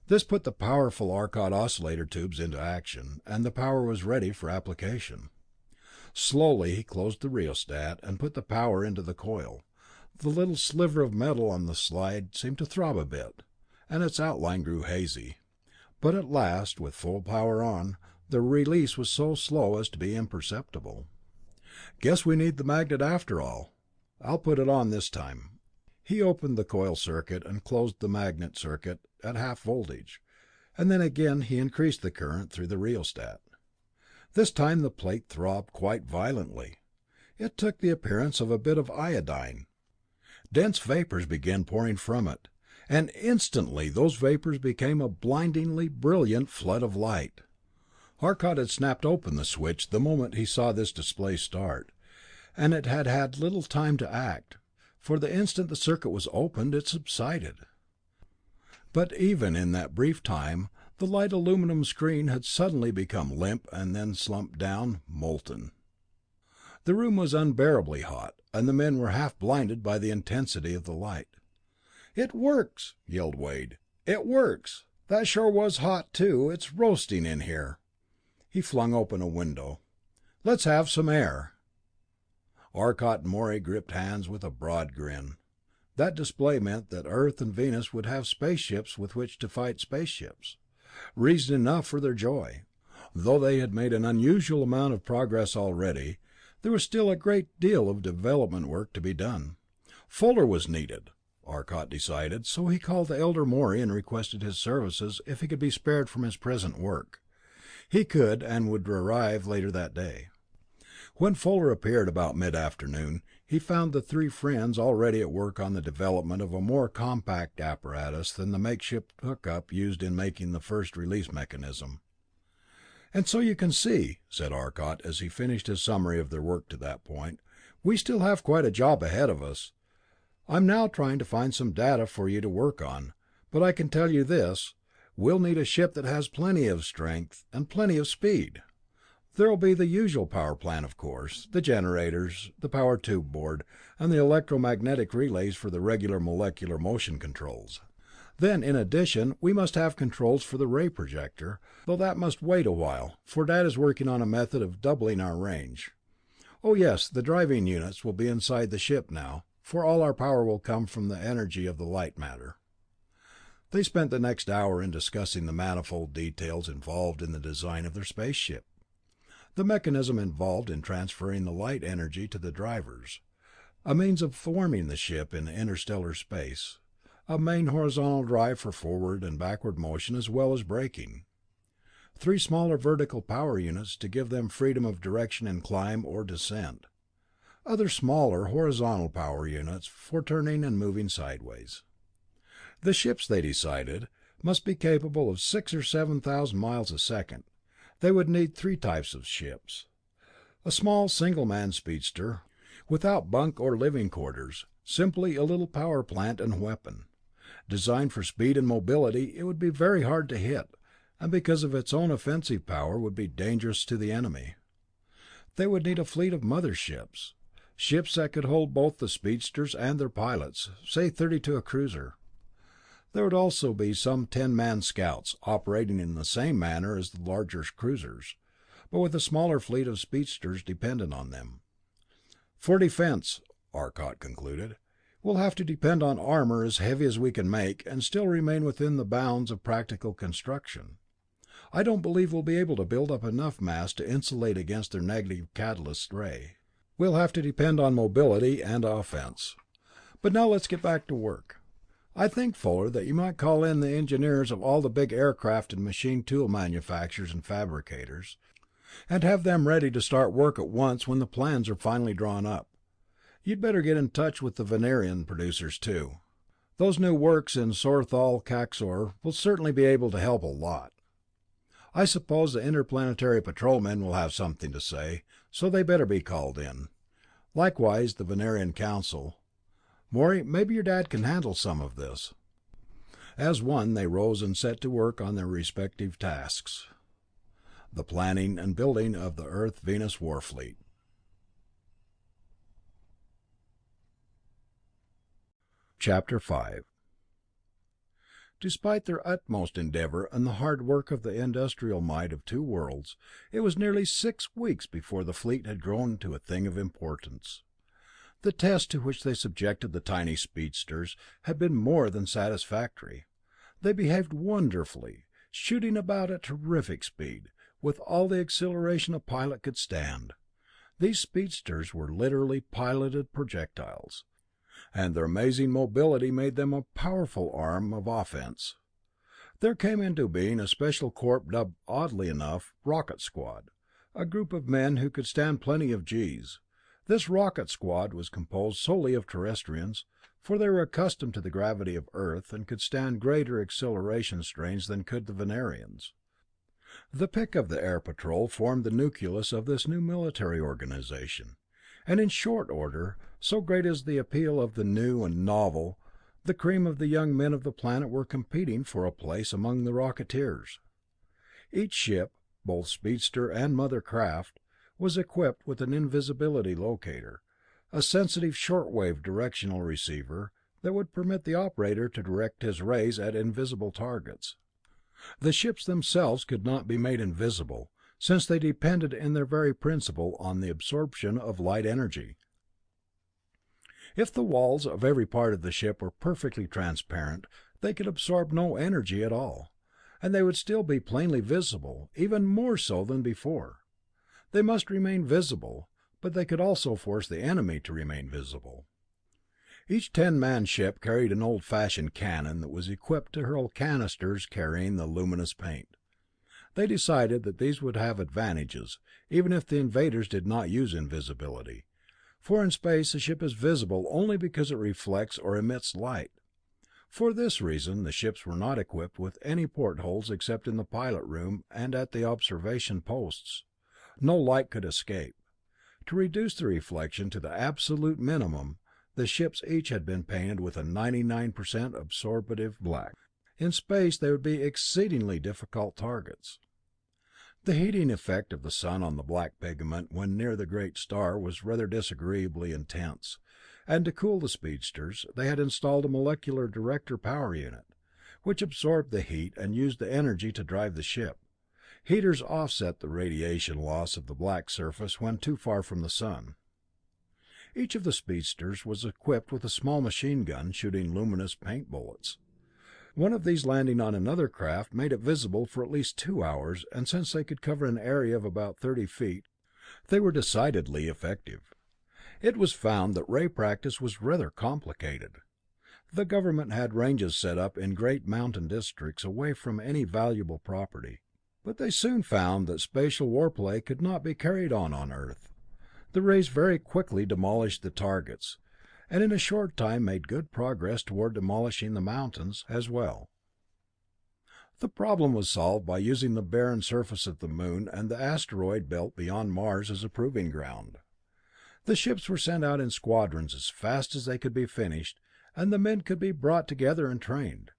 [SPEAKER 1] This put the powerful Arcot oscillator tubes into action, and the power was ready for application. Slowly he closed the rheostat and put the power into the coil. The little sliver of metal on the slide seemed to throb a bit, and its outline grew hazy. But at last, with full power on, the release was so slow as to be imperceptible. "Guess we need the magnet after all. I'll put it on this time." He opened the coil circuit and closed the magnet circuit at half voltage, and then again he increased the current through the rheostat. This time the plate throbbed quite violently. It took the appearance of a bit of iodine. Dense vapors began pouring from it, and instantly those vapors became a blindingly brilliant flood of light. Arcot had snapped open the switch the moment he saw this display start, and it had had little time to act, for the instant the circuit was opened, it subsided. But even in that brief time, the light aluminum screen had suddenly become limp and then slumped down, molten. The room was unbearably hot, and the men were half blinded by the intensity of the light. "It works!" yelled Wade. "It works! That sure was hot, too. It's roasting in here." He flung open a window. "Let's have some air." Arcot and Morey gripped hands with a broad grin. That display meant that Earth and Venus would have spaceships with which to fight spaceships. Reason enough for their joy. Though they had made an unusual amount of progress already, there was still a great deal of development work to be done. Fuller was needed, Arcot decided, so he called the elder Morey and requested his services if he could be spared from his present work. He could, and would arrive later that day. When Fuller appeared about mid-afternoon, he found the three friends already at work on the development of a more compact apparatus than the makeshift hookup used in making the first release mechanism. "And so you can see," said Arcot as he finished his summary of their work to that point, "we still have quite a job ahead of us. I'm now trying to find some data for you to work on, but I can tell you this, we'll need a ship that has plenty of strength and plenty of speed. There'll be the usual power plant, of course, the generators, the power tube board, and the electromagnetic relays for the regular molecular motion controls. Then, in addition, we must have controls for the ray projector, though that must wait a while, for Dad is working on a method of doubling our range. Oh yes, the driving units will be inside the ship now, for all our power will come from the energy of the light matter." They spent the next hour in discussing the manifold details involved in the design of their spaceship. The mechanism involved in transferring the light energy to the drivers, a means of forming the ship in interstellar space, a main horizontal drive for forward and backward motion as well as braking, 3 smaller vertical power units to give them freedom of direction in climb or descent, other smaller horizontal power units for turning and moving sideways. The ships, they decided, must be capable of 6,000 or 7,000 miles a second. They would need 3 types of ships. A small single-man speedster, without bunk or living quarters, simply a little power plant and weapon. Designed for speed and mobility, it would be very hard to hit, and because of its own offensive power would be dangerous to the enemy. They would need a fleet of mother ships, ships that could hold both the speedsters and their pilots, say 30 to a cruiser. There would also be some 10-man scouts, operating in the same manner as the larger cruisers, but with a smaller fleet of speedsters dependent on them. "For defense," Arcot concluded, "we'll have to depend on armor as heavy as we can make and still remain within the bounds of practical construction. I don't believe we'll be able to build up enough mass to insulate against their negative catalyst ray. We'll have to depend on mobility and offense. But now let's get back to work. I think, Fuller, that you might call in the engineers of all the big aircraft and machine tool manufacturers and fabricators. and have them ready to start work at once when the plans are finally drawn up. You'd better get in touch with the Venerian producers too. Those new works in Sorthol Caxor will certainly be able to help a lot. I suppose the interplanetary patrolmen will have something to say, so they better be called in. Likewise the Venerian Council. Morey, maybe your dad can handle some of this." As one, they rose and set to work on their respective tasks. The planning and building of the Earth-Venus war fleet. Chapter 5. Despite their utmost endeavor and the hard work of the industrial might of two worlds, it was nearly 6 weeks before the fleet had grown to a thing of importance. The test to which they subjected the tiny speedsters had been more than satisfactory. They behaved wonderfully, shooting about at terrific speed, with all the acceleration a pilot could stand. These speedsters were literally piloted projectiles, and their amazing mobility made them a powerful arm of offense. There came into being a special corps dubbed, oddly enough, Rocket Squad, a group of men who could stand plenty of Gs. This rocket squad was composed solely of Terrestrians, for they were accustomed to the gravity of Earth and could stand greater acceleration strains than could the Venerians. The pick of the Air Patrol formed the nucleus of this new military organization, and in short order, so great is the appeal of the new and novel, the cream of the young men of the planet were competing for a place among the Rocketeers. Each ship, both speedster and mother craft, was equipped with an invisibility locator, a sensitive shortwave directional receiver that would permit the operator to direct his rays at invisible targets. The ships themselves could not be made invisible, since they depended in their very principle on the absorption of light energy. If the walls of every part of the ship were perfectly transparent, they could absorb no energy at all, and they would still be plainly visible, even more so than before. They must remain visible, but they could also force the enemy to remain visible. Each 10-man ship carried an old-fashioned cannon that was equipped to hurl canisters carrying the luminous paint. They decided that these would have advantages, even if the invaders did not use invisibility, for in space a ship is visible only because it reflects or emits light. For this reason, the ships were not equipped with any portholes except in the pilot room and at the observation posts. No light could escape. To reduce the reflection to the absolute minimum, the ships each had been painted with a 99% absorptive black. In space they would be exceedingly difficult targets. The heating effect of the sun on the black pigment when near the great star was rather disagreeably intense, and to cool the speedsters, they had installed a molecular director power unit, which absorbed the heat and used the energy to drive the ship. Heaters offset the radiation loss of the black surface when too far from the sun. Each of the speedsters was equipped with a small machine gun shooting luminous paint bullets. One of these landing on another craft made it visible for at least 2 hours, and since they could cover an area of about 30 feet, they were decidedly effective. It was found that ray practice was rather complicated. The government had ranges set up in great mountain districts away from any valuable property, but they soon found that spatial warplay could not be carried on Earth. The rays very quickly demolished the targets, and in a short time made good progress toward demolishing the mountains as well. The problem was solved by using the barren surface of the moon and the asteroid belt beyond Mars as a proving ground. The ships were sent out in squadrons as fast as they could be finished, and the men could be brought together and trained.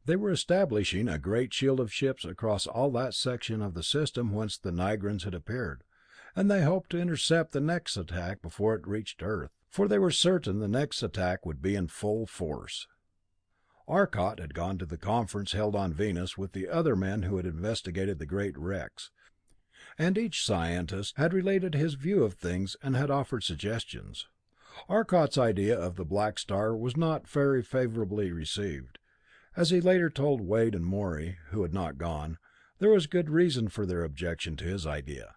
[SPEAKER 1] They were establishing a great shield of ships across all that section of the system whence the Nigrans had appeared, and they hoped to intercept the next attack before it reached Earth, for they were certain the next attack would be in full force. Arcot had gone to the conference held on Venus with the other men who had investigated the great wrecks, and each scientist had related his view of things and had offered suggestions. Arcot's idea of the Black Star was not very favorably received. As he later told Wade and Morey, who had not gone, there was good reason for their objection to his idea.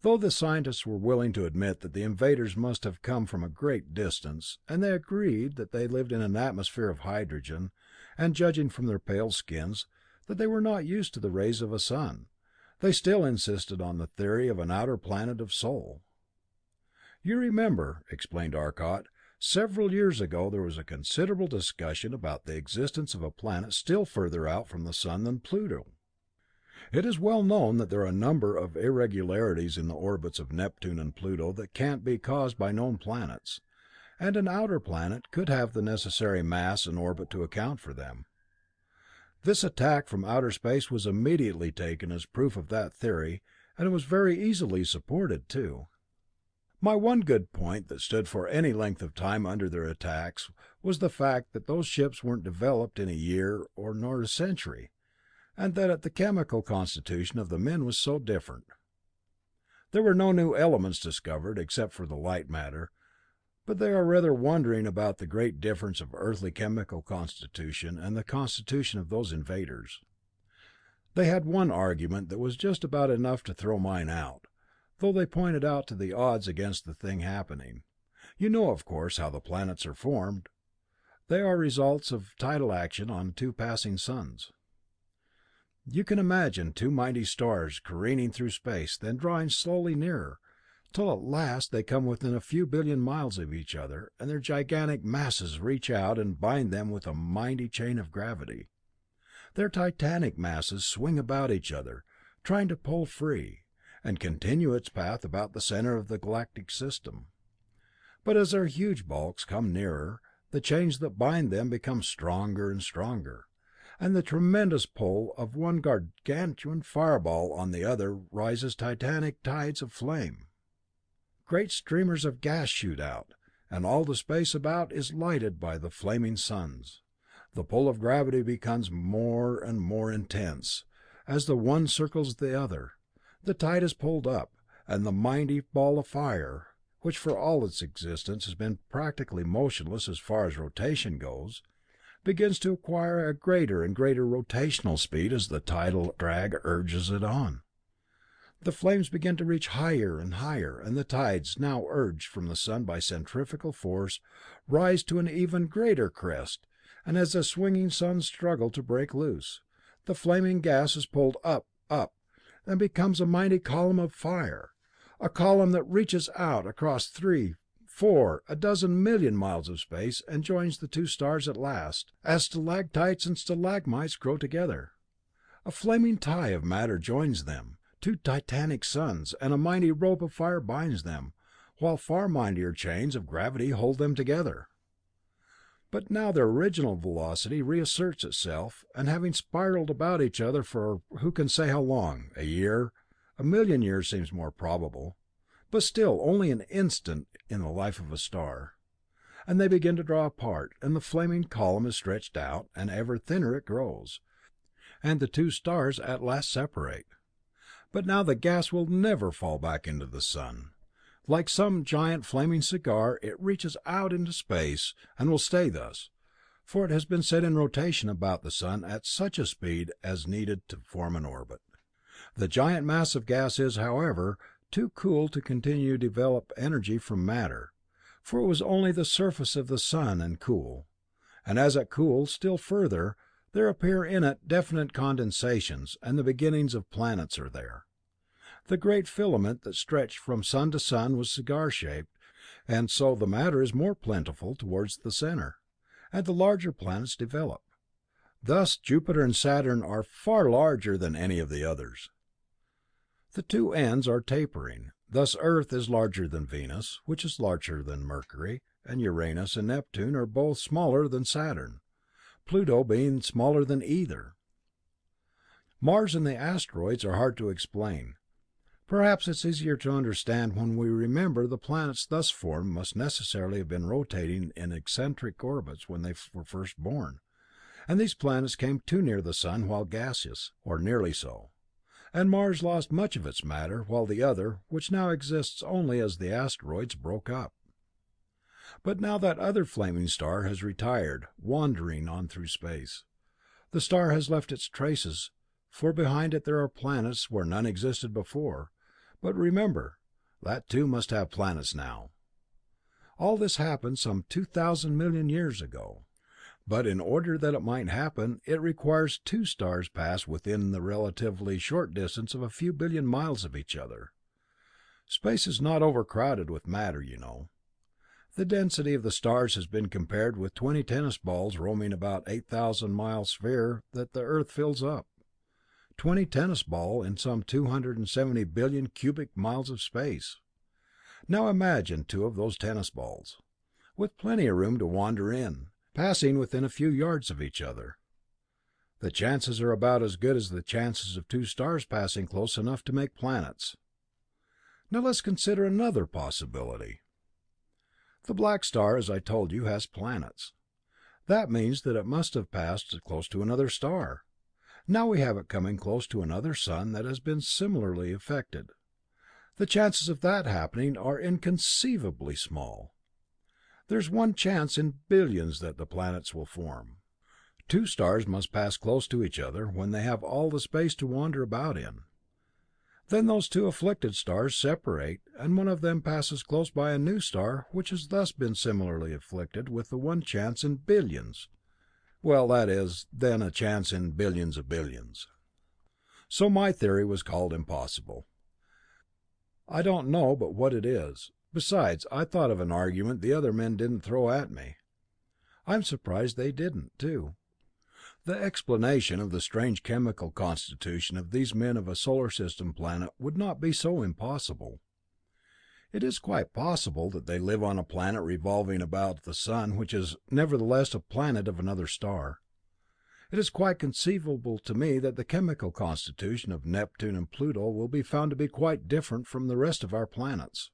[SPEAKER 1] Though the scientists were willing to admit that the invaders must have come from a great distance, and they agreed that they lived in an atmosphere of hydrogen, and judging from their pale skins, that they were not used to the rays of a sun, They still insisted on the theory of an outer planet of Sol. "You remember," explained Arcot, "several years ago there was a considerable discussion about the existence of a planet still further out from the sun than Pluto. It is well known that there are a number of irregularities in the orbits of Neptune and Pluto that can't be caused by known planets, and an outer planet could have the necessary mass and orbit to account for them. This attack from outer space was immediately taken as proof of that theory, and it was very easily supported, too. My one good point that stood for any length of time under their attacks was the fact that those ships weren't developed in a year or nor a century, and that the chemical constitution of the men was so different. There were no new elements discovered except for the light matter, but they are rather wondering about the great difference of earthly chemical constitution and the constitution of those invaders. They had one argument that was just about enough to throw mine out, though they pointed out to the odds against the thing happening. You know, of course, how the planets are formed. They are results of tidal action on two passing suns. You can imagine two mighty stars careening through space, then drawing slowly nearer, till at last they come within a few billion miles of each other, and their gigantic masses reach out and bind them with a mighty chain of gravity. Their titanic masses swing about each other, trying to pull free, and continue its path about the center of the galactic system. But as their huge bulks come nearer, the chains that bind them become stronger and stronger, and the tremendous pull of one gargantuan fireball on the other rises titanic tides of flame. Great streamers of gas shoot out, and all the space about is lighted by the flaming suns. The pull of gravity becomes more and more intense as the one circles the other. The tide is pulled up, and the mighty ball of fire, which for all its existence has been practically motionless as far as rotation goes, begins to acquire a greater and greater rotational speed as the tidal drag urges it on. The flames begin to reach higher and higher, and the tides, now urged from the sun by centrifugal force, rise to an even greater crest, and as the swinging suns struggle to break loose, the flaming gas is pulled up, and becomes a mighty column of fire, a column that reaches out across 3, 4, a dozen million miles of space and joins the two stars at last, as stalactites and stalagmites grow together. A flaming tie of matter joins them, two titanic suns, and a mighty rope of fire binds them, while far mightier chains of gravity hold them together. But now their original velocity reasserts itself, and having spiraled about each other for who can say how long, a year, a million years seems more probable, but still only an instant in the life of a star, and they begin to draw apart, and the flaming column is stretched out, and ever thinner it grows, and the two stars at last separate. But now the gas will never fall back into the sun. Like some giant flaming cigar, it reaches out into space, and will stay thus, for it has been set in rotation about the sun at such a speed as needed to form an orbit. The giant mass of gas is, however, too cool to continue to develop energy from matter, for it was only the surface of the sun and cool, and as it cools still further, there appear in it definite condensations, and the beginnings of planets are there. The great filament that stretched from sun to sun was cigar-shaped, and so the matter is more plentiful towards the center, and the larger planets develop. Thus Jupiter and Saturn are far larger than any of the others. The two ends are tapering. Thus Earth is larger than Venus, which is larger than Mercury, and Uranus and Neptune are both smaller than Saturn, Pluto being smaller than either. Mars and the asteroids are hard to explain. Perhaps it's easier to understand when we remember the planets thus formed must necessarily have been rotating in eccentric orbits when they were first born, and these planets came too near the sun while gaseous, or nearly so, and Mars lost much of its matter, while the other, which now exists only as the asteroids, broke up. But now that other flaming star has retired, wandering on through space. The star has left its traces, for behind it there are planets where none existed before, but remember, that too must have planets now. All this happened some 2,000 million years ago. But in order that it might happen, it requires two stars pass within the relatively short distance of a few billion miles of each other. Space is not overcrowded with matter, you know. The density of the stars has been compared with 20 tennis balls roaming about 8,000-mile sphere that the Earth fills up. 20 tennis balls in some 270 billion cubic miles of space. Now imagine two of those tennis balls, with plenty of room to wander in, passing within a few yards of each other. The chances are about as good as the chances of two stars passing close enough to make planets. Now let's consider another possibility. The black star, as I told you, has planets. That means that it must have passed close to another star. Now we have it coming close to another sun that has been similarly affected. The chances of that happening are inconceivably small. There's one chance in billions that the planets will form. Two stars must pass close to each other when they have all the space to wander about in. Then those two afflicted stars separate, and one of them passes close by a new star which has thus been similarly afflicted, with the one chance in billions. Well, that is, then a chance in billions of billions. So my theory was called impossible. I don't know but what it is. Besides, I thought of an argument the other men didn't throw at me. I'm surprised they didn't, too. The explanation of the strange chemical constitution of these men of a solar system planet would not be so impossible. It is quite possible that they live on a planet revolving about the sun, which is nevertheless a planet of another star. It is quite conceivable to me that the chemical constitution of Neptune and Pluto will be found to be quite different from the rest of our planets.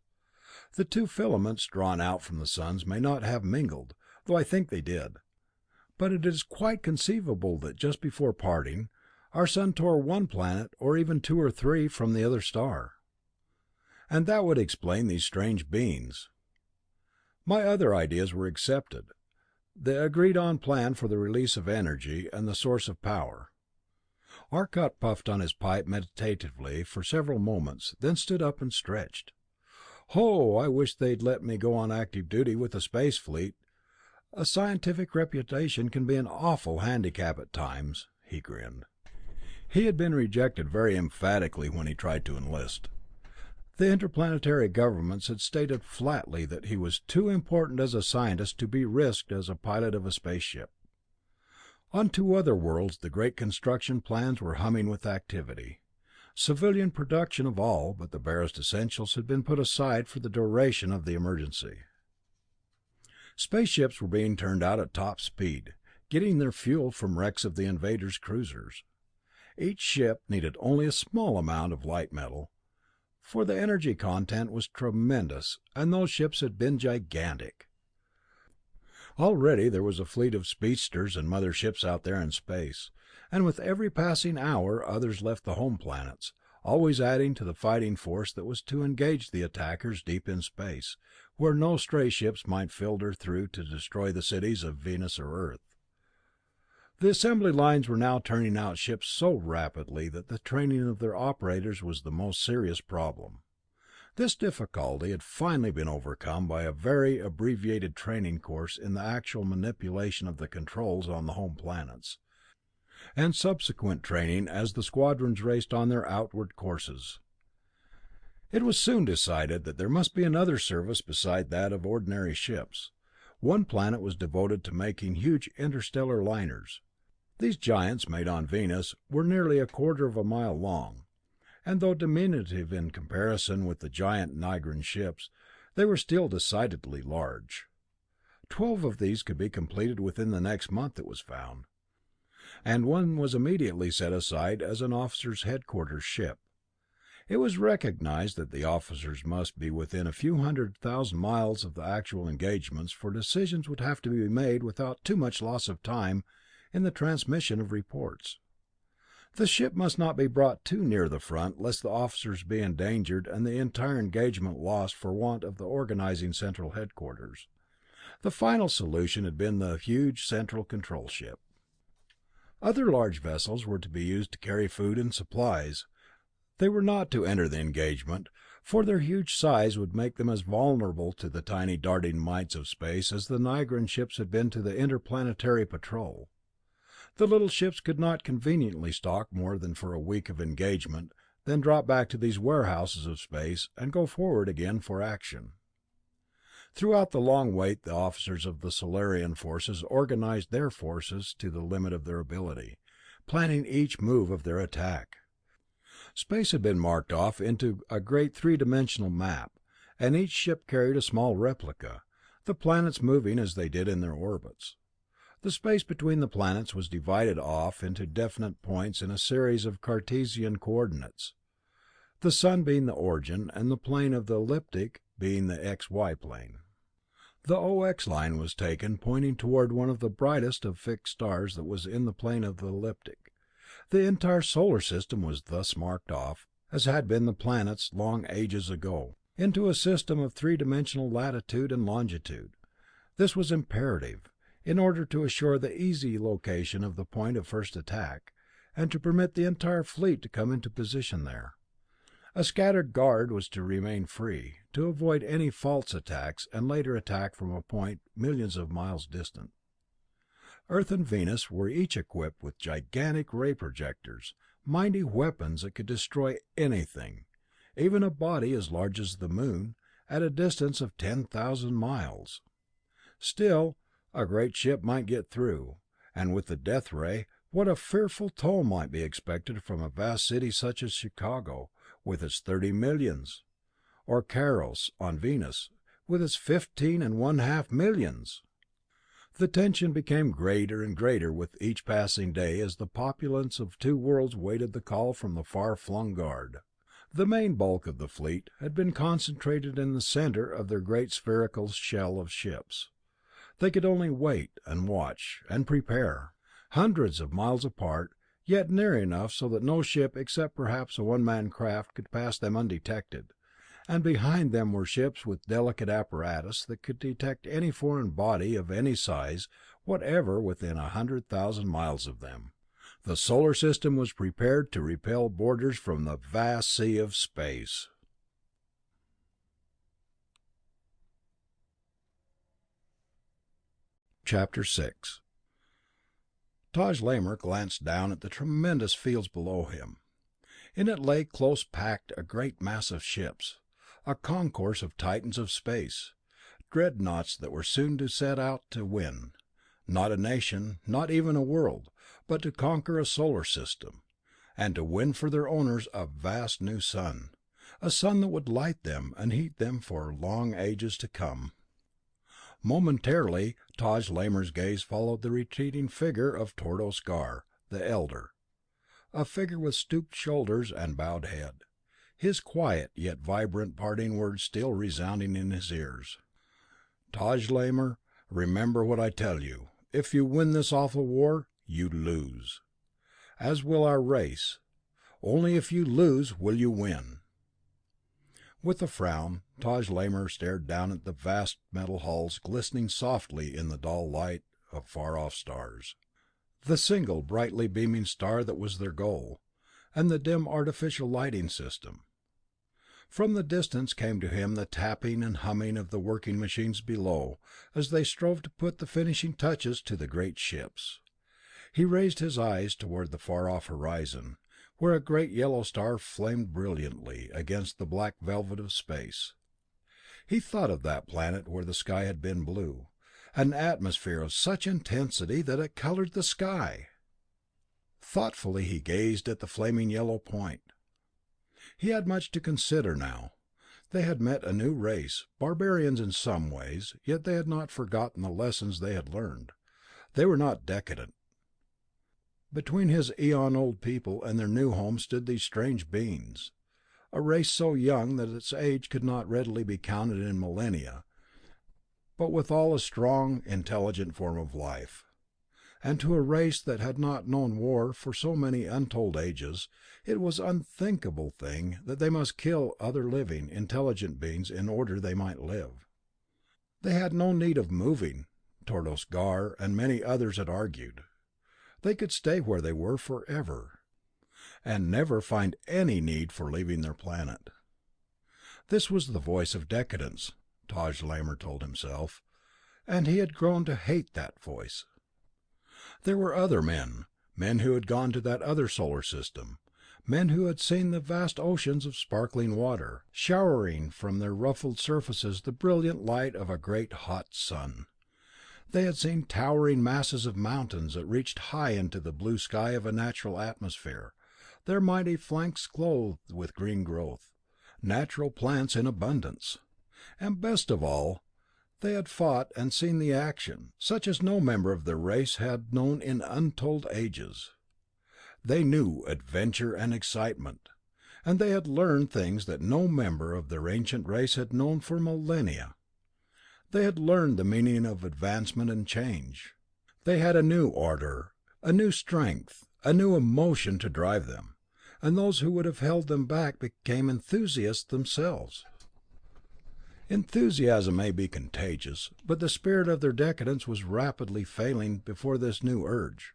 [SPEAKER 1] The two filaments drawn out from the suns may not have mingled, though I think they did. But it is quite conceivable that just before parting, our sun tore one planet, or even two or three, from the other star. And that would explain these strange beings. My other ideas were accepted. The agreed-on plan for the release of energy and the source of power. Arcot puffed on his pipe meditatively for several moments, then stood up and stretched. "Oh, I wish they'd let me go on active duty with the space fleet. A scientific reputation can be an awful handicap at times," he grinned. He had been rejected very emphatically when he tried to enlist. The interplanetary governments had stated flatly that he was too important as a scientist to be risked as a pilot of a spaceship. On two other worlds the great construction plans were humming with activity. Civilian production of all but the barest essentials had been put aside for the duration of the emergency. Spaceships were being turned out at top speed, getting their fuel from wrecks of the invaders' cruisers. Each ship needed only a small amount of light metal, for the energy content was tremendous, and those ships had been gigantic. Already there was a fleet of speedsters and mother ships out there in space, and with every passing hour others left the home planets, always adding to the fighting force that was to engage the attackers deep in space, where no stray ships might filter through to destroy the cities of Venus or Earth. The assembly lines were now turning out ships so rapidly that the training of their operators was the most serious problem. This difficulty had finally been overcome by a very abbreviated training course in the actual manipulation of the controls on the home planets, and subsequent training as the squadrons raced on their outward courses. It was soon decided that there must be another service beside that of ordinary ships. One planet was devoted to making huge interstellar liners. These giants, made on Venus, were nearly a quarter of a mile long, and though diminutive in comparison with the giant Nigran ships, they were still decidedly large. 12 of these could be completed within the next month, it was found, and one was immediately set aside as an officer's headquarters ship. It was recognized that the officers must be within a few 100,000 miles of the actual engagements, for decisions would have to be made without too much loss of time in the transmission of reports. The ship must not be brought too near the front, lest the officers be endangered and the entire engagement lost for want of the organizing central headquarters. The final solution had been the huge central control ship. Other large vessels were to be used to carry food and supplies. They were not to enter the engagement, for their huge size would make them as vulnerable to the tiny darting mites of space as the Nigran ships had been to the interplanetary patrol. The little ships could not conveniently stock more than for a week of engagement, then drop back to these warehouses of space and go forward again for action. Throughout the long wait the officers of the Solarian forces organized their forces to the limit of their ability, planning each move of their attack. Space had been marked off into a great three-dimensional map, and each ship carried a small replica, the planets moving as they did in their orbits. The space between the planets was divided off into definite points in a series of Cartesian coordinates, the sun being the origin and the plane of the ecliptic being the XY plane. The OX line was taken pointing toward one of the brightest of fixed stars that was in the plane of the ecliptic. The entire solar system was thus marked off, as had been the planets long ages ago, into a system of three-dimensional latitude and longitude. This was imperative, in order to assure the easy location of the point of first attack, and to permit the entire fleet to come into position there. A scattered guard was to remain free, to avoid any false attacks and later attack from a point millions of miles distant. Earth and Venus were each equipped with gigantic ray projectors, mighty weapons that could destroy anything, even a body as large as the moon, at a distance of 10,000 miles. Still, a great ship might get through, and with the death ray, what a fearful toll might be expected from a vast city such as Chicago, with its 30 millions, or Caros, on Venus, with its 15.5 millions. The tension became greater and greater with each passing day as the populace of two worlds waited the call from the far-flung guard. The main bulk of the fleet had been concentrated in the center of their great spherical shell of ships. They could only wait and watch and prepare, hundreds of miles apart, yet near enough so that no ship except perhaps a one-man craft could pass them undetected, and behind them were ships with delicate apparatus that could detect any foreign body of any size whatever within 100,000 miles of them. The solar system was prepared to repel boarders from the vast sea of space. Chapter 6. Taj Lamor glanced down at the tremendous fields below him. In it lay close packed a great mass of ships, a concourse of titans of space, dreadnoughts that were soon to set out to win, not a nation, not even a world, but to conquer a solar system, and to win for their owners a vast new sun, a sun that would light them and heat them for long ages to come. Momentarily, Taj Lamor's gaze followed the retreating figure of Tordos Gar, the Elder, a figure with stooped shoulders and bowed head, his quiet yet vibrant parting words still resounding in his ears. Taj Lamor, remember what I tell you. If you win this awful war, you lose. As will our race. Only if you lose will you win. With a frown, Taj Lamor stared down at the vast metal hulls glistening softly in the dull light of far-off stars. The single brightly beaming star that was their goal, and the dim artificial lighting system. From the distance came to him the tapping and humming of the working machines below, as they strove to put the finishing touches to the great ships. He raised his eyes toward the far-off horizon, where a great yellow star flamed brilliantly against the black velvet of space. He thought of that planet where the sky had been blue, an atmosphere of such intensity that it colored the sky. Thoughtfully he gazed at the flaming yellow point. He had much to consider now. They had met a new race, barbarians in some ways, yet they had not forgotten the lessons they had learned. They were not decadent. Between his eon-old people and their new home stood these strange beings, a race so young that its age could not readily be counted in millennia, but withal a strong, intelligent form of life. And to a race that had not known war for so many untold ages, it was an unthinkable thing that they must kill other living, intelligent beings in order they might live. They had no need of moving, Tordos Gar and many others had argued. They could stay where they were forever, and never find any need for leaving their planet. This was the voice of decadence, Taj Lamor told himself, and he had grown to hate that voice. There were other men, men who had gone to that other solar system, men who had seen the vast oceans of sparkling water, showering from their ruffled surfaces the brilliant light of a great hot sun. They had seen towering masses of mountains that reached high into the blue sky of a natural atmosphere, their mighty flanks clothed with green growth, natural plants in abundance. And best of all, they had fought and seen the action, such as no member of their race had known in untold ages. They knew adventure and excitement, and they had learned things that no member of their ancient race had known for millennia. They had learned the meaning of advancement and change. They had a new ardor, a new strength, a new emotion to drive them, and those who would have held them back became enthusiasts themselves. Enthusiasm may be contagious, but the spirit of their decadence was rapidly failing before this new urge.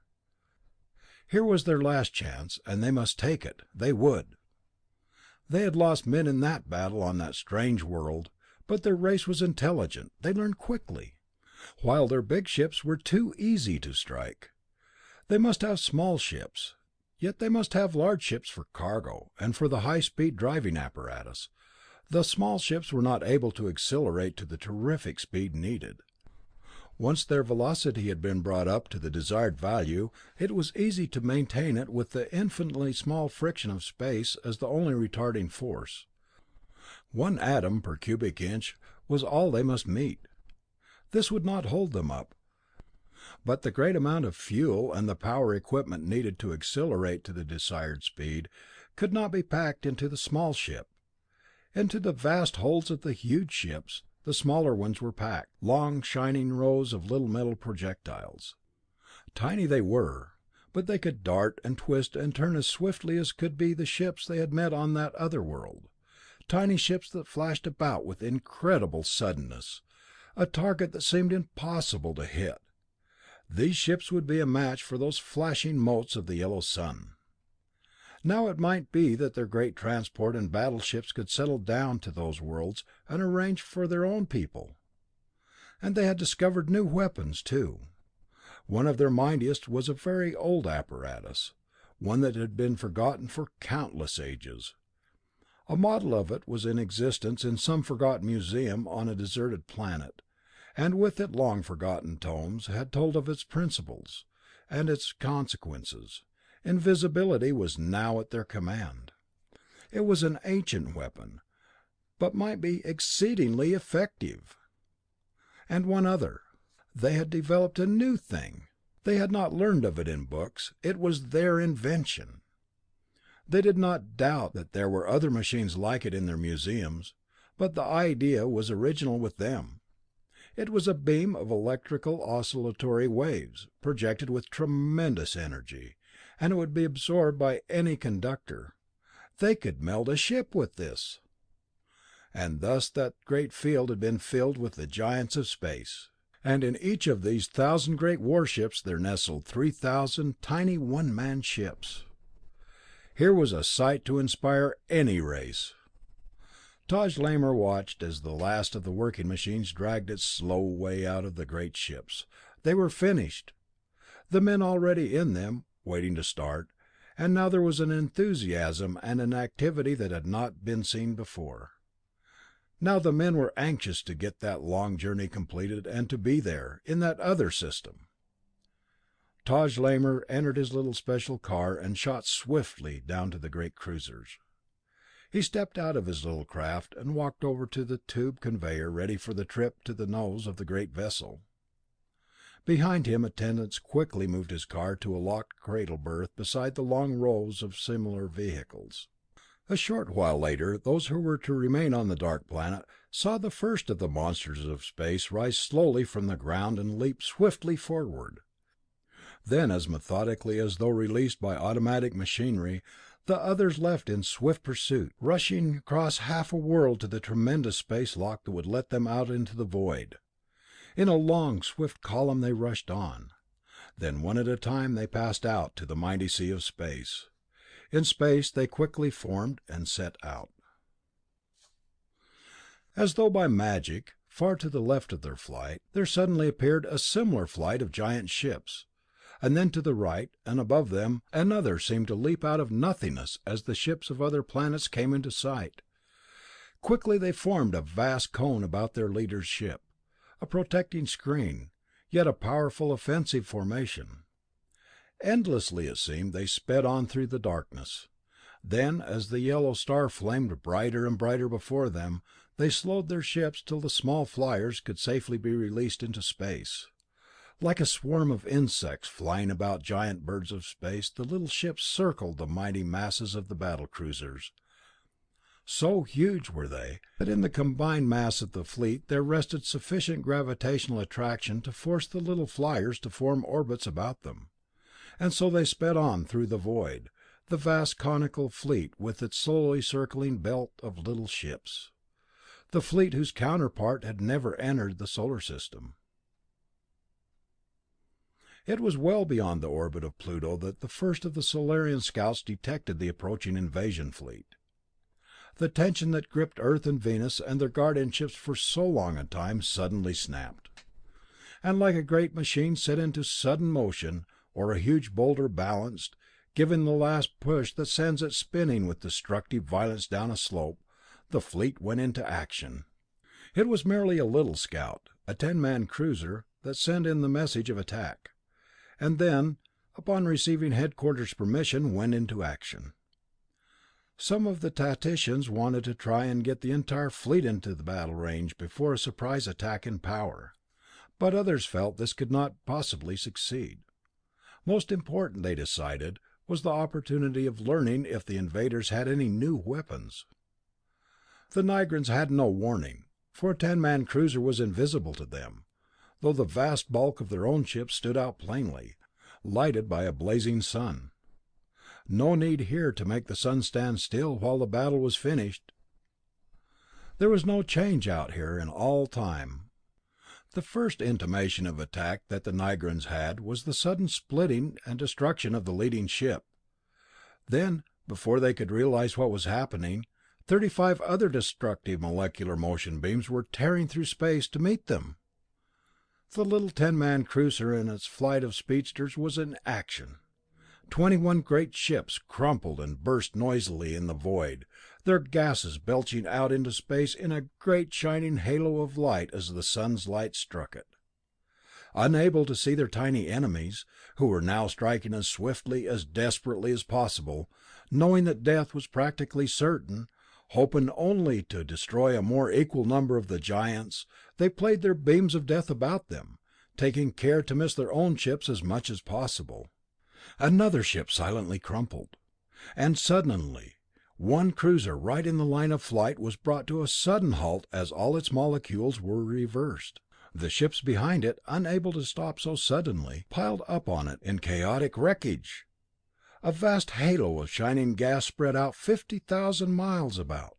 [SPEAKER 1] Here was their last chance, and they must take it. They would. They had lost men in that battle on that strange world, but their race was intelligent. They learned quickly, while their big ships were too easy to strike. They must have small ships, yet they must have large ships for cargo, and for the high-speed driving apparatus. The small ships were not able to accelerate to the terrific speed needed. Once their velocity had been brought up to the desired value, it was easy to maintain it with the infinitely small friction of space as the only retarding force. 1 atom per cubic inch was all they must meet. This would not hold them up, but the great amount of fuel and the power equipment needed to accelerate to the desired speed could not be packed into the small ship. Into the vast holds of the huge ships, the smaller ones were packed, long shining rows of little metal projectiles. Tiny they were, but they could dart and twist and turn as swiftly as could be the ships they had met on that other world. Tiny ships that flashed about with incredible suddenness, a target that seemed impossible to hit. These ships would be a match for those flashing motes of the yellow sun. Now it might be that their great transport and battleships could settle down to those worlds and arrange for their own people. And they had discovered new weapons, too. One of their mightiest was a very old apparatus, one that had been forgotten for countless ages. A model of it was in existence in some forgotten museum on a deserted planet, and with it long forgotten tomes had told of its principles and its consequences. Invisibility was now at their command. It was an ancient weapon, but might be exceedingly effective. And one other. They had developed a new thing. They had not learned of it in books. It was their invention. They did not doubt that there were other machines like it in their museums, but the idea was original with them. It was a beam of electrical oscillatory waves, projected with tremendous energy, and it would be absorbed by any conductor. They could melt a ship with this. And thus that great field had been filled with the giants of space. And in each of these 1,000 great warships there nestled 3,000 tiny one-man ships. Here was a sight to inspire any race. Taj Lamor watched as the last of the working machines dragged its slow way out of the great ships. They were finished. The men already in them, waiting to start, and now there was an enthusiasm and an activity that had not been seen before. Now the men were anxious to get that long journey completed and to be there, in that other system. Taj Lamor entered his little special car and shot swiftly down to the great cruisers. He stepped out of his little craft and walked over to the tube conveyor ready for the trip to the nose of the great vessel. Behind him, attendants quickly moved his car to a locked cradle berth beside the long rows of similar vehicles. A short while later, those who were to remain on the dark planet saw the first of the monsters of space rise slowly from the ground and leap swiftly forward. Then, as methodically as though released by automatic machinery, the others left in swift pursuit, rushing across half a world to the tremendous space lock that would let them out into the void. In a long, swift column they rushed on. Then one at a time they passed out to the mighty sea of space. In space they quickly formed and set out. As though by magic, far to the left of their flight, there suddenly appeared a similar flight of giant ships, and then to the right, and above them, another seemed to leap out of nothingness as the ships of other planets came into sight. Quickly they formed a vast cone about their leader's ship, a protecting screen, yet a powerful offensive formation. Endlessly, it seemed, they sped on through the darkness. Then, as the yellow star flamed brighter and brighter before them, they slowed their ships till the small flyers could safely be released into space. Like a swarm of insects flying about giant birds of space, the little ships circled the mighty masses of the battle cruisers. So huge were they, that in the combined mass of the fleet there rested sufficient gravitational attraction to force the little flyers to form orbits about them. And so they sped on through the void, the vast conical fleet with its slowly circling belt of little ships. The fleet whose counterpart had never entered the solar system. It was well beyond the orbit of Pluto that the first of the Solarian scouts detected the approaching invasion fleet. The tension that gripped Earth and Venus and their guardian ships for so long a time suddenly snapped. And like a great machine set into sudden motion, or a huge boulder balanced, giving the last push that sends it spinning with destructive violence down a slope, the fleet went into action. It was merely a little scout, a 10-man cruiser, that sent in the message of attack, and then, upon receiving headquarters permission, went into action. Some of the tacticians wanted to try and get the entire fleet into the battle range before a surprise attack in power, but others felt this could not possibly succeed. Most important, they decided, was the opportunity of learning if the invaders had any new weapons. The Nigrans had no warning, for a 10-man cruiser was invisible to them, though the vast bulk of their own ships stood out plainly, lighted by a blazing sun. No need here to make the sun stand still while the battle was finished. There was no change out here in all time. The first intimation of attack that the Nigrans had was the sudden splitting and destruction of the leading ship. Then, before they could realize what was happening, 35 other destructive molecular motion beams were tearing through space to meet them. The little 10-man cruiser and its flight of speedsters was in action. 21 great ships crumpled and burst noisily in the void, their gases belching out into space in a great shining halo of light as the sun's light struck it. Unable to see their tiny enemies, who were now striking as swiftly, as desperately as possible, knowing that death was practically certain, hoping only to destroy a more equal number of the giants, they played their beams of death about them, taking care to miss their own ships as much as possible. Another ship silently crumpled, and suddenly, one cruiser right in the line of flight was brought to a sudden halt as all its molecules were reversed. The ships behind it, unable to stop so suddenly, piled up on it in chaotic wreckage. A vast halo of shining gas spread out 50,000 miles about,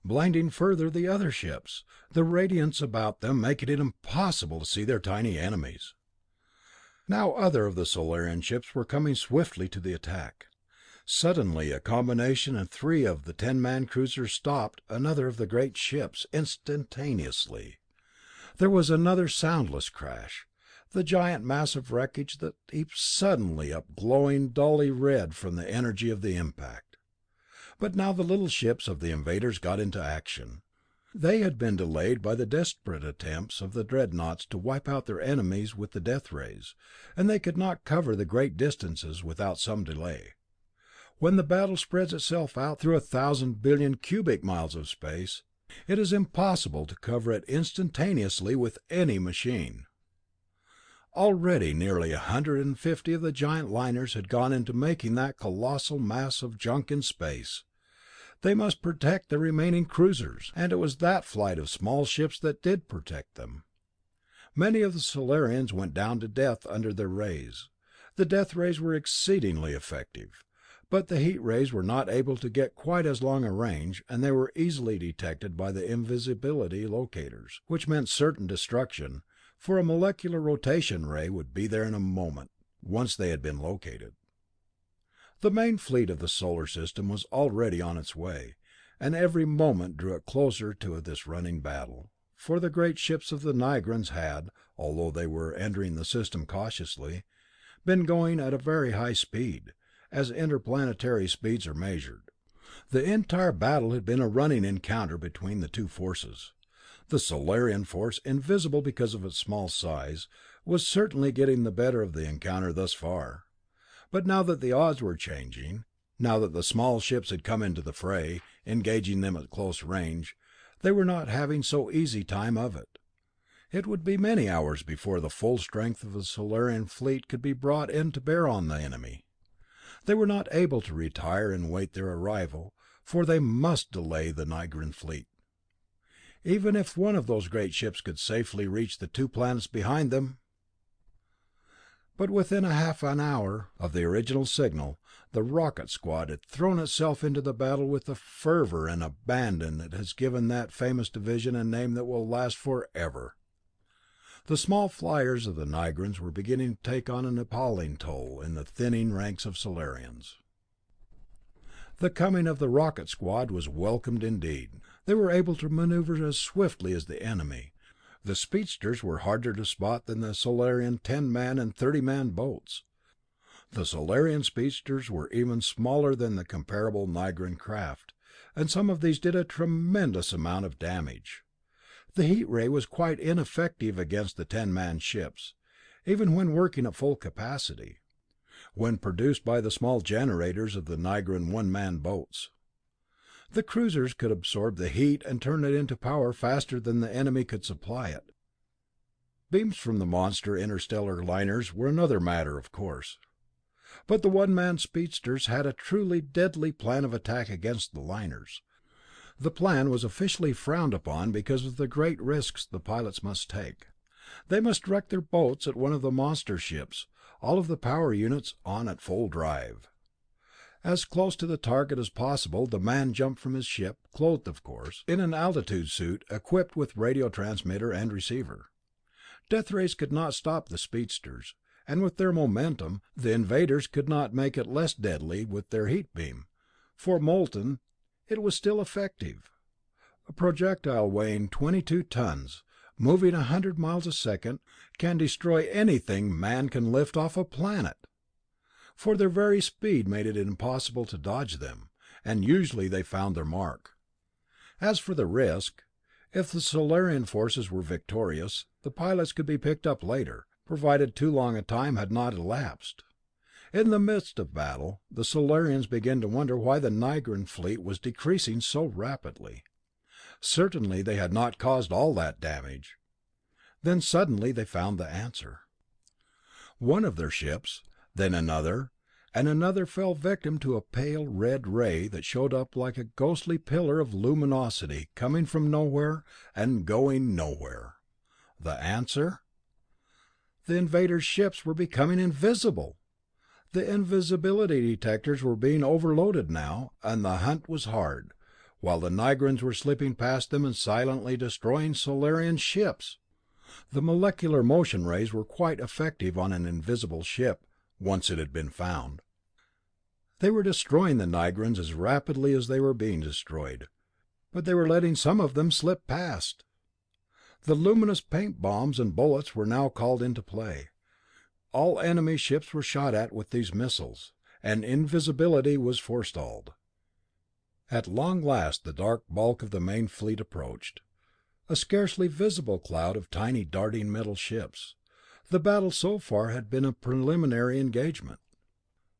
[SPEAKER 1] blinding further the other ships, the radiance about them making it impossible to see their tiny enemies. Now other of the Solarian ships were coming swiftly to the attack. Suddenly a combination of 3 of the 10-man cruisers stopped another of the great ships instantaneously. There was another soundless crash, the giant mass of wreckage that heaped suddenly up glowing dully red from the energy of the impact. But now the little ships of the invaders got into action. They had been delayed by the desperate attempts of the dreadnoughts to wipe out their enemies with the death rays, and they could not cover the great distances without some delay. When the battle spreads itself out through 1,000 billion cubic miles of space, it is impossible to cover it instantaneously with any machine. Already nearly 150 of the giant liners had gone into making that colossal mass of junk in space. They must protect the remaining cruisers, and it was that flight of small ships that did protect them. Many of the Solarians went down to death under their rays. The death rays were exceedingly effective, but the heat rays were not able to get quite as long a range, and they were easily detected by the invisibility locators, which meant certain destruction, for a molecular rotation ray would be there in a moment, once they had been located. The main fleet of the solar system was already on its way, and every moment drew it closer to this running battle, for the great ships of the Nigrans had, although they were entering the system cautiously, been going at a very high speed, as interplanetary speeds are measured. The entire battle had been a running encounter between the two forces. The Solarian force, invisible because of its small size, was certainly getting the better of the encounter thus far. But now that the odds were changing, now that the small ships had come into the fray, engaging them at close range, they were not having so easy time of it. It would be many hours before the full strength of the Solarian fleet could be brought in to bear on the enemy. They were not able to retire and wait their arrival, for they must delay the Nigran fleet. Even if one of those great ships could safely reach the two planets behind them. But within half an hour of the original signal, the rocket squad had thrown itself into the battle with a fervor and abandon that has given that famous division a name that will last forever. The small flyers of the Nigrans were beginning to take on an appalling toll in the thinning ranks of Solarians. The coming of the rocket squad was welcomed indeed. They were able to maneuver as swiftly as the enemy. The speedsters were harder to spot than the Solarian 10-man and 30-man boats. The Solarian speedsters were even smaller than the comparable Nigran craft, and some of these did a tremendous amount of damage. The heat ray was quite ineffective against the 10-man ships, even when working at full capacity, when produced by the small generators of the Nigran one-man boats. The cruisers could absorb the heat and turn it into power faster than the enemy could supply it. Beams from the monster interstellar liners were another matter, of course. But the one-man speedsters had a truly deadly plan of attack against the liners. The plan was officially frowned upon because of the great risks the pilots must take. They must direct their boats at one of the monster ships, all of the power units on at full drive. As close to the target as possible, the man jumped from his ship, clothed, of course, in an altitude suit equipped with radio transmitter and receiver. Death rays could not stop the speedsters, and with their momentum, the invaders could not make it less deadly with their heat beam. For molten, it was still effective. A projectile weighing 22 tons, moving 100 miles a second, can destroy anything man can lift off a planet. For their very speed made it impossible to dodge them, and usually they found their mark. As for the risk, if the Solarian forces were victorious, the pilots could be picked up later, provided too long a time had not elapsed. In the midst of battle, the Solarians began to wonder why the Nigran fleet was decreasing so rapidly. Certainly they had not caused all that damage. Then suddenly they found the answer. One of their ships, then another, and another fell victim to a pale red ray that showed up like a ghostly pillar of luminosity coming from nowhere and going nowhere. The answer? The invaders' ships were becoming invisible. The invisibility detectors were being overloaded now, and the hunt was hard, while the Nigrans were slipping past them and silently destroying Solarian ships. The molecular motion rays were quite effective on an invisible ship, once it had been found. They were destroying the Nigrans as rapidly as they were being destroyed, but they were letting some of them slip past. The luminous paint bombs and bullets were now called into play. All enemy ships were shot at with these missiles, and invisibility was forestalled. At long last the dark bulk of the main fleet approached, a scarcely visible cloud of tiny darting metal ships. The battle so far had been a preliminary engagement.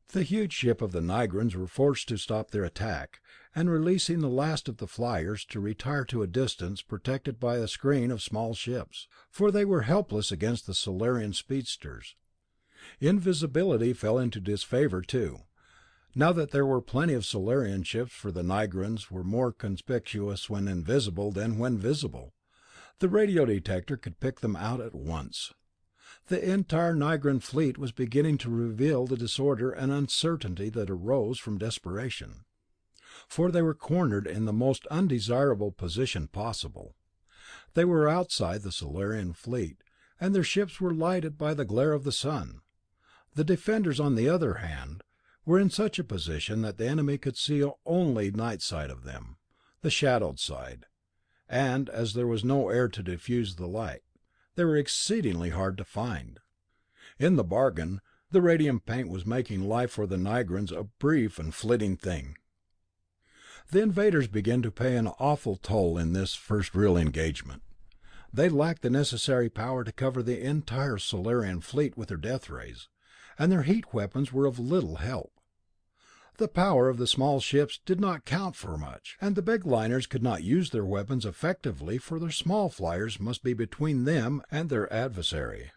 [SPEAKER 1] The huge ships of the Nigrans were forced to stop their attack, and releasing the last of the flyers to retire to a distance protected by a screen of small ships, for they were helpless against the Solarian speedsters. Invisibility fell into disfavor too. Now that there were plenty of Solarian ships, for the Nigrans were more conspicuous when invisible than when visible. The radio detector could pick them out at once. The entire Nigran fleet was beginning to reveal the disorder and uncertainty that arose from desperation, for they were cornered in the most undesirable position possible. They were outside the Solarian fleet, and their ships were lighted by the glare of the sun. The defenders, on the other hand, were in such a position that the enemy could see only night side of them. the shadowed side, and as there was no air to diffuse the light, they were exceedingly hard to find. In the bargain, the radium paint was making life for the Nigrans a brief and flitting thing. The invaders began to pay an awful toll in this first real engagement. They lacked the necessary power to cover the entire Solarian fleet with their death rays, and their heat weapons were of little help. The power of the small ships did not count for much, and the big liners could not use their weapons effectively, for their small flyers must be between them and their adversary.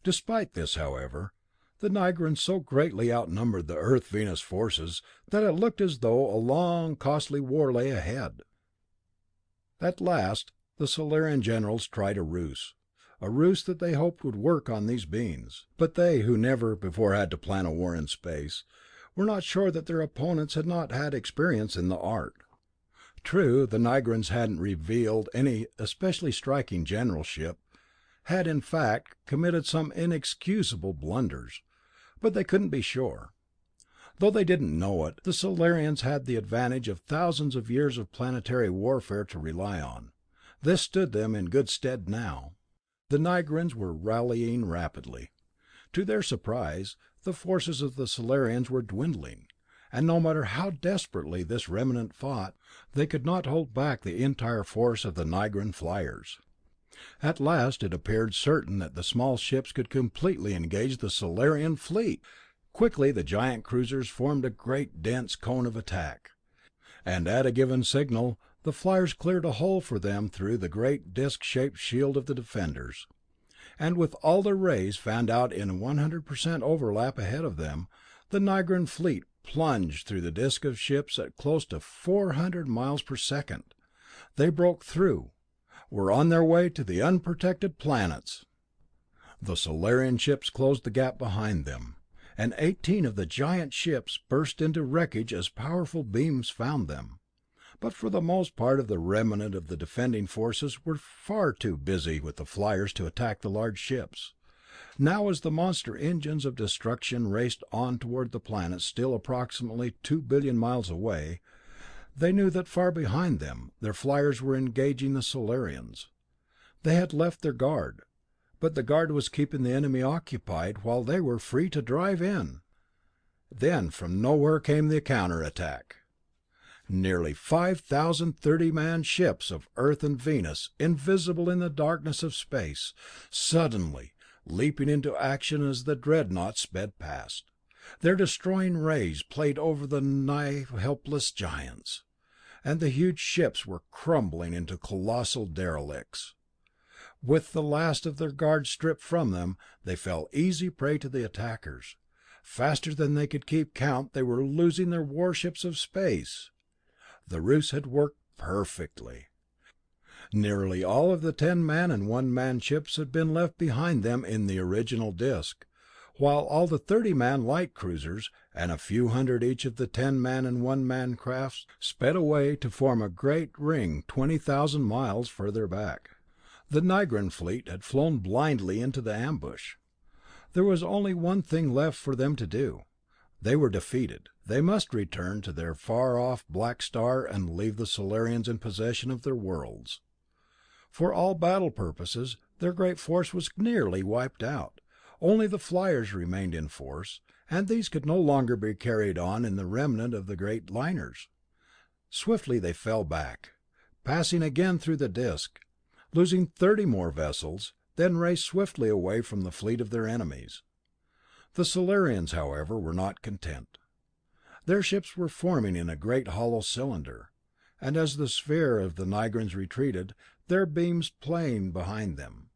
[SPEAKER 1] Despite this, however, the Nigrans so greatly outnumbered the Earth-Venus forces that it looked as though a long, costly war lay ahead. At last, the Solarian generals tried a ruse that they hoped would work on these beings, but they who never before had to plan a war in space were not sure that their opponents had not had experience in the art. True, the Nigrans hadn't revealed any especially striking generalship, had in fact committed some inexcusable blunders, but they couldn't be sure. Though they didn't know it, the Solarians had the advantage of thousands of years of planetary warfare to rely on. This stood them in good stead now. The Nigrans were rallying rapidly. To their surprise, the forces of the Solarians were dwindling, and no matter how desperately this remnant fought, they could not hold back the entire force of the Nigran flyers. At last it appeared certain that the small ships could completely engage the Solarian fleet. Quickly the giant cruisers formed a great dense cone of attack, and at a given signal the flyers cleared a hole for them through the great disc-shaped shield of the defenders. And with all their rays fanned out in 100% overlap ahead of them, the Nigran fleet plunged through the disc of ships at close to 400 miles per second. They broke through, were on their way to the unprotected planets. The Solarian ships closed the gap behind them, and 18 of the giant ships burst into wreckage as powerful beams found them. But for the most part of the remnant of the defending forces were far too busy with the flyers to attack the large ships. Now, as the monster engines of destruction raced on toward the planets still approximately 2 billion miles away, they knew that far behind them, their flyers were engaging the Solarians. They had left their guard, but the guard was keeping the enemy occupied while they were free to drive in. Then from nowhere came the counter-attack. Nearly 5,000 30-man ships of Earth and Venus, invisible in the darkness of space, suddenly leaping into action as the dreadnoughts sped past. Their destroying rays played over the nigh helpless giants, and the huge ships were crumbling into colossal derelicts. With the last of their guard stripped from them, they fell easy prey to the attackers. Faster than they could keep count, they were losing their warships of space. The ruse had worked perfectly. Nearly all of the 10-man and 1-man ships had been left behind them in the original disc, while all the 30-man light cruisers, and a few hundred each of the 10-man and 1-man crafts, sped away to form a great ring 20,000 miles further back. The Nigran fleet had flown blindly into the ambush. There was only one thing left for them to do. They were defeated. They must return to their far-off Black Star and leave the Solarians in possession of their worlds. For all battle purposes, their great force was nearly wiped out. Only the flyers remained in force, and these could no longer be carried on in the remnant of the great liners. Swiftly they fell back, passing again through the disc, losing 30 more vessels, then raced swiftly away from the fleet of their enemies. The Solarians, however, were not content. Their ships were forming in a great hollow cylinder, and as the sphere of the Nigrans retreated, their beams playing behind them,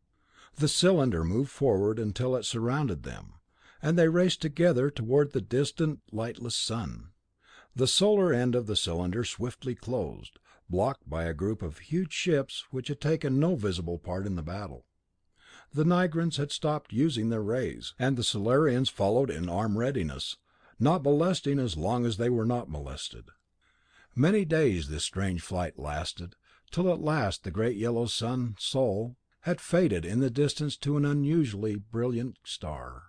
[SPEAKER 1] the cylinder moved forward until it surrounded them, and they raced together toward the distant, lightless sun. The solar end of the cylinder swiftly closed, blocked by a group of huge ships which had taken no visible part in the battle. The Nigrans had stopped using their rays, and the Solarians followed in armed readiness, not molesting as long as they were not molested. Many days this strange flight lasted, till at last the great yellow sun, Sol, had faded in the distance to an unusually brilliant star.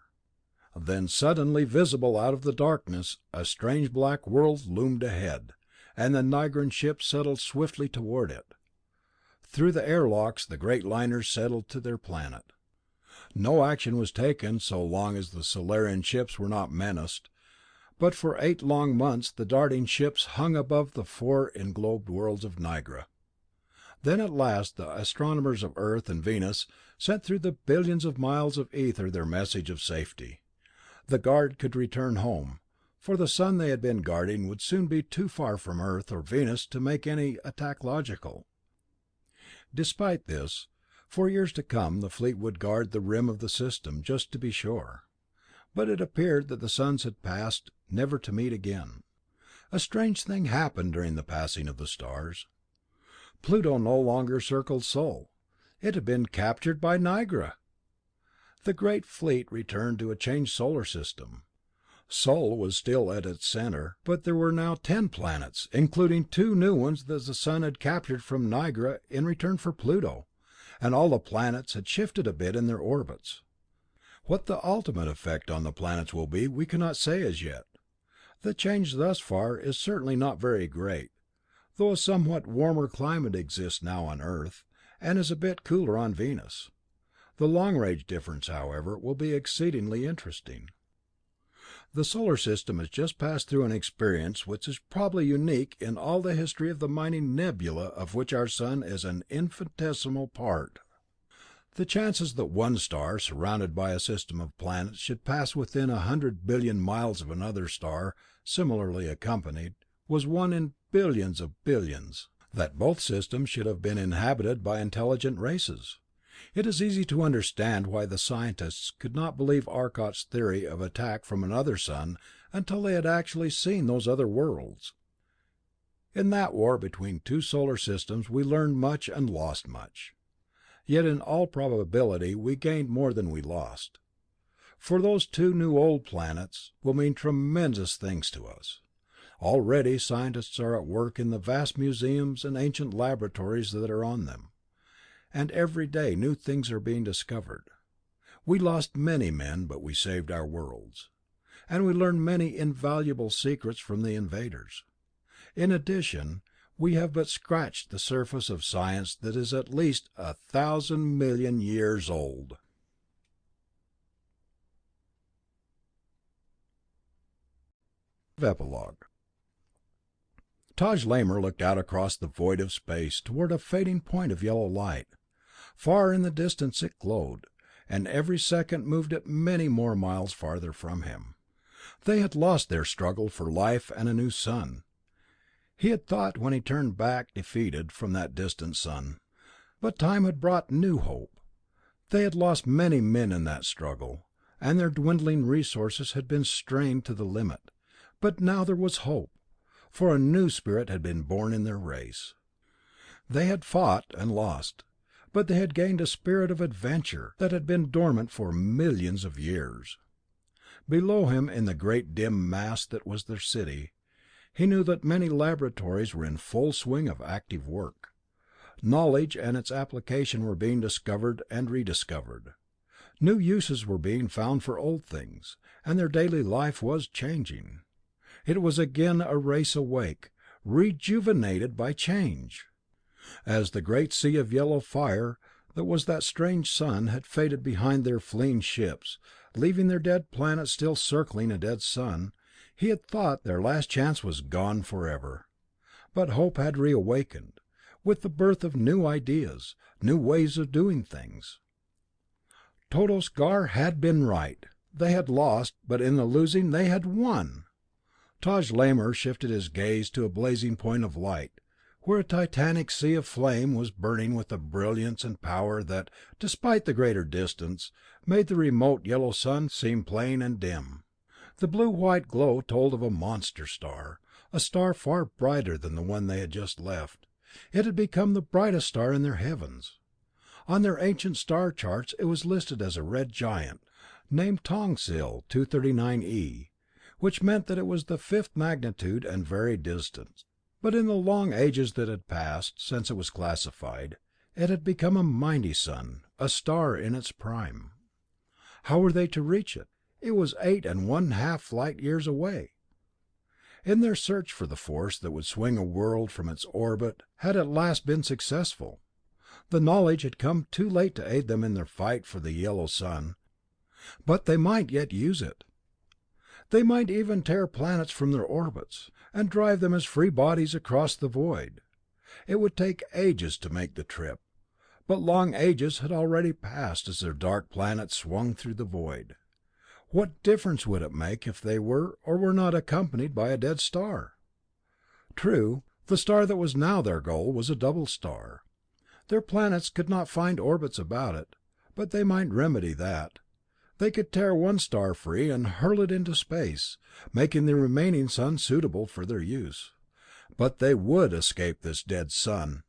[SPEAKER 1] Then suddenly visible out of the darkness, a strange black world loomed ahead, and the Nigran ships settled swiftly toward it. Through the airlocks the great liners settled to their planet. No action was taken so long as the Solarian ships were not menaced, but for 8 long months the darting ships hung above the 4 englobed worlds of Nigra. Then at last the astronomers of Earth and Venus sent through the billions of miles of ether their message of safety. The guard could return home, for the sun they had been guarding would soon be too far from Earth or Venus to make any attack logical. Despite this, for years to come the fleet would guard the rim of the system, just to be sure. But it appeared that the suns had passed, never to meet again. A strange thing happened during the passing of the stars. Pluto no longer circled Sol. It had been captured by Nigra. The great fleet returned to a changed solar system. Sol was still at its center, but there were now 10 planets, including 2 new ones that the sun had captured from Nigra in return for Pluto, and all the planets had shifted a bit in their orbits. What the ultimate effect on the planets will be, we cannot say as yet. The change thus far is certainly not very great, though a somewhat warmer climate exists now on Earth, and is a bit cooler on Venus. The long-range difference, however, will be exceedingly interesting. The solar system has just passed through an experience which is probably unique in all the history of the mighty nebula of which our sun is an infinitesimal part. The chances that one star, surrounded by a system of planets, should pass within 100 billion miles of another star, similarly accompanied, was 1 in billions of billions. That both systems should have been inhabited by intelligent races. It is easy to understand why the scientists could not believe Arcot's theory of attack from another sun until they had actually seen those other worlds. In that war between 2 solar systems we learned much and lost much. Yet in all probability we gained more than we lost. For those 2 new old planets will mean tremendous things to us. Already scientists are at work in the vast museums and ancient laboratories that are on them, and every day new things are being discovered. We lost many men, but we saved our worlds, and we learned many invaluable secrets from the invaders. In addition, we have but scratched the surface of science that is at least 1,000 million years old. Epilogue. Taj Lamor looked out across the void of space toward a fading point of yellow light. Far in the distance it glowed, and every second moved it many more miles farther from him. They had lost their struggle for life and a new sun. He had thought when he turned back defeated from that distant sun. But time had brought new hope. They had lost many men in that struggle, and their dwindling resources had been strained to the limit. But now there was hope, for a new spirit had been born in their race. They had fought and lost, but they had gained a spirit of adventure that had been dormant for millions of years. Below him, in the great dim mass that was their city, he knew that many laboratories were in full swing of active work. Knowledge and its application were being discovered and rediscovered. New uses were being found for old things, and their daily life was changing. It was again a race awake, rejuvenated by change. As the great sea of yellow fire that was that strange sun had faded behind their fleeing ships, leaving their dead planet still circling a dead sun, he had thought their last chance was gone forever. But hope had reawakened, with the birth of new ideas, new ways of doing things. Tordos Gar had been right. They had lost, but in the losing they had won. Taj Lamor shifted his gaze to a blazing point of light, where a titanic sea of flame was burning with a brilliance and power that, despite the greater distance, made the remote yellow sun seem plain and dim. The blue-white glow told of a monster star, a star far brighter than the one they had just left. It had become the brightest star in their heavens. On their ancient star charts it was listed as a red giant, named Tongsil 239e, which meant that it was the 5th magnitude and very distant. But in the long ages that had passed since it was classified, it had become a mighty sun, a star in its prime. How were they to reach it? It was 8 1/2 light years away. In their search for the force that would swing a world from its orbit had at last been successful. The knowledge had come too late to aid them in their fight for the yellow sun, but they might yet use it. They might even tear planets from their orbits, and drive them as free bodies across the void. It would take ages to make the trip, but long ages had already passed as their dark planets swung through the void. What difference would it make if they were or were not accompanied by a dead star? True, the star that was now their goal was a double star. Their planets could not find orbits about it, but they might remedy that. They could tear one star free and hurl it into space, making the remaining sun suitable for their use. But they would escape this dead sun,